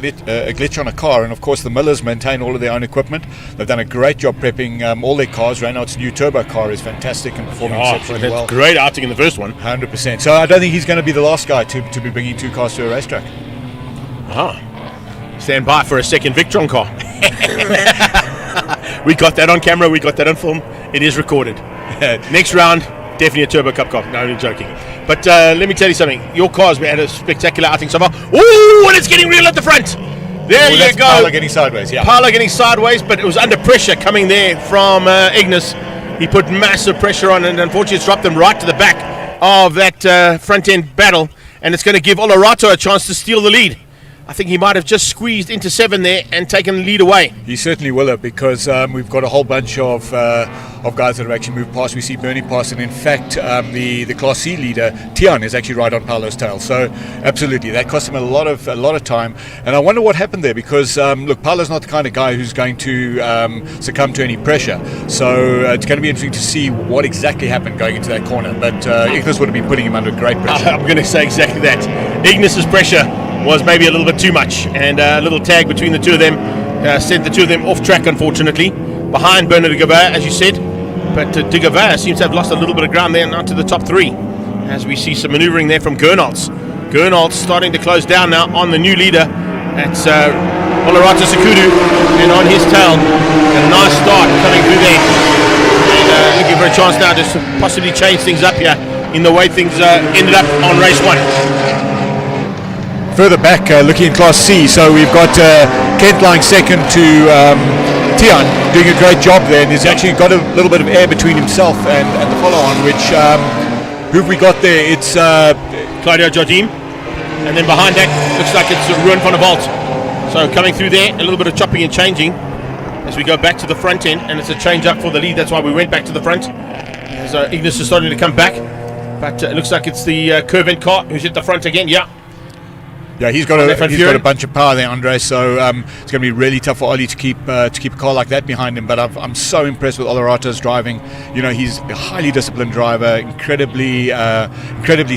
glitch on a car, and of course the Millers maintain all of their own equipment, they've done a great job prepping all their cars. Renault's new turbo car is fantastic and performing exceptionally well. Great outing in the first one. 100%. So I don't think he's going to be the last guy to be bringing two cars to a racetrack. Stand by for a second Victron car. We got that on camera, we got that on film. It is recorded. Next round, definitely a Turbo Cup car. No, I'm joking. But let me tell you something. Your car's had a spectacular outing so far. Ooh, and it's getting real at the front. There you go. Paolo getting sideways, yeah. Paolo getting sideways, but it was under pressure coming there from Ignis. He put massive pressure on, and unfortunately it's dropped them right to the back of that front end battle, and it's going to give Olerato a chance to steal the lead. I think he might have just squeezed into 7 there and taken the lead away. He certainly will have, because we've got a whole bunch of guys that have actually moved past. We see Bernie past, and in fact the Class C leader Tian is actually right on Paolo's tail. So absolutely, that cost him a lot of time. And I wonder what happened there, because look, Paolo's not the kind of guy who's going to succumb to any pressure. So it's going to be interesting to see what exactly happened going into that corner. But Ignis would have been putting him under great pressure. I'm going to say exactly that. Ignis's pressure was maybe a little bit too much, and a little tag between the two of them sent the two of them off track, unfortunately, behind Bernard de Gavert, as you said. But de Gavert seems to have lost a little bit of ground there, now to the top 3, as we see some manoeuvring there from Gernholz. Gernholz starting to close down now on the new leader. That's Olerato Sekudu, and on his tail, a nice start coming through there, and looking for a chance now to possibly change things up here in the way things ended up on race 1. Further back, looking in Class C, so we've got Kent lying second to Tian, doing a great job there, and he's actually got a little bit of air between himself and the follow-on, which, who have we got there? It's Claudio Jardim, and then behind that, looks like it's Ruan van der Walt. So coming through there, a little bit of chopping and changing as we go back to the front end, and it's a change up for the lead. That's why we went back to the front, as Ignis is starting to come back, but it looks like it's the Curvent car who's at the front again. Yeah. Yeah, he's got a bunch of power there, Andre. So it's going to be really tough for Ollie to keep a car like that behind him. But I'm so impressed with Olorato's driving. You know, he's a highly disciplined driver, incredibly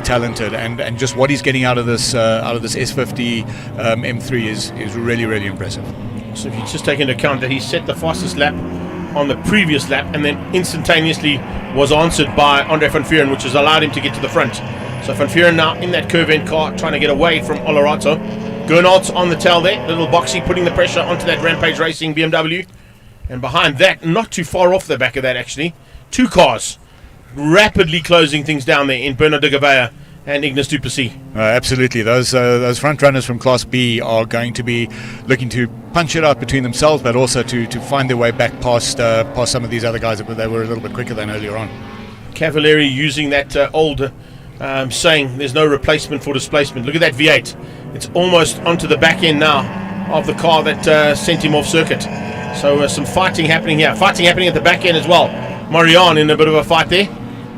talented, and just what he's getting out of this S50 M3 is really, really impressive. So if you just take into account that he set the fastest lap on the previous lap and then instantaneously was answered by Andre van Vuuren, which has allowed him to get to the front. So Van Vuuren now in that curve end car trying to get away from Olerato. Gernald's on the tail there, little boxy putting the pressure onto that Rampage Racing BMW. And behind that, not too far off the back of that actually, two cars rapidly closing things down there in Bernard de Gavea and Ignis du Plessis. Absolutely. Those front runners from Class B are going to be looking to punch it out between themselves, but also to find their way back past some of these other guys that they were a little bit quicker than earlier on. Cavalieri using that old saying, there's no replacement for displacement. Look at that V8. It's almost onto the back end now of the car that sent him off circuit. So some fighting happening here. Fighting happening at the back end as well. Marianne in a bit of a fight there,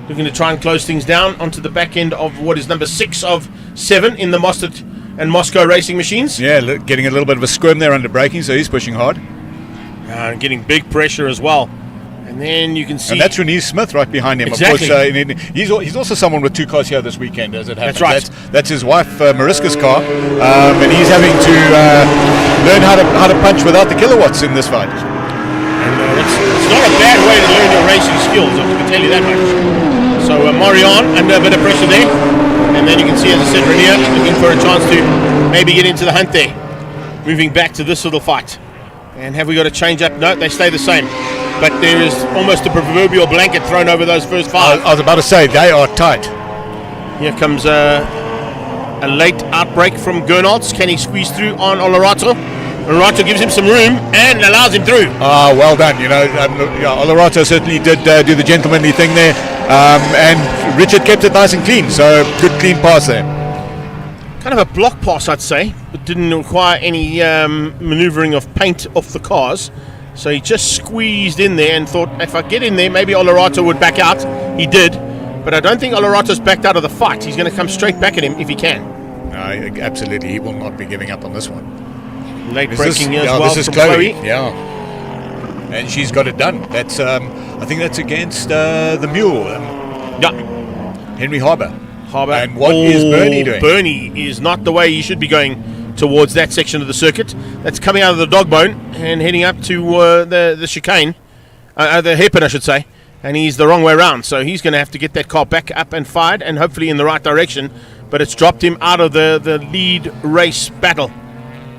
looking to try and close things down onto the back end of what is number 6 of 7 in the Mostert and Moscow Racing Machines. Yeah, getting a little bit of a squirm there under braking, so he's pushing hard. Getting big pressure as well. And then you can see... And that's Renee Smith right behind him. Exactly. Of course, he's also someone with 2 cars here this weekend, as it happens. That's right. That's his wife, Mariska's car. And he's having to learn how to punch without the kilowatts in this fight. And it's not a bad way to learn your racing skills, I can tell you that much. So Marianne under a bit of pressure there. And then you can see, as I said, Renier looking for a chance to maybe get into the hunt there. Moving back to this little fight. And have we got a change up? No, they stay the same. But there is almost a proverbial blanket thrown over those first 5. I was about to say, they are tight. Here comes a late outbreak from Gernald's. Can he squeeze through on Olerato? Olerato gives him some room and allows him through. Well done. You know, Olerato certainly did do the gentlemanly thing there. And Richard kept it nice and clean. So good clean pass there. Kind of a block pass, I'd say, but didn't require any manoeuvring of paint off the cars. So he just squeezed in there and thought, if I get in there, maybe Olerato would back out. He did, but I don't think Olerato's backed out of the fight. He's going to come straight back at him if he can. Absolutely, he will not be giving up on this one. Late braking as well. This is from Chloe. Yeah, and she's got it done. That's I think that's against the mule. Henry Harbour. And what is Bernie doing? Bernie is not the way he should be going towards that section of the circuit. That's coming out of the dog bone and heading up to the chicane, the hairpin I should say, and he's the wrong way around, so he's going to have to get that car back up and fired and hopefully in the right direction, but it's dropped him out of the lead race battle.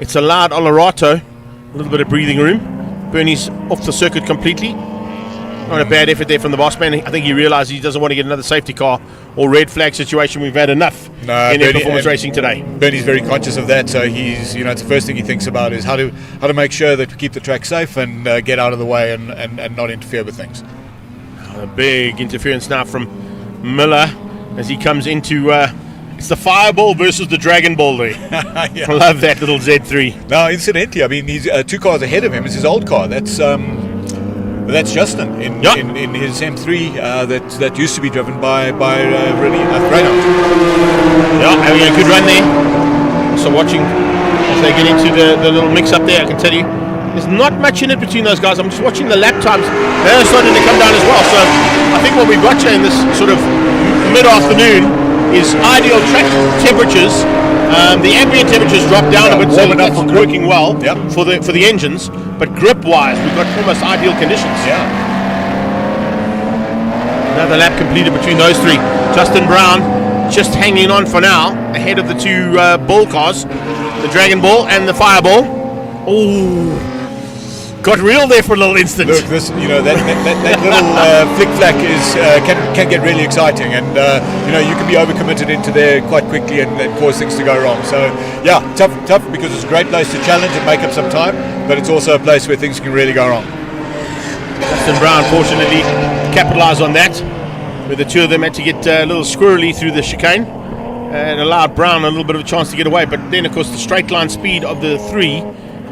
It's allowed Olerato a little bit of breathing room. Bernie's off the circuit completely. Not a bad effort there from the boss man. I think he realized he doesn't want to get another safety car or red flag situation. We've had enough in performance racing today. Bernie's very conscious of that, so he's, it's the first thing he thinks about is how to make sure that we keep the track safe and get out of the way and not interfere with things. A big interference now from Miller as he comes into it's the Fireball versus the Dragon Ball there. Yeah. I love that little Z3. Now, incidentally, I mean, he's 2 cars ahead of him. It's his old car. That's Justin in his M3 that used to be driven by Renault. Yeah, having a good run there. So watching as they get into the little mix up there, I can tell you there's not much in it between those guys. I'm just watching the lap times. They're starting to come down as well. So I think what we've got here in this sort of mid-afternoon is ideal track temperatures. The ambient temperatures dropped down a bit, so that's working well for the engines. But grip-wise, we've got almost ideal conditions. Yeah. Another lap completed between those 3. Justin Brown just hanging on for now, ahead of the 2 Bull cars, the Dragon Ball and the Fireball. Oh, got real there for a little instant. Look, this, that little flick-flack can get really exciting, and you can be overcommitted into there quite quickly and cause things to go wrong. So yeah, tough because it's a great place to challenge and make up some time, but it's also a place where things can really go wrong. Justin Brown fortunately capitalised on that, where the 2 of them had to get a little squirrely through the chicane and allowed Brown a little bit of a chance to get away. But then of course the straight line speed of the 3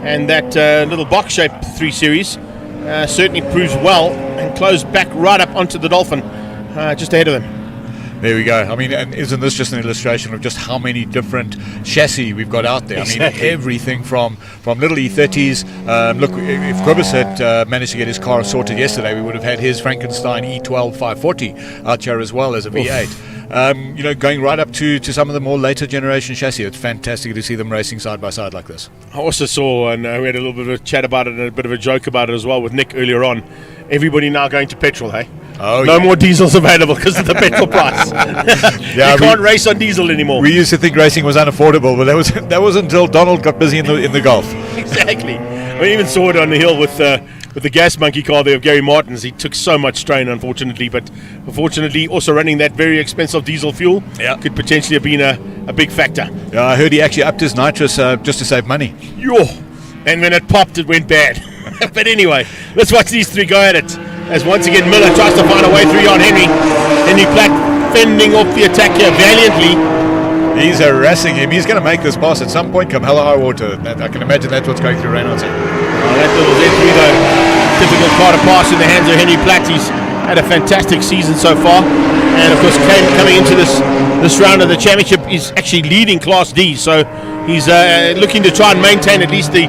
and that little box-shaped 3 Series certainly proves well and closed back right up onto the Dolphin, just ahead of them. There we go. I mean, and isn't this just an illustration of just how many different chassis we've got out there? Exactly. I mean, everything from little E30s. Look, if Kobus had managed to get his car sorted yesterday, we would have had his Frankenstein E12 540 out here as well as a V8. You know, going right up to some of the more later generation chassis. It's fantastic to see them racing side by side like this. I also saw, and we had a little bit of a chat about it and a bit of a joke about it as well with Nick earlier on. Everybody now going to petrol, hey? Oh, no yeah. more diesels available because of the petrol price. Yeah, you can't race on diesel anymore. We used to think racing was unaffordable, but that was until Donald got busy in the Gulf. Exactly. We even saw it on the hill with the gas monkey car there of Gary Martin's. He took so much strain, unfortunately, but unfortunately also running that very expensive diesel fuel could potentially have been a big factor. Yeah, I heard he actually upped his nitrous just to save money. Yo, and when it popped, it went bad. But anyway, let's watch these three go at it. As once again Miller tries to find a way through Jan Henry. Henry Platt fending off the attack here valiantly. He's harassing him. He's going to make this pass at some point come hell or high water. I can imagine that's what's going through Reynolds. That little Z3 though, difficult car to pass in the hands of Henry Platt. He's had a fantastic season so far, and of course coming into this round of the championship is actually leading Class D, so he's looking to try and maintain at least the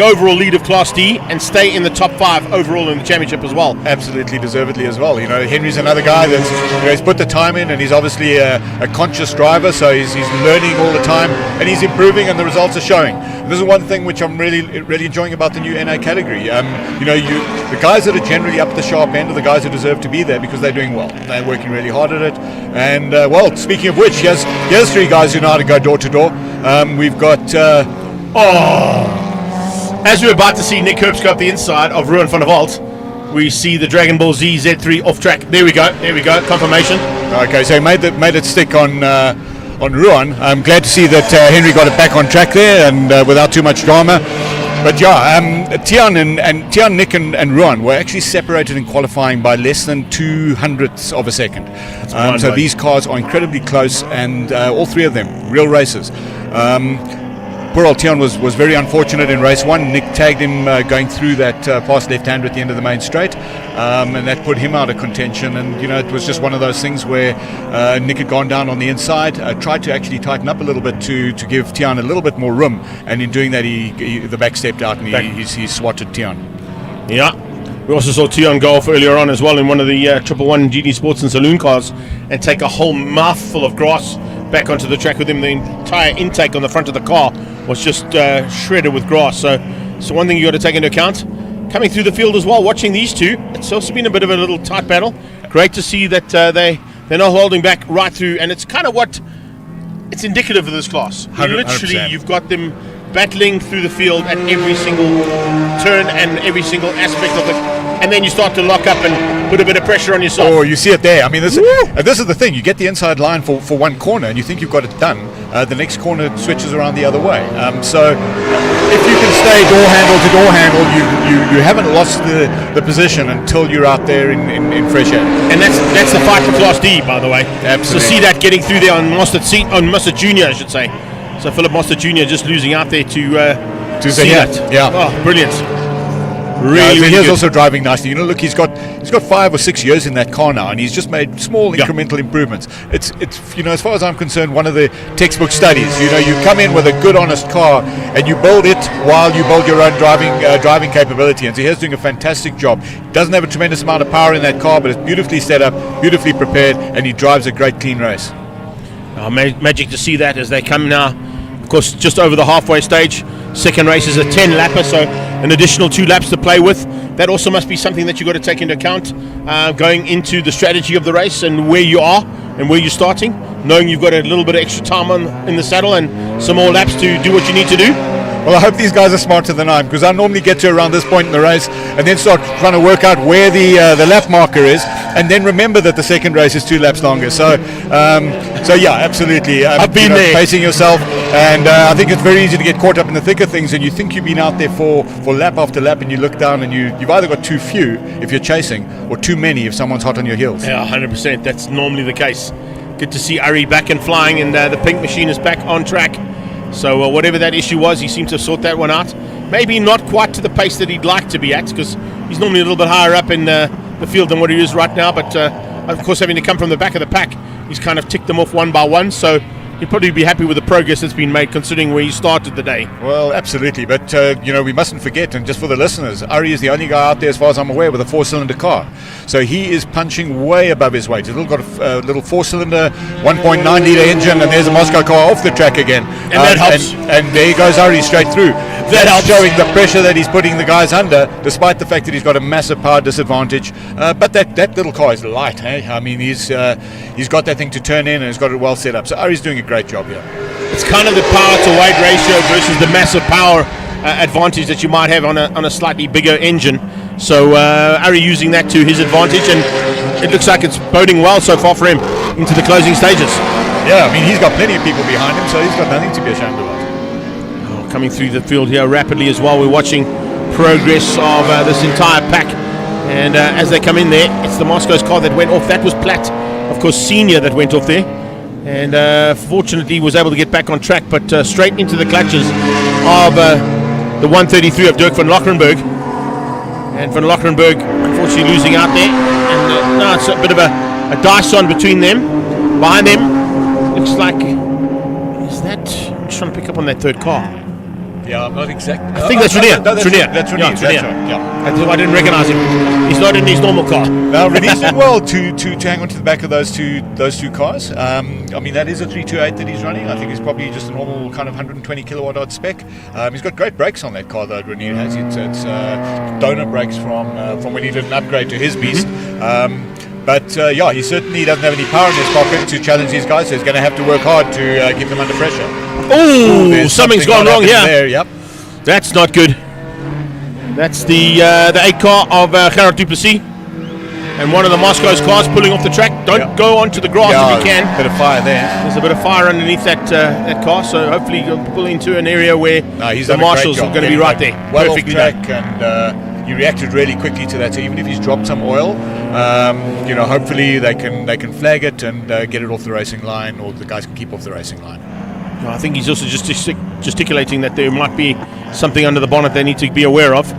overall lead of Class D and stay in the top 5 overall in the championship as well. Absolutely deservedly as well. You know, Henry's another guy that's he's put the time in, and he's obviously a conscious driver, so he's learning all the time, and he's improving, and the results are showing. And this is one thing which I'm really enjoying about the new NA category. You know, the guys that are generally up the sharp end are the guys who deserve to be there because they're doing well. They're working really hard at it. And well, speaking of which, here's 3 guys who know how to go door to door. We've got as we're about to see Nick Herbst go up the inside of Ruan van der Walt, we see the Dragon Ball Z Z3 off track. There we go, confirmation. Okay, so he made it stick on Ruan. I'm glad to see that Henry got it back on track there and without too much drama. But yeah, Tian, Nick and Ruan were actually separated in qualifying by less than 200ths of a second. So these cars are incredibly close, and all 3 of them real racers. Poor old Tian was very unfortunate in race 1. Nick tagged him going through that fast left-hander at the end of the main straight, and that put him out of contention. And you know, it was just one of those things where Nick had gone down on the inside, tried to actually tighten up a little bit to give Tian a little bit more room, and in doing that the back stepped out and he swatted Tian. Yeah. We also saw Tian go off earlier on as well in one of the 111 GT Sports and Saloon cars and take a whole mouthful of grass back onto the track with him. The entire intake on the front of the car was just shredded with grass. So one thing you got to take into account. Coming through the field as well, watching these two, it's also been a bit of a little tight battle. Great to see that they're not holding back right through, and it's kind of it's indicative of this class. 100%. You've got them battling through the field at every single turn and every single aspect of it, and then you start to lock up and put a bit of pressure on yourself. Oh, you see it there. I mean, this is the thing. You get the inside line for one corner, and you think you've got it done. The next corner switches around the other way. So if you can stay door handle to door handle, you haven't lost the position until you're out there in fresh air. And that's the fight for Class D, by the way. Absolutely. So see that getting through there on Mostert Jr., I should say. So Philip Mostert Jr. just losing out there to see that. Yeah. Oh, brilliant. Really he's also driving nicely. You know, look, he's got 5 or 6 years in that car now, and he's just made small incremental improvements. It's you know, as far as I'm concerned, one of the textbook studies. You know, you come in with a good, honest car, and you build it while you build your own driving capability. And so he's doing a fantastic job. He doesn't have a tremendous amount of power in that car, but it's beautifully set up, beautifully prepared, and he drives a great, clean race. Magic to see that as they come now, of course, just over the halfway stage. Second race is a 10 lapper, so an additional 2 laps to play with. That also must be something that you've got to take into account going into the strategy of the race and where you are and where you're starting, knowing you've got a little bit of extra time in the saddle and some more laps to do what you need to do. Well, I hope these guys are smarter than I am, because I normally get to around this point in the race and then start trying to work out where the lap marker is, and then remember that the second race is 2 laps longer. So yeah, absolutely. I've been there. Pacing yourself, and I think it's very easy to get caught up in the thick of things, and you think you've been out there for lap after lap, and you look down and you've either got too few if you're chasing, or too many if someone's hot on your heels. Yeah, 100%. That's normally the case. Good to see Ari back and flying, and the pink machine is back on track. So whatever that issue was, he seemed to have sorted that one out. Maybe not quite to the pace that he'd like to be at, because he's normally a little bit higher up in the field than what he is right now. But of course, having to come from the back of the pack he's kind of ticked them off one by one. So he'd probably be happy with the progress that's been made, considering where he started the day. Well, absolutely, but we mustn't forget, and just for the listeners, Ari is the only guy out there, as far as I'm aware, with a 4-cylinder car. So he is punching way above his weight. He's got a little 4-cylinder, 1.9 litre engine, and there's a Moscow car off the track again. And that helps. And there goes Ari straight through. That That's helps. showing the pressure that he's putting the guys under, despite the fact that he's got a massive power disadvantage. But that little car is light, eh? I mean, he's got that thing to turn in, and he's got it well set up. So Ari's doing a great job here. It's kind of the power to weight ratio versus the massive power advantage that you might have on a slightly bigger engine. So Ari using that to his advantage, and it looks like it's boding well so far for him into the closing stages. Yeah, I mean, he's got plenty of people behind him, so he's got nothing to be ashamed about. Coming through the field here rapidly as well. We're watching progress of this entire pack, and as they come in there, it's the Moscow's car that went off. That was Platt, of course, senior, that went off there, and fortunately was able to get back on track, but straight into the clutches of the 133 of Dirk van Lockerenberg, and van Lockerenberg unfortunately losing out there, and now it's a bit of a dice on between them. Behind them looks like, is that, I'm just trying to pick up on that third car. Yeah, I'm not exactly. I think that's Renier. That's Renier. Renier. Yeah, That's Renier. right. Yeah. I didn't recognize him. He's not in his normal car. Now, Renier's doing well to hang on to the back of those two cars. I mean, that is a 328 that he's running. I think it's probably just a normal kind of 120 kilowatt odd spec. He's got great brakes on that car, though. Renier has. It's donor brakes from when he did an upgrade to his beast. But he certainly doesn't have any power in his pocket to challenge these guys, so he's going to have to work hard to keep them under pressure. Oh, something's gone wrong here. There, yep. That's not good. That's the 8 car of Gerard Duplessis, and one of the Moscow's cars pulling off the track. Don't go onto the grass if you can. Bit of fire there. There's a bit of fire underneath that car, so hopefully you'll pull into an area where the marshals are going to be right there. Well off Perfectly track, done. and he reacted really quickly to that. So even if he's dropped some oil, hopefully they can flag it and get it off the racing line, or the guys can keep off the racing line. I think he's also just gesticulating that there might be something under the bonnet they need to be aware of.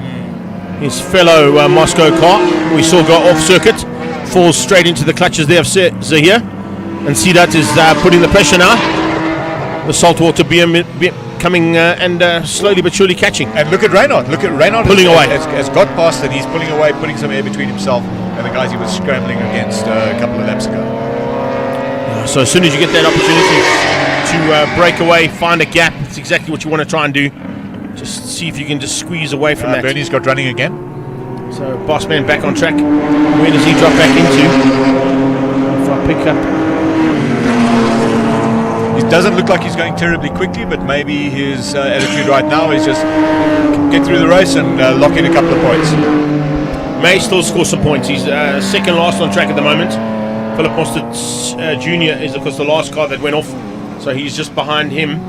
His fellow Moscow car, we saw go off circuit, falls straight into the clutches there of Zahir, and Sidat is putting the pressure now. The saltwater beam coming and slowly but surely catching. And look at Reynard. Pulling away. Has got past it. He's pulling away, putting some air between himself and the guys he was scrambling against a couple of laps ago. So as soon as you get that opportunity to break away, find a gap, it's exactly what you want to try and do. Just see if you can just squeeze away from that. Bernie's got running again. So Bossman back on track. Where does he drop back into? If I pick up. It doesn't look like he's going terribly quickly, but maybe his attitude right now is just get through the race and lock in a couple of points. May still score some points. He's second last on track at the moment. Philip Mostert Jr. is of course the last car that went off, so he's just behind him.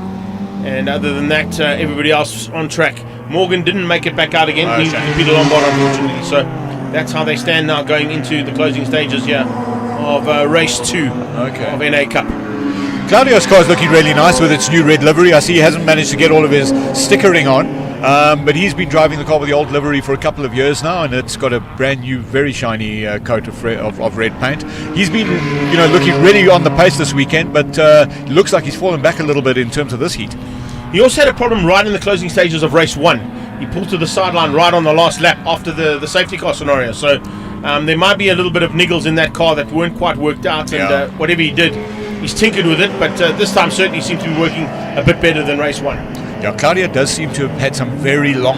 And other than that, everybody else on track. Morgan didn't make it back out again. He beat a Lombard, unfortunately. So that's how they stand now going into the closing stages here of race 2 of NA Cup. Claudio's car is looking really nice with its new red livery. I see he hasn't managed to get all of his stickering on, but he's been driving the car with the old livery for a couple of years now, and it's got a brand new, very shiny coat of red paint. He's been, looking really on the pace this weekend, but it looks like he's fallen back a little bit in terms of this heat. He also had a problem right in the closing stages of race 1. He pulled to the sideline right on the last lap after the safety car scenario. So there might be a little bit of niggles in that car that weren't quite worked out, and whatever he did, he's tinkered with it, but this time certainly seemed to be working a bit better than race 1. Yeah, Claudio does seem to have had some very long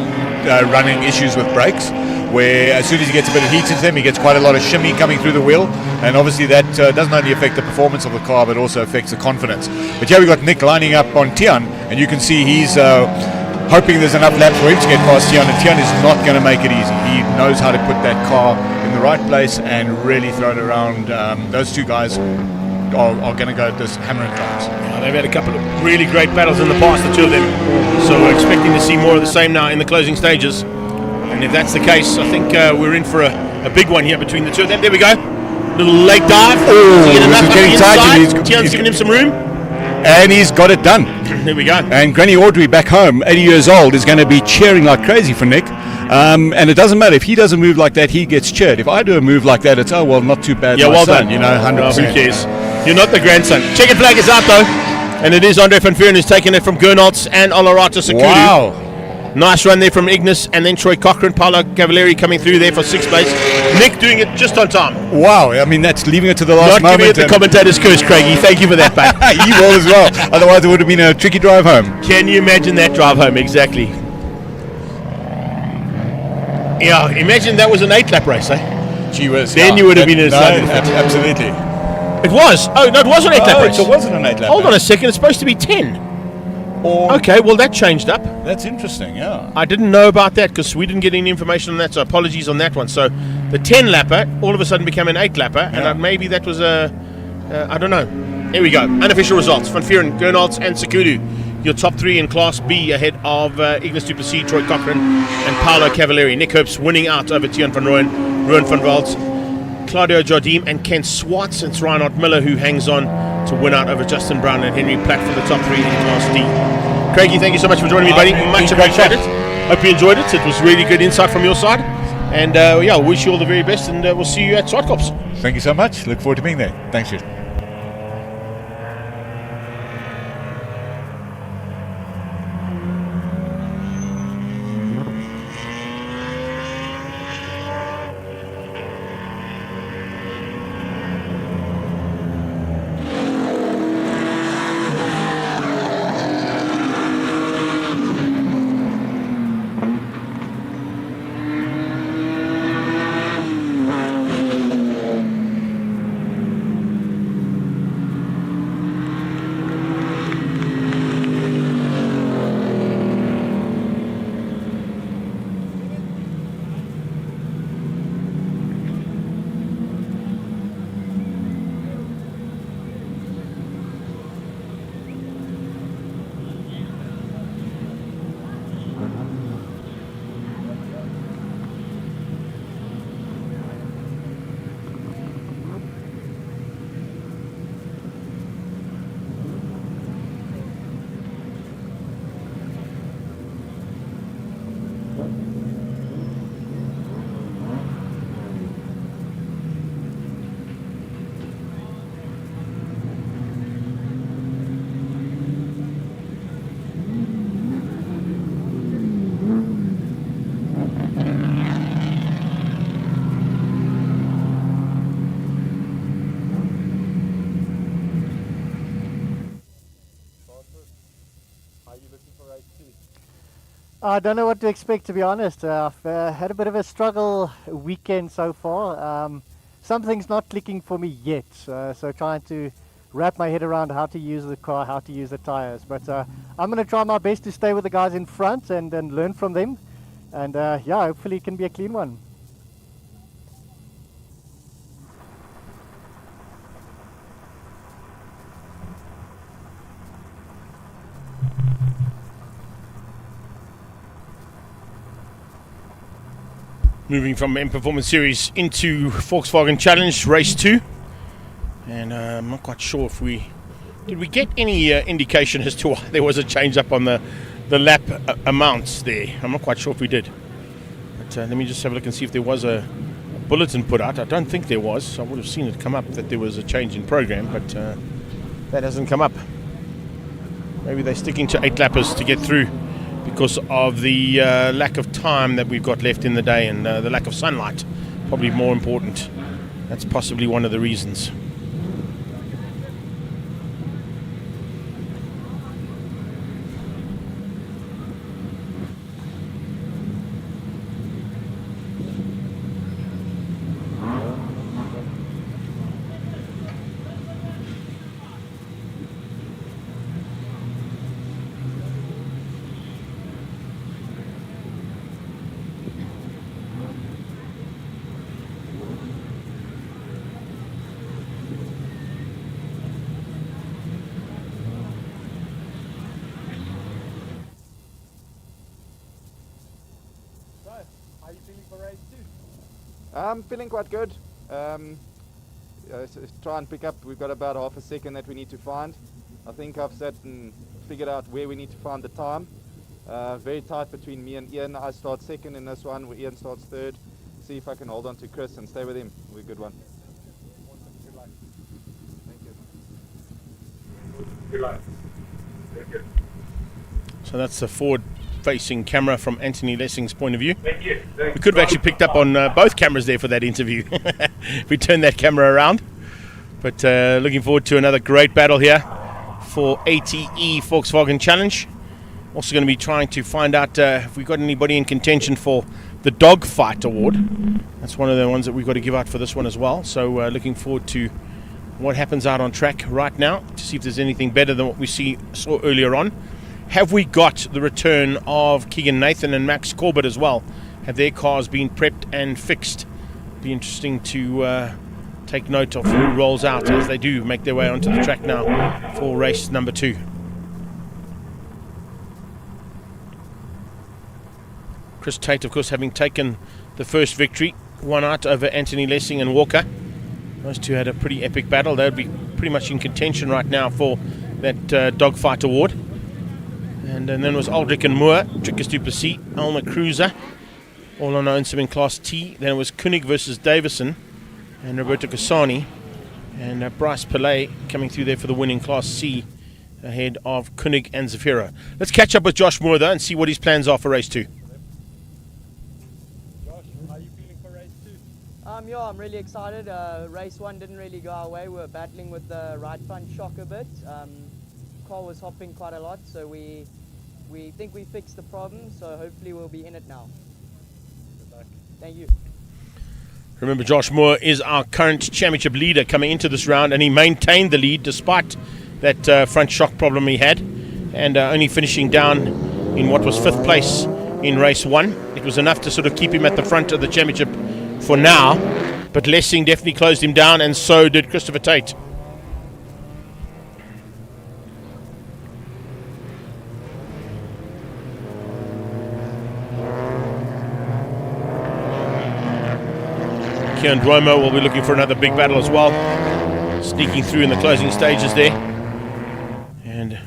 running issues with brakes, where as soon as he gets a bit of heat into them, he gets quite a lot of shimmy coming through the wheel, and obviously that doesn't only affect the performance of the car, but also affects the confidence. But here we got Nick lining up on Tian, and you can see he's hoping there's enough laps for him to get past Tian, and Tian is not going to make it easy. He knows how to put that car in the right place and really throw it around. Those two guys are going to go at this hammer and tongs. They've had a couple of really great battles in the past, the two of them. So we're expecting to see more of the same now in the closing stages. And if that's the case, I think we're in for a big one here between the two of them. There we go. Little leg dive. Getting tight. Tian's giving him some room. And he's got it done. There we go. And Granny Audrey back home, 80 years old, is going to be cheering like crazy for Nick. And it doesn't matter. If he doesn't move like that, he gets cheered. If I do a move like that, it's, not too bad. Yeah, well done. 100%. Who cares? You're not the grandson. Checkered flag is out though, and it is Andre van Vuuren who's taken it from Gernholz and Olarata Sekudu. Wow. Nice run there from Ignis, and then Troy Cochrane, Paolo Cavalieri coming through there for 6th place. Nick doing it just on time. Wow, I mean, that's leaving it to the last Not moment. giving it the commentator's curse, Craigie. Thank you for that, mate. He will as well. Otherwise, it would have been a tricky drive home. Can you imagine that drive home? Exactly. Yeah, imagine that was an 8-lap race, eh? Gee whiz. Then you would have been in a slightly different. Absolutely. It was. Oh, no, it was an 8-lap race. So it wasn't an 8-lap Hold on a second. It's supposed to be 10. Okay, well, that changed up. That's interesting, yeah. I didn't know about that because we didn't get any information on that, so apologies on that one. So the 10-lapper all of a sudden became an 8-lapper, and maybe that was a, I don't know. Here we go. Unofficial results. Van Vuuren, Gernholz, and Sekudu. Your top 3 in Class B ahead of Ignis du Plessis, Troy Cochrane, and Paolo Cavalieri. Nick Herbst winning out over Tiaan van Rooyen, Ruben van Walt, Claudio Jardim, and Ken Swartz. It's Reinhard Miller who hangs on to win out over Justin Brown and Henry Platt for the top 3 in Class D. Craigie, thank you so much for joining me, buddy. Much appreciated. Hope you enjoyed it. It was really good insight from your side. And yeah, wish you all the very best, and we'll see you at Zwartkops. Thank you so much. Look forward to being there. Thanks, you. I don't know what to expect, to be honest. I've had a bit of a struggle weekend so far. Something's not clicking for me yet, so trying to wrap my head around how to use the car, how to use the tires. But I'm going to try my best to stay with the guys in front and learn from them. And yeah, hopefully it can be a clean one. Moving from M Performance Series into Volkswagen Challenge Race 2. And I'm not quite sure if did we get any indication as to why there was a change up on the lap amounts there. I'm not quite sure if we did. But let me just have a look and see if there was a bulletin put out. I don't think there was. I would have seen it come up that there was a change in program, but that hasn't come up. Maybe they're sticking to 8 lappers to get through, because of the lack of time that we've got left in the day, and the lack of sunlight, probably more important. That's possibly one of the reasons. I'm feeling quite good. Try and pick up, we've got about half a second that we need to find. I think I've sat and figured out where we need to find the time. Very tight between me and Ian. I start second in this one, where Ian starts third. See if I can hold on to Chris and stay with him. We're a good one. Thank you. So that's the forward-facing camera from Anthony Lessing's point of view. We could have actually picked up on both cameras there for that interview. We turned that camera around. But looking forward to another great battle here for ATE Volkswagen Challenge. Also going to be trying to find out if we've got anybody in contention for the Dogfight Award. That's one of the ones that we've got to give out for this one as well. So looking forward to what happens out on track right now to see if there's anything better than what we saw earlier on. Have we got the return of Keegan Nathan and Max Corbett as well? Have their cars been prepped and fixed? Be interesting to take note of who rolls out as they do make their way onto the track now for race number 2. Chris Tate, of course, having taken the first victory, won out over Anthony Lessing and Walker. Those two had a pretty epic battle. They would be pretty much in contention right now for that Dogfight Award. And then was Aldrich and Moore, Trickus Duplessis, Alma Cruiser, all on own in Class T. Then it was Koenig versus Davison and Roberto Cassani. And Bryce Pillay coming through there for the win in Class C ahead of Koenig and Zafiro. Let's catch up with Josh Moore though and see what his plans are for race 2. Yeah, I'm really excited. Race 1 didn't really go our way. We were battling with the right front shock a bit. Car was hopping quite a lot, so we think we fixed the problem, so hopefully we'll be in it now. Good luck. Thank you. Remember, Josh Moore is our current championship leader coming into this round, and he maintained the lead despite that front shock problem he had, and only finishing down in what was 5th place in race 1. It was enough to sort of keep him at the front of the championship for now, but Lessing definitely closed him down, and so did Christopher Tate. Kieran Duomo will be looking for another big battle as well, sneaking through in the closing stages there. And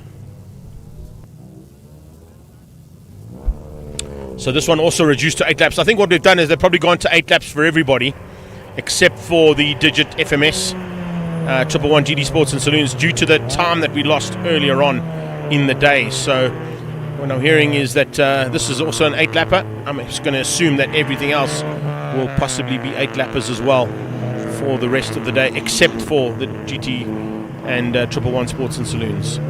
so this one also reduced to 8 laps. I think what they've done is they've probably gone to 8 laps for everybody, except for the Digit FMS 111 GD Sports and Saloons, due to the time that we lost earlier on in the day. So what I'm hearing is that this is also an 8-lapper. I'm just going to assume that everything else will possibly be 8-lappers as well for the rest of the day, except for the GT and 111 Sports and Saloons.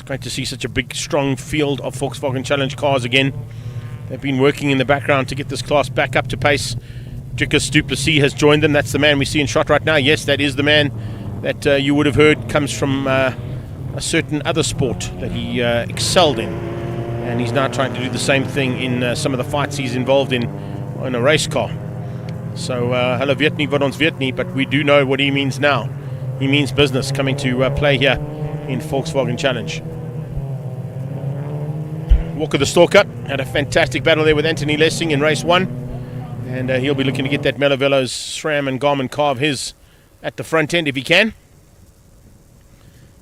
Great to see such a big, strong field of Volkswagen Challenge cars again. They've been working in the background to get this class back up to pace. Trickus Duplessis has joined them. That's the man we see in shot right now. Yes, that is the man that you would have heard comes from a certain other sport that he excelled in. And he's now trying to do the same thing in some of the fights he's involved in a race car. So, hello Vietney, wat ons weet nie, but we do know what he means now. He means business, coming to play here in Volkswagen Challenge. Walker the Stalker had a fantastic battle there with Anthony Lessing in race 1, and he'll be looking to get that Melavelo's SRAM and Garmin car of his at the front end if he can.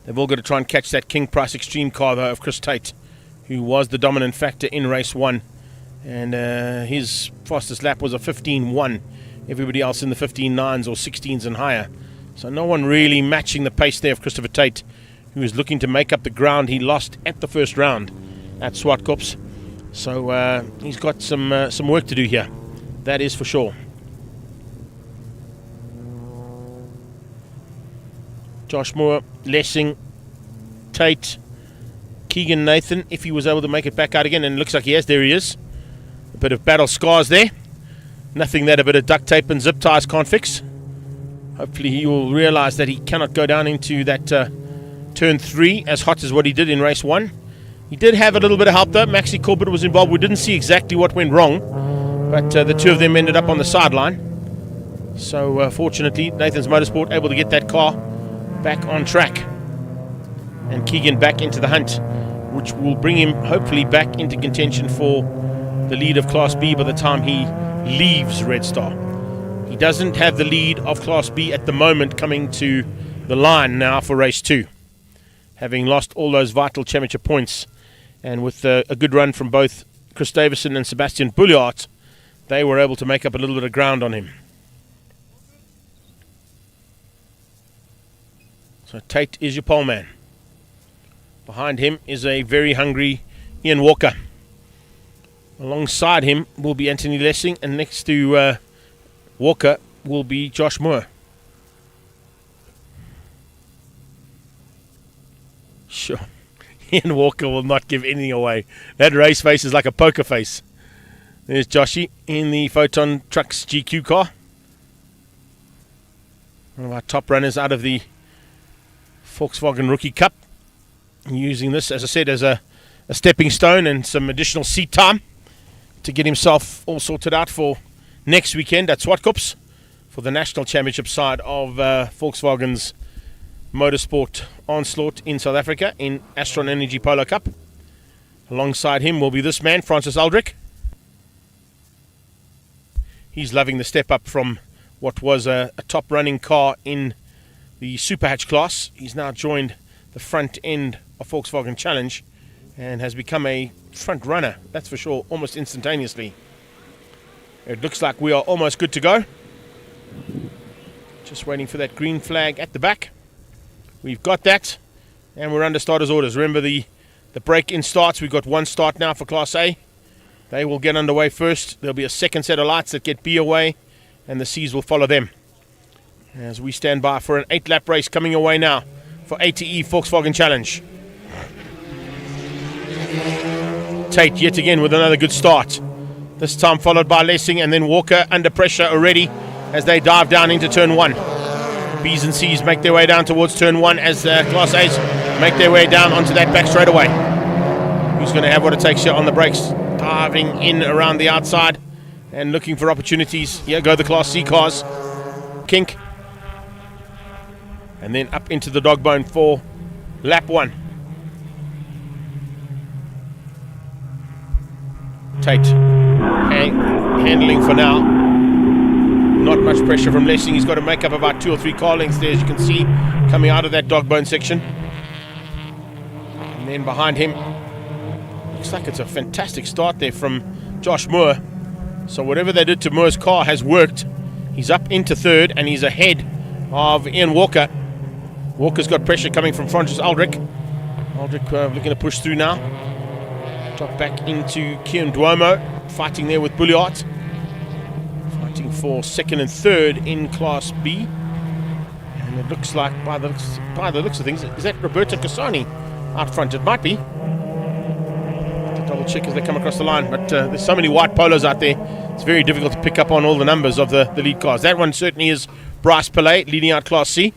They've all got to try and catch that King Price Extreme car though of Chris Tate, who was the dominant factor in race 1, and his fastest lap was a 15.1. Everybody else in the 15.9s or 16s and higher. So no one really matching the pace there of Christopher Tate, who is looking to make up the ground he lost at the first round at Swartkops. So he's got some work to do here. That is for sure. Josh Moore, Lessing, Tate, Keegan Nathan, if he was able to make it back out again, and it looks like he has. There he is. A bit of battle scars there. Nothing that a bit of duct tape and zip ties can't fix. Hopefully he will realize that he cannot go down into that turn 3 as hot as what he did in race 1. He did have a little bit of help though. Maxi Corbett was involved. We didn't see exactly what went wrong, but the two of them ended up on the sideline. So fortunately, Nathan's Motorsport able to get that car back on track, and Keegan back into the hunt, which will bring him hopefully back into contention for the lead of Class B by the time he leaves Red Star. He doesn't have the lead of Class B at the moment coming to the line now for race 2, having lost all those vital championship points. And with a good run from both Chris Davison and Sebastian Bulliart, they were able to make up a little bit of ground on him. So Tate is your pole man. Behind him is a very hungry Ian Walker. Alongside him will be Anthony Lessing, and next to Walker will be Josh Moore. Sure, Ian Walker will not give anything away. That race face is like a poker face. There's Joshy in the Photon Trucks GQ car. One of our top runners out of the Volkswagen Rookie Cup. Using this, as I said, as a stepping stone and some additional seat time to get himself all sorted out for next weekend at Swartkops for the national championship side of Volkswagen's Motorsport Onslaught in South Africa in Astron Energy Polo Cup. Alongside him will be this man, Francis Aldrich. He's loving the step up from what was a top running car in the Super Hatch class. He's now joined the front end of Volkswagen Challenge and has become a front runner, that's for sure, almost instantaneously. It looks like we are almost good to go. Just waiting for that green flag at the back. We've got that, and we're under starters orders. Remember, the break-in starts. We've got one start now for Class A. They will get underway first. There'll be a second set of lights that get B away, and the C's will follow them. As we stand by for an 8-lap race coming away now for ATE Volkswagen Challenge. Tate yet again with another good start. This time followed by Lessing, and then Walker under pressure already as they dive down into turn 1. B's and C's make their way down towards turn 1 as Class A's make their way down onto that back straightaway. Who's going to have what it takes here on the brakes? Diving in around the outside and looking for opportunities. Here go the Class C cars. Kink. And then up into the dog bone for lap 1. Tate handling for now. Not much pressure from Lessing. He's got to make up about 2 or 3 car lengths there, as you can see, coming out of that dog bone section. And then behind him, looks like it's a fantastic start there from Josh Moore. So whatever they did to Moore's car has worked. He's up into 3rd, and he's ahead of Ian Walker. Walker's got pressure coming from Francis Aldrich. Aldrich looking to push through now. Drop back into Kian Duomo, fighting there with Bulliart. Fighting for 2nd and 3rd in Class B. And it looks like, by the looks of things, is that Roberto Cassani out front? It might be. To double check as they come across the line. But there's so many white polos out there, it's very difficult to pick up on all the numbers of the lead cars. That one certainly is Bryce Pillay leading out Class C.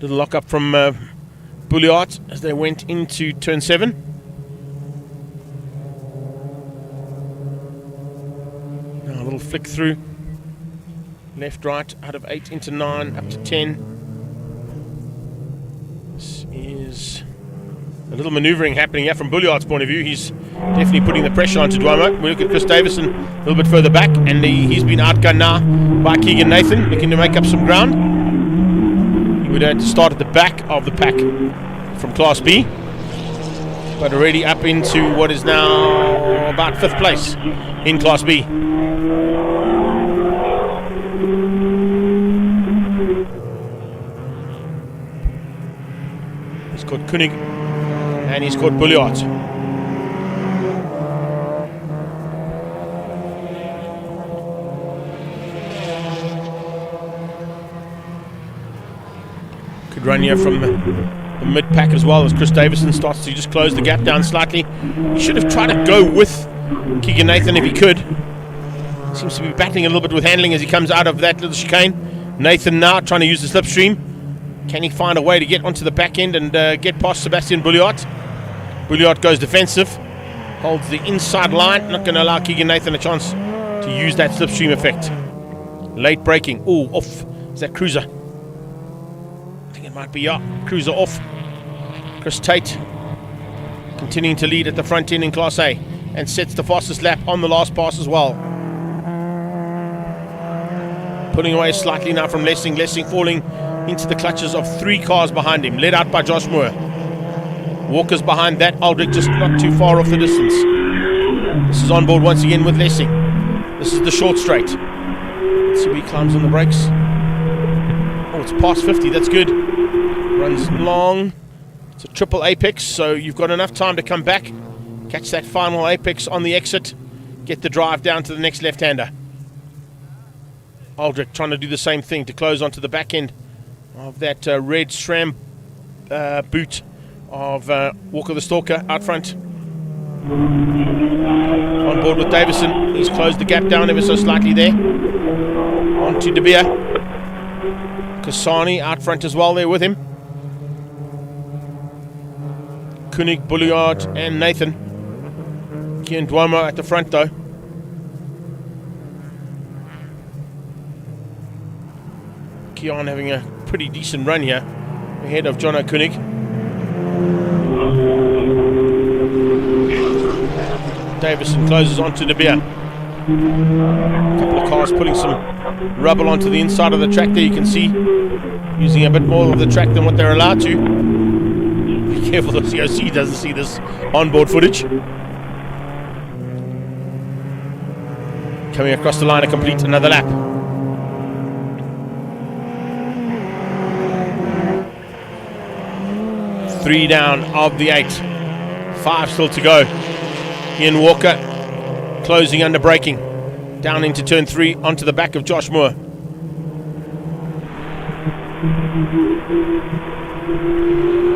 Little lock up from Bulliart as they went into turn 7. Now a little flick through. Left, right, out of 8 into 9, up to 10. This is a little manoeuvring happening here from Bulliart's point of view. He's definitely putting the pressure onto Duomo. We look at Chris Davison a little bit further back, and he's been outgunned now by Keegan Nathan, looking to make up some ground. He would have to start at the back of the pack from Class B, but already up into what is now about 5th place in Class B. He's caught Koenig and he's caught Bulliart. Could run here from the mid-pack as well as Chris Davison starts to just close the gap down slightly. He should have tried to go with Keegan Nathan if he could. Seems to be battling a little bit with handling as he comes out of that little chicane. Nathan now trying to use the slipstream. Can he find a way to get onto the back end and get past Sebastian Bulliart? Bulliart goes defensive, holds the inside line, not going to allow Keegan Nathan a chance to use that slipstream effect. Late braking. Ooh, off. Is that Cruiser? I think it might be, yeah. Cruiser off. Chris Tate continuing to lead at the front end in Class A and sets the fastest lap on the last pass as well. Pulling away slightly now from Lessing. Lessing falling into the clutches of 3 cars behind him, led out by Josh Moore. Walker's behind that. Aldrich just not too far off the distance. This is on board once again with Lessing. This is the short straight. Let's see where he climbs on the brakes. Oh, it's past 50. That's good. Runs long. It's a triple apex, so you've got enough time to come back, catch that final apex on the exit, get the drive down to the next left-hander. Aldrich trying to do the same thing to close onto the back end of that red SRAM boot of Walker the Stalker out front. On board with Davison. He's closed the gap down ever so slightly there. On to De Beer. Kasani out front as well there with him. Koenig, Bulliard and Nathan. Kian Duomo at the front though. Kian having a pretty decent run here ahead of Jono Koenig. Davison closes onto De Beer. A couple of cars pulling some rubble onto the inside of the track there, you can see, using a bit more of the track than what they're allowed to. Be careful the COC doesn't see this onboard footage. Coming across the line to complete another lap. Three down of the 8. 5 still to go. Ian Walker closing under braking. Down into turn 3 onto the back of Josh Moore.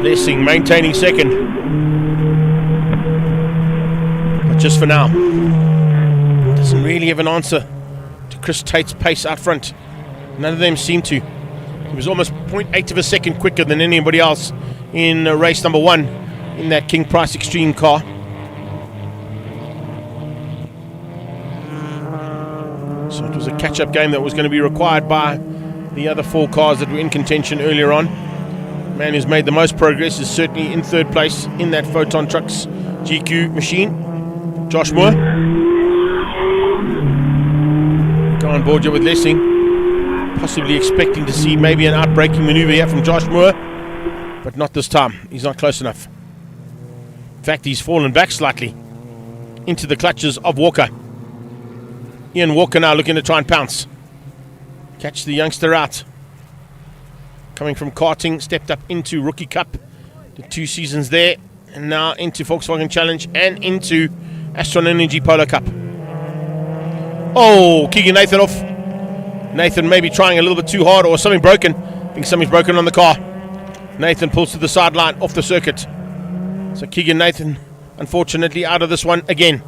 Lessing maintaining second. But just for now. Doesn't really have an answer to Chris Tate's pace out front. None of them seem to. He was almost 0.8 of a second quicker than anybody else in race number 1 in that King Price Extreme car. So it was a catch-up game that was going to be required by the other 4 cars that were in contention earlier on. The man who's made the most progress is certainly in 3rd place in that Photon Trucks GQ machine, Josh Moore. Go on board here with Lessing, possibly expecting to see maybe an out-braking maneuver here from Josh Moore, but not this time. He's not close enough. In fact, he's fallen back slightly into the clutches of Walker. Ian Walker now looking to try and pounce. Catch the youngster out. Coming from karting, stepped up into Rookie Cup. Did 2 seasons there. And now into Volkswagen Challenge and into Astron Energy Polo Cup. Oh, kicking Nathan off. Nathan maybe trying a little bit too hard or something broken. I think something's broken on the car. Nathan pulls to the sideline off the circuit. So Keegan Nathan, unfortunately, out of this one again.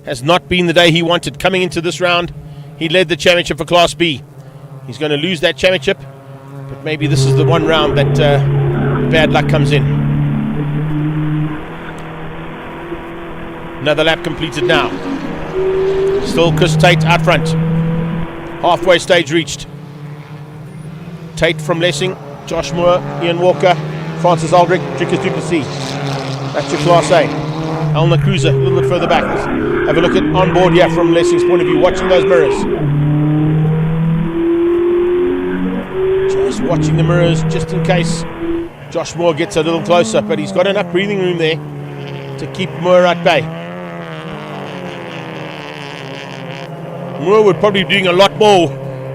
Has not been the day he wanted. Coming into this round, he led the championship for Class B. He's going to lose that championship, but maybe this is the one round that bad luck comes in. Another lap completed now. Still Chris Tate out front. Halfway stage reached. Tate from Lessing, Josh Moore, Ian Walker, Francis Aldrich, Drickus Duplessis. That's your Class A. Elna Cruiser a little bit further back. Let's have a look at on board here from Lessing's point of view, watching those mirrors. Just watching the mirrors just in case Josh Moore gets a little closer, but he's got enough breathing room there to keep Moore at bay. Moore would probably be doing a lot more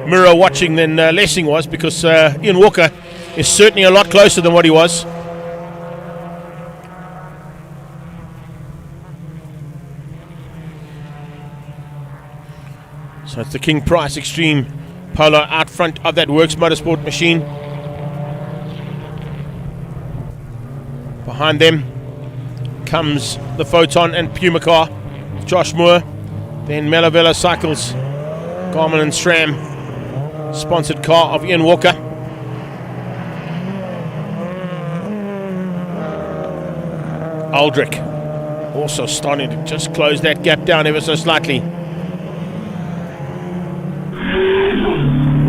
mirror watching than Lessing was, because Ian Walker is certainly a lot closer than what he was. So it's the King Price Extreme Polo out front of that Works Motorsport machine. Behind them comes the Photon and Puma car, Josh Moore. Then Melavella Cycles, Garmin and SRAM, sponsored car of Ian Walker. Aldrich also starting to just close that gap down ever so slightly.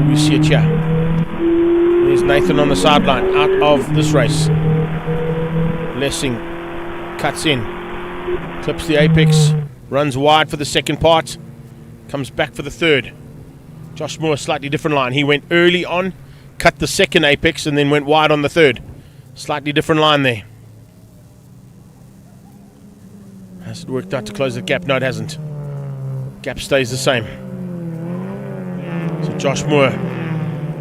We see it here. There's Nathan on the sideline out of this race. Lessing cuts in, clips the apex, runs wide for the second part, comes back for the third. Josh Moore, slightly different line. He went early on, cut the second apex, and then went wide on the third. Slightly different line there. Has it worked out to close the gap? No, it hasn't. Gap stays the same. So Josh Moore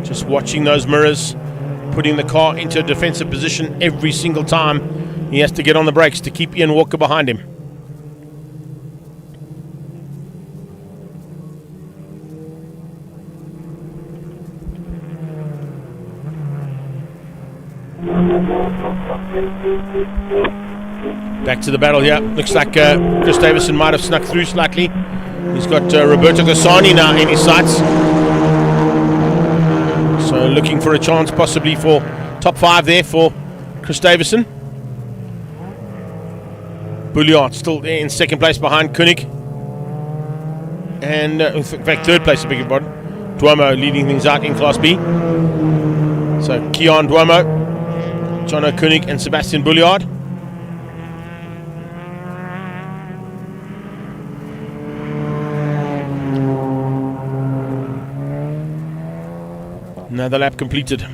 just watching those mirrors, putting the car into a defensive position every single time he has to get on the brakes to keep Ian Walker behind him. Back to the battle here. Looks like Chris Davison might have snuck through slightly. He's got Roberto Cassani now in his sights. So looking for a chance possibly for top 5 there for Chris Davison. Bouillard still there in second place behind Koenig. And in fact third place, I beg your pardon. Duomo leading things out in Class B. So Keon Duomo, Jono Koenig and Sebastian Bouillard. Another lap completed.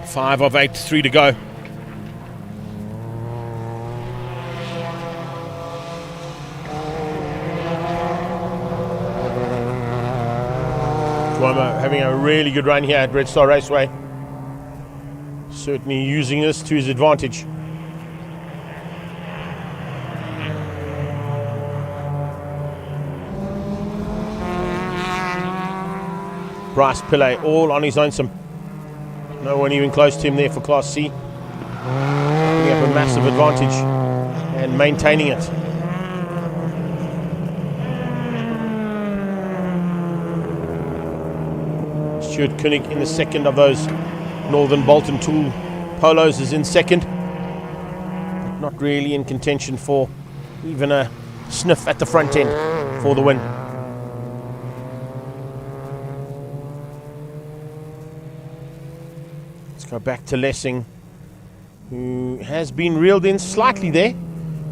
5 of 8, 3 to go. Duomo having a really good run here at Red Star Raceway. Certainly using this to his advantage. Bryce Pillay all on his lonesome. No one even close to him there for Class C. Picking up a massive advantage and maintaining it. Stuart Koenig in the second of those Northern Bolton Tool Polos is in second. But not really in contention for even a sniff at the front end for the win. Go back to Lessing, who has been reeled in slightly there.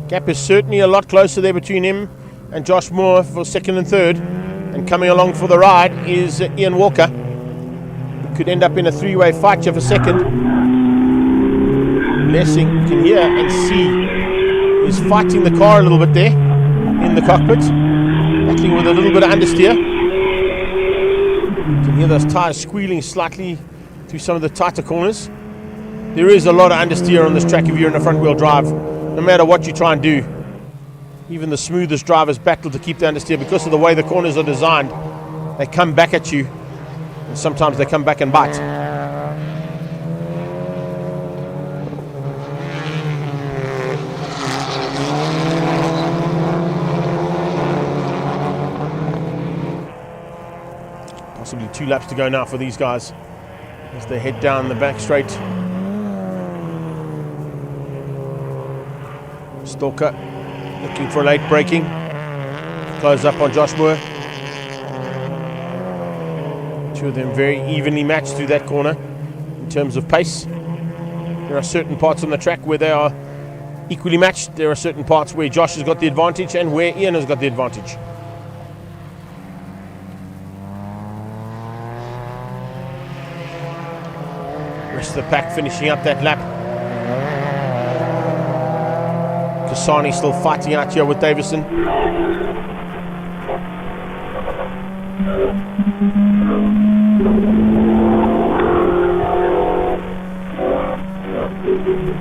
Gap is certainly a lot closer there between him and Josh Moore for second and third. And coming along for the ride is Ian Walker. He could end up in a three-way fight here for second. Lessing, you can hear and see, is fighting the car a little bit there in the cockpit, battling with a little bit of understeer. You can hear those tyres squealing slightly through some of the tighter corners. There is a lot of understeer on this track if you're in a front wheel drive, no matter what you try and do. Even the smoothest drivers battle to keep the understeer because of the way the corners are designed. They come back at you, and sometimes they come back and bite. Possibly 2 laps to go now for these guys as they head down the back straight. Stalker looking for a late braking. Close up on Josh Moore. 2 of them very evenly matched through that corner in terms of pace. There are certain parts on the track where they are equally matched. There are certain parts where Josh has got the advantage and where Ian has got the advantage. Rest of the pack finishing up that lap. Kasani still fighting out here with Davison.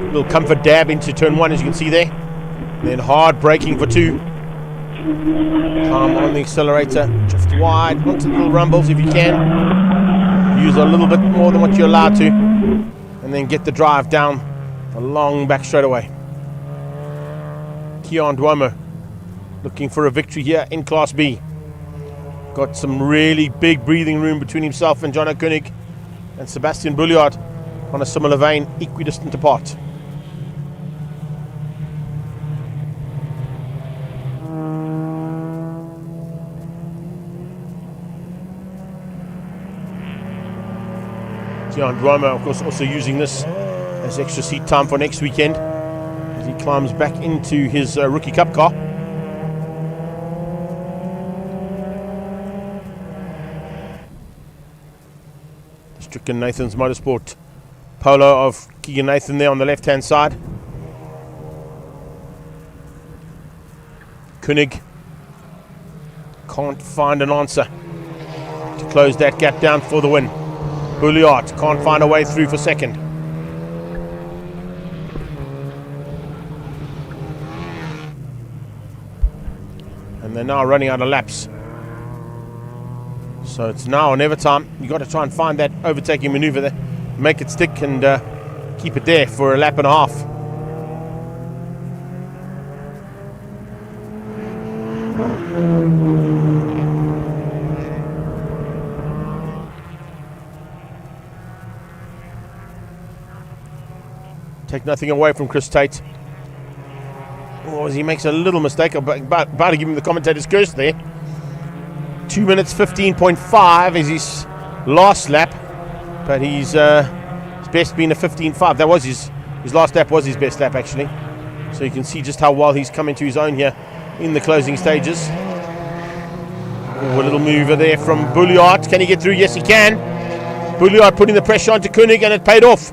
Little comfort dab into turn 1 as you can see there. Then hard braking for 2. Calm on the accelerator, drift wide onto the little rumbles if you can. Use a little bit more than what you're allowed to. And then get the drive down the long back straightaway. Keon Duomo looking for a victory here in Class B. Got some really big breathing room between himself and Jono Koenig and Sebastian Bouillard on a similar vein, equidistant apart. Keon Duomo, of course, also using this as extra seat time for next weekend as he climbs back into his Rookie Cup car. Stricken Nathan's Motorsport Polo of Keegan Nathan there on the left-hand side. Koenig can't find an answer to close that gap down for the win. Bouliard can't find a way through for second. And they're now running out of laps. So it's now or never time. You've got to try and find that overtaking maneuver there, make it stick and keep it there for a lap and a half. Take nothing away from Chris Tate. Oh, he makes a little mistake. About to give him the commentator's curse there. 2 minutes 15.5 is his last lap, but his best being a 15.5. That was his last lap was his best lap actually. So you can see just how well he's come into his own here in the closing stages. Oh, a little mover there from Bouliard. Can he get through? Yes, he can. Bouliard putting the pressure onto Koenig, and it paid off.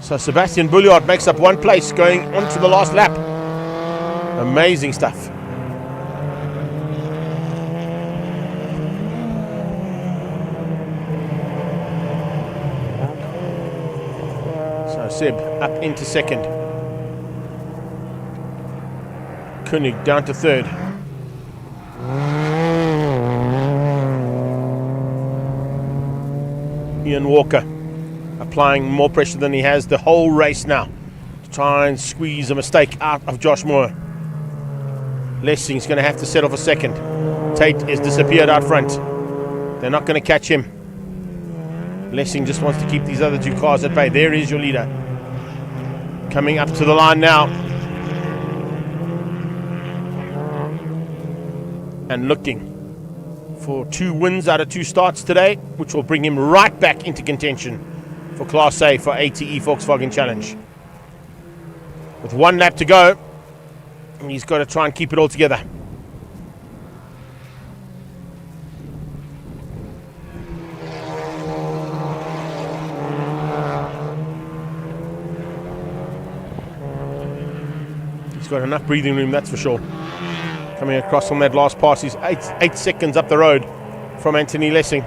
So Sebastian Bouliard makes up one place going on to the last lap. Amazing stuff. So Seb up into second. Koenig down to third. Ian Walker applying more pressure than he has the whole race now to try and squeeze a mistake out of Josh Moore. Lessing's going to have to settle for second. Tate has disappeared out front. They're not going to catch him. Lessing just wants to keep these other two cars at bay. There is your leader. Coming up to the line now. And looking for 2 wins out of 2 starts today, which will bring him right back into contention for Class A for ATE Volkswagen Challenge. With 1 lap to go, he's got to try and keep it all together. He's got enough breathing room, that's for sure. Coming across on that last pass, he's 8 seconds up the road from Anthony Lessing.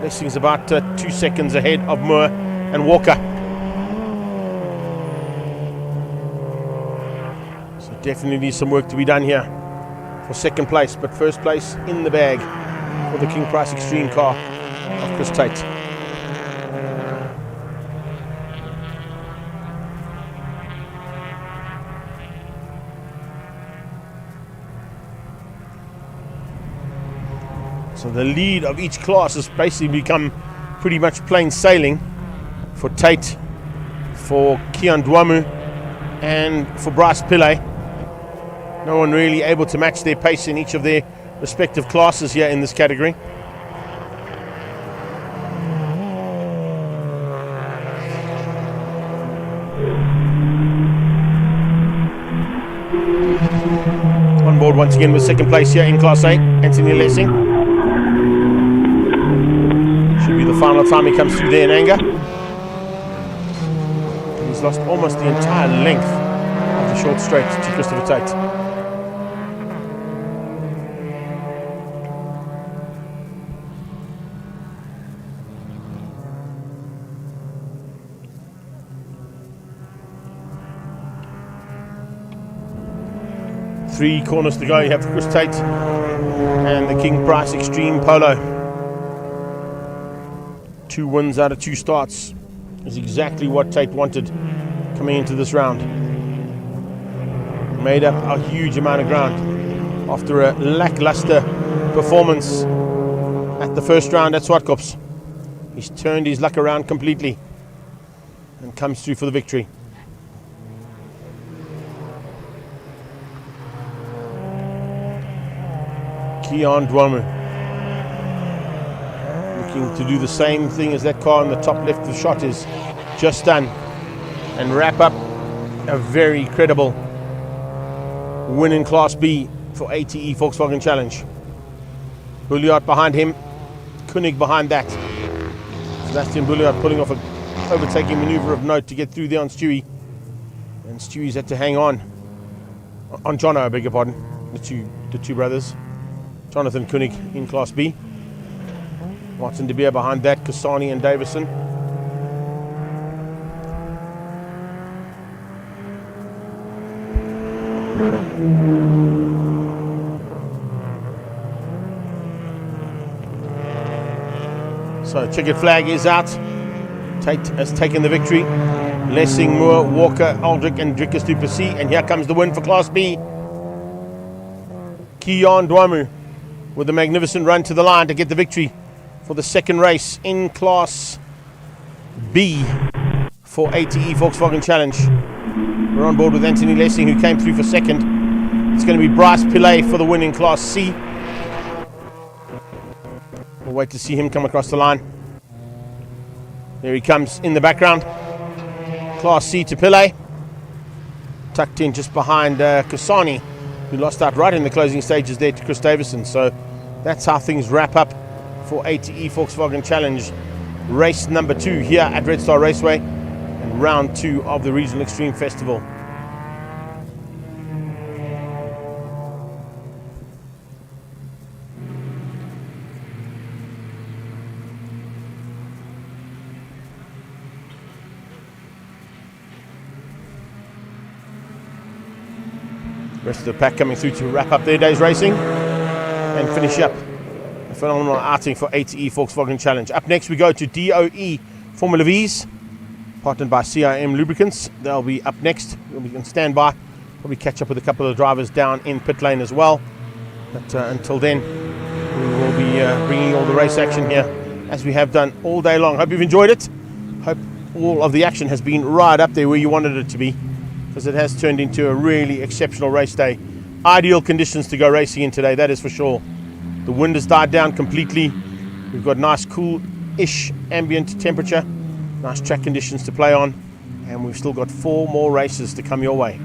Lessing's about 2 seconds ahead of Moore and Walker. So definitely some work to be done here for second place, but first place in the bag for the King Price Extreme car of Chris Tate. So the lead of each class has basically become pretty much plain sailing for Tate, for Kian Dwamu, and for Bryce Pillay. No one really able to match their pace in each of their respective classes here in this category. On board once again with second place here in Class A, Anthony Lessing. The final time he comes through there in anger. He's lost almost the entire length of the short straight to Christopher Tate. Three corners to go. You have Chris Tate and the King Price Extreme Polo. 2 wins out of 2 starts is exactly what Tate wanted coming into this round. Made up a huge amount of ground after a lackluster performance at the first round at Swartkops. He's turned his luck around completely and comes through for the victory. Kian Dwamu looking to do the same thing as that car on the top left of the shot is just done and wrap up a very credible win in Class B for ATE Volkswagen Challenge. Bouliard behind him, Koenig behind that. Sebastian Bullard pulling off an overtaking manoeuvre of note to get through there on Stewie. And Stewie's had to hang on Jono, I beg your pardon. The two brothers. Jonathan Koenig in Class B. Martin De Beer behind that, Kasani and Davison. So checkered flag is out. Tate has taken the victory. Lessing, Moore, Walker, Aldrich and Drickus du Plessis. And here comes the win for Class B. Kian Dwamu with a magnificent run to the line to get the victory for the second race in Class B for ATE Volkswagen Challenge. We're on board with Anthony Lessing, who came through for second. It's going to be Bryce Pillay for the win in Class C. We'll wait to see him come across the line. There he comes in the background. Class C to Pillay. Tucked in just behind Kasani, who lost out right in the closing stages there to Chris Davison. So that's how things wrap up for ATE Volkswagen Challenge race number 2 here at Red Star Raceway and round 2 of the Regional Extreme Festival. Rest of the pack coming through to wrap up their day's racing and finish up a phenomenal outing for ATE Volkswagen Challenge. Up next we go to DOE Formula V's, partnered by CIM Lubricants. They'll be up next. We can stand by, probably catch up with a couple of drivers down in pit lane as well. But until then, we will be bringing all the race action here as we have done all day long. Hope you've enjoyed it. Hope all of the action has been right up there where you wanted it to be, because it has turned into a really exceptional race day. Ideal conditions to go racing in today, that is for sure. The wind has died down completely. We've got nice cool-ish ambient temperature, nice track conditions to play on, and we've still got 4 more races to come your way.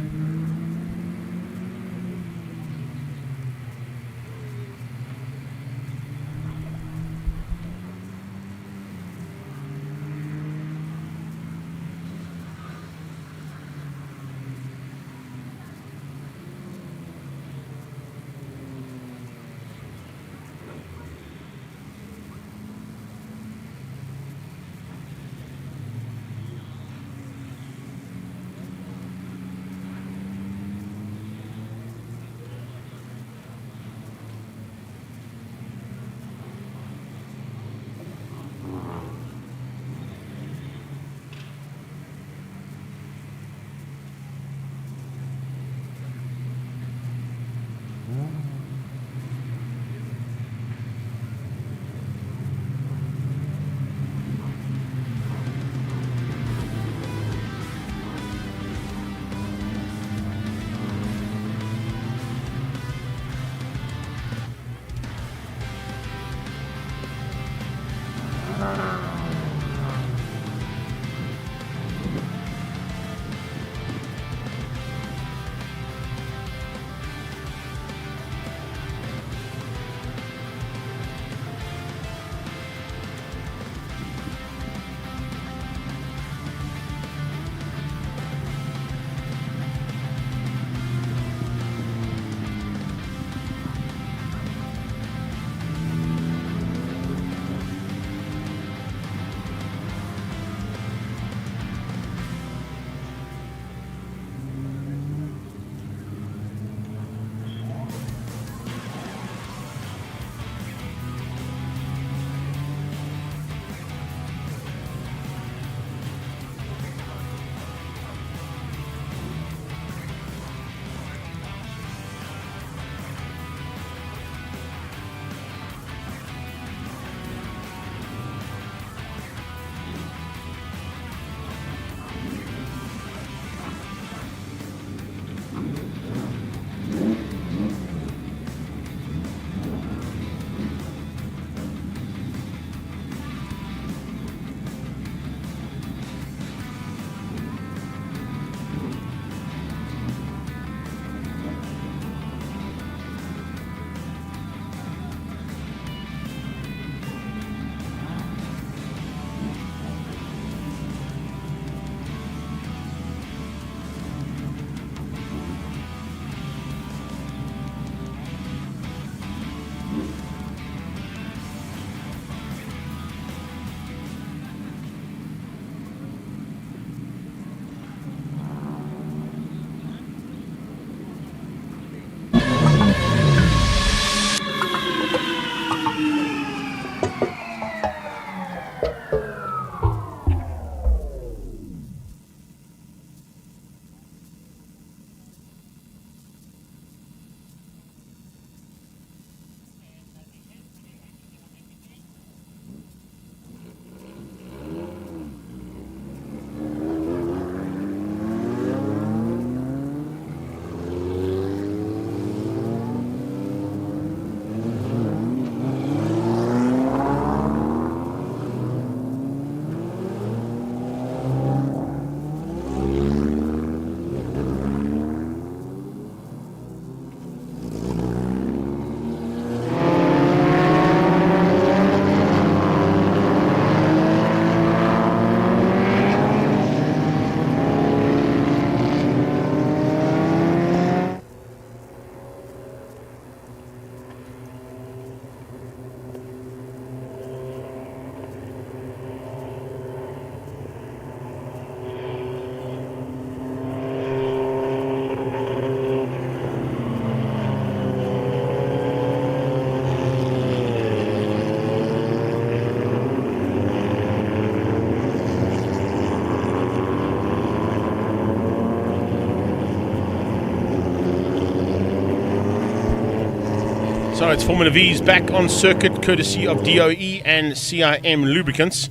So it's Formula V's back on circuit, courtesy of DOE and CIM Lubricants.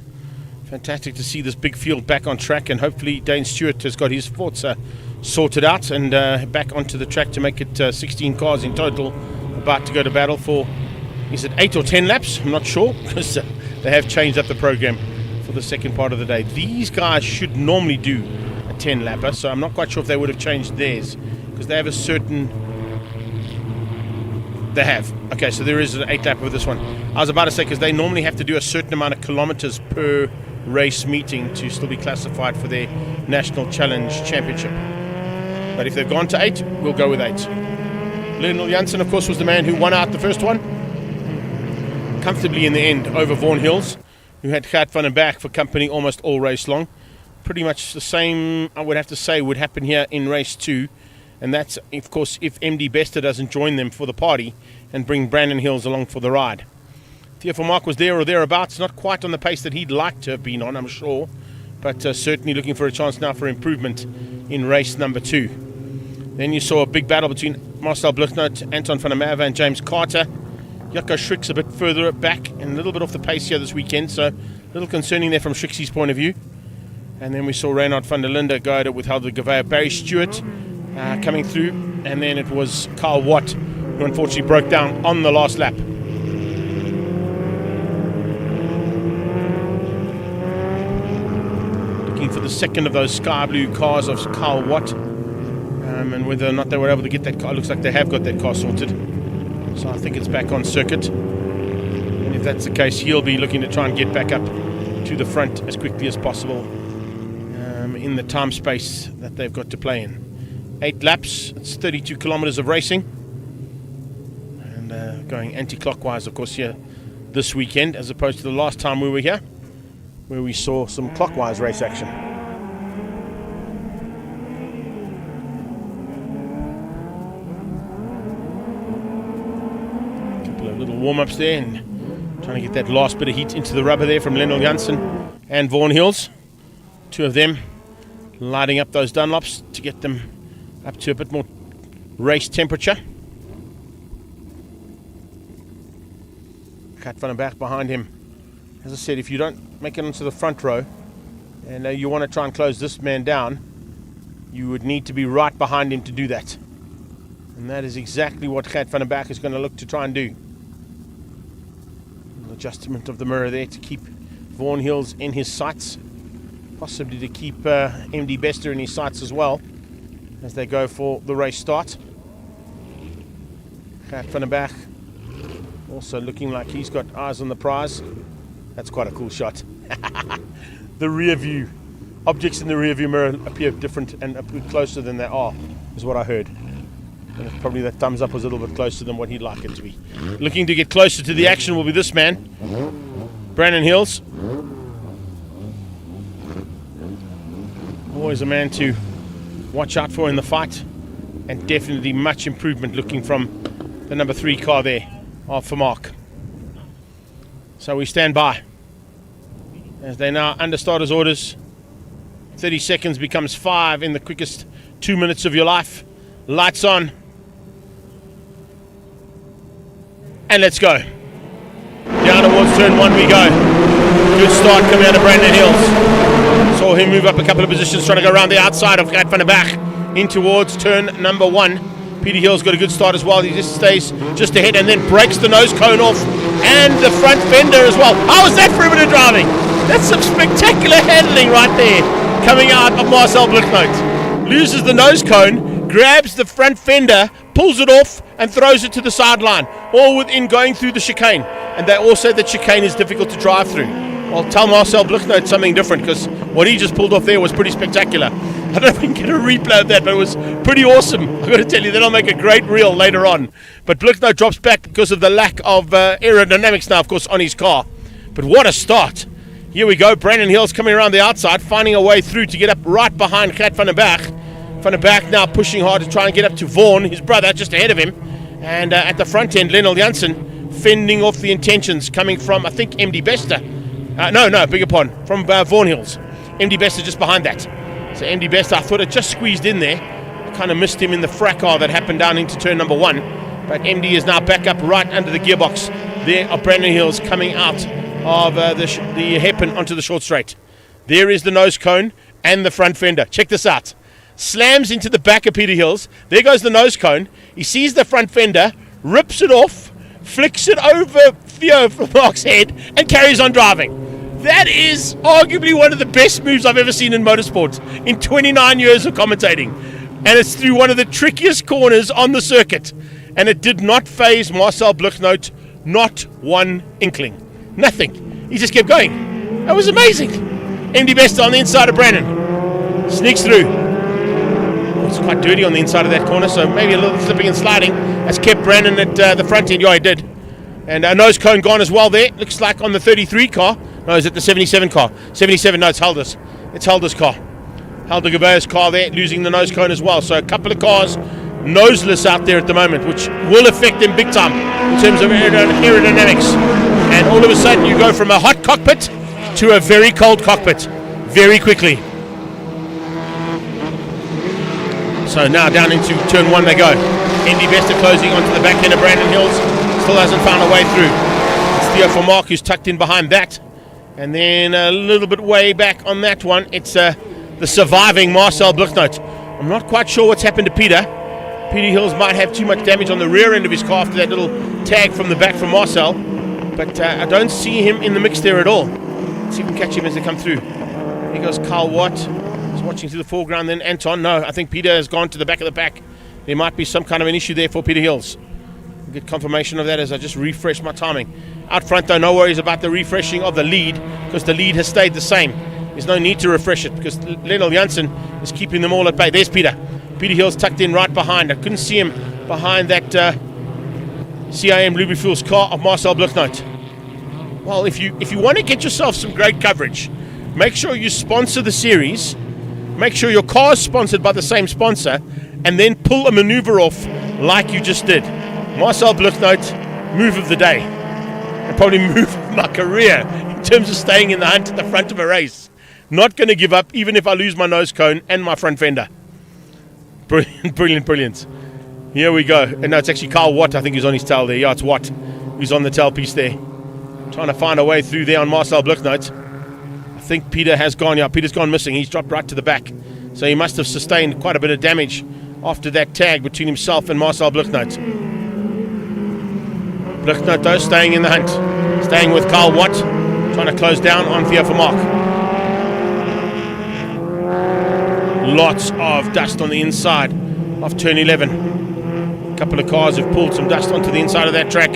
Fantastic to see this big field back on track, and hopefully Dane Stewart has got his Forza sorted out and back onto the track to make it 16 cars in total, about to go to battle for, is it 8 or 10 laps? I'm not sure, because they have changed up the program for the second part of the day. These guys should normally do a 10 lapper, so I'm not quite sure if they would have changed theirs, because they have a certain... They have. Okay, so there is an 8 lapper with this one. I was about to say, because they normally have to do a certain amount of kilometers per race meeting to still be classified for their National Challenge Championship. But if they've gone to 8, we'll go with 8. Lionel Janssen, of course, was the man who won out the first one, comfortably in the end over Vaughan Hills, who had Gert van den Berg for company almost all race long. Pretty much the same, I would have to say, would happen here in race 2. And that's, of course, if MD Bester doesn't join them for the party and bring Brandon Hills along for the ride. Theo Mark was there or thereabouts, not quite on the pace that he'd like to have been on, I'm sure, but certainly looking for a chance now for improvement in race number 2. Then you saw a big battle between Marcel Bluchnout, Anton van der Merwe and James Carter. Jacco Schrick's a bit further back and a little bit off the pace here this weekend, so a little concerning there from Schrick's point of view. And then we saw Reynard van der Linde go at it with Helder Gavea, Barry Stewart coming through, and then it was Carl Watt who unfortunately broke down on the last lap. Looking for the second of those sky blue cars of Carl Watt, and whether or not they were able to get that car. Looks like they have got that car sorted, so I think it's back on circuit, and if that's the case, he'll be looking to try and get back up to the front as quickly as possible in the time space that they've got to play in. 8 laps, it's 32 kilometers of racing, and going anti-clockwise, of course, here this weekend, as opposed to the last time we were here, where we saw some clockwise race action. A couple of little warm-ups there, and trying to get that last bit of heat into the rubber there from Lionel Janssen and Vaughan Hills. 2 of them lighting up those Dunlops to get them up to a bit more race temperature. Gert van den Berg behind him. As I said, if you don't make it onto the front row and you want to try and close this man down, you would need to be right behind him to do that. And that is exactly what Gert van den Berg is going to look to try and do. An adjustment of the mirror there to keep Vaughan Hills in his sights, possibly to keep MD Bester in his sights as well, as they go for the race start. Gert van den Berg also looking like he's got eyes on the prize. That's quite a cool shot. The rear view, objects in the rear view mirror appear different and appear closer than they are, is what I heard. And it's probably that thumbs up was a little bit closer than what he'd like it to be. Looking to get closer to the action will be this man, Brandon Hills. Always a man to watch out for in the fight, and definitely much improvement looking from the number 3 car there of Vermaak. So we stand by as they now under starters orders. 30 seconds becomes 5 in the quickest 2 minutes of your life. Lights on, and let's go. Down towards turn 1 we go. Good start coming out of Brandon Hills. Saw him move up a couple of positions, trying to go around the outside of Gert van den Berg in towards turn number 1. Peter Hill's got a good start as well. He just stays just ahead and then breaks the nose cone off and the front fender as well. How was that for a bit of driving? That's some spectacular handling right there coming out of Marcel Bluchnout. Loses the nose cone, grabs the front fender, pulls it off and throws it to the sideline, all within going through the chicane. And they all said that chicane is difficult to drive through. Well, tell Marcel Bluchnout something different, because what he just pulled off there was pretty spectacular. I don't know if we can get a replay of that, but it was pretty awesome. I've got to tell you, then I'll make a great reel later on. But Bluchnout drops back because of the lack of aerodynamics now, of course, on his car. But what a start. Here we go. Brandon Hill's coming around the outside, finding a way through to get up right behind Gert van den Berg. Van den Berg now pushing hard to try and get up to Vaughan, his brother, just ahead of him. And at the front end, Lionel Janssen fending off the intentions coming from, I think, MD Bester. Beg your pardon, from Vaughan Hills. MD Bester just behind that. So MD Bester, I thought it just squeezed in there. I kind of missed him in the fracas that happened down into turn number 1. but MD is now back up right under the gearbox. There are Brandon Hills coming out of the hairpin onto the short straight. There is the nose cone and the front fender. Check this out. Slams into the back of Peter Hills. There goes the nose cone. He sees the front fender, rips it off, flicks it over Theo from Mark's head, and carries on driving. That is arguably one of the best moves I've ever seen in motorsport in 29 years of commentating. And it's through one of the trickiest corners on the circuit. And it did not faze Marcel Bluchnote, not one inkling. Nothing. He just kept going. That was amazing. MD Besta on the inside of Brandon. Sneaks through. Oh, it's quite dirty on the inside of that corner, so maybe a little slipping and sliding. That's kept Brandon at the front end. Yeah, he did. And a nose cone gone as well there. Looks like on the 33 car. No, is it the 77 car? 77, no, it's Helder's. It's Helder's car. Helder Gabea's car there, losing the nose cone as well. So a couple of cars noseless out there at the moment, which will affect them big time in terms of aerodynamics. And all of a sudden you go from a hot cockpit to a very cold cockpit very quickly. So now down into turn one they go. Andy Besta closing onto the back end of Brandon Hills. Still hasn't found a way through. It's Theo for Mark who's tucked in behind that. And then a little bit way back on that one, it's the surviving Marcel Bluchnote. I'm not quite sure what's happened to Peter. Peter Hills might have too much damage on the rear end of his car after that little tag from the back from Marcel. But I don't see him in the mix there at all. Let's see if we can catch him as they come through. Here goes Carl Watt. He's watching to the foreground. Then Anton. No, I think Peter has gone to the back of the pack. There might be some kind of an issue there for Peter Hills. We'll get confirmation of that as I just refresh my timing. Out front though, no worries about the refreshing of the lead because the lead has stayed the same. There's no need to refresh it because Lennel Janssen is keeping them all at bay. There's Peter. Peter Hills tucked in right behind. I couldn't see him behind that CIM Lubrifuels car of Marcel Bluchnote. Well, if you want to get yourself some great coverage, make sure you sponsor the series, make sure your car is sponsored by the same sponsor, and then pull a maneuver off like you just did. Marcel Bluchnote, move of the day. And probably move of my career in terms of staying in the hunt at the front of a race. Not going to give up even if I lose my nose cone and my front fender. Brilliant, brilliant, brilliant. Here we go. And no, it's actually Carl Watt, I think, who's on his tail there. Yeah, it's Watt who's on the tailpiece there. Trying to find a way through there on Marcel Bluchnote. I think Peter has gone. Yeah, Peter's gone missing. He's dropped right to the back. So he must have sustained quite a bit of damage after that tag between himself and Marcel Bluchnote. Bluchnote, though, staying in the hunt. Staying with Carl Watt. Trying to close down on Theo for Mark. Lots of dust on the inside of turn 11. A couple of cars have pulled some dust onto the inside of that track,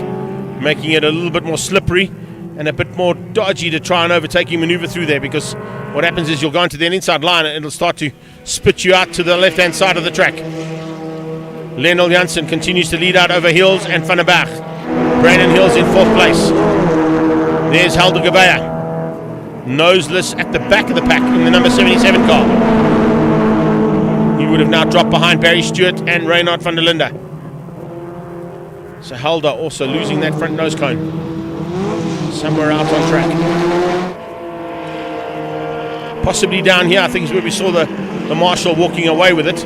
making it a little bit more slippery and a bit more dodgy to try and overtake your maneuver through there, because what happens is you'll go into the inside line and it'll start to spit you out to the left hand side of the track. Lennel Janssen continues to lead out over Hills and Van der Berg. Brandon Hills in fourth place. There's Helder Gabea, noseless at the back of the pack in the number 77 car. He would have now dropped behind Barry Stewart and Reynard van der Linde. So Helder also losing that front nose cone. Somewhere out on track. Possibly down here, I think is where we saw the marshal walking away with it.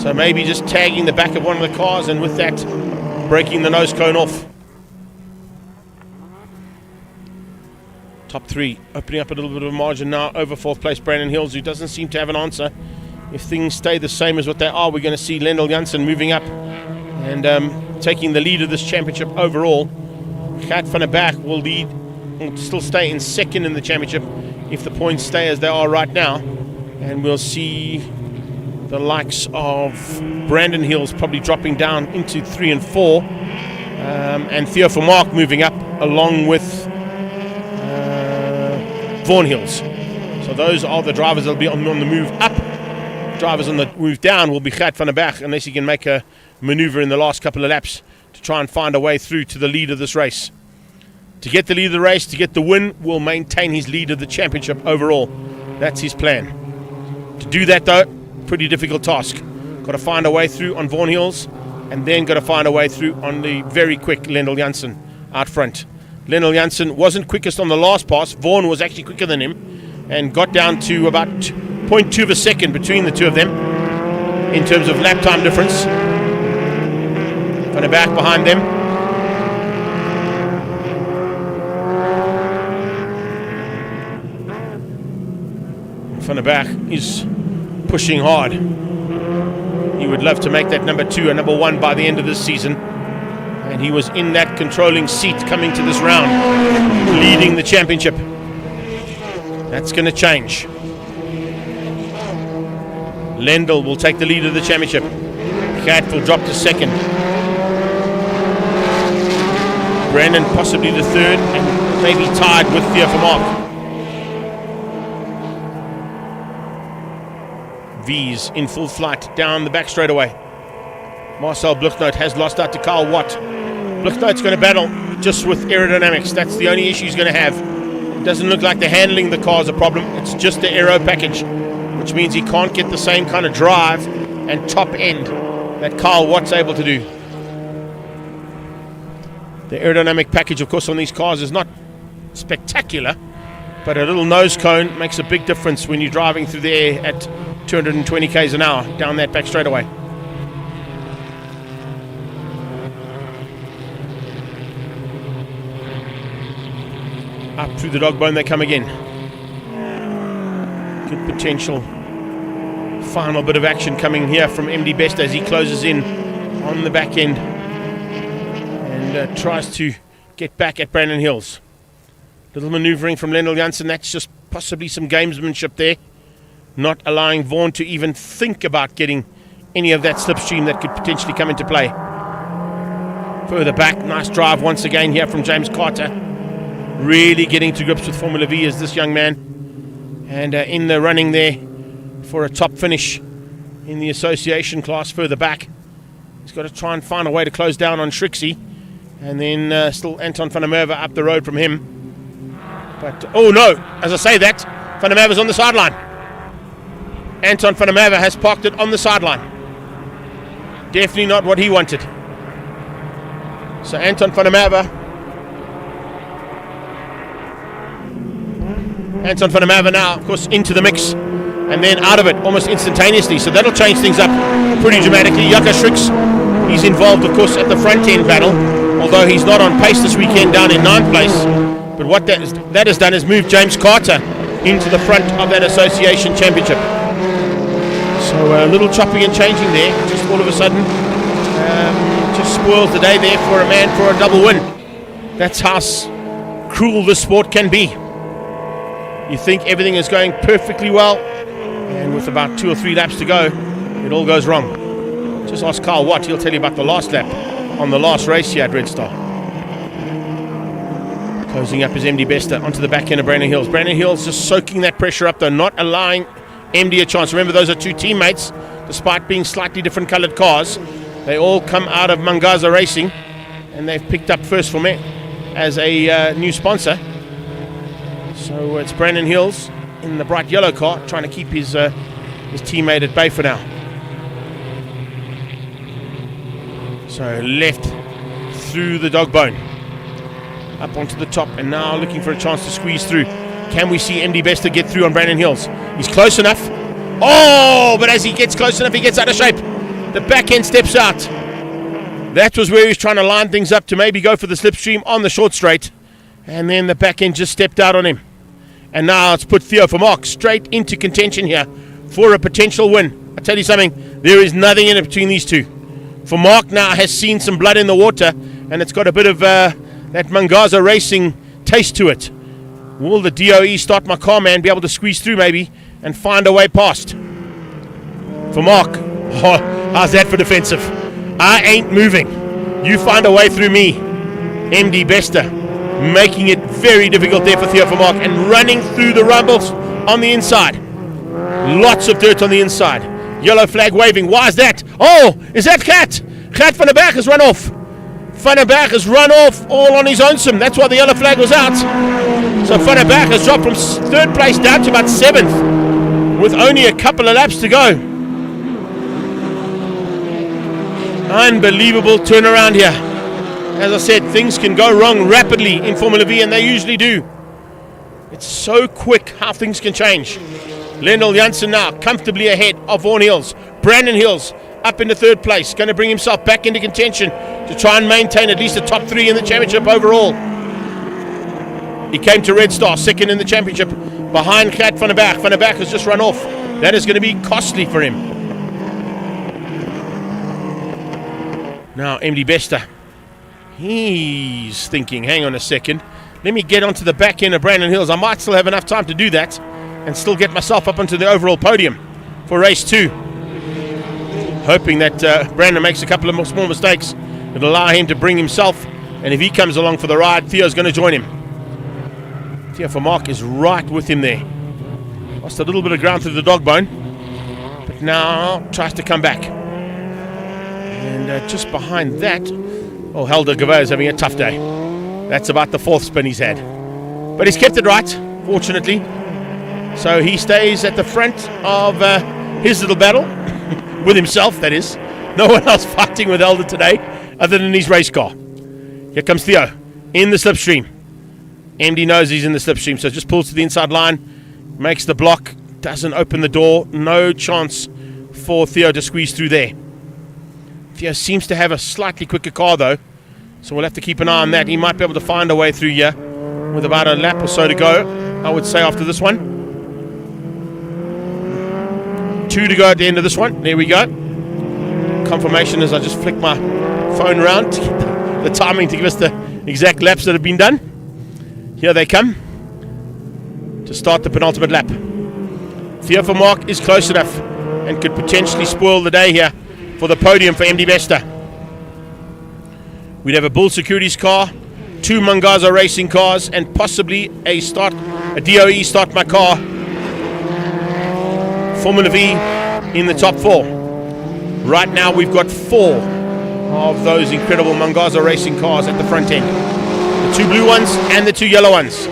So maybe just tagging the back of one of the cars and with that breaking the nose cone off. Top three opening up a little bit of a margin now over fourth place Brandon Hills, who doesn't seem to have an answer. If things stay the same as what they are, we're going to see Lennel Janssen moving up and taking the lead of this championship overall. Gert van der Berg will still stay in second in the championship if the points stay as they are right now. And we'll see the likes of Brandon Hills probably dropping down into 3 and 4. And Theo for Mark moving up along with Vaughan Hills. So those are the drivers that will be on the move up. Drivers on the move down will be Gert van der Berg, unless he can make a maneuver in the last couple of laps to try and find a way through to the lead of this race. To get the lead of the race, to get the win, will maintain his lead of the championship overall. That's his plan. To do that, though, pretty difficult task. Got to find a way through on Vaughan Hills, and then got to find a way through on the very quick Lennel Janssen out front. Lennel Janssen wasn't quickest on the last pass. Vaughan was actually quicker than him and got down to about 0.2 of a second between the two of them in terms of lap time difference. Van der Berg behind them. Van der Berg is pushing hard. He would love to make that number 2 and number 1 by the end of this season. And he was in that controlling seat coming to this round, leading the championship. That's going to change. Lendl will take the lead of the championship. Cat will drop to second. Brennan possibly the third, and maybe tied with Theo Vermaak. V's in full flight down the back straightaway. Marcel Bluchnoot has lost out to Carl Watt. Bluchnoot's going to battle just with aerodynamics. That's the only issue he's going to have. It doesn't look like the handling of the car is a problem. It's just the aero package, which means he can't get the same kind of drive and top end that Carl Watt's able to do. The aerodynamic package, of course, on these cars is not spectacular, but a little nose cone makes a big difference when you're driving through the air at 220 k's an hour down that back straightaway. Up through the dog bone they come again. Good potential. Final bit of action coming here from MD Best as he closes in on the back end and tries to get back at Brandon Hills. Little manoeuvring from Lendl Janssen. That's just possibly some gamesmanship there, not allowing Vaughan to even think about getting any of that slipstream that could potentially come into play. Further back, nice drive once again here from James Carter. Really getting to grips with Formula V as this young man, and in the running there for a top finish in the association class further back. He's got to try and find a way to close down on Shrixie, and then still Anton van der Merwe up the road from him. But oh no, as I say that, van der Merwe's on the sideline. Anton van der Merwe has parked it on the sideline. Definitely not what he wanted. So Anton van der Merwe now, of course, into the mix and then out of it almost instantaneously. So that'll change things up pretty dramatically. Jaka Shrix, he's involved, of course, at the front end battle, although he's not on pace this weekend down in 9th place. But what that has done is move James Carter into the front of that association championship. So a little chopping and changing there, just all of a sudden, just spoils the day there for a man for a double win. That's how cruel this sport can be. You think everything is going perfectly well, and with about 2 or 3 laps to go, it all goes wrong. Just ask Carl Watt, he'll tell you about the last lap on the last race here at Red Star. Closing up his MD Bester onto the back end of Brandon Hills. Brandon Hills just soaking that pressure up though, not allowing MD a chance. Remember, those are 2 teammates, despite being slightly different coloured cars. They all come out of Mangaza Racing, and they've picked up First for Me as a new sponsor. So it's Brandon Hills in the bright yellow car, trying to keep his teammate at bay for now. So left through the dog bone, up onto the top, and now looking for a chance to squeeze through. Can we see MD Bester get through on Brandon Hills? He's close enough. Oh, but as he gets close enough, he gets out of shape. The back end steps out. That was where he was trying to line things up to maybe go for the slipstream on the short straight, and then the back end just stepped out on him. And now it's put Theo Vermaak straight into contention here for a potential win. I tell you something, there is nothing in it between these two. Vermaak now has seen some blood in the water, and it's got a bit of that Mangaza Racing taste to it. Will the DOE Start My Car man be able to squeeze through maybe and find a way past? Vermaak, oh, how's that for defensive? I ain't moving. You find a way through me. MD Bester making it very difficult there for Theo Vermaak and running through the rumbles on the inside. Lots of dirt on the inside. Yellow flag waving. Why is that? Oh, is that Gat? Gat van der Berg has run off. Van der Berg has run off all on his own sim. That's why the yellow flag was out. So Van der Berg has dropped from 3rd place down to about 7th with only a couple of laps to go. Unbelievable turnaround here. As I said, things can go wrong rapidly in Formula V, and they usually do. It's so quick how things can change. Lendl Janssen now comfortably ahead of Vaughan Hills. Brandon Hills up into third place. Going to bring himself back into contention to try and maintain at least the top 3 in the championship overall. He came to Red Star, second in the championship, behind Gert van der Berg. Van der Berg has just run off. That is going to be costly for him. Now, MD Bester. He's thinking, hang on a second. Let me get onto the back end of Brandon Hills. I might still have enough time to do that and still get myself up onto the overall podium for race 2. Hoping that Brandon makes a couple of more small mistakes that allow him to bring himself. And if he comes along for the ride, Theo's going to join him. Theo van Mark is right with him there. Lost a little bit of ground through the dog bone, but now tries to come back. And just behind that, Helder Gavert is having a tough day. That's about the 4th spin he's had. But he's kept it right, fortunately. So he stays at the front of his little battle, with himself, that is. No one else fighting with Helder today, other than his race car. Here comes Theo, in the slipstream. MD knows he's in the slipstream, so just pulls to the inside line, makes the block, doesn't open the door. No chance for Theo to squeeze through there. Theo seems to have a slightly quicker car though, so we'll have to keep an eye on that. He might be able to find a way through here with about a lap or so to go, I would say, after this one. 2 to go at the end of this one. There we go. Confirmation as I just flick my phone around to get the timing to give us the exact laps that have been done. Here they come to start the penultimate lap. Theo van Mark is close enough and could potentially spoil the day here for the podium for MD Bester. We'd have a Bull Securities car, 2 Mangaza racing cars, and possibly a DOE Start My Car Formula V in the top 4. Right now we've got 4 of those incredible Mangaza racing cars at the front end. The 2 blue ones and the 2 yellow ones.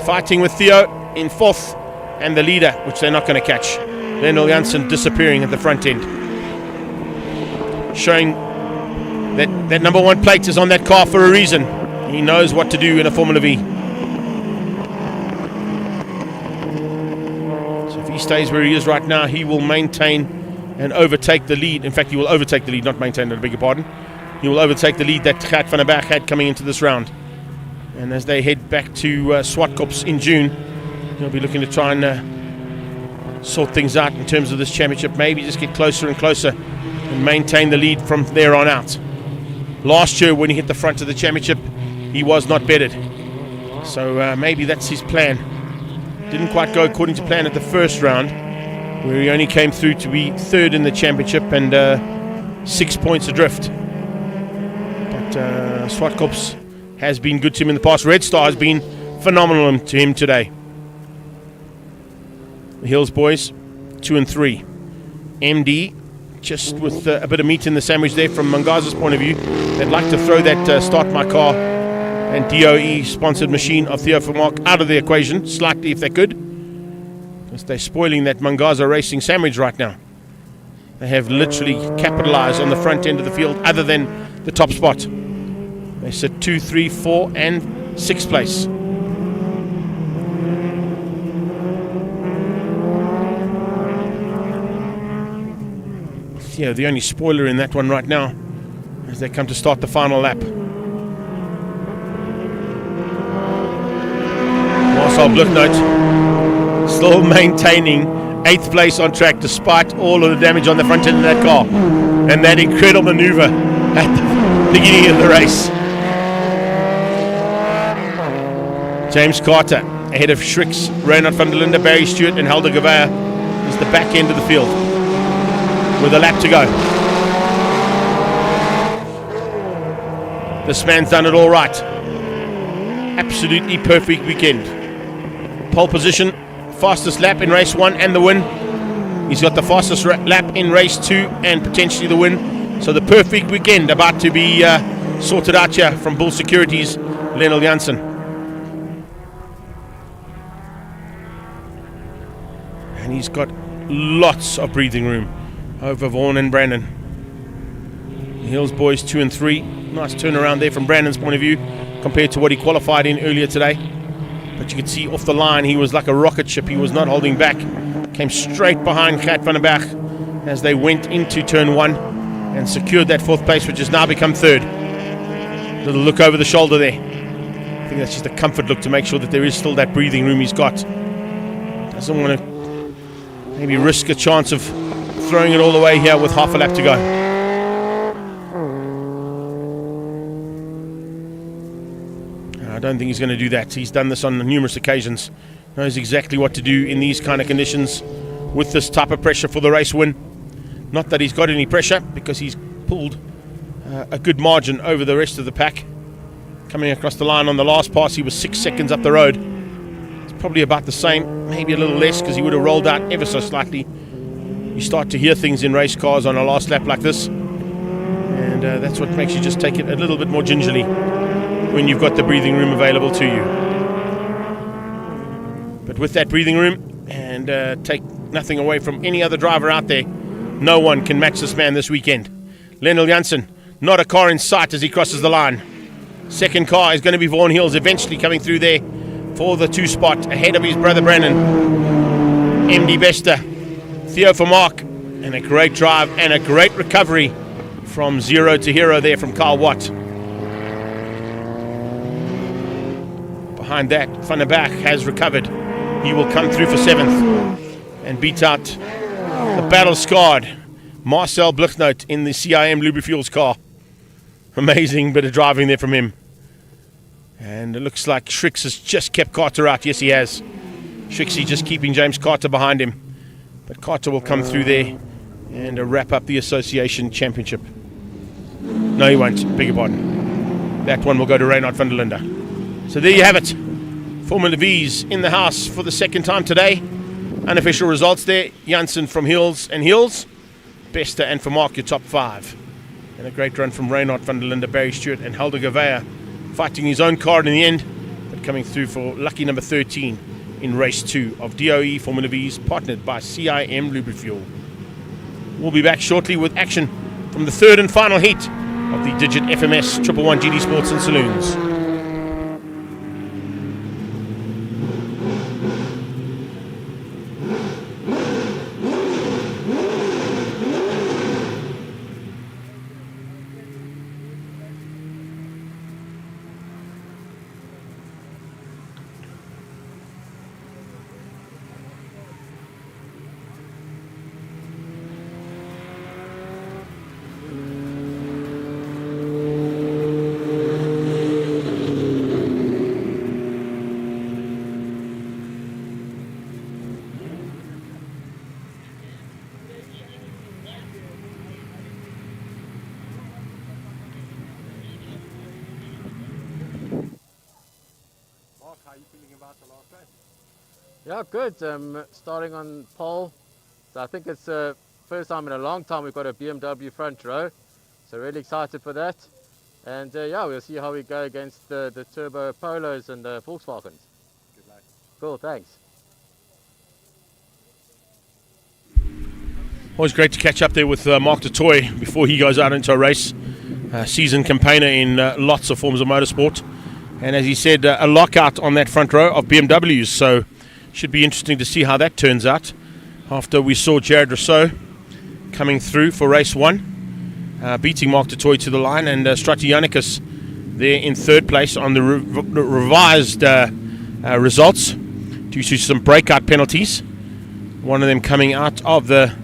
Fighting with Theo in 4th, and the leader, which they're not going to catch. Lionel Janssen disappearing at the front end. Showing that number 1 plate is on that car for a reason. He knows what to do in a Formula V. So if he stays where he is right now, he will maintain and overtake the lead. In fact, he will overtake the lead, not maintain, I beg your pardon. He will overtake the lead that Gert van der Berg had coming into this round. And as they head back to Swartkops in June, he'll be looking to try and sort things out in terms of this championship. Maybe just get closer and closer and maintain the lead from there on out. Last year when he hit the front of the championship, he was not bettered. So maybe that's his plan. Didn't quite go according to plan at the first round, where he only came through to be 3rd in the championship and 6 points adrift. Swartkops has been good to him in the past. Red Star has been phenomenal to him today. The Hills boys, 2 and 3. MD, just with a bit of meat in the sandwich there from Mangaza's point of view. They'd like to throw that Start My Car and DOE sponsored machine of Theo van Mark out of the equation, slightly if they could. Because they're spoiling that Mangaza racing sandwich right now. They have literally capitalized on the front end of the field other than the top spot. They sit 2, 3, 4 and 6th place. Yeah, the only spoiler in that one right now as they come to start the final lap. Marcel Bluchnote still maintaining 8th place on track despite all of the damage on the front end of that car and that incredible maneuver at the beginning of the race. James Carter ahead of Schricks, Reynard van der Linde, Barry Stewart and Helder Gavert is the back end of the field with a lap to go. This man's done it all right. Absolutely perfect weekend. Pole position, fastest lap in race 1 and the win. He's got the fastest lap in race 2 and potentially the win. So the perfect weekend about to be sorted out here from Bull Securities, Lionel Janssen. And he's got lots of breathing room over Vaughan and Brandon. The Hills boys 2 and 3. Nice turnaround there from Brandon's point of view compared to what he qualified in earlier today. But you could see off the line he was like a rocket ship. He was not holding back. Came straight behind Gert van der Berg as they went into turn 1 and secured that 4th place, which has now become 3rd. Little look over the shoulder there. I think that's just a comfort look to make sure that there is still that breathing room he's got. Doesn't want to maybe risk a chance of throwing it all away here with half a lap to go. I don't think he's going to do that. He's done this on numerous occasions. Knows exactly what to do in these kind of conditions with this type of pressure for the race win. Not that he's got any pressure, because he's pulled a good margin over the rest of the pack. Coming across the line on the last pass, he was 6 seconds up the road. It's probably about the same, maybe a little less, because he would have rolled out ever so slightly. You start to hear things in race cars on a last lap like this, and that's what makes you just take it a little bit more gingerly when you've got the breathing room available to you. But with that breathing room, and take nothing away from any other driver out there, no one can match this man this weekend. Lionel Janssen, not a car in sight as he crosses the line. Second car is going to be Vaughan Hills, eventually coming through there for the 2 spot, ahead of his brother Brandon. MD Bester, Theo Vermaak, and a great drive and a great recovery from 0 to hero there from Carl Watt. Behind that, Van der Berg has recovered. He will come through for 7th and beat out the battle-scarred Marcel Blichnout in the CIM Lubrifuels car. Amazing bit of driving there from him. And it looks like Shrix has just kept Carter out. Yes, he has. Shrixie just keeping James Carter behind him. But Carter will come through there and wrap up the Association Championship. No, he won't. Beg your pardon. That one will go to Reynard van der Linde. So there you have it. Formula V's in the house for the 2nd time today. Unofficial results there. Janssen from Hills and Hills. Bester and Vermaak, your top 5. And a great run from Reynard van der Linde, Barry Stewart and Helder Gavea, fighting his own car in the end, but coming through for lucky number 13 in race 2 of DOE Formula V's, partnered by CIM Lubrifuel. We'll be back shortly with action from the 3rd and final heat of the Digit FMS 111 GD Sports and Saloons. Yeah, good. Starting on pole. So I think it's the first time in a long time we've got a BMW front row. So really excited for that. And yeah, we'll see how we go against the Turbo Polos and the Volkswagens. Good luck. Cool, thanks. Always great to catch up there with Mark du Toit before he goes out into a race. Seasoned campaigner in lots of forms of motorsport. And as he said, a lockout on that front row of BMWs. So should be interesting to see how that turns out. After we saw Jared Rousseau coming through for race 1, beating Mark du Toit to the line, and Stratianicus there in 3rd place on the revised results due to some breakout penalties. One of them coming out of the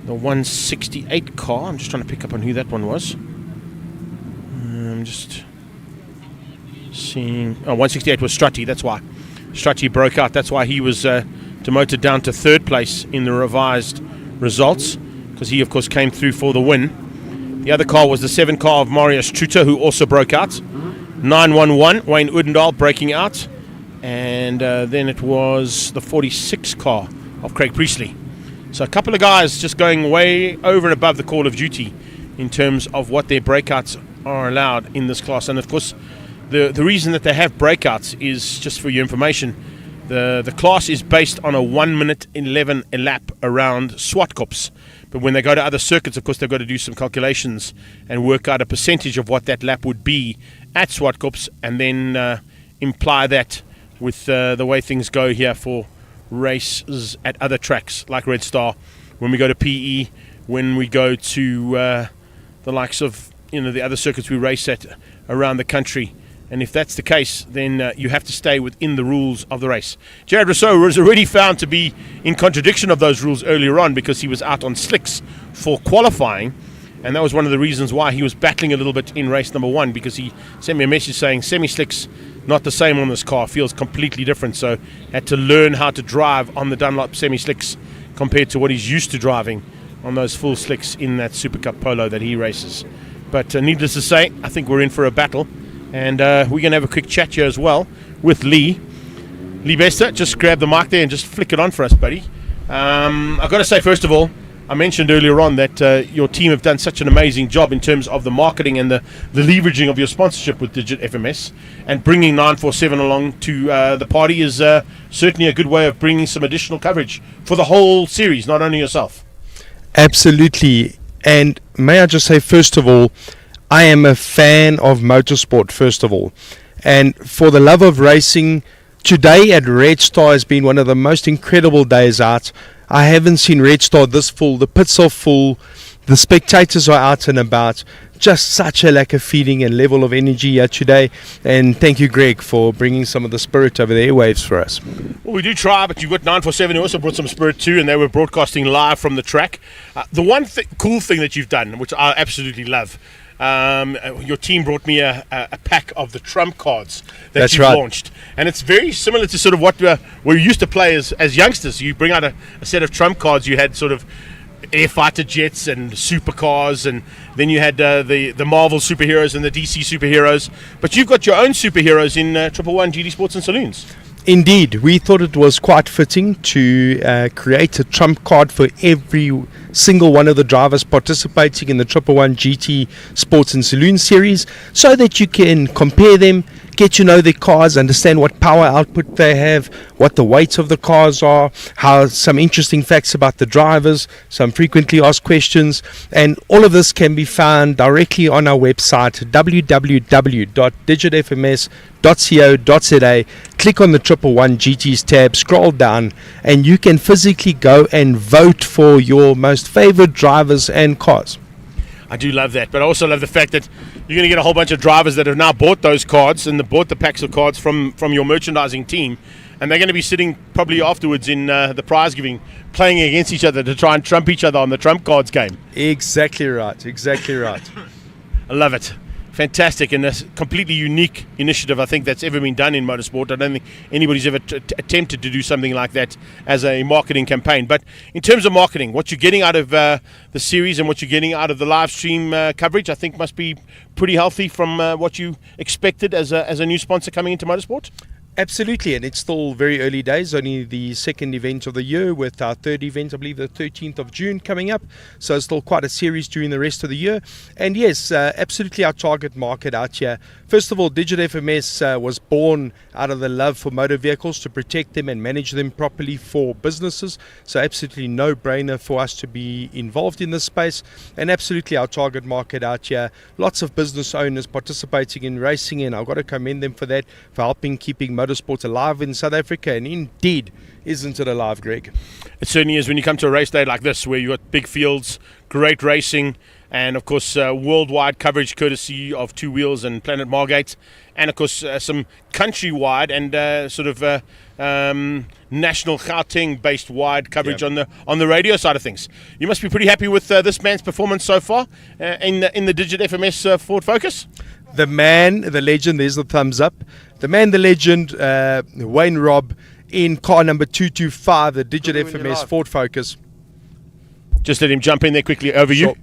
168 car. I'm just trying to pick up on who that one was. I'm just seeing. Oh, 168 was Strati, that's why. Strati broke out, that's why he was demoted down to 3rd place in the revised results, because he, of course, came through for the win. The other car was the 7 car of Marius Truter, who also broke out. 911, Wayne Oudendal breaking out. And then it was the 46 car of Craig Priestley. So a couple of guys just going way over and above the call of duty in terms of what their breakouts are allowed in this class. And of course, the reason that they have breakouts is, just for your information, the class is based on a 1 minute 11 a lap around Swartkops. But when they go to other circuits, of course, they've got to do some calculations and work out a percentage of what that lap would be at Swartkops, and then imply that with the way things go here for races at other tracks like Red Star when we go to PE, when we go to the likes of the other circuits we race at around the country. And if that's the case, then you have to stay within the rules of the race. Jared Rousseau was already found to be in contradiction of those rules earlier on because he was out on slicks for qualifying. And that was one of the reasons why he was battling a little bit in race number 1, because he sent me a message saying semi-slicks not the same on this car, feels completely different. So had to learn how to drive on the Dunlop semi-slicks compared to what he's used to driving on those full slicks in that Super Cup Polo that he races. But needless to say, I think we're in for a battle. And we're going to have a quick chat here as well with Lee. Lee Bester, just grab the mic there and just flick it on for us, buddy. I've got to say, first of all, I mentioned earlier on that your team have done such an amazing job in terms of the marketing and the leveraging of your sponsorship with Digit FMS, and bringing 947 along to the party is certainly a good way of bringing some additional coverage for the whole series, not only yourself. Absolutely. And may I just say, first of all, I am a fan of motorsport, first of all. And for the love of racing, today at Red Star has been one of the most incredible days out. I haven't seen Red Star this full. The pits are full. The spectators are out and about. Just such a lack of feeling and level of energy here today. And thank you, Greg, for bringing some of the spirit over the airwaves for us. Well, we do try, but you've got 947 who also brought some spirit too, and they were broadcasting live from the track. The one cool thing that you've done, which I absolutely love, your team brought me a pack of the trump cards that you've launched, and it's very similar to sort of what we used to play as youngsters. You bring out a set of trump cards. You had sort of air fighter jets and supercars, and then you had the Marvel superheroes and the DC superheroes, but you've got your own superheroes in 111 GD Sports and Saloons. Indeed, we thought it was quite fitting to create a trump card for every single one of the drivers participating in the 111 GT Sports and Saloon series, so that you can compare them, get to know their cars, understand what power output they have, what the weights of the cars are, how some interesting facts about the drivers, some frequently asked questions, and all of this can be found directly on our website www.digitfms.co.za. Click on the 111 GTs tab, scroll down, and you can physically go and vote for your most favorite drivers and cars. I do love that, but I also love the fact that you're going to get a whole bunch of drivers that have now bought those cards and bought the packs of cards from your merchandising team, and they're going to be sitting probably afterwards in the prize giving, playing against each other to try and trump each other on the trump cards game. Exactly right, exactly right. I love it. Fantastic, and a completely unique initiative I think that's ever been done in motorsport. I don't think anybody's ever attempted to do something like that as a marketing campaign. But in terms of marketing, what you're getting out of the series and what you're getting out of the live stream coverage, I think must be pretty healthy from what you expected as a new sponsor coming into motorsport. Absolutely, and it's still very early days, only the second event of the year, with our third event, I believe the 13th of June coming up, so it's still quite a series during the rest of the year. And yes, absolutely our target market out here. First of all, Digit FMS was born out of the love for motor vehicles, to protect them and manage them properly for businesses, so absolutely no-brainer for us to be involved in this space, and absolutely our target market out here. Lots of business owners participating in racing, and I've got to commend them for that, for helping keeping motorsport alive in South Africa. And indeed, isn't it alive, Greg? It certainly is when you come to a race day like this, where you've got big fields, great racing, and of course worldwide coverage courtesy of Two Wheels and Planet Margate, and of course some countrywide and national Gauteng based wide coverage on the radio side of things. You must be pretty happy with this man's performance so far in the Digit FMS Ford Focus. The man, the legend, there's the thumbs up. The man, the legend, Wayne Robb, in car number 225, the Digit FMS Ford Focus. Just let him jump in there quickly. Over you.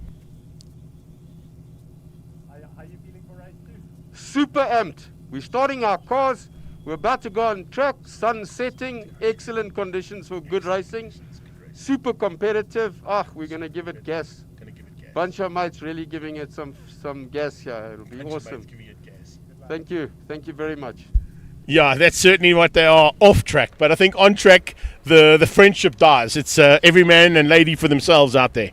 Super amped. We're starting our cars. We're about to go on track. Sun setting. Excellent conditions for good racing. Super competitive. We're going to give it gas. Bunch of mates really giving it some gas here. It'll be awesome. Thank you. Thank you very much. Yeah, that's certainly what they are off track. But I think on track, the friendship dies. It's every man and lady for themselves out there.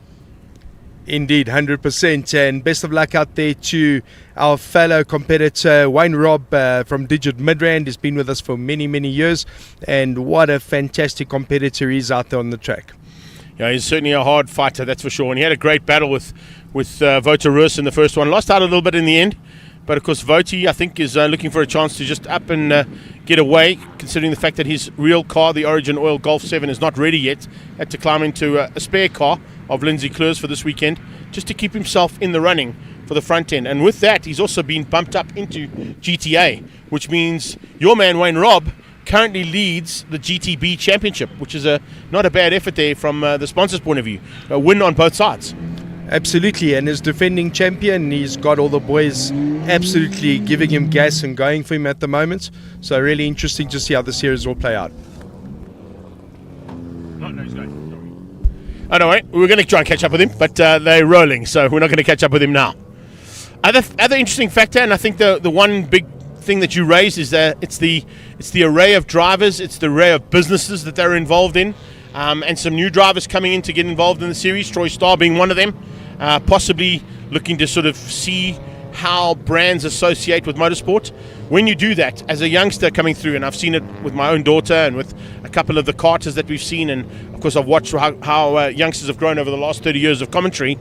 Indeed, 100%. And best of luck out there to our fellow competitor, Wayne Robb from Digit Midrand. He's been with us for many, many years. And what a fantastic competitor he is out there on the track. he's certainly a hard fighter, that's for sure. And he had a great battle with Voter in the first one. Lost out a little bit in the end. But, of course, Voti, I think, is looking for a chance to just up and get away, considering the fact that his real car, the Origin Oil Golf 7, is not ready yet. Had to climb into a spare car of Lindsay Kleurs for this weekend, just to keep himself in the running for the front end. And with that, he's also been bumped up into GTA, which means your man, Wayne Robb, currently leads the GTB Championship, which is not a bad effort there from the sponsor's point of view. A win on both sides. Absolutely, and as defending champion, he's got all the boys absolutely giving him gas and going for him at the moment. So really interesting to see how the series will play out. Oh, no, wait. We were going to try and catch up with him, but they're rolling, so we're not going to catch up with him now. Other interesting factor, and I think the one big thing that you raised is that it's the array of drivers, it's the array of businesses that they're involved in. And some new drivers coming in to get involved in the series, Troy Starr being one of them, possibly looking to sort of see how brands associate with motorsport. When you do that, as a youngster coming through, and I've seen it with my own daughter and with a couple of the karters that we've seen, and of course I've watched how youngsters have grown over the last 30 years of commentary,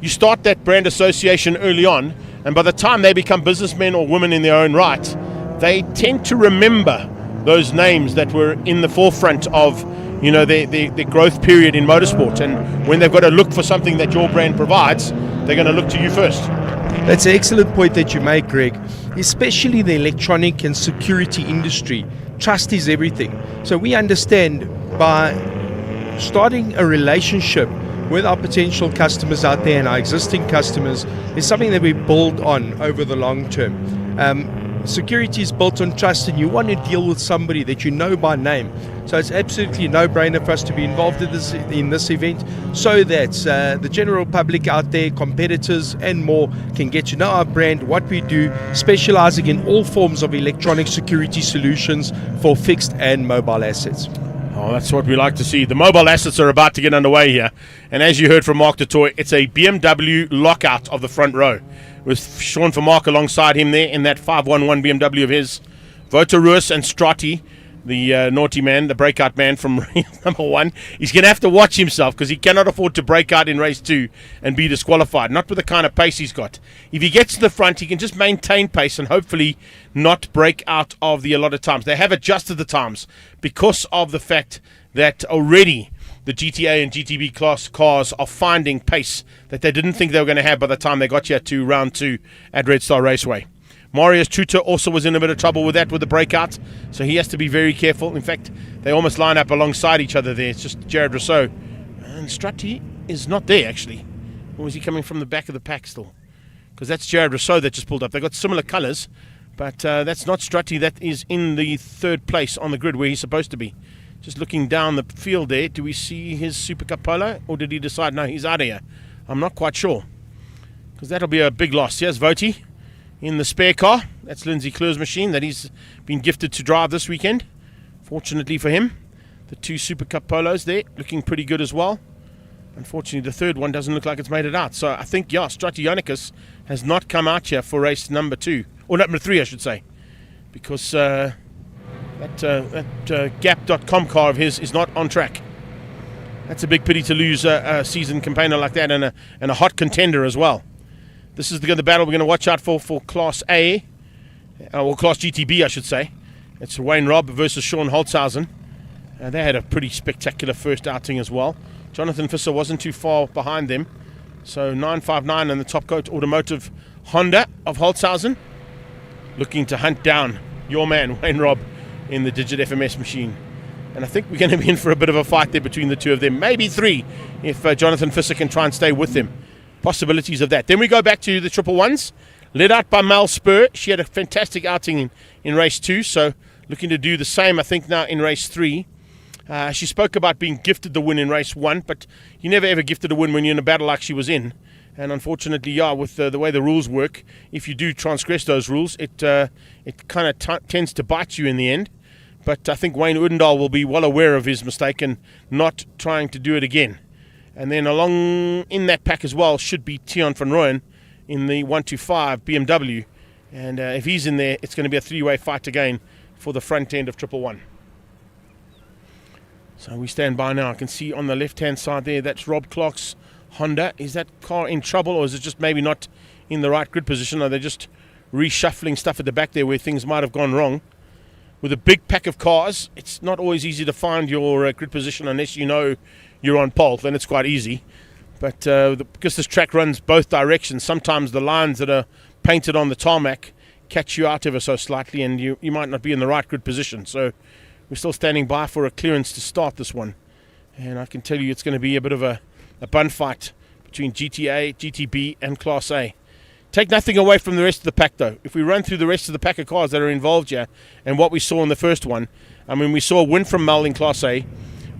you start that brand association early on, and by the time they become businessmen or women in their own right, they tend to remember those names that were in the forefront of their growth period in motorsport. And when they've got to look for something that your brand provides, they're going to look to you first. That's an excellent point that you make, Greg. Especially the electronic and security industry. Trust is everything. So we understand by starting a relationship with our potential customers out there and our existing customers is something that we build on over the long term. Security is built on trust, and you want to deal with somebody that you know by name. So it's absolutely a no-brainer for us to be involved in this event, so that the general public out there, competitors and more, can get to know our brand, what we do, specializing in all forms of electronic security solutions for fixed and mobile assets. Oh, that's what we like to see. The mobile assets are about to get underway here. And as you heard from Mark Dutoy, it's a BMW lockout of the front row, with Sean Vermaak alongside him there in that 511 BMW of his. Wouter Roos and Strati, the naughty man, the breakout man from race number 1. He's going to have to watch himself, because he cannot afford to break out in race 2 and be disqualified, not with the kind of pace he's got. If he gets to the front, he can just maintain pace and hopefully not break out of the allotted times. They have adjusted the times because of the fact that already the GTA and GTB class cars are finding pace that they didn't think they were going to have by the time they got here to round 2 at Red Star Raceway. Marius Tutor also was in a bit of trouble with that, with the breakout, so he has to be very careful. In fact, they almost line up alongside each other there. It's just Jared Rousseau. And Strati is not there, actually. Or is he coming from the back of the pack still? Because that's Jared Rousseau that just pulled up. They've got similar colours, but that's not Strati. That is in the third place on the grid where he's supposed to be. Just looking down the field there, do we see his Super Cup polo? Or did he decide, no, he's out of here? I'm not quite sure, because that'll be a big loss. Here's Voti in the spare car. That's Lindsay Kleurs' machine that he's been gifted to drive this weekend. Fortunately for him, the 2 Super Cup polos there looking pretty good as well. Unfortunately, the third one doesn't look like it's made it out. So I think, Strationicus has not come out here for race number 2, or number 3, I should say, because that Gap.com car of his is not on track. That's a big pity to lose a seasoned campaigner like that, and a hot contender as well. This is the battle we're going to watch out for Class A, or Class GTB, I should say. It's Wayne Robb versus Sean Holtzhausen. They had a pretty spectacular first outing as well. Jonathan Visser wasn't too far behind them. So 959 and the top coat automotive Honda of Holtzhausen, looking to hunt down your man, Wayne Robb, in the Digit FMS machine. And I think we're going to be in for a bit of a fight there between the two of them. Maybe 3 if Jonathan Visser can try and stay with them. Possibilities of that. Then we go back to the triple ones, led out by Mel Spur. She had a fantastic outing in race 2, so looking to do the same, I think, now in race 3. She spoke about being gifted the win in race 1, but you never ever gifted a win when you're in a battle like she was in. And unfortunately, with the way the rules work, if you do transgress those rules, it kind of tends to bite you in the end. But I think Wayne Odendaal will be well aware of his mistake and not trying to do it again. And then along in that pack as well should be Tiaan van Rooyen in the 125 BMW. And if he's in there, it's going to be a 3-way fight again for the front end of triple one. So we stand by now. I can see on the left-hand side there, that's Rob Clark's Honda. Is that car in trouble, or is it just maybe not in the right grid position? Are they just reshuffling stuff at the back there where things might have gone wrong? With a big pack of cars, it's not always easy to find your grid position unless you know you're on pole. Then it's quite easy. But because this track runs both directions, sometimes the lines that are painted on the tarmac catch you out ever so slightly, and you might not be in the right grid position. So we're still standing by for a clearance to start this one. And I can tell you it's going to be a bit of a bun fight between GTA, GTB and Class A. Take nothing away from the rest of the pack, though. If we run through the rest of the pack of cars that are involved here and what we saw in the first one, I mean, we saw a win from Mel in Class A.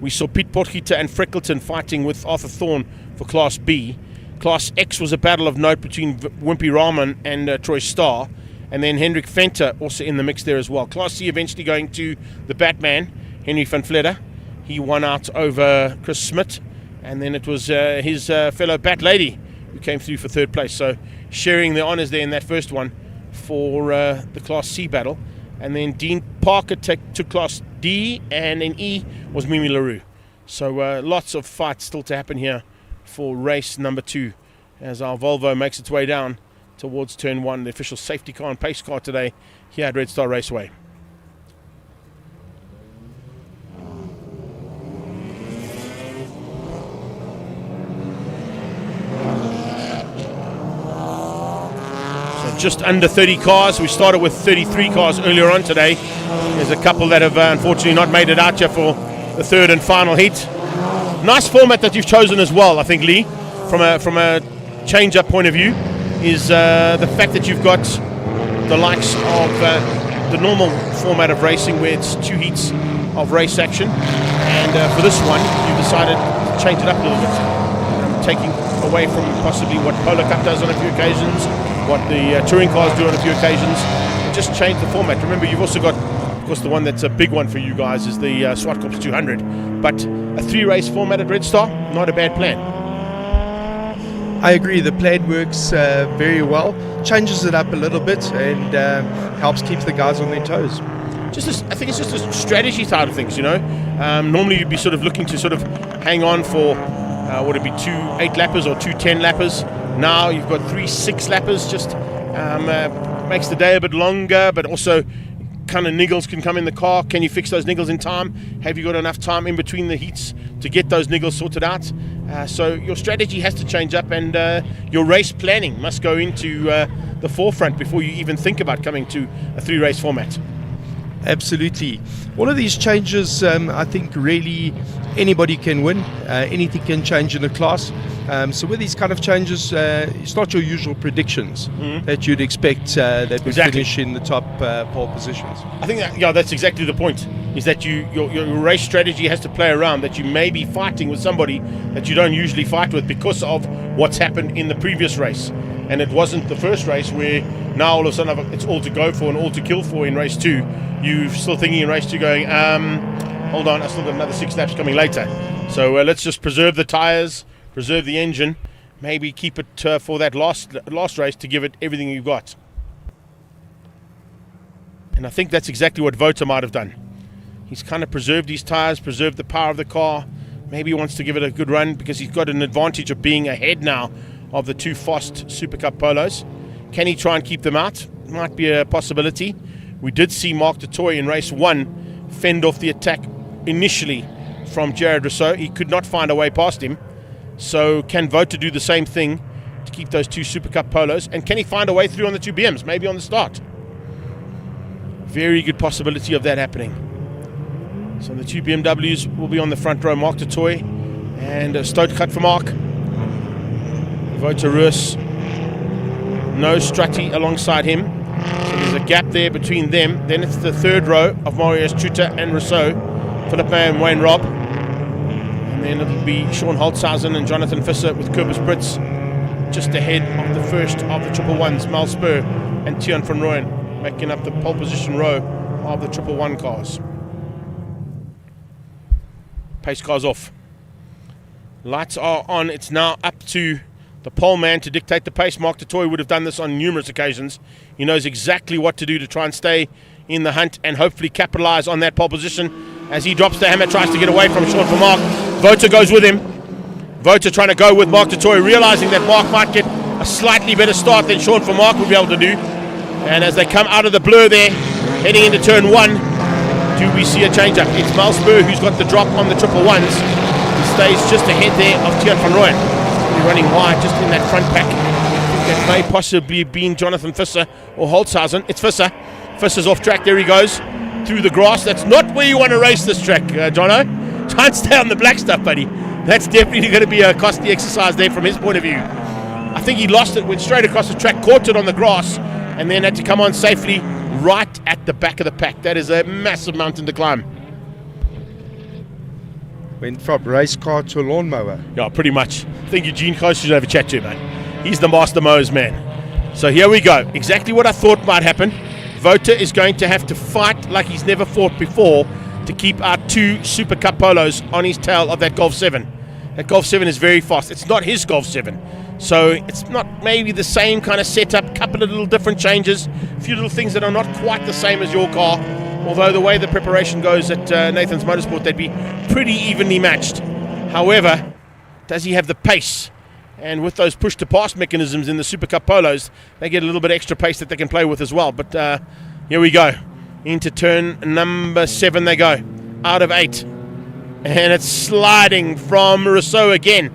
We saw Piet Potgieter and Freckleton fighting with Arthur Thorne for Class B. Class X was a battle of note between Wimpy Rahman and Troy Starr. And then Hendrik Venter also in the mix there as well. Class C eventually going to the Batman, Henry van Vletter. He won out over Chris Smith. And then it was his fellow Bat Lady who came through for third place. So sharing the honours there in that first one for the Class C battle. And then Dean Parker took Class D, and in E was Mimi LaRue. So lots of fights still to happen here for race number 2 as our Volvo makes its way down towards turn 1, the official safety car and pace car today here at Red Star Raceway. Just under 30 cars. We started with 33 cars earlier on today. There's a couple that have unfortunately not made it out here for the third and final heat. Nice format that you've chosen as well, I think, Lee, from a change-up point of view, is the fact that you've got the likes of the normal format of racing where it's 2 heats of race action, and for this one you decided to change it up a little bit, taking away from possibly what Polo Cup does on a few occasions, what the touring cars do on a few occasions, and just change the format. Remember, you've also got, of course, the one that's a big one for you guys is the Swartkops 200, but a 3-race format at Red Star, not a bad plan. I agree, the plan works very well, changes it up a little bit, and helps keep the guys on their toes. I think it's just a strategy side of things, you know. Normally you'd be sort of looking to sort of hang on for, would it be 2 8-lappers or 2 10-lappers? Now you've got 3 6-lappers, just makes the day a bit longer, but also kind of niggles can come in the car. Can you fix those niggles in time? Have you got enough time in between the heats to get those niggles sorted out? So your strategy has to change up, and your race planning must go into the forefront before you even think about coming to a 3-race format. Absolutely. All of these changes, I think really anybody can win. Anything can change in a class. So with these kind of changes, it's not your usual predictions that you'd expect that would finish in the top pole positions. I think that's exactly the point, is that your race strategy has to play around that you may be fighting with somebody that you don't usually fight with because of what's happened in the previous race. And it wasn't the first race where now all of a sudden it's all to go for and all to kill for in race 2. You're still thinking in race 2 going, hold on, I still got another 6 laps coming later. So let's just preserve the tyres, preserve the engine, maybe keep it for that last race to give it everything you've got. And I think that's exactly what Vota might have done. He's kind of preserved his tyres, preserved the power of the car. Maybe he wants to give it a good run because he's got an advantage of being ahead now of the 2 fast Super Cup Polos. Can he try and keep them out? Might be a possibility. We did see Mark Dutoy in race 1 fend off the attack initially from Jared Rousseau. He could not find a way past him. So can Vota do the same thing to keep those 2 Super Cup Polos? And can he find a way through on the 2 BMs, maybe on the start? Very good possibility of that happening. So the 2 BMWs will be on the front row. Mark Dutoy and Stoutgat for Mark. Vota Roos, no Strutty alongside him. So there's a gap there between them. Then it's the 3rd row of Marius Truta and Rousseau, Philippe and Wayne Robb. And then it'll be Sean Holtzhausen and Jonathan Visser with Kobus Brits just ahead of the first of the triple ones, Mal Spur and Tian van Rooyen, making up the pole position row of the triple one cars. Pace cars off. Lights are on. It's now up to the pole man to dictate the pace. Mark Dutoy would have done this on numerous occasions. He knows exactly what to do to try and stay in the hunt and hopefully capitalize on that pole position. as he drops the hammer, tries to get away from Sean from Mark. Vota goes with him. Vota trying to go with Mark Totoy, realizing that Mark might get a slightly better start than Sean from Mark would be able to do. And as they come out of the blur there, heading into turn 1, do we see a change-up? It's Malsberg who's got the drop on the triple ones. He stays just ahead there of Tian van Rooyen. He's running wide just in that front pack. I think that may possibly have been Jonathan Visser or Holtzhausen. It's Visser. Visser's off track. There he goes through the grass. That's not where you want to race this track, Jono. Try and stay on the black stuff, buddy. That's definitely going to be a costly exercise there from his point of view. I think he lost it, went straight across the track, caught it on the grass, and then had to come on safely right at the back of the pack. That is a massive mountain to climb. Went from race car to a lawnmower. Yeah, pretty much. I think Eugene Close should have a chat to, man. He's the master mowers man. So here we go. Exactly what I thought might happen. Vota is going to have to fight like he's never fought before to keep our 2 Super Cup polos on his tail of that Golf 7. That Golf 7 is very fast. It's not his Golf 7. So it's not maybe the same kind of setup, couple of little different changes, a few little things that are not quite the same as your car, although the way the preparation goes at Nathan's Motorsport, they'd be pretty evenly matched. However, does he have the pace? And with those push-to-pass mechanisms in the Super Cup polos, they get a little bit extra pace that they can play with as well. But here we go. Into turn number 7 they go, out of 8. And it's sliding from Rousseau again.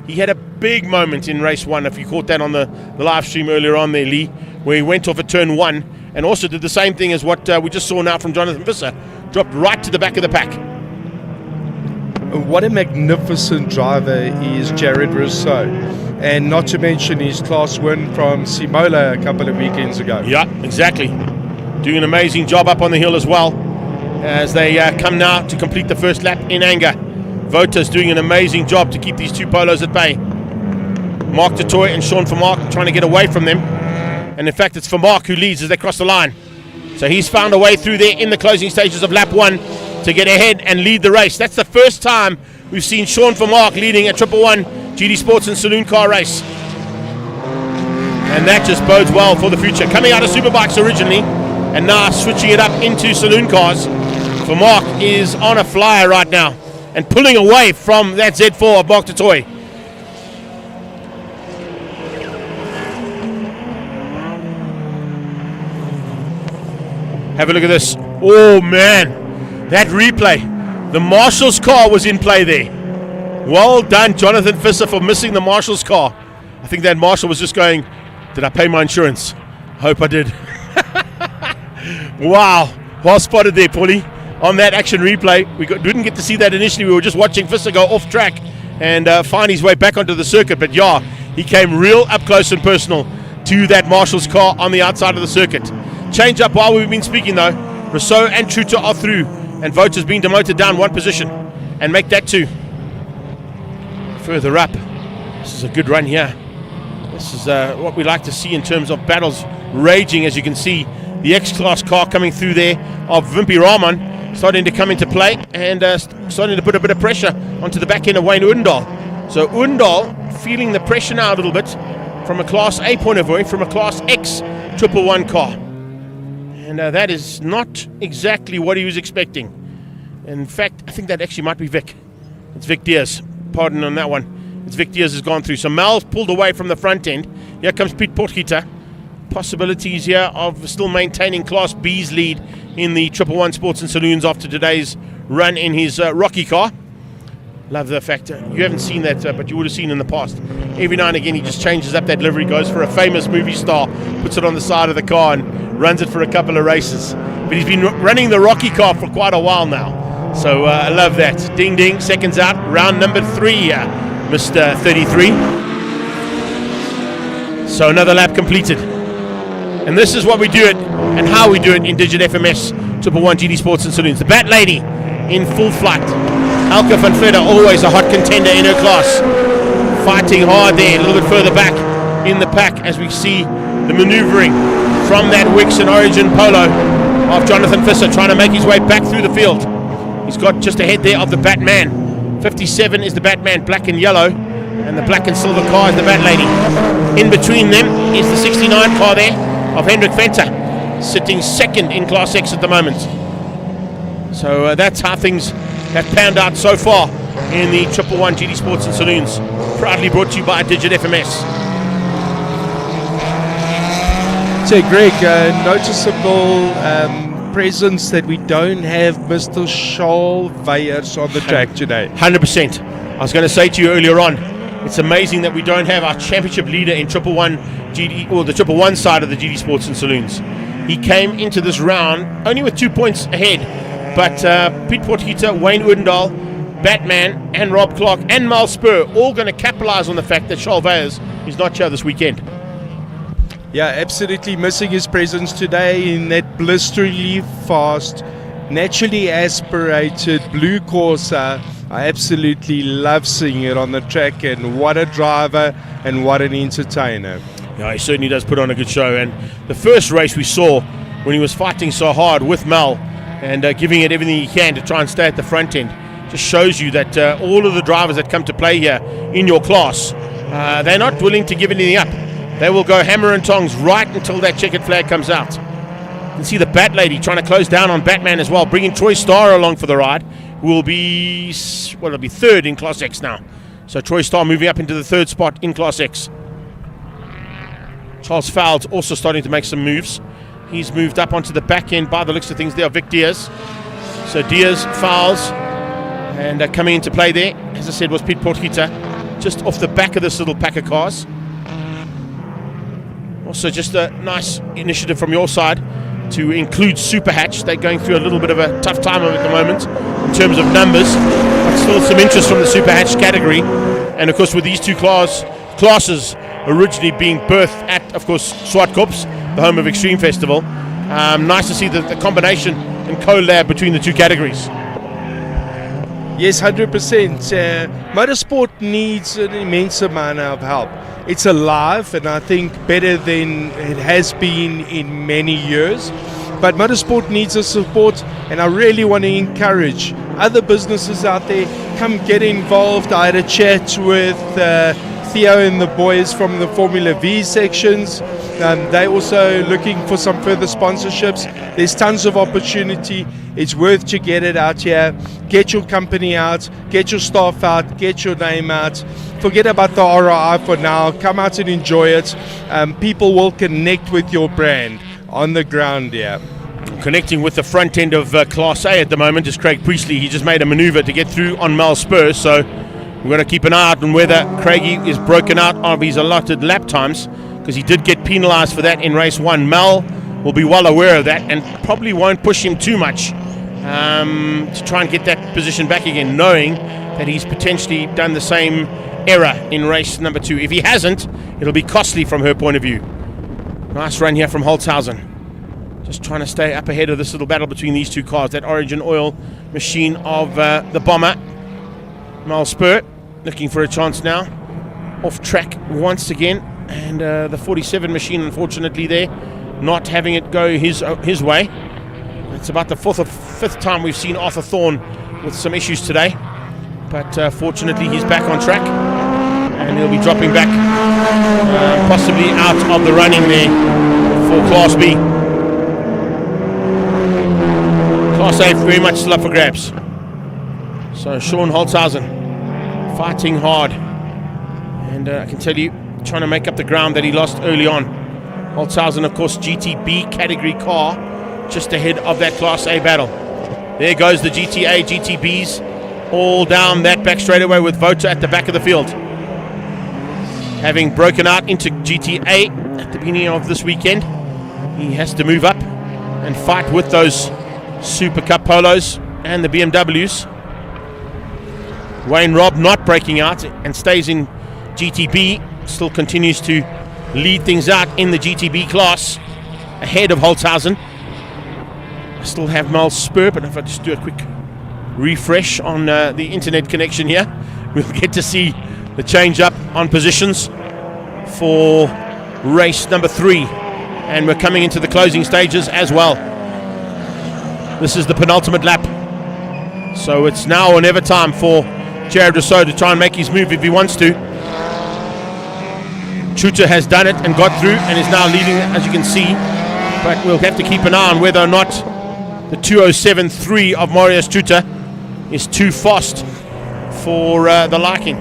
He had a big moment in race 1, if you caught that on the live stream earlier on there, Lee, where he went off at turn 1 and also did the same thing as what we just saw now from Jonathan Visser. Dropped right to the back of the pack. What a magnificent driver is Jared Rousseau. And not to mention his class win from Simola a couple of weekends ago. Yeah, exactly. Doing an amazing job up on the hill as well, as they come now to complete the first lap in anger. Vota's doing an amazing job to keep these 2 polos at bay. Mark Totoy and Sean van Mark trying to get away from them. And in fact, it's van Mark who leads as they cross the line. So he's found a way through there in the closing stages of lap 1 to get ahead and lead the race. That's the first time we've seen Sean van Mark leading a 111 GD Sports and Saloon car race. And that just bodes well for the future. Coming out of Superbikes originally, and now switching it up into saloon cars. Van Mark is on a flyer right now and pulling away from that Z4 of Mark Totoy. Have a look at this. Oh man, that replay. The Marshall's car was in play there. Well done, Jonathan Visser, for missing the Marshall's car. I think that Marshall was just going, did I pay my insurance? Hope I did. Wow, well spotted there, Paulie. On that action replay, we didn't get to see that initially. We were just watching Visser go off track and find his way back onto the circuit. But yeah, he came real up close and personal to that Marshall's car on the outside of the circuit. Change up while we've been speaking though. Rousseau and Truter are through, and Vota's been demoted down 1 position and make that 2. Further up, this is a good run here. This is what we like to see in terms of battles raging. As you can see, the X-Class car coming through there of Wimpy Rahman starting to come into play and starting to put a bit of pressure onto the back end of Wayne Oudendal. So Oudendal feeling the pressure now a little bit from a Class A point of view, from a Class X 111 car. And that is not exactly what he was expecting. In fact, I think that actually might be Vic. It's Vic Diaz. Pardon on that one. It's Vic Diaz has gone through. So Mal's pulled away from the front end. Here comes Piet Potgieter. Possibilities here of still maintaining Class B's lead in the 111 Sports and Saloons after today's run in his Rocky car. Love the fact you haven't seen that, but you would have seen in the past. Every now and again, he just changes up that livery, goes for a famous movie star, puts it on the side of the car, and runs it for a couple of races. But he's been running the Rocky car for quite a while now, so I love that. Ding ding, seconds out, round number 3 here, Mr. 33. So another lap completed. And this is what we do it and how we do it in Digit FMS 111 GD Sports and Saloons. The Bat Lady in full flight. Elke van Vletter, always a hot contender in her class. Fighting hard there, a little bit further back in the pack as we see the maneuvering from that Wix and Origin Polo of Jonathan Visser trying to make his way back through the field. He's got just ahead there of the Batman. 57 is the Batman, black and yellow, and the black and silver car is the Bat Lady. In between them is the 69 car there of Hendrik Venter, sitting second in Class X at the moment. So that's how things have panned out so far in the 111 GD Sports and Saloons. Proudly brought to you by Digit FMS. So Greg, noticeable presence that we don't have Mr. Charles Weyers on the track today. 100%. I was going to say to you earlier on, it's amazing that we don't have our championship leader in 111 GD, or the 111 side of the GD Sports and Saloons. He came into this round only with 2 points ahead, but Pete Potgieter, Wayne Odendaal, Batman and Rob Clark and Mal Spur all going to capitalize on the fact that Charles Weyers is not here this weekend. Yeah, absolutely missing his presence today in that blisteringly fast, naturally aspirated blue Corsa. I absolutely love seeing it on the track, and what a driver and what an entertainer. Yeah, he certainly does put on a good show, and the first race we saw when he was fighting so hard with Mal and giving it everything he can to try and stay at the front end just shows you that all of the drivers that come to play here in your class, they're not willing to give anything up. They will go hammer and tongs right until that checkered flag comes out. You can see the Bat Lady trying to close down on Batman as well, bringing Troy Starr along for the ride, who will be, well, it'll be third in Class X now. So Troy Starr moving up into the third spot in Class X. Charles Fowles also starting to make some moves. He's moved up onto the back end by the looks of things there, Vic Diaz. So Diaz, Fowles, and coming into play there, as I said, was Pete Potgieter, just off the back of this little pack of cars. Also just a nice initiative from your side to include Super Hatch. They're going through a little bit of a tough time at the moment in terms of numbers, but still some interest from the Super Hatch category. And of course with these two classes originally being birthed at, of course, Swartkops, the home of Extreme Festival. Nice to see the combination and collab between the two categories. Yes, 100%. Motorsport needs an immense amount of help. It's alive, and I think better than it has been in many years. But motorsport needs the support, and I really want to encourage other businesses out there, come get involved. I had a chat with Theo and the boys from the Formula V sections. They're also looking for some further sponsorships. There's tons of opportunity. It's worth to get it out here. Get your company out, get your staff out, get your name out. Forget about the ROI for now. Come out and enjoy it. People will connect with your brand on the ground here. Connecting with the front end of Class A at the moment is Craig Priestley. He just made a maneuver to get through on Mal Spurs, so we're going to keep an eye out on whether Craigie is broken out of his allotted lap times, because he did get penalised for that in race 1. Mal will be well aware of that and probably won't push him too much to try and get that position back again, knowing that he's potentially done the same error in race number 2. If he hasn't, it'll be costly from her point of view. Nice run here from Holtzhausen. Just trying to stay up ahead of this little battle between these two cars. That Origin Oil machine of the Bomber. Mal Spur looking for a chance now. Off track once again. And the 47 machine, unfortunately, there, not having it go his way. It's about the 4th or 5th time we've seen Arthur Thorne with some issues today. But fortunately, he's back on track. And he'll be dropping back, possibly out of the running there for Class B. Class A very much still up for grabs. So Sean Holtzhausen fighting hard. And I can tell you, trying to make up the ground that he lost early on. Holtzhausen, of course, GTB category car, just ahead of that Class A battle. There goes the GTA, GTBs, all down that back straightaway with Vota at the back of the field. Having broken out into GTA at the beginning of this weekend, he has to move up and fight with those Super Cup Polos and the BMWs. Wayne Robb not breaking out and stays in GTB, still continues to lead things out in the GTB class ahead of Holtzhausen. I still have Mal Spur, but if I just do a quick refresh on the internet connection here, we'll get to see the change up on positions for race number 3, and we're coming into the closing stages as well. This is the penultimate lap, so it's now or never time for Jared Rousseau to try and make his move if he wants to. Chuta has done it and got through and is now leading, as you can see, but we'll have to keep an eye on whether or not the 2:07.3 of Marius Tuta is too fast for the liking.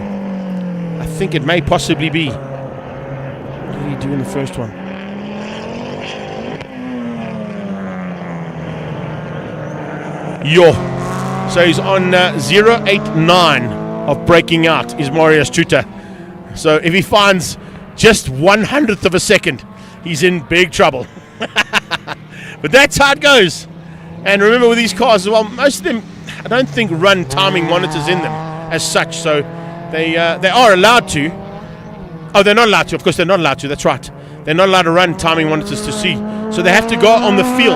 I think it may possibly be. What did he do in the first one? Yo. So he's on 0.89 of breaking out is Marius Tuta. So if he finds just 1/100th of a second, he's in big trouble. But that's how it goes. And remember with these cars as well, most of them I don't think run timing monitors in them as such, so they are allowed to. Oh, they're not allowed to. Of course, they're not allowed to. That's right. They're not allowed to run timing monitors to see. So they have to go on the feel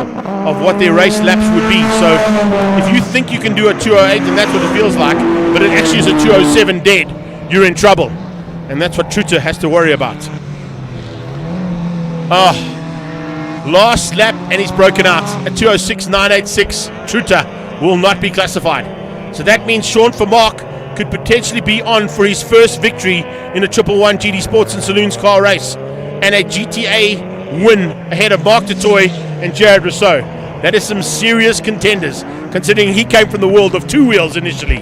of what their race laps would be. So if you think you can do a 2:08 and that's what it feels like, but it actually is a 2:07 dead, you're in trouble. And that's what Truta has to worry about. Last lap and he's broken out. At 2:06.986, Truta will not be classified. So that means Sean Vermaak could potentially be on for his first victory in a 111 GD Sports and Saloons car race and a GTA win ahead of Mark Dutoy and Jared Rousseau. That is some serious contenders, considering he came from the world of two wheels initially.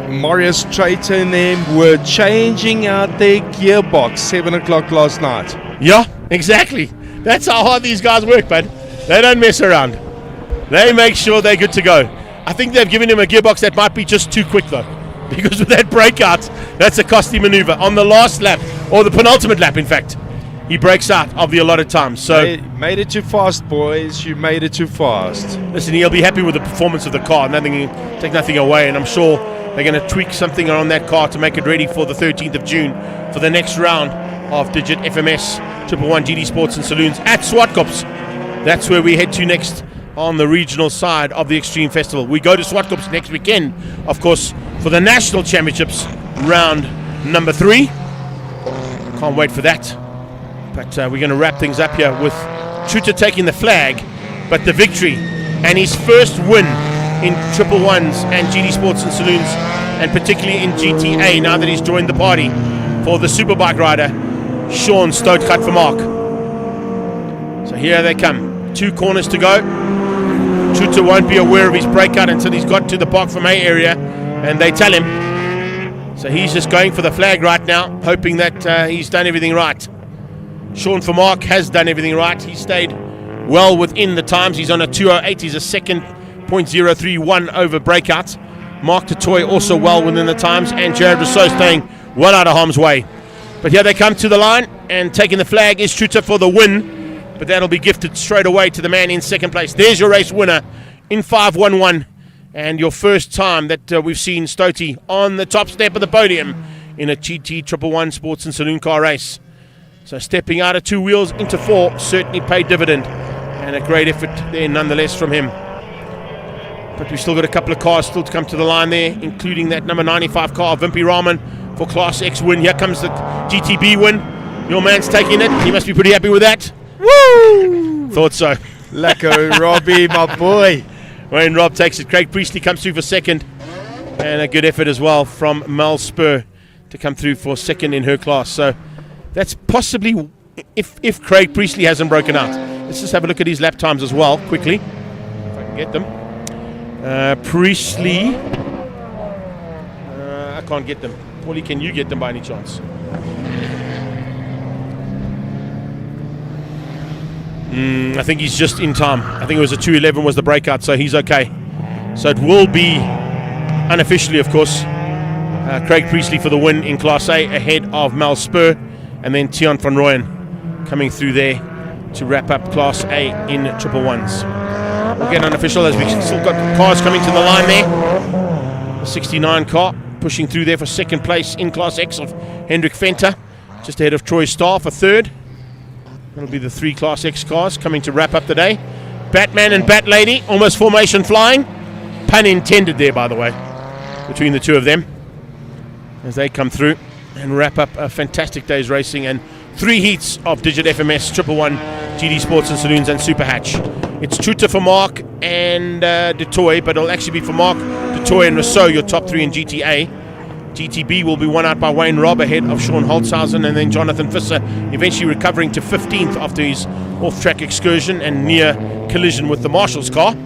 Marius Traiter and them were changing out their gearbox 7 o'clock last night. Yeah, exactly. That's how hard these guys work, bud. They don't mess around. They make sure they're good to go. I think they've given him a gearbox that might be just too quick, though, because with that breakout, that's a costly maneuver. On the last lap, or the penultimate lap, in fact, he breaks out of the allotted time. So made it too fast, boys. You made it too fast. Listen, he'll be happy with the performance of the car. Take nothing away, and I'm sure they're going to tweak something on that car to make it ready for the 13th of June for the next round of Digit FMS 111 GD Sports and Saloons at Swartkops. That's where we head to next on the regional side of the Extreme Festival. We go to Swartkops next weekend, of course, for the National Championships round number 3. Can't wait for that. But we're going to wrap things up here with Truta taking the flag, but the victory and his first win in 111s and GD Sports and Saloons, and particularly in GTA now that he's joined the party for the Superbike rider Sean Stoutgat Vermaak. So here they come, 2 corners to go. Truta won't be aware of his breakout until he's got to the Park from A area and they tell him. So he's just going for the flag right now, hoping that he's done everything right. Sean Vermaak has done everything right. He stayed well within the times. He's on a 2:08. He's a second 0.031 over breakout. Mark Dutoy also well within the times, and Jared Rousseau staying well out of harm's way. But here they come to the line, and taking the flag is Truta for the win, but that'll be gifted straight away to the man in second place. There's your race winner in 511, and your first time that we've seen Stouty on the top step of the podium in a GT 111 Sports and Saloon car race. So stepping out of 2 wheels into 4 certainly paid dividend, and a great effort there nonetheless from him. But we've still got a couple of cars still to come to the line there, including that number 95 car, Vimpy Rahman, for Class X win. Here comes the GTB win. Your man's taking it. He must be pretty happy with that. Woo! Thought so. Lekker, Robbie, my boy. Wayne Robb takes it. Craig Priestley comes through for second. And a good effort as well from Mel Spur to come through for second in her class. So that's possibly, if Craig Priestley hasn't broken out. Let's just have a look at his lap times as well, quickly, if I can get them. Priestley, I can't get them. Paulie, can you get them by any chance? I think he's just in time. I think it was a 2:11 was the breakout, so he's okay. So it will be, unofficially of course, Craig Priestley for the win in Class A ahead of Mal Spur, and then Tian van Rooyen coming through there to wrap up Class A in 111s. We'll get unofficial as we've still got cars coming to the line there. The 69 car pushing through there for second place in Class X of Hendrik Venter, just ahead of Troy Starr for third. That'll be the 3 Class X cars coming to wrap up the day. Batman and Bat Lady, almost formation flying. Pun intended there, by the way, between the two of them, as they come through and wrap up a fantastic day's racing and 3 heats of Digit FMS 111 GD Sports and Saloons and Super Hatch. It's Truta for Mark and Dutoy, but it'll actually be for Mark, Dutoy and Rousseau, your top 3 in GTA. GTB will be won out by Wayne Robb ahead of Sean Holtzhausen, and then Jonathan Visser eventually recovering to 15th after his off-track excursion and near collision with the Marshall's car.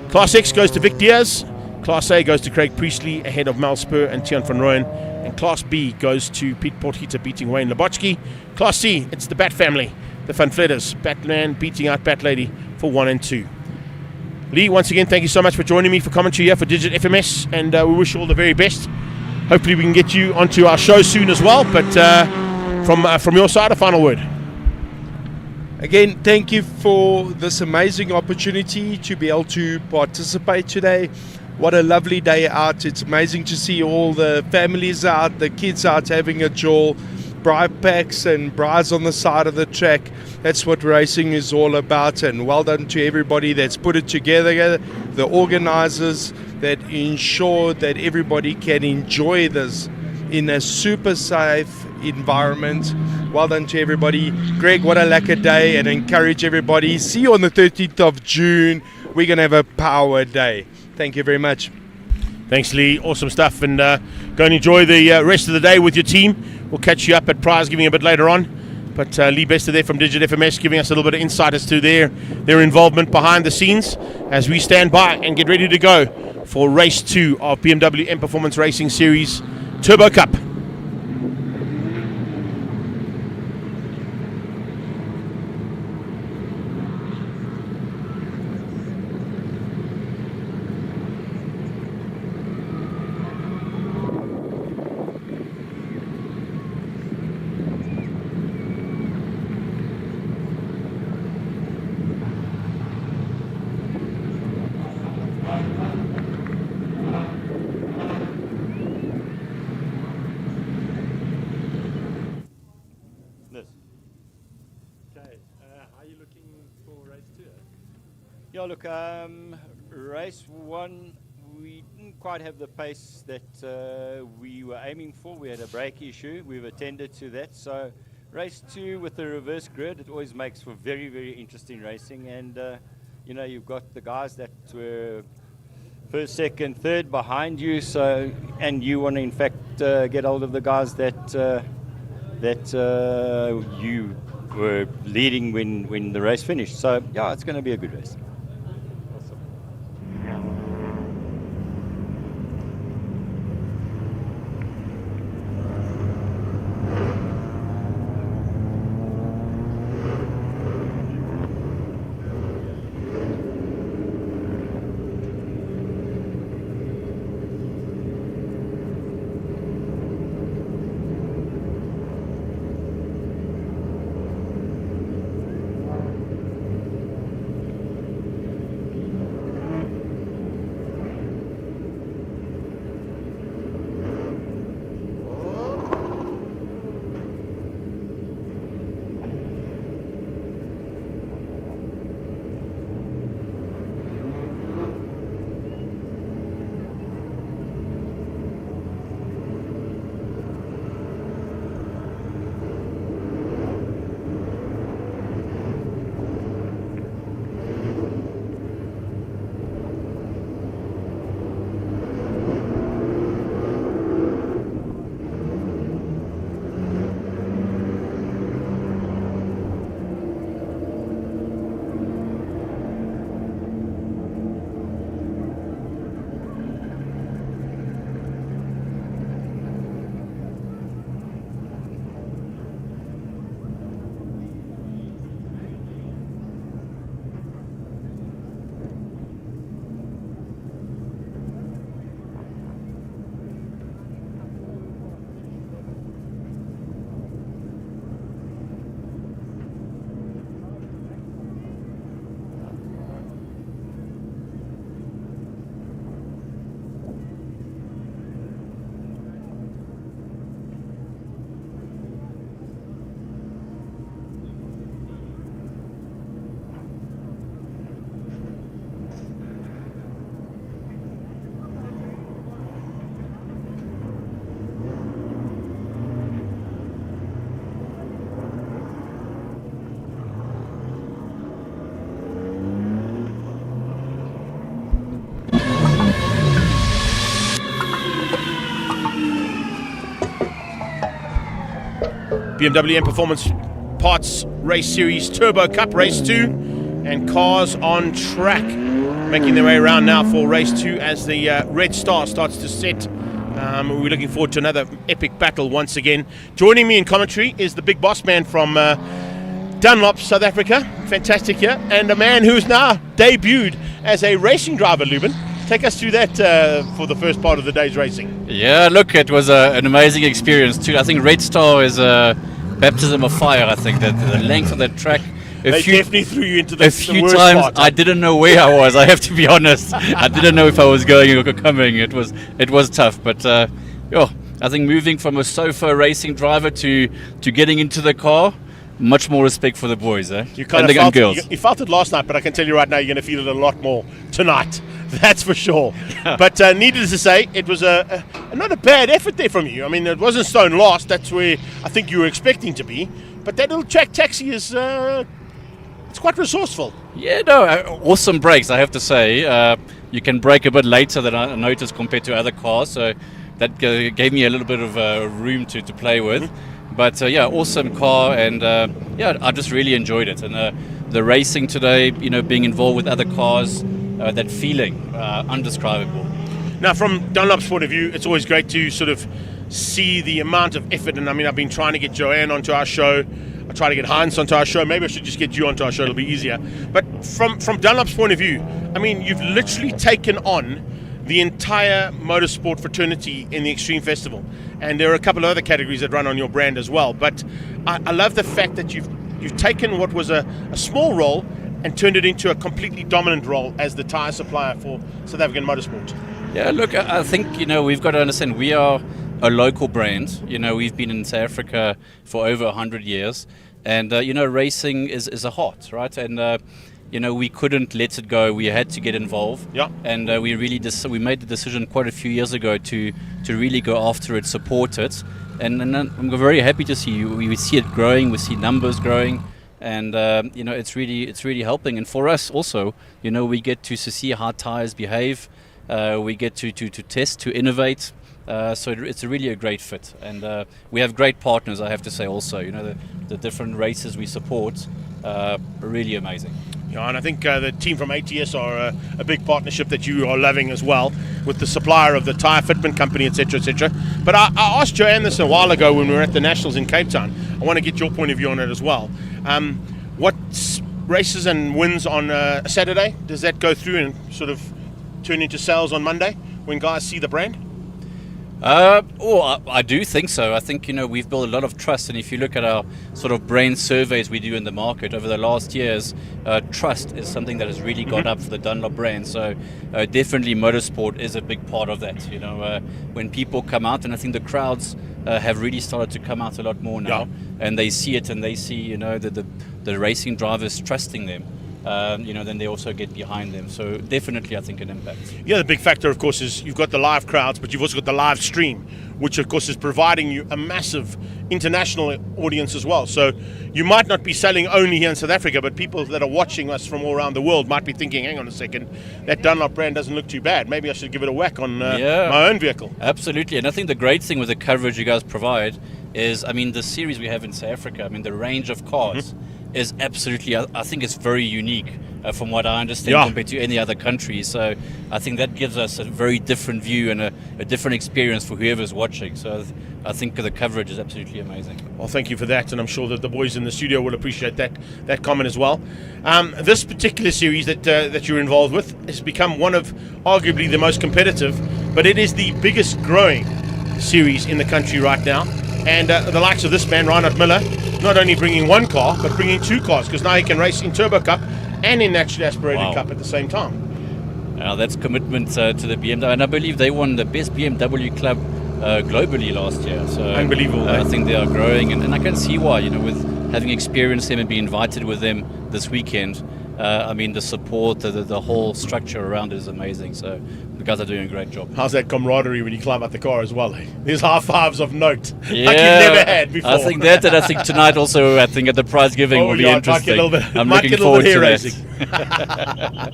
Class X goes to Vic Diaz. Class A goes to Craig Priestley ahead of Mal Spur and Tian van Rooyen. And Class B goes to Pete Potgieter beating Wayne Labotsky. Class C, it's the Bat family, the Van Vletters. Batman beating out Bat Lady for 1 and 2. Lee, once again, thank you so much for joining me for commentary here for Digit FMS, and we wish you all the very best. Hopefully we can get you onto our show soon as well, but from your side, a final word. Again, thank you for this amazing opportunity to be able to participate today. What a lovely day out. It's amazing to see all the families out, the kids out having a jol, bride packs and brides on the side of the track. That's what racing is all about, and well done to everybody that's put it together, the organizers that ensure that everybody can enjoy this in a super safe environment. Well done to everybody. Greg, what a lacquer day, and encourage everybody. See you on the 13th of June. We're going to have a power day. Thank you very much. Thanks, Lee. Awesome stuff, and go and enjoy the rest of the day with your team. We'll catch you up at prize giving a bit later on. But Lee Bester there from Digit FMS giving us a little bit of insight as to their involvement behind the scenes as we stand by and get ready to go for race 2 of BMW M Performance Racing Series Turbo Cup. Yeah, look, race 1, we didn't quite have the pace that we were aiming for. We had a brake issue. We've attended to that. So race 2 with the reverse grid, it always makes for very, very interesting racing. And, you know, you've got the guys that were first, second, third behind you. So, and you want to, in fact, get hold of the guys that you were leading when the race finished. So, yeah, it's going to be a good race. BMW M Performance Parts Race Series Turbo Cup Race 2. and cars on track, making their way around now for race 2 as the Red Star starts to set. We're looking forward to another epic battle once again. Joining me in commentary is the big boss man from Dunlop, South Africa. Fantastic here. And a man who's now debuted as a racing driver, Lubin. Take us through that for the first part of the day's racing. Yeah, look, it was an amazing experience too. I think Red Star is a baptism of fire. I think that the length of that track. They definitely threw you into the few worst times part. I didn't know where I was. I have to be honest. I didn't know if I was going or coming. It was tough, but I think moving from a sofa racing driver to getting into the car. Much more respect for the boys, You kind and of the felt girls. you felt it last night, but I can tell you right now, you're going to feel it a lot more tonight. That's for sure. But needless to say, it was not a bad effort there from you. I mean, it wasn't stone lost. That's where I think you were expecting to be. But that little track taxi is it's quite resourceful. Yeah, no, awesome brakes, I have to say. You can brake a bit later than I noticed compared to other cars, so that gave me a little bit of room to play with. But awesome car, and I just really enjoyed it. And the racing today, being involved with other cars, that feeling, undescribable. Now, from Dunlop's point of view, it's always great to sort of see the amount of effort. And I mean, I've been trying to get Joanne onto our show. I try to get Heinz onto our show. Maybe I should just get you onto our show. It'll be easier. But from Dunlop's point of view, I mean, you've literally taken on the entire motorsport fraternity in the Extreme Festival. And there are a couple of other categories that run on your brand as well. But I love the fact that you've taken what was a small role and turned it into a completely dominant role as the tyre supplier for South African motorsport. Yeah, look, I think, we've got to understand we are a local brand. We've been in South Africa for over 100 years. And, racing is a heart, right? And, we couldn't let it go. We had to get involved. Yeah. And we really we made the decision quite a few years ago to really go after it, support it. And I'm very happy to see we see it growing. We see numbers growing. And it's really helping. And for us also, we get to see how tires behave. We get to test, to innovate. So it's really a great fit. And we have great partners, I have to say also. The different races we support are really amazing. Yeah, and I think the team from ATS are a big partnership that you are loving as well, with the supplier of the tyre fitment company, etc., etc. But I asked Joanne this a while ago when we were at the Nationals in Cape Town. I want to get your point of view on it as well. What races and wins on Saturday, does that go through and sort of turn into sales on Monday when guys see the brand? I do think so. I think, we've built a lot of trust. And if you look at our sort of brand surveys we do in the market over the last years, trust is something that has really gone up for the Dunlop brand. So definitely motorsport is a big part of that. When people come out, and I think the crowds have really started to come out a lot more now, and they see it and they see, the racing drivers trusting them. Then they also get behind them. So definitely, I think, an impact. Yeah, the big factor, of course, is you've got the live crowds, but you've also got the live stream, which, of course, is providing you a massive international audience as well. So you might not be selling only here in South Africa, but people that are watching us from all around the world might be thinking, hang on a second, that Dunlop brand doesn't look too bad. Maybe I should give it a whack on my own vehicle. Absolutely. And I think the great thing with the coverage you guys provide is, the series we have in South Africa, the range of cars is absolutely, I think it's very unique from what I understand compared to any other country. So I think that gives us a very different view and a different experience for whoever's watching. So I think the coverage is absolutely amazing. Well, thank you for that, and I'm sure that the boys in the studio will appreciate that comment as well. This particular series that you're involved with has become one of arguably the most competitive, but it is the biggest growing series in the country right now. And the likes of this man, Reinhard Miller, not only bringing one car, but bringing two cars, because now he can race in Turbo Cup and in Naturally Aspirated Cup at the same time. That's commitment to the BMW, and I believe they won the best BMW club globally last year. So unbelievable. I think they are growing, and I can see why. With having experienced them and being invited with them this weekend, the support, the whole structure around it is amazing. So the guys are doing a great job. How's that camaraderie when you climb out the car as well? There's high fives of note like you've Yeah, never had before. I think that, and I think tonight also, at the prize giving will be interesting. I'm looking forward to that.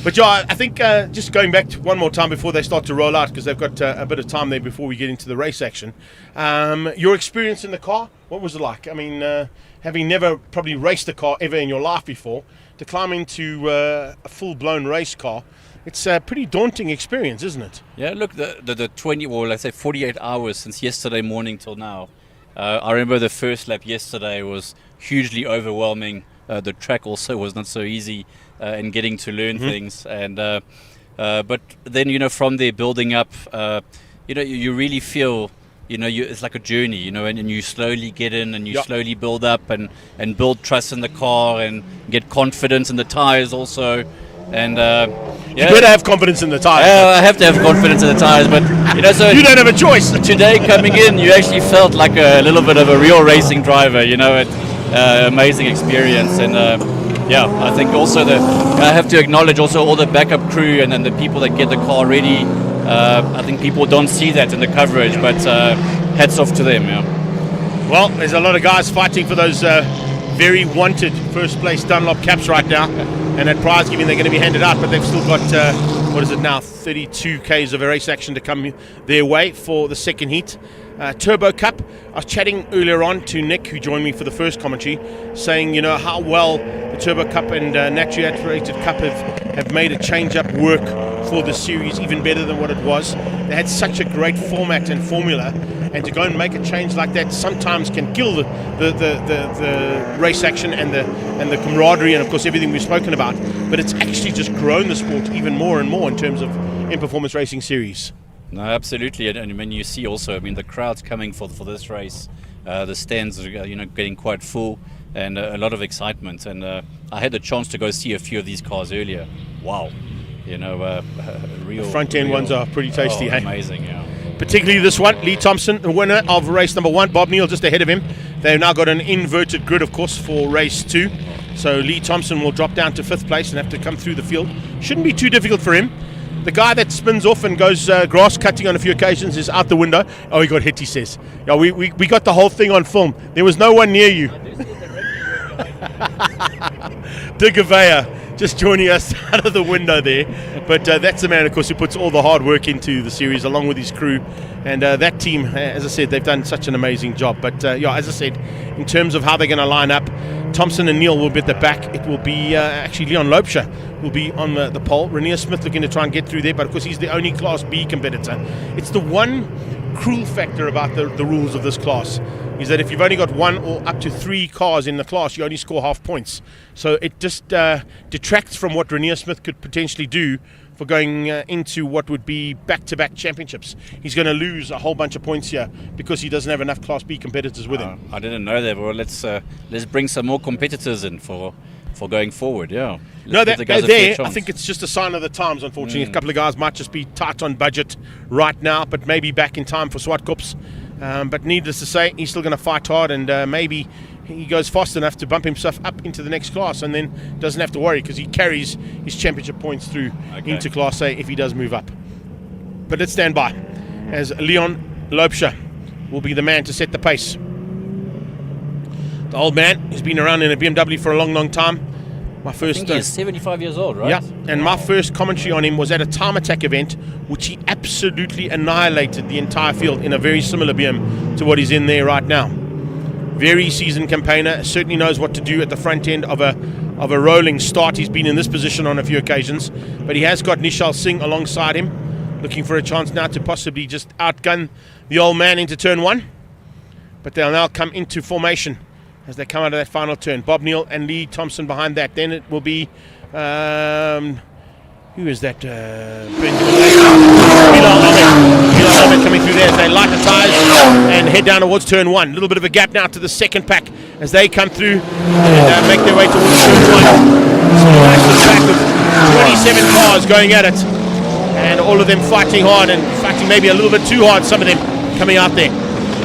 But yeah, I think just going back to one more time before they start to roll out, because they've got a bit of time there before we get into the race action. Your experience in the car, what was it like? Having never probably raced a car ever in your life before, to climb into a full-blown race car, it's a pretty daunting experience, isn't it? Yeah, look, the 20, or let's say 48 hours since yesterday morning till now. I remember the first lap yesterday was hugely overwhelming. The track also was not so easy in getting to learn things. And but then, from there building up, you really feel, it's like a journey, and you slowly get in and you slowly build up and build trust in the car and get confidence in the tires also. And you better have confidence in the tires. I have to have confidence in the tires, but so you don't have a choice. Today, coming in, you actually felt like a little bit of a real racing driver. Amazing experience, and I think also I have to acknowledge also all the backup crew and then the people that get the car ready. I think people don't see that in the coverage, but hats off to them. Yeah. Well, there's a lot of guys fighting for those very wanted first place Dunlop caps right now, and that prize giving they're going to be handed out, but they've still got 32 Ks of race action to come their way for the second heat. Turbo Cup, I was chatting earlier on to Nick, who joined me for the first commentary, saying how well the Turbo Cup and Naturally Cup have made a change-up work for the series, even better than what it was. They had such a great format and formula, and to go and make a change like that sometimes can kill the race action and the camaraderie and of course everything we've spoken about. But it's actually just grown the sport even more and more in terms of in-performance racing series. No, absolutely, and when you see also, the crowds coming for this race, the stands are getting quite full, and a lot of excitement. And I had the chance to go see a few of these cars earlier. Wow, real. The front end ones are pretty tasty. Hey? Amazing, yeah. Particularly this one, Lee Thompson, the winner of race number 1. Bob Neal just ahead of him. They've now got an inverted grid, of course, for race 2. So Lee Thompson will drop down to 5th place and have to come through the field. Shouldn't be too difficult for him. The guy that spins off and goes grass cutting on a few occasions is out the window. Oh, he got hit, he says. Yeah, we got the whole thing on film. There was no one near you. Digavea just joining us out of the window there. But that's the man, of course, who puts all the hard work into the series along with his crew. And that team, as I said, they've done such an amazing job. But as I said, in terms of how they're going to line up, Thompson and Neal will be at the back. It will be actually Leon Lopesha will be on the pole. Renier Smith looking to try and get through there, but of course he's the only Class B competitor. It's the one cruel factor about the rules of this class, is that if you've only got 1 or up to 3 cars in the class, you only score half points. So it just detracts from what Renier Smith could potentially do for going into what would be back-to-back championships. He's going to lose a whole bunch of points here because he doesn't have enough Class B competitors with him. I didn't know that. Well, let's bring some more competitors in for going forward. Yeah. They're there. I think it's just a sign of the times, unfortunately. A couple of guys might just be tight on budget right now, but maybe back in time for Swartkops. But needless to say, he's still going to fight hard, and maybe he goes fast enough to bump himself up into the next class and then doesn't have to worry because he carries his championship points through into Class A if he does move up. But let's stand by as Leon Lopesha will be the man to set the pace. The old man who's been around in a BMW for a long, long time. I think he's 75 years old, right? Yeah, and my first commentary on him was at a time attack event, which he absolutely annihilated the entire field in a very similar BM to what he's in there right now. Very seasoned campaigner, certainly knows what to do at the front end of a rolling start. He's been in this position on a few occasions, but he has got Nishal Singh alongside him, looking for a chance now to possibly just outgun the old man into turn 1. But they'll now come into formation as they come out of that final turn. Bob Neal and Lee Thompson behind that. Then it will be, who is that? Bilal Ahmed coming through there as they light the tyres and head down towards turn 1. A little bit of a gap now to the second pack as they come through and make their way towards turn 1. So a nice little track with 27 cars going at it, and all of them fighting hard and fighting maybe a little bit too hard, some of them coming out there.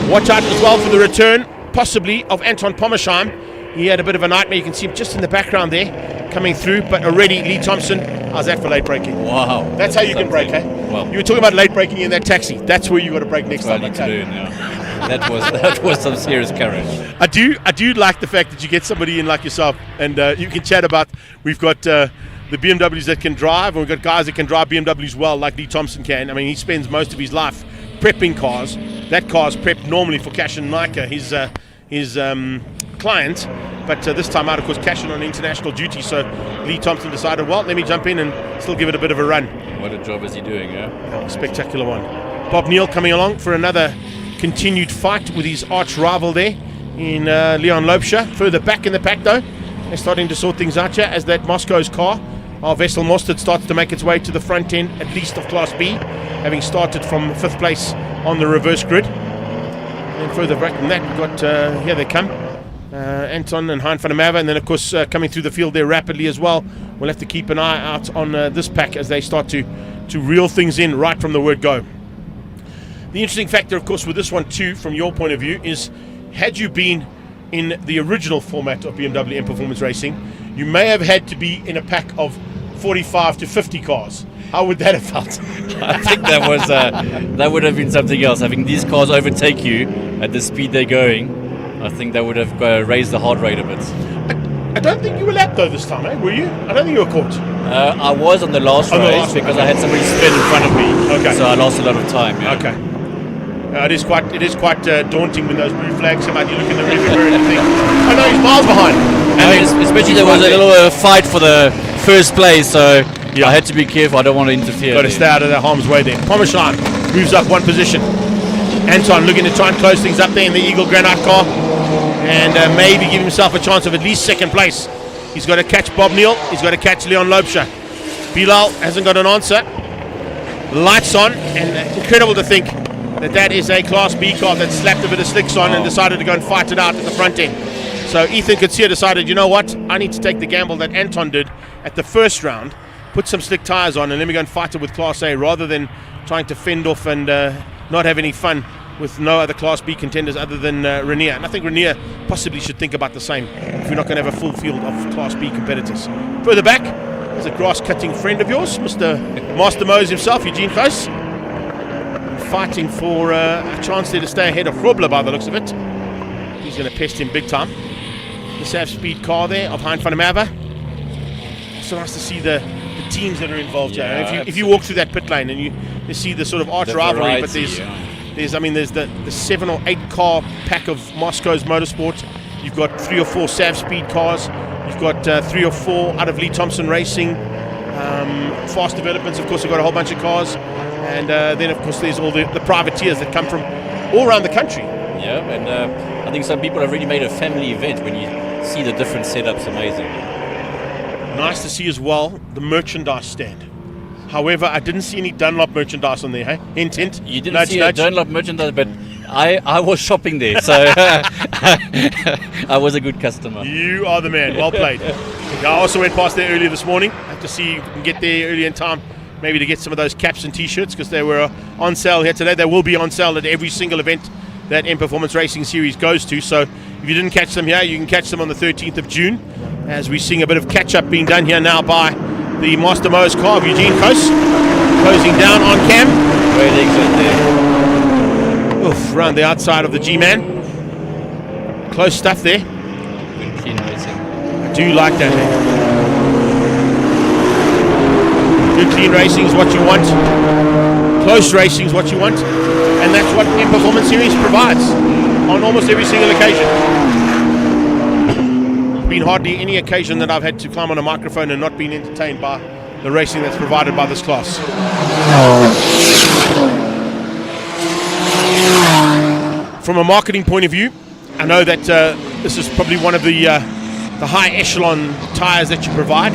Watch out as well for the return, possibly, of Anton Pommersheim. He had a bit of a nightmare. You can see him just in the background there coming through, but already Lee Thompson, how's that for late braking? Wow. That's how you can brake, eh? Well, you were talking about late braking in that taxi. That's where you got to brake next time. That was some serious courage. I do like the fact that you get somebody in like yourself, and you can chat about, we've got the BMWs that can drive, and we've got guys that can drive BMWs well, like Lee Thompson can. I mean, he spends most of his life prepping cars. That car's prepped normally for Cash and Nika, his client, but this time out, of course, cashing on international duty. So Lee Thompson decided, well, let me jump in and still give it a bit of a run. What a job is he doing, yeah? Spectacular one. Bob Neal coming along for another continued fight with his arch rival there in Leon Lopesha. Further back in the pack, though, they're starting to sort things out here as that Moscow's car, our Vessel Mostert, starts to make its way to the front end, at least of Class B, having started from 5th place on the reverse grid. And further back than that, we've got, here they come, Anton and Hein van der Merwe, and then, of course, coming through the field there rapidly as well. We'll have to keep an eye out on this pack as they start to reel things in right from the word go. The interesting factor, of course, with this one too, from your point of view, is had you been in the original format of BMW M Performance Racing, you may have had to be in a pack of 45 to 50 cars. How would that have felt? I think that would have been something else. Having these cars overtake you at the speed they're going, I think that would have raised the heart rate a bit. I don't think you were lapped though this time, eh? Were you? I don't think you were caught. I was on the last race because I had somebody spin in front of me. Okay. So I lost a lot of time. Yeah. Okay. It is quite daunting when those blue flags come out. You look in the rearview mirror and you think, oh no, he's miles behind. Especially there was a little fight for the first place, so I had to be careful. I don't want to interfere. Got to stay out of the harm's way there. Pommersheim moves up one position. Anton looking to try and close things up there in the Eagle Granite car and maybe give himself a chance of at least second place. He's got to catch Bob Neal. He's got to catch Leon Lopesha. Bilal hasn't got an answer. Lights on, and incredible to think that is a Class B car that slapped a bit of slicks on and decided to go and fight it out at the front end. So Ethan Kutsia decided, you know what, I need to take the gamble that Anton did at the first round, put some slick tyres on, and let me go and fight it with Class A rather than trying to fend off and not have any fun with no other Class B contenders other than Rainier. And I think Rainier possibly should think about the same if we're not going to have a full field of Class B competitors. Further back, there's a grass-cutting friend of yours, Mr. Master Mose himself, Eugene Kos, fighting for a chance there to stay ahead of Robler by the looks of it. He's going to pest him big time. The Sav Speed car there of Hein van der Merwe. So nice to see the teams that are involved here. If you walk through that pit lane and you see the sort of arch rivalry, but there's the 7 or 8 car pack of Moscow's Motorsport. You've got 3 or 4 Sav Speed cars. You've got 3 or 4 out of Lee Thompson Racing. Fast Developments, of course, have got a whole bunch of cars. And then, of course, there's all the privateers that come from all around the country. Yeah, and I think some people have really made a family event when you see the different setups. Amazing. Nice to see as well the merchandise stand. However, I didn't see any Dunlop merchandise on there, hey? Hint, hint. You didn't see a Dunlop merchandise, but I was shopping there, so I was a good customer. You are the man. Well played. I also went past there earlier this morning. I have to see if we can get there early in time, maybe to get some of those caps and T-shirts, because they were on sale here today. They will be on sale at every single event that M Performance Racing Series goes to. So if you didn't catch them here, you can catch them on the 13th of June, as we seeing a bit of catch-up being done here now by the Master Mose car of Eugene Kos, closing down on cam. Great exit there. Oof, around the outside of the G-Man. Close stuff there. Good clean racing. I do like that, man. Good clean racing is what you want. Close racing is what you want. And that's what M Performance Series provides on almost every single occasion. There's been hardly any occasion that I've had to climb on a microphone and not been entertained by the racing that's provided by this class. From a marketing point of view, I know that this is probably one of the high echelon tyres that you provide,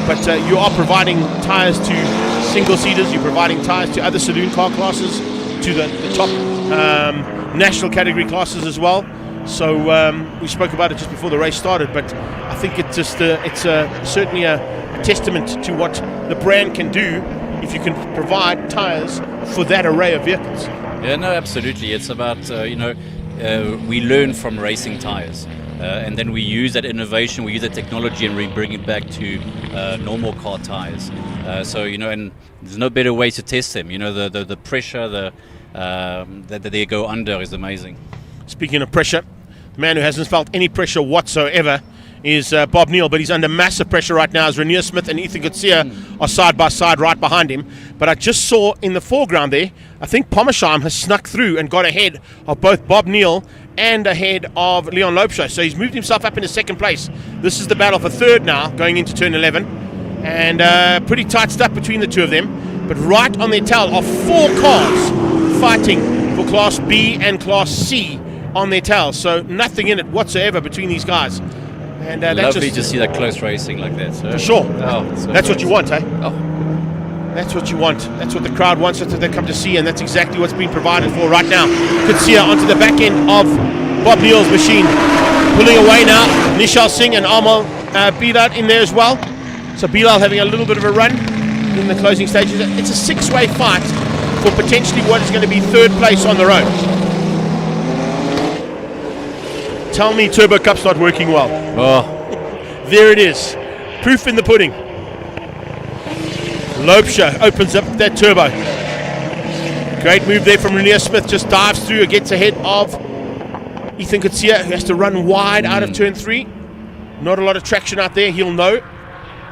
but you are providing tyres to single-seaters, you're providing tyres to other saloon car classes, to the top national category classes as well. So we spoke about it just before the race started, but I think it's just certainly a testament to what the brand can do if you can provide tyres for that array of vehicles. Yeah, no, absolutely. It's about, we learn from racing tyres. And then we use that innovation, we use that technology, and we bring it back to normal car tyres. And there's no better way to test them. The pressure that they go under is amazing. Speaking of pressure, the man who hasn't felt any pressure whatsoever is Bob Neal, but he's under massive pressure right now as Rainier Smith and Ethan Kutsia are side by side right behind him. But I just saw in the foreground there, I think Pommersheim has snuck through and got ahead of both Bob Neal and ahead of Leon Lopesha. So he's moved himself up into second place. This is the battle for third now, going into turn 11. And pretty tight stuff between the two of them. But right on their tail are 4 cars fighting for Class B and Class C on their tail. So nothing in it whatsoever between these guys. And lovely to see that close racing like that. So. For sure. Oh, so that's what you want, eh? Oh. That's what you want. That's what the crowd wants. That's what they come to see, and that's exactly what's being provided for right now. Kutsia onto the back end of Bob Neal's machine. Pulling away now. Nishal Singh and Amal Bilal in there as well. So Bilal having a little bit of a run in the closing stages. It's a 6-way fight for potentially what is going to be third place on the road. Tell me Turbo Cup's not working well. Oh. There it is. Proof in the pudding. Lopesha opens up that turbo. Great move there from Renier Smith. Just dives through and gets ahead of Ethan Kutsia, who has to run wide out of turn 3. Not a lot of traction out there, he'll know.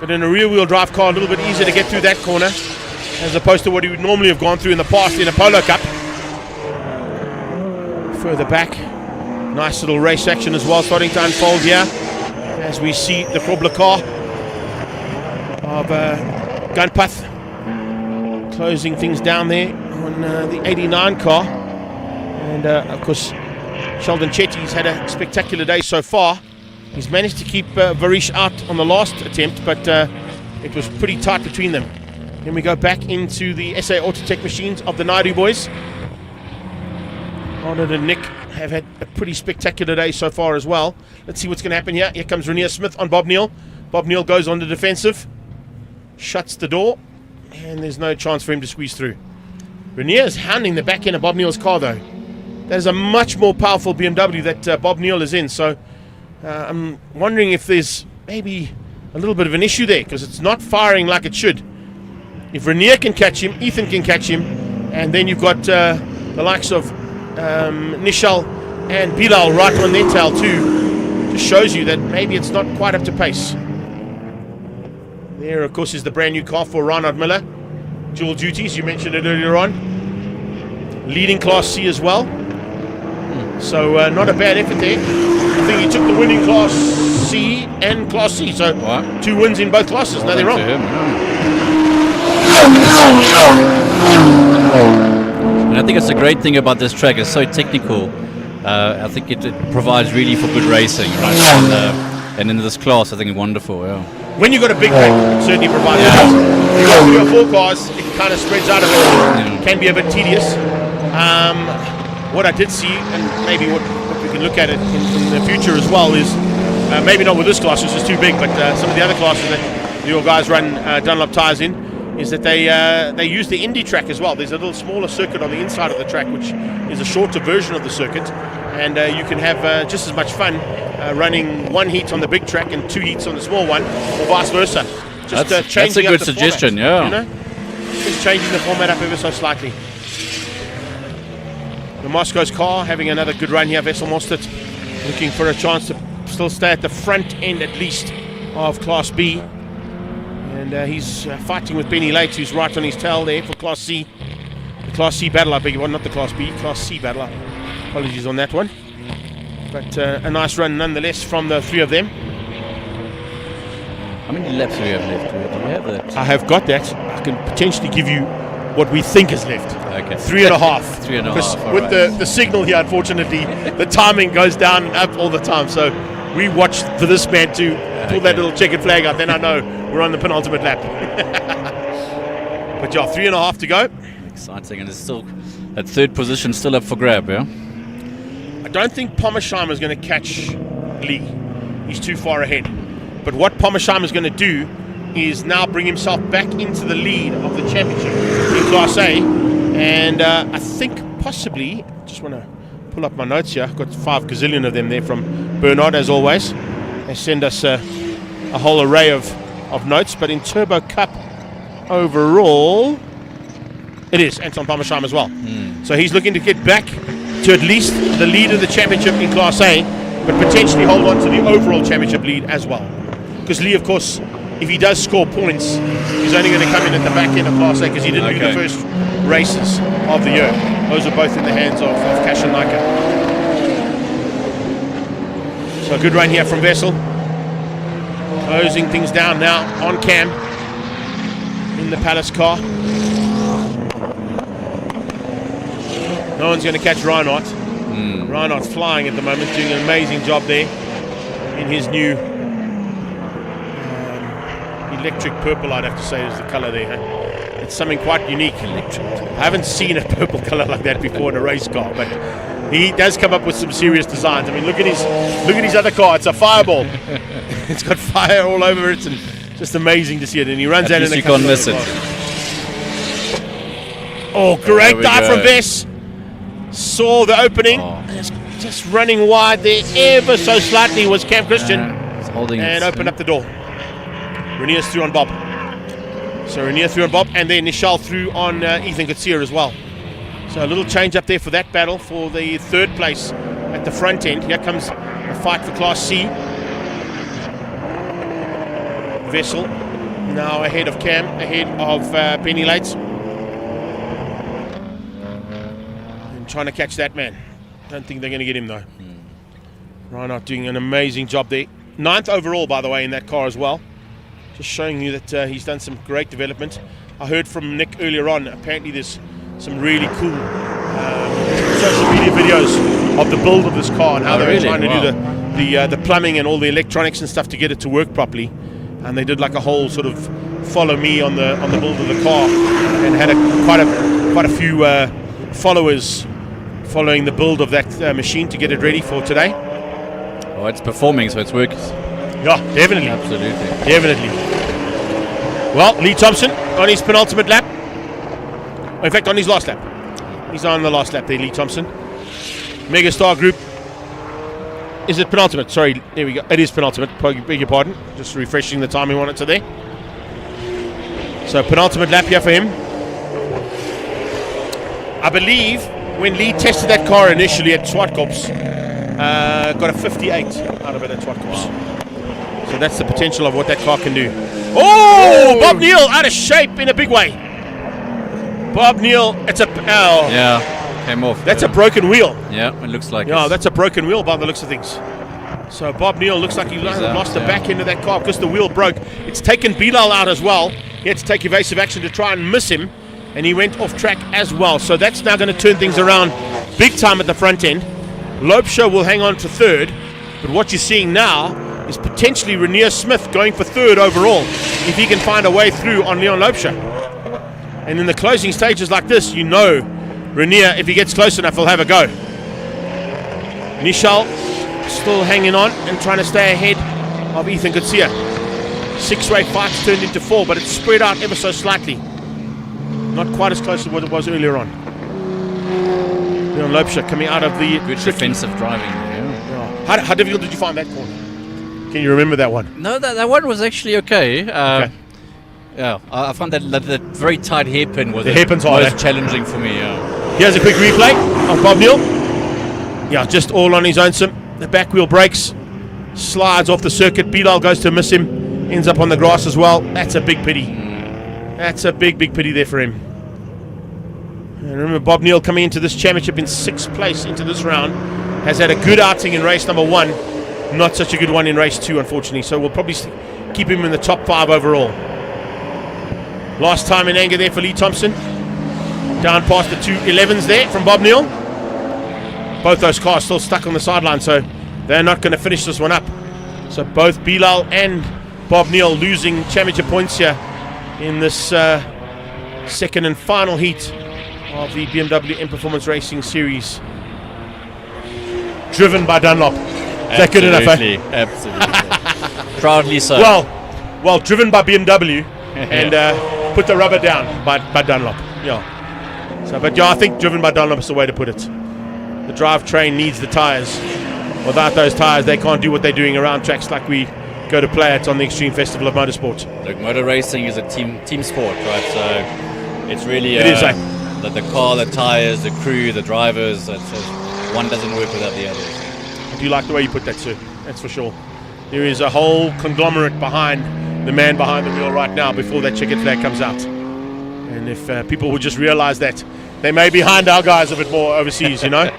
But in a rear-wheel drive car, a little bit easier to get through that corner as opposed to what he would normally have gone through in the past in a Polo Cup. Further back. Nice little race action as well starting to unfold here as we see the Krobler car of Gunpath closing things down there on the 89 car. And of course Sheldon Chetty's had a spectacular day so far. He's managed to keep Varish out on the last attempt, but it was pretty tight between them. Then we go back into the SA Autotech machines of the Naidu boys. Arnold and Nick have had a pretty spectacular day so far as well. Let's see what's going to happen here. Here comes Renier Smith on Bob Neal. Bob Neal goes on the defensive, shuts the door, and there's no chance for him to squeeze through. Renier is hounding the back end of Bob Neal's car though. That is a much more powerful BMW that Bob Neal is in, so I'm wondering if there's maybe a little bit of an issue there because it's not firing like it should. If Renier can catch him, Ethan can catch him, and then you've got the likes of Nishal and Bilal right on their tail too. Just shows you that maybe it's not quite up to pace. There, of course, is the brand new car for Reinhard Miller. Dual duties, you mentioned it earlier on. Leading Class C as well. So not a bad effort there. I think he took the win in Class C and Class C. So 2 wins in both classes. Well, nothing wrong. And I think it's a great thing about this track. It's so technical. I think it provides really for good racing, right? And in this class, I think it's wonderful. Yeah. When you've got a big track, it certainly provides. You've got 3 or 4 cars, it kind of spreads out a bit. It can be a bit tedious. What I did see, and maybe what we can look at it in the future as well, is maybe not with this class, which is too big, but some of the other classes that your guys run Dunlop tyres in, is that they use the Indy track as well. There's a little smaller circuit on the inside of the track, which is a shorter version of the circuit, and you can have just as much fun running 1 heat on the big track and 2 heats on the small one, or vice versa. Just that's a good suggestion, format, you know? Just changing the format up ever so slightly. The Moscow's car having another good run here. Vessel Mostert looking for a chance to still stay at the front end at least of Class B. And he's fighting with Benny Late, who's right on his tail there for Class C. The Class C battle, I beg your pardon, not the Class B, Class C battle. Apologies on that one. But a nice run nonetheless from the 3 of them. How many laps do we have left? Do you have that? I have got that. I can potentially give you what we think is left. Okay. 3.5. 3.5. Because With the signal here, unfortunately, the timing goes down and up all the time. So we watch for this man to pull that little checkered flag out. Then I know we're on the penultimate lap. But yeah, 3.5 to go. Exciting, and it's still that 3rd position still up for grab, yeah? I don't think Pommersheimer is going to catch Lee. He's too far ahead. But what Pommersheimer is going to do is now bring himself back into the lead of the championship in Class A. And I think possibly, just want to pull up my notes here. I've got 5 gazillion of them there from Bernard, as always. They send us a whole array of notes. But in Turbo Cup overall, it is Anton Pommersheimer as well. So he's looking to get back to at least the lead of the championship in Class A, but potentially hold on to the overall championship lead as well. Because Lee, of course, if he does score points, he's only going to come in at the back end of Class A because he didn't do the first races of the year. Those are both in the hands of Cash and Leica. So a good run here from Vessel. Closing things down now on Cam in the Palace car. No one's going to catch Reinhardt. Reinhardt's flying at the moment, doing an amazing job there in his new electric purple, I'd have to say is the colour there. It's something quite unique. Electric. I haven't seen a purple colour like that before in a race car, but he does come up with some serious designs. I mean, look at his other car. It's a fireball. It's got fire all over it, and just amazing to see it. And he runs out in a you can't miss it. Oh, great dive from Vess. Saw the opening. Just running wide there ever so slightly was Cam Christian. And opened up the door. Renier's through on Bob. So Renier through on Bob, and then Nishal through on Ethan Kutsia as well. So a little change up there for that battle for the third place at the front end. Here comes a fight for Class C. Vessel now ahead of Cam, ahead of Penny Lates. And trying to catch that man. Don't think they're going to get him though. Reinhardt doing an amazing job there. 9th overall, by the way, in that car as well. Just showing you that he's done some great development. I heard from Nick earlier on, apparently there's some really cool social media videos of the build of this car and how they were trying to do the plumbing and all the electronics and stuff to get it to work properly. And they did like a whole sort of follow me on the build of the car, and had quite a few followers following the build of that machine to get it ready for today. Oh, it's performing, so it's working. Yeah, definitely. Absolutely. Definitely. Well, Lee Thompson on his penultimate lap. In fact, on his last lap. He's on the last lap there, Lee Thompson. Megastar Group. Is it penultimate? Sorry, there we go. It is penultimate. Beg your pardon. Just refreshing the timing on it to there. So penultimate lap here for him. I believe when Lee tested that car initially at Swartkops, got a 58 out of it at Swartkops. So that's the potential of what that car can do. Oh, Bob Neal out of shape in a big way. Bob Neal, it's a... Oh. Yeah, came off. That's a broken wheel. Yeah, it looks like Yeah, that's a broken wheel by the looks of things. So Bob Neal looks like he lost the back end of that car because the wheel broke. It's taken Bilal out as well. He had to take evasive action to try and miss him, and he went off track as well. So that's now going to turn things around big time at the front end. Lopesha will hang on to third, but what you're seeing now is potentially Renier Smith going for third overall if he can find a way through on Leon Lopesha. And in the closing stages like this, you know Renier, if he gets close enough, will have a go. Nishal still hanging on and trying to stay ahead of Ethan Kutsia. 6-way fights turned into 4, but it's spread out ever so slightly. Not quite as close as what it was earlier on. Leon Lopesha coming out of the... Good defensive driving. Yeah. How difficult did you find that corner? Can you remember that one? No, that one was actually okay. Yeah, I found that very tight hairpin was the most challenging for me. Here's a quick replay of Bob Neal. Yeah, just all on his own. The back wheel breaks, slides off the circuit. Bilal goes to miss him, ends up on the grass as well. That's a big pity. That's a big pity there for him. And remember, Bob Neal coming into this championship in 6th place into this round has had a good outing in race number 1. Not such a good one in race 2, unfortunately. So we'll probably keep him in the top 5 overall. Last time in anger there for Lee Thompson. Down past the 211s there from Bob Neal. Both those cars still stuck on the sideline, so they're not going to finish this one up. So both Bilal and Bob Neal losing championship points here in this second and final heat of the BMW M Performance Racing Series. Driven by Dunlop. Is that good enough, eh? Absolutely. Proudly so. Well, driven by BMW and put the rubber down by Dunlop. Yeah. So, but yeah, I think driven by Dunlop is the way to put it. The drivetrain needs the tyres. Without those tyres, they can't do what they're doing around tracks like we go to play at on the Extreme Festival of Motorsport. Look, motor racing is a team sport, right? So it's really it is, the car, the tyres, the crew, the drivers. One doesn't work without the others. I do like the way you put that, sir. That's for sure. There is a whole conglomerate behind the man behind the wheel right now before that checkered flag comes out. And if people would just realise that they may be behind our guys a bit more overseas, you know,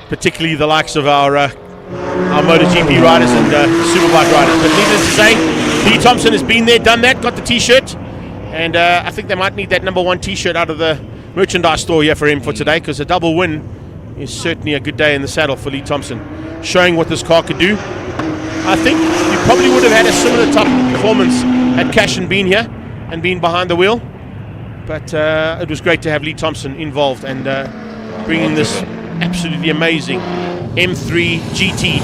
particularly the likes of our our MotoGP riders and Superbike riders. But needless to say, Lee Thompson has been there, done that, got the T-shirt, and I think they might need that number 1 T-shirt out of the merchandise store here for him for today, because a double win is certainly a good day in the saddle for Lee Thompson, showing what this car could do. I think you probably would have had a similar type of performance had Cashin been here and been behind the wheel, but it was great to have Lee Thompson involved and bringing this absolutely amazing M3 GT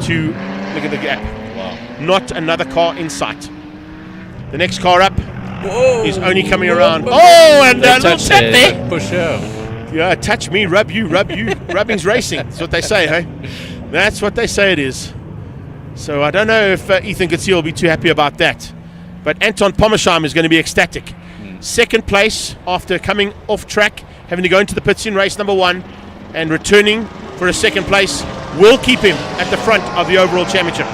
to, look at the gap. Wow. Not another car in sight. The next car up is only coming around. Oh, and a little tap there. Push out. Yeah, touch me, rub you. Rubbing's racing. That's what they say, hey? That's what they say it is. So I don't know if Ethan Gatsiel will be too happy about that. But Anton Pommersheim is going to be ecstatic. Second place after coming off track, having to go into the pits in race number 1 and returning for a second place will keep him at the front of the overall championship.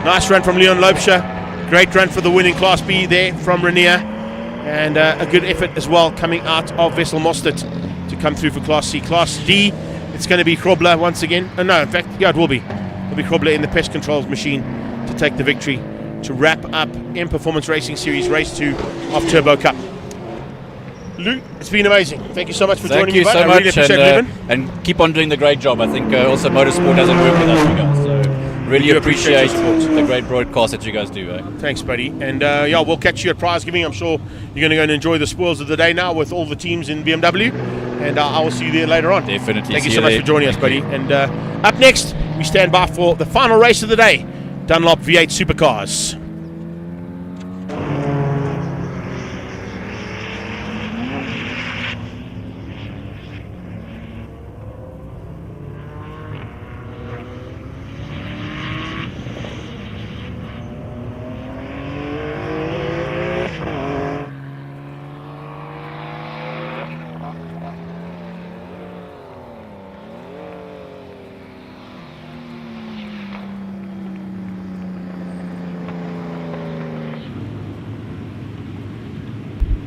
Nice run from Leon Lopesha. Great run for the win in Class B there from Rainier. And a good effort as well coming out of Vessel Mostert to come through for Class C. Class D, it's going to be Krobler once again. No, in fact, yeah, it will be. It'll be Krobler in the pest controls machine to take the victory to wrap up M Performance Racing Series Race 2 of Turbo Cup. Lou, it's been amazing. Thank you so much for joining me. Thank you so I much, really appreciate it, and keep on doing the great job. I think also Motorsport hasn't worked with us, you guys, so really appreciate the great broadcast that you guys do. Thanks, buddy. And yeah, we'll catch you at prize giving. I'm sure you're going to go and enjoy the spoils of the day now with all the teams in BMW, and I will see you there later on. Definitely. Thank you so much for joining us, buddy. And up next, we stand by for the final race of the day, Dunlop V8 Supercars.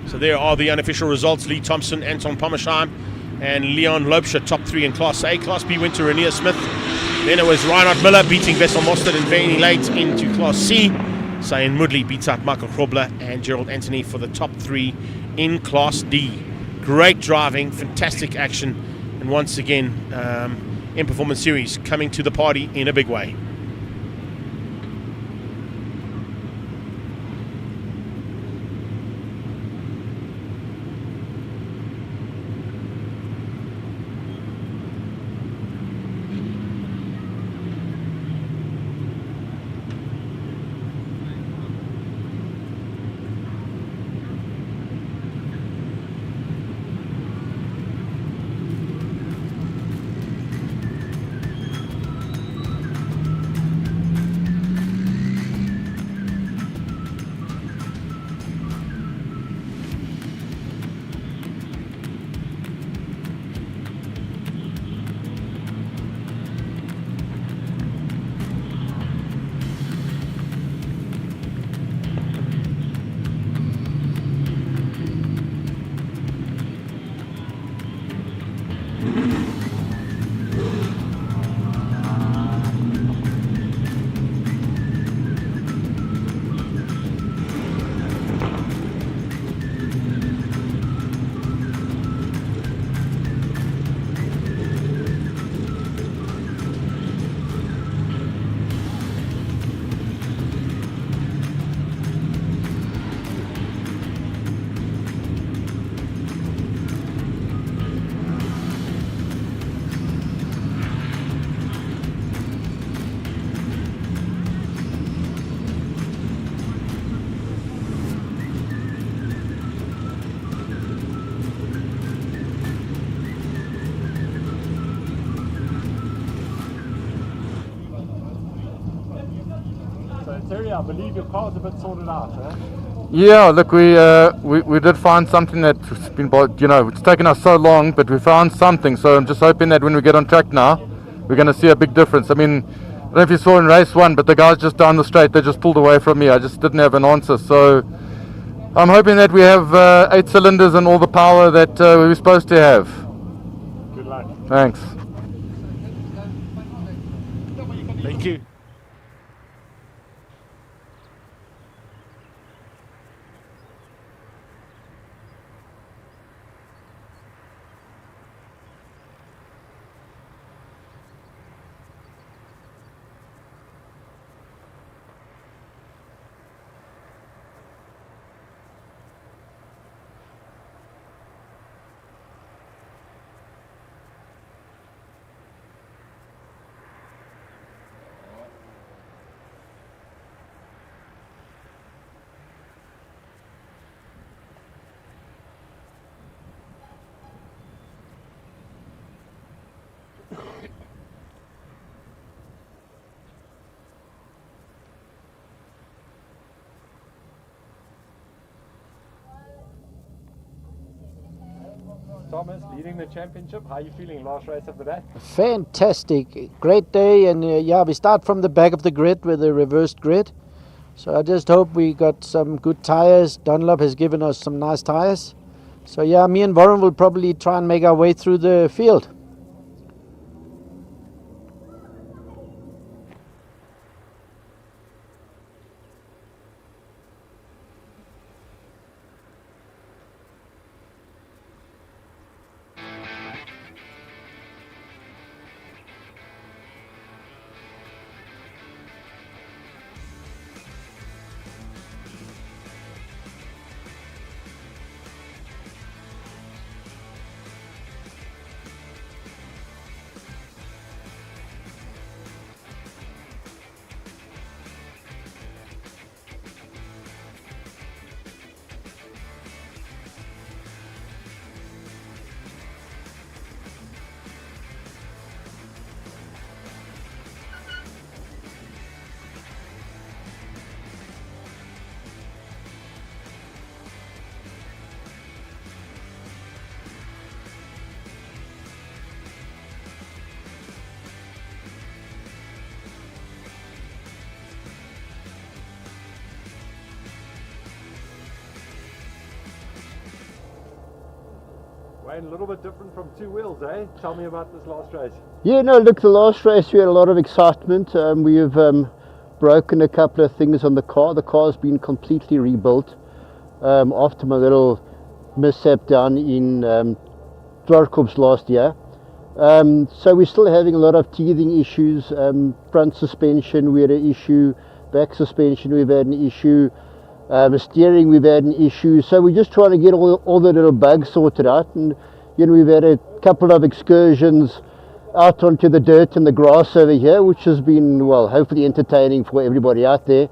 So there are the unofficial results. Lee Thompson, Anton Pommersheim, and Leon Lopesha, top 3 in Class A. Class B went to Rainier Smith. Then it was Reinhard Miller beating Vessel Mostert and Vaney Late into Class C. Cyan Mudley beats out Michael Krobler and Gerald Anthony for the top 3 in Class D. Great driving, fantastic action, and once again, M Performance Series coming to the party in a big way. Terry, I believe your car's a bit sorted out, eh? Yeah, look, we did find something that's been, it's taken us so long, but we found something. So I'm just hoping that when we get on track now, we're going to see a big difference. I mean, I don't know if you saw in race 1, but the guys just down the straight, they just pulled away from me. I just didn't have an answer. So I'm hoping that we have 8 cylinders and all the power that we were supposed to have. Good luck. Thanks. Thank you. Thomas leading the championship. How are you feeling last race of the day? Fantastic, great day, and yeah, we start from the back of the grid with a reversed grid. So I just hope we got some good tires. Dunlop has given us some nice tires. So yeah, me and Warren will probably try and make our way through the field. Wayne, a little bit different from two wheels, eh? Tell me about this last race. Yeah, no, look, the last race we had a lot of excitement. We have broken a couple of things on the car. The car's been completely rebuilt after my little mishap down in Dwarkorps last year. So we're still having a lot of teething issues. Front suspension, we had an issue. Back suspension, we've had an issue. Steering, we've had an issue. So we're just trying to get all the little bugs sorted out. And you know, we've had a couple of excursions out onto the dirt and the grass over here, which has been, well, hopefully entertaining for everybody out there.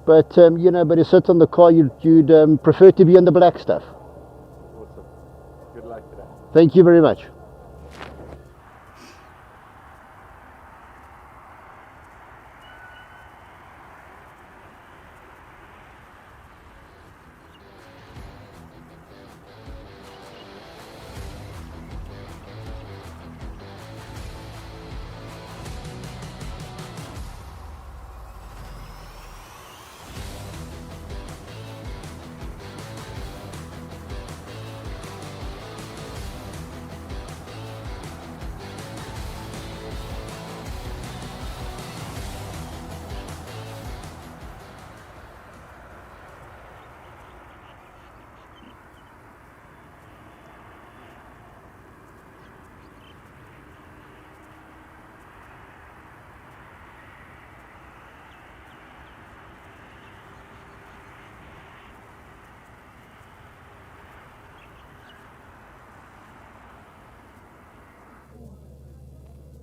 But you know, but to sit on the car, you'd prefer to be on the black stuff. Awesome. Good luck today. Thank you very much.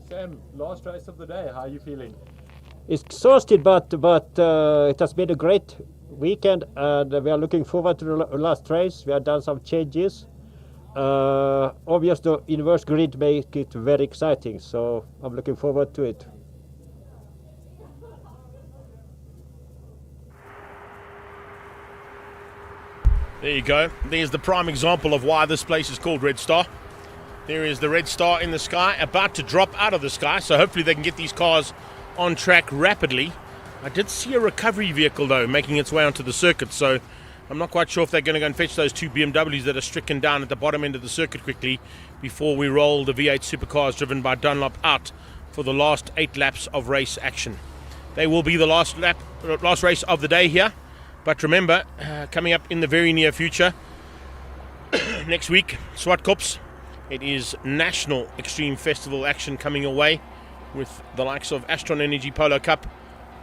Sam, last race of the day. How are you feeling? Exhausted, but it has been a great weekend, and we are looking forward to the last race. We have done some changes. Obviously, the inverse grid make it very exciting, so I'm looking forward to it. There you go. There's the prime example of why this place is called Red Star. There is the Red Star in the sky, about to drop out of the sky, so hopefully they can get these cars on track rapidly. I did see a recovery vehicle, though, making its way onto the circuit, so I'm not quite sure if they're going to go and fetch those two BMWs that are stricken down at the bottom end of the circuit quickly before we roll the V8 supercars driven by Dunlop out for the last 8 laps of race action. They will be the last race of the day here. But remember, coming up in the very near future, next week, Swartkops, it is National Extreme Festival action coming your way with the likes of Astron Energy Polo Cup,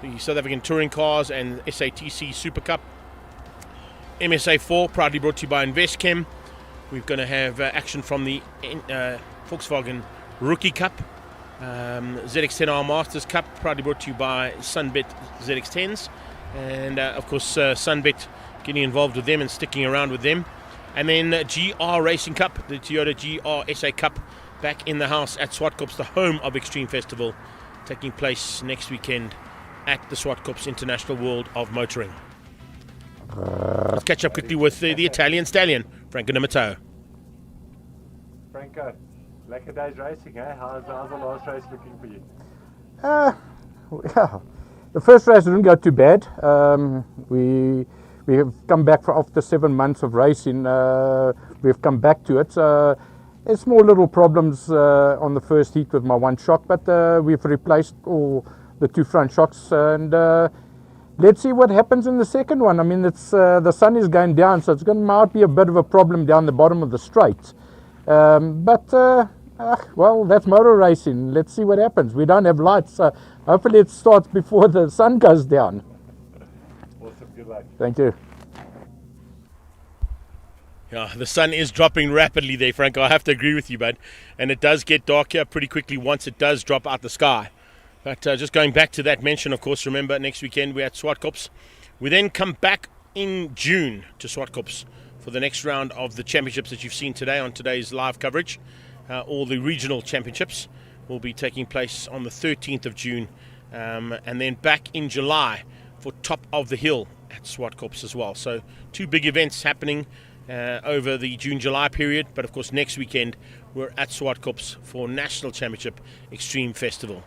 the South African Touring Cars and SATC Super Cup. MSA4, proudly brought to you by InvestChem. We're going to have action from the Volkswagen Rookie Cup, ZX10R Masters Cup, proudly brought to you by Sunbet ZX10s. And of course Sunbet getting involved with them and sticking around with them. And then GR Racing Cup, the Toyota GR SA Cup, back in the house at Swartkops, the home of Extreme Festival, taking place next weekend at the Swartkops International World of Motoring. Let's catch up quickly with the Italian stallion, Franco D'Amato. Franco, lekker days racing, eh? How's the last race looking for you? Yeah, the first race didn't go too bad. We have come back after 7 months of racing. We've come back to it. There's small little problems on the first heat with my one shock, but we've replaced all the 2 front shocks, and let's see what happens in the second one. I mean, it's the sun is going down, so it's might be a bit of a problem down the bottom of the straight. Well, that's motor racing. Let's see what happens. We don't have lights, so hopefully it starts before the sun goes down. Awesome, good luck. Thank you. Yeah, the sun is dropping rapidly there, Franco. I have to agree with you, bud. And it does get dark here pretty quickly once it does drop out the sky. But just going back to that mention, of course, remember next weekend we're at Swartkops. We then come back in June to Swartkops for the next round of the championships that you've seen today on today's live coverage. All the regional championships will be taking place on the 13th of June. And then back in July for Top of the Hill at Swartkops as well. So 2 big events happening over the June-July period. But of course next weekend we're at Swartkops for National Championship Extreme Festival.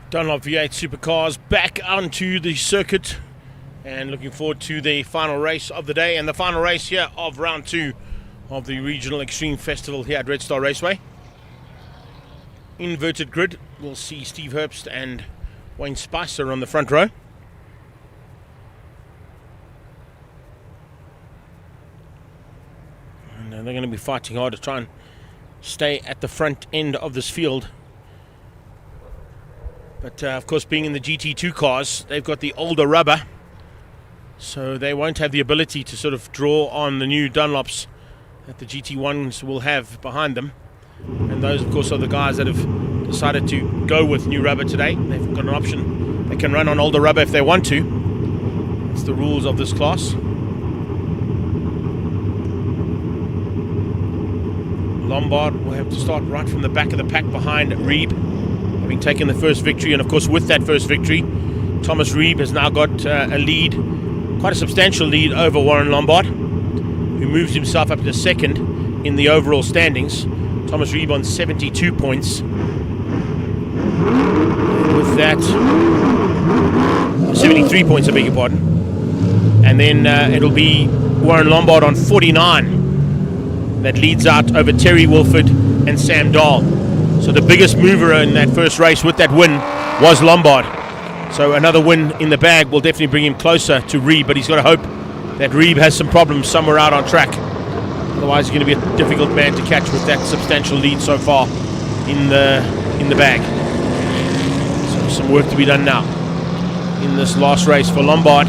Dunlop V8 supercars back onto the circuit and looking forward to the final race of the day and the final race here of round 2 of the Regional Extreme Festival here at Red Star Raceway. Inverted grid, we'll see Steve Herbst and Wayne Spicer on the front row. And they're going to be fighting hard to try and stay at the front end of this field. But of course, being in the GT2 cars, they've got the older rubber, so they won't have the ability to sort of draw on the new Dunlops that the GT1s will have behind them. And those, of course, are the guys that have decided to go with new rubber today. They've got an option. They can run on older rubber if they want to. It's the rules of this class. Lombard will have to start right from the back of the pack behind Reeb, having taken the first victory. And of course, with that first victory, Thomas Reeb has now got a lead, quite a substantial lead over Warren Lombard, who moves himself up to second in the overall standings. Thomas Reeb on 72 points. With that, 73 points, I beg your pardon. And then it'll be Warren Lombard on 49. That leads out over Terry Wilford and Sam Dahl. So the biggest mover in that first race with that win was Lombard. So another win in the bag will definitely bring him closer to Reeb, but he's got to hope that Reeb has some problems somewhere out on track. Otherwise, he's going to be a difficult man to catch with that substantial lead so far in the bag. So some work to be done now in this last race for Lombard,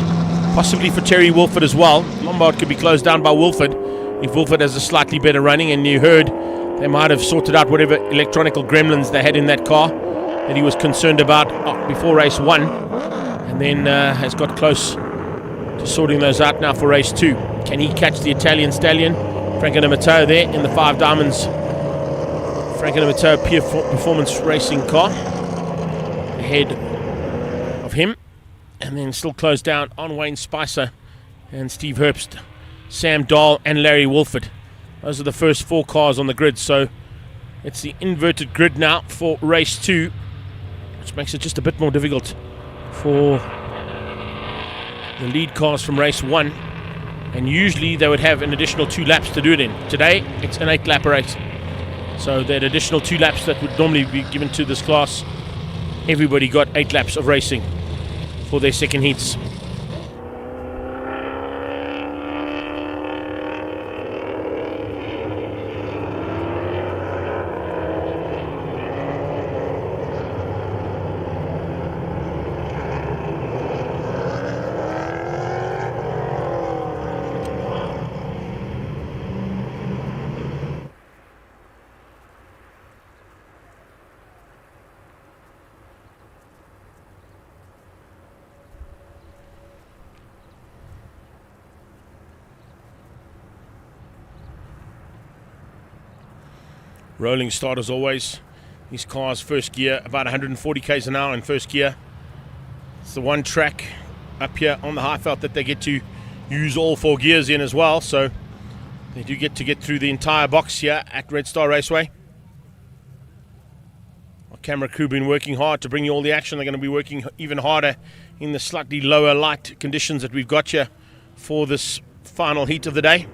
possibly for Terry Wilford as well. Lombard could be closed down by Wilford if Wilford has a slightly better running, and you heard they might have sorted out whatever electronical gremlins they had in that car that he was concerned about before race 1, and then has got close to sorting those out now for race 2. Can he catch the Italian stallion? Franco Di Matteo there in the 5 Diamonds Franco Di Matteo Pure Performance Racing car ahead of him, and then still closed down on Wayne Spicer and Steve Herbst, Sam Dahl and Larry Wolford. Those are the first 4 cars on the grid, so it's the inverted grid now for race 2, which makes it just a bit more difficult for the lead cars from race 1, and usually they would have an additional 2 laps to do it in. Today it's an 8-lap race, so that additional 2 laps that would normally be given to this class, everybody got 8 laps of racing for their second heats. Rolling start as always. These cars first gear about 140 k's an hour in first gear. It's the one track up here on the Highveld that they get to use all 4 gears in as well, so they do get through the entire box here at Red Star Raceway. Our camera crew been working hard to bring you all the action. They're going to be working even harder in the slightly lower light conditions that we've got here for this final heat of the day.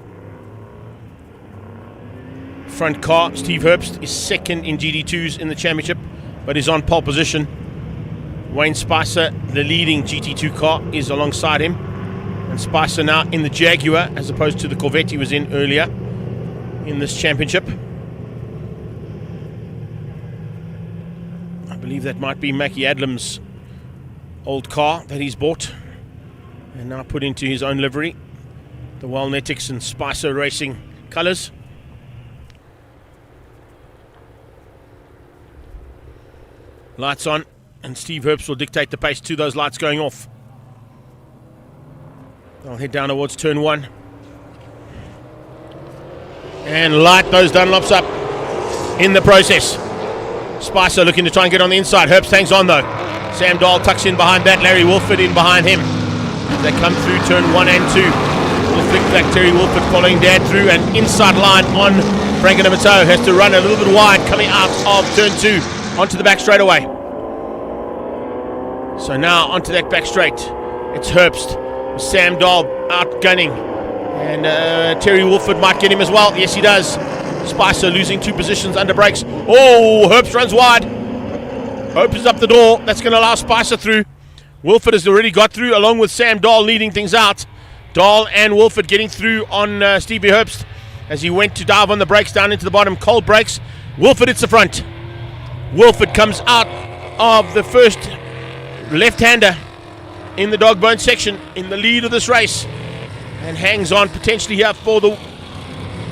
Front car, Steve Herbst, is second in GT2s in the championship, but is on pole position. Wayne Spicer, the leading GT2 car, is alongside him. And Spicer now in the Jaguar, as opposed to the Corvette he was in earlier in this championship. I believe that might be Mackie Adlam's old car that he's bought and now put into his own livery, the Wellnetics and Spicer Racing colours. Lights on, and Steve Herbst will dictate the pace to those lights going off. I'll head down towards turn 1 and light those Dunlops up in the process. Spicer looking to try and get on the inside. Herbst hangs on though. Sam Dahl tucks in behind that. Larry Wolford in behind him. They come through turn 1 and 2. Little flick back, Terry Wolford following Dad through, and inside line on Franco Di Matteo. Has to run a little bit wide coming out of turn 2 onto the back straightaway. So now onto that back straight. It's Herbst. Sam Dahl outgunning. And Terry Wolford might get him as well. Yes, he does. Spicer losing 2 positions under brakes. Oh, Herbst runs wide. Opens up the door. That's going to allow Spicer through. Wolford has already got through along with Sam Dahl leading things out. Dahl and Wolford getting through on Stevie Herbst as he went to dive on the brakes down into the bottom. Cold brakes. Wolford hits the front. Wolford comes out of the first left-hander in the dog bone section in the lead of this race and hangs on potentially here for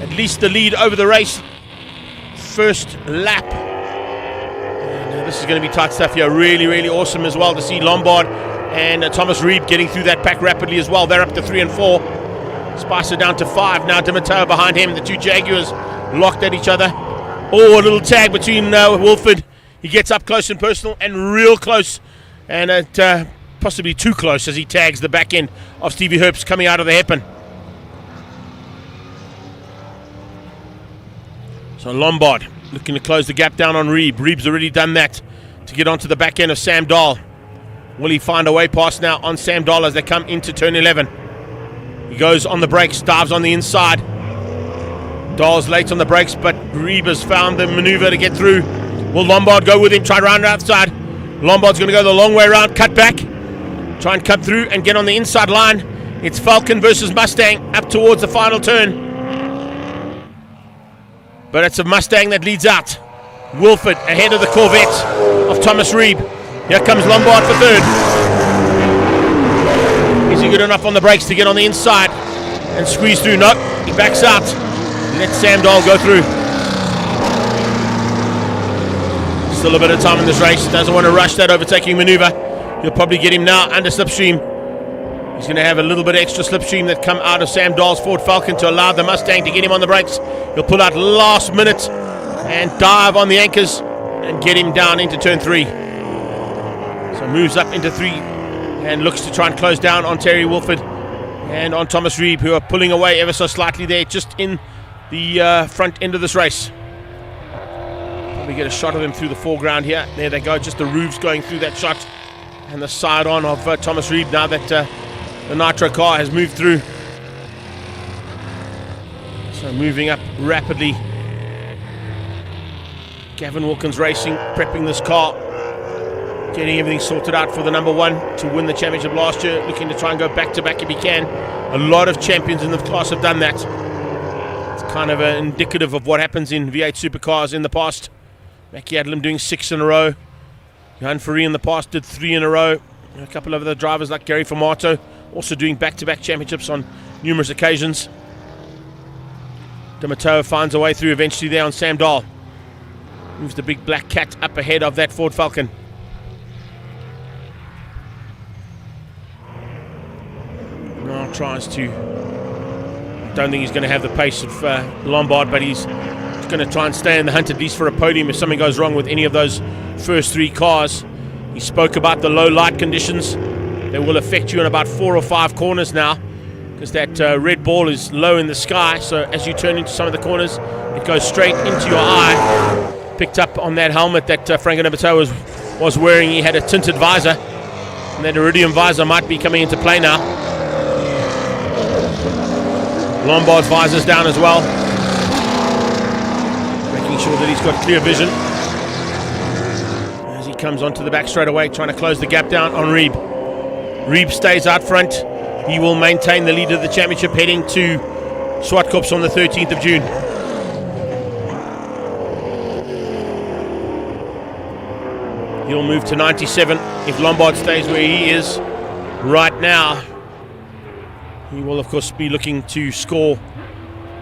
at least the lead over the race. First lap. And this is going to be tight stuff here. Really, really awesome as well to see Lombard and Thomas Reeb getting through that pack rapidly as well. They're up to 3 and 4. Spicer down to 5. Now Dimatoa behind him. The 2 Jaguars locked at each other. Oh, a little tag between Wolford. He gets up close and personal and real close. And possibly too close as he tags the back end of Stevie Herbst coming out of the hairpin. So Lombard looking to close the gap down on Reeb. Reeb's already done that to get onto the back end of Sam Dahl. Will he find a way past now on Sam Dahl as they come into turn 11? He goes on the brakes, dives on the inside. Dahl's late on the brakes, but Reeb has found the maneuver to get through. Will Lombard go with him, try round outside? Lombard's going to go the long way around, cut back, try and cut through and get on the inside line. It's Falcon versus Mustang up towards the final turn. But it's a Mustang that leads out. Wolford ahead of the Corvette of Thomas Reeb. Here comes Lombard for third. Is he good enough on the brakes to get on the inside and squeeze through? No, he backs out. Let Sam Dahl go through. Still a bit of time in this race. Doesn't want to rush that overtaking maneuver. He'll probably get him now under slipstream. He's going to have a little bit extra slipstream that come out of Sam Dahl's Ford Falcon to allow the Mustang to get him on the brakes. He'll pull out last minute and dive on the anchors and get him down into turn 3. So moves up into 3 and looks to try and close down on Terry Wolford and on Thomas Reeb, who are pulling away ever so slightly there just in the front end of this race. Probably get a shot of him through the foreground here. There they go, just the roofs going through that shot and the side on of Thomas Reeb now that the Nitro car has moved through. So moving up rapidly. Gavin Wilkins Racing prepping this car, getting everything sorted out for the number 1 to win the championship last year, looking to try and go back to back if he can. A lot of champions in the class have done that. It's kind of indicative of what happens in V8 supercars in the past. Mackie Adlam doing 6 in a row. Johan Fourie in the past did 3 in a row. A couple of other drivers like Gary Formato also doing back-to-back championships on numerous occasions. Dimatoa finds a way through eventually there on Sam Dahl. Moves the big black cat up ahead of that Ford Falcon. Now tries to... Don't think he's going to have the pace of Lombard, but he's going to try and stay in the hunt at least for a podium if something goes wrong with any of those first 3 cars. He spoke about the low light conditions. They will affect you in about 4 or 5 corners now, because that red ball is low in the sky. So as you turn into some of the corners, it goes straight into your eye. Picked up on that helmet that Franco Dimatoa was wearing. He had a tinted visor, and that iridium visor might be coming into play now. Lombard's visor's down as well, making sure that he's got clear vision as he comes onto the back straight away, trying to close the gap down on Reeb. Reeb stays out front. He will maintain the lead of the championship heading to Swartkops on the 13th of June. He'll move to 97 if Lombard stays where he is right now. He will, of course, be looking to score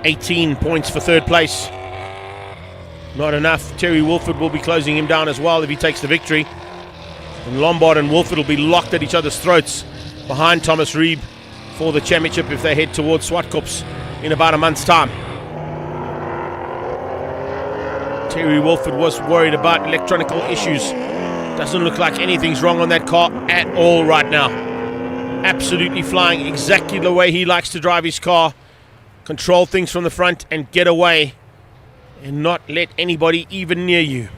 18 points for third place. Not enough. Terry Wolford will be closing him down as well if he takes the victory. And Lombard and Wolford will be locked at each other's throats behind Thomas Reeb for the championship if they head towards Swartkops in about a month's time. Terry Wolford was worried about electronical issues. Doesn't look like anything's wrong on that car at all right now. Absolutely flying exactly the way he likes to drive his car. Control things from the front and get away and not let anybody even near you.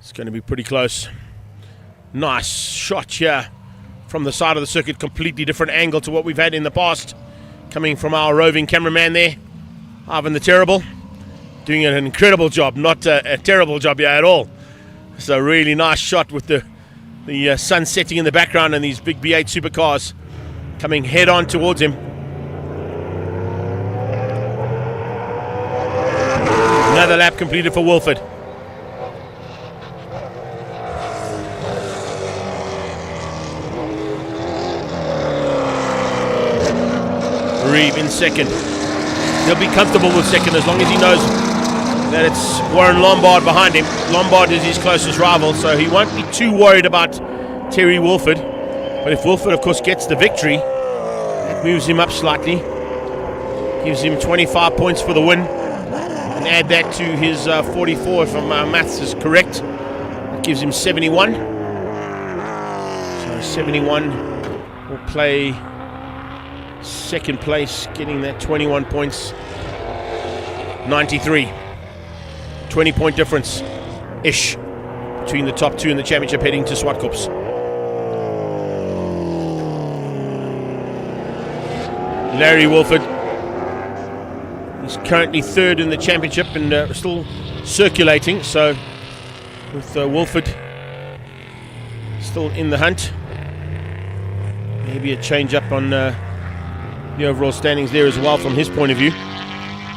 It's going to be pretty close. Nice shot here from the side of the circuit. Completely different angle to what we've had in the past. Coming from our roving cameraman there, Ivan the Terrible. Doing an incredible job. Not a terrible job here at all. It's a really nice shot with the sun setting in the background and these big B8 supercars coming head on towards him. Another lap completed for Wilford. Reeve in second. He'll be comfortable with second as long as he knows that it's Warren Lombard behind him. Lombard is his closest rival, so he won't be too worried about Terry Wilford. But if Wilford, of course, gets the victory, that moves him up slightly. Gives him 25 points for the win. And add that to his 44, if my maths is correct. That gives him 71. So 71 will play second place, getting that 21 points. 93. 20-point difference-ish between the top two in the championship heading to Swartkops. Larry Wilford is currently third in the championship and still circulating, so with Wilford still in the hunt, maybe a change up on the overall standings there as well from his point of view.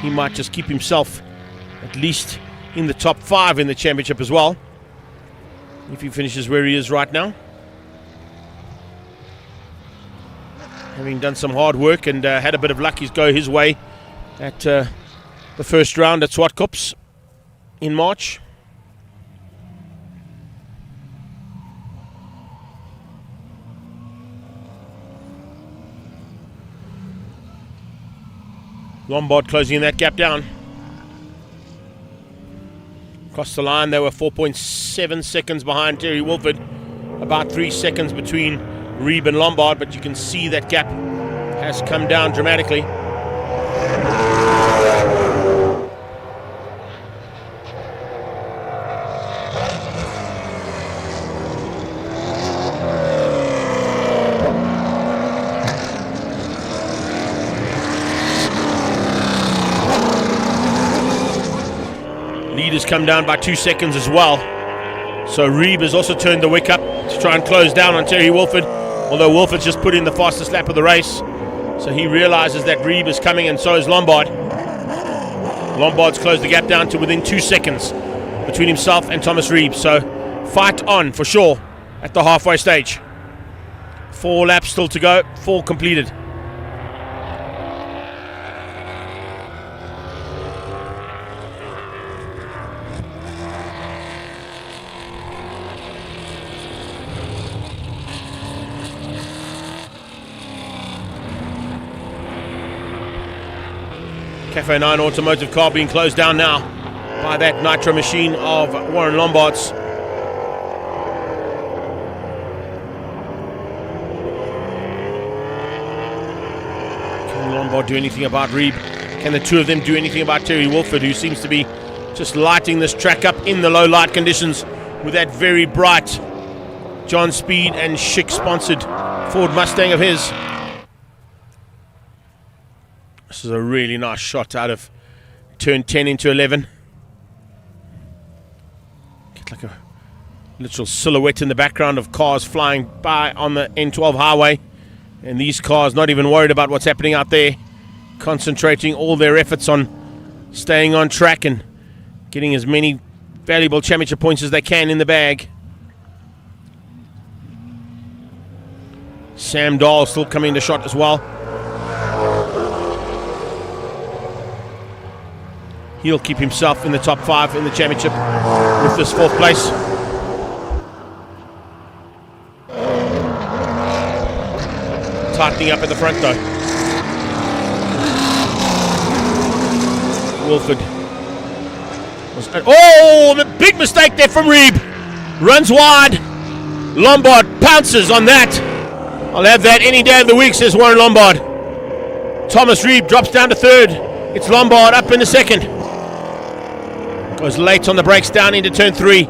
He might just keep himself at least in the top 5 in the championship as well, if he finishes where he is right now. Having done some hard work and had a bit of luck go his way at the first round at Swartkops in March. Lombard closing that gap down. Across the line, they were 4.7 seconds behind Terry Wilford. About 3 seconds between Reeb and Lombard, but you can see that gap has come down dramatically. Leaders come down by 2 seconds as well. So Reeb has also turned the wick up to try and close down on Terry Wilford, although Wilford's just put in the fastest lap of the race. So he realizes that Reeb is coming, and so is Lombard. Lombard's closed the gap down to within 2 seconds between himself and Thomas Reeb. So fight on for sure at the halfway stage. 4 laps still to go, 4 completed. Cafe 9 automotive car being closed down now by that nitro machine of Warren Lombard's. Can Lombard do anything about Reeb? Can the two of them do anything about Terry Wilford, who seems to be just lighting this track up in the low light conditions with that very bright John Speed and Schick sponsored Ford Mustang of his? This is a really nice shot out of turn 10 into 11. Get like a literal silhouette in the background of cars flying by on the N12 highway. And these cars not even worried about what's happening out there, concentrating all their efforts on staying on track and getting as many valuable championship points as they can in the bag. Sam Dahl still coming to shot as well. He'll keep himself in the top 5 in the championship with this 4th place. Tightening up at the front though. Wilford. Oh, the big mistake there from Reeb. Runs wide. Lombard pounces on that. I'll have that any day of the week, says Warren Lombard. Thomas Reeb drops down to 3rd. It's Lombard up in the 2nd. Goes late on the brakes down into turn 3.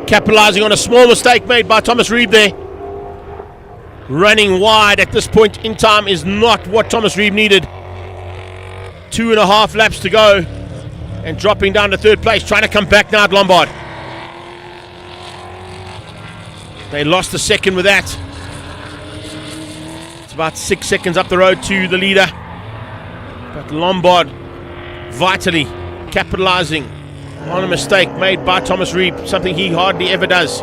capitalizing on a small mistake made by Thomas Reeb there. Running wide at this point in time is not what Thomas Reeb needed. 2.5 laps to go and dropping down to third place, trying to come back now at Lombard. They lost a second with that. It's about 6 seconds up the road to the leader. But Lombard vitally capitalizing on a mistake made by Thomas Reeb, something he hardly ever does.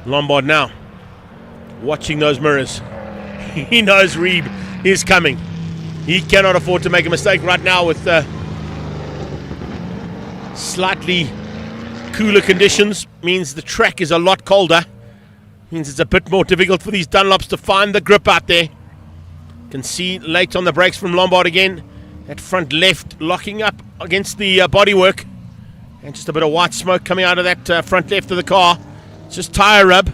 Lombard now watching those mirrors. He knows Reeb is coming. He cannot afford to make a mistake right now with slightly cooler conditions. Means the track is a lot colder. Means it's a bit more difficult for these Dunlops to find the grip out there. Can see late on the brakes from Lombard again. That front left locking up against the bodywork. And just a bit of white smoke coming out of that front left of the car. It's just tyre rub.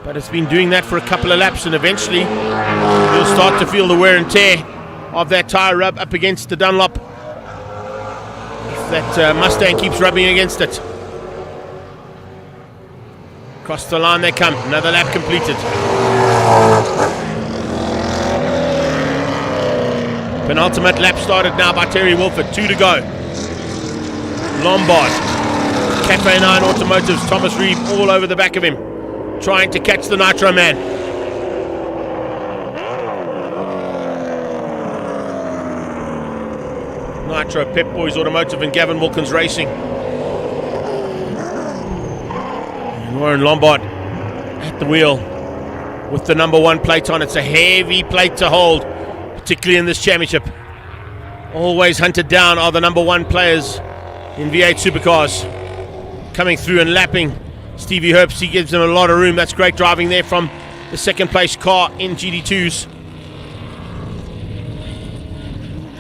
But it's been doing that for a couple of laps, and eventually you'll start to feel the wear and tear of that tyre rub up against the Dunlop. If that Mustang keeps rubbing against it. Across the line they come. Another lap completed. Penultimate lap started now by Terry Wolford. 2 to go. Lombard, Cafe 9 Automotives, Thomas Reeb all over the back of him, trying to catch the Nitro Man. Nitro, Pep Boys Automotive and Gavin Wilkins Racing. And Warren Lombard at the wheel with the number 1 plate on. It's a heavy plate to hold, particularly in this championship. Always hunted down are the number 1 players in V8 supercars. Coming through and lapping Stevie Herbst, he gives them a lot of room. That's great driving there from the second place car in GD2s.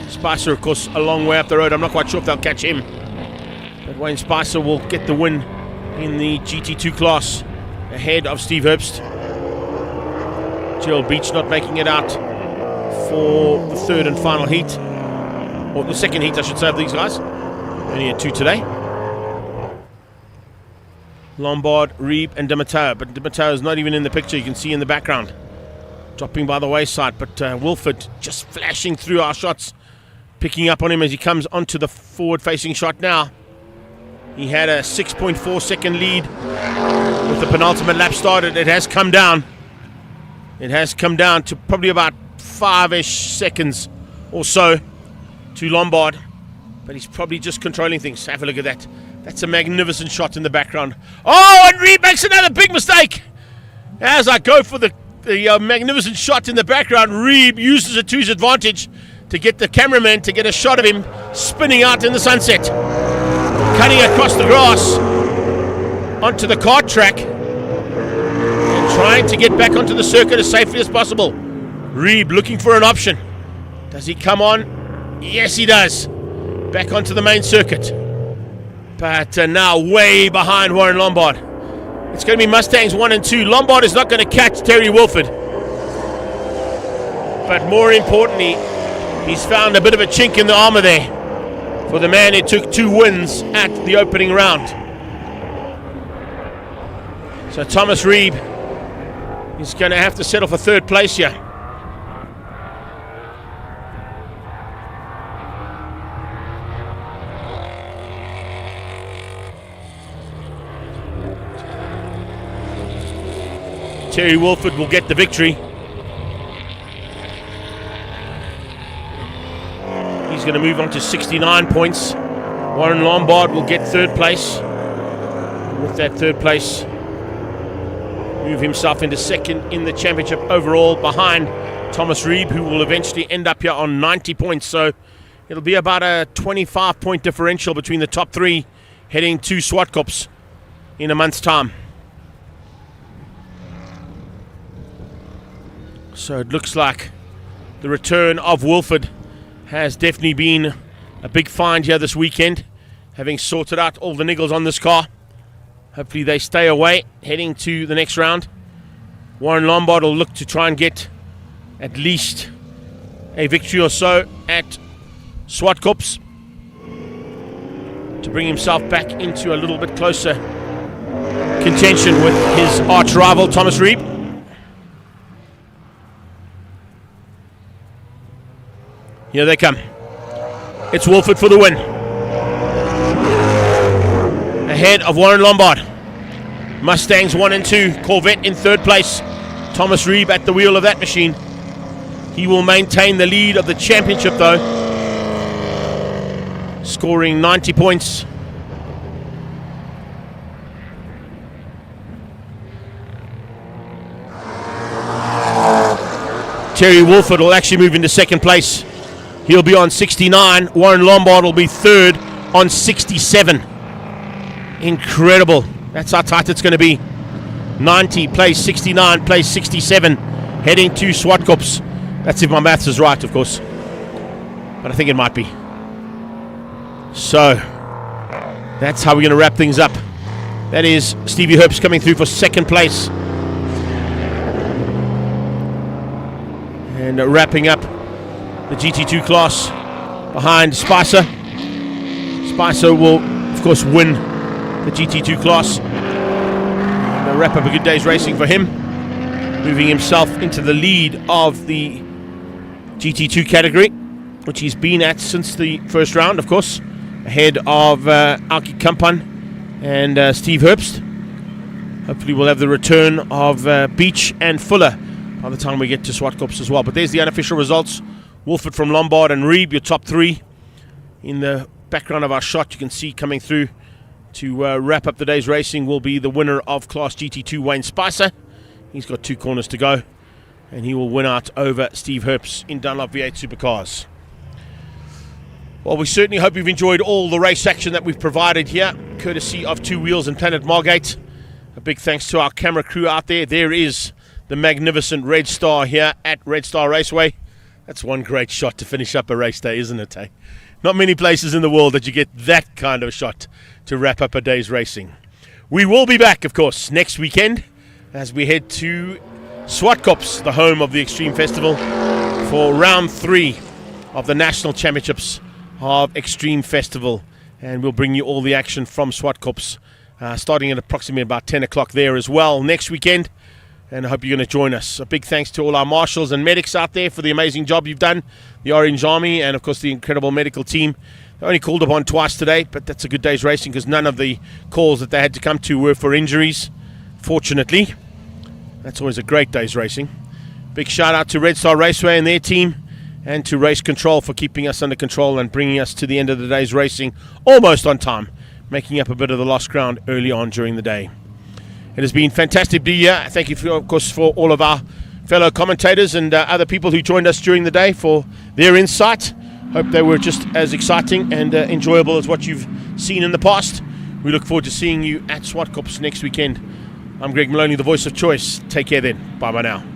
Spicer, of course, a long way up the road. I'm not quite sure if they'll catch him. But Wayne Spicer will get the win in the GT2 class ahead of Steve Herbst. Gerald Beach not making it out for the third and final heat. Or the second heat, I should say, of these guys. Only had 2 today. Lombard, Reeb and De Matteo. But De Matteo is not even in the picture, you can see in the background. Dropping by the wayside, but Wilford just flashing through our shots. Picking up on him as he comes onto the forward-facing shot now. He had a 6.4 second lead with the penultimate lap started. It has come down. It has come down to probably about 5-ish seconds or so to Lombard. But he's probably just controlling things. Have a look at that. That's a magnificent shot in the background. Oh, and Reeb makes another big mistake. As I go for the magnificent shot in the background, Reeb uses it to his advantage to get the cameraman to get a shot of him spinning out in the sunset. Cutting across the grass onto the kart track and trying to get back onto the circuit as safely as possible. Reeb looking for an option. Does he come on? Yes, he does. Back onto the main circuit. But now way behind Warren Lombard. It's going to be Mustangs 1 and 2. Lombard is not going to catch Terry Wilford. But more importantly, he's found a bit of a chink in the armor there for the man who took 2 wins at the opening round. So Thomas Reeb is going to have to settle for 3rd place here. Terry Wilford will get the victory. He's going to move on to 69 points. Warren Lombard will get 3rd place. With that 3rd place, move himself into 2nd in the championship overall behind Thomas Reeb, who will eventually end up here on 90 points. So it'll be about a 25-point differential between the top 3 heading to Swartkops in a month's time. So it looks like the return of Wilford has definitely been a big find here this weekend, having sorted out all the niggles on this car. Hopefully they stay away heading to the next round. Warren Lombard will look to try and get at least a victory or so at Swartkops to bring himself back into a little bit closer contention with his arch rival Thomas Reeb. Here they come. It's Wolford for the win. Ahead of Warren Lombard. Mustangs 1 and 2. Corvette in third place. Thomas Reeb at the wheel of that machine. He will maintain the lead of the championship though, scoring 90 points. Terry Wolford will actually move into second place. He'll be on 69. Warren Lombard will be third on 67. Incredible. That's how tight it's going to be. 90 plays 69, plays 67, heading to Swartkops. That's if my maths is right, of course. But I think it might be. So, that's how we're going to wrap things up. That is Stevie Herbst coming through for second place. And wrapping up the GT2 class behind Spicer. Spicer will, of course, win the GT2 class. And they'll wrap up a good day's racing for him, moving himself into the lead of the GT2 category, which he's been at since the first round, of course, ahead of Aki Kampan and Steve Herbst. Hopefully we'll have the return of Beach and Fuller by the time we get to Swartkops as well. But there's the unofficial results. Wolford from Lombard and Reeb, your top three. In the background of our shot, you can see coming through to wrap up the day's racing will be the winner of Class GT2, Wayne Spicer. He's got 2 corners to go, and he will win out over Steve Herbst in Dunlop V8 Supercars. Well, we certainly hope you've enjoyed all the race action that we've provided here, courtesy of Two Wheels and Planet Margate. A big thanks to our camera crew out there. There is the magnificent Red Star here at Red Star Raceway. That's one great shot to finish up a race day, isn't it, eh? Not many places in the world that you get that kind of shot to wrap up a day's racing. We will be back, of course, next weekend as we head to Swartkops, the home of the Extreme Festival, for round 3 of the National Championships of Extreme Festival. And we'll bring you all the action from Swartkops, starting at approximately about 10 o'clock there as well next weekend. And I hope you're going to join us. A big thanks to all our marshals and medics out there for the amazing job you've done. The Orange Army and, of course, the incredible medical team. They only called upon twice today, but that's a good day's racing because none of the calls that they had to come to were for injuries, fortunately. That's always a great day's racing. Big shout out to Red Star Raceway and their team, and to Race Control for keeping us under control and bringing us to the end of the day's racing almost on time, making up a bit of the lost ground early on during the day. It has been fantastic to be here. Thank you, of course, for all of our fellow commentators and other people who joined us during the day for their insight. Hope they were just as exciting and enjoyable as what you've seen in the past. We look forward to seeing you at Swartkops next weekend. I'm Greg Maloney, the voice of choice. Take care then. Bye-bye now.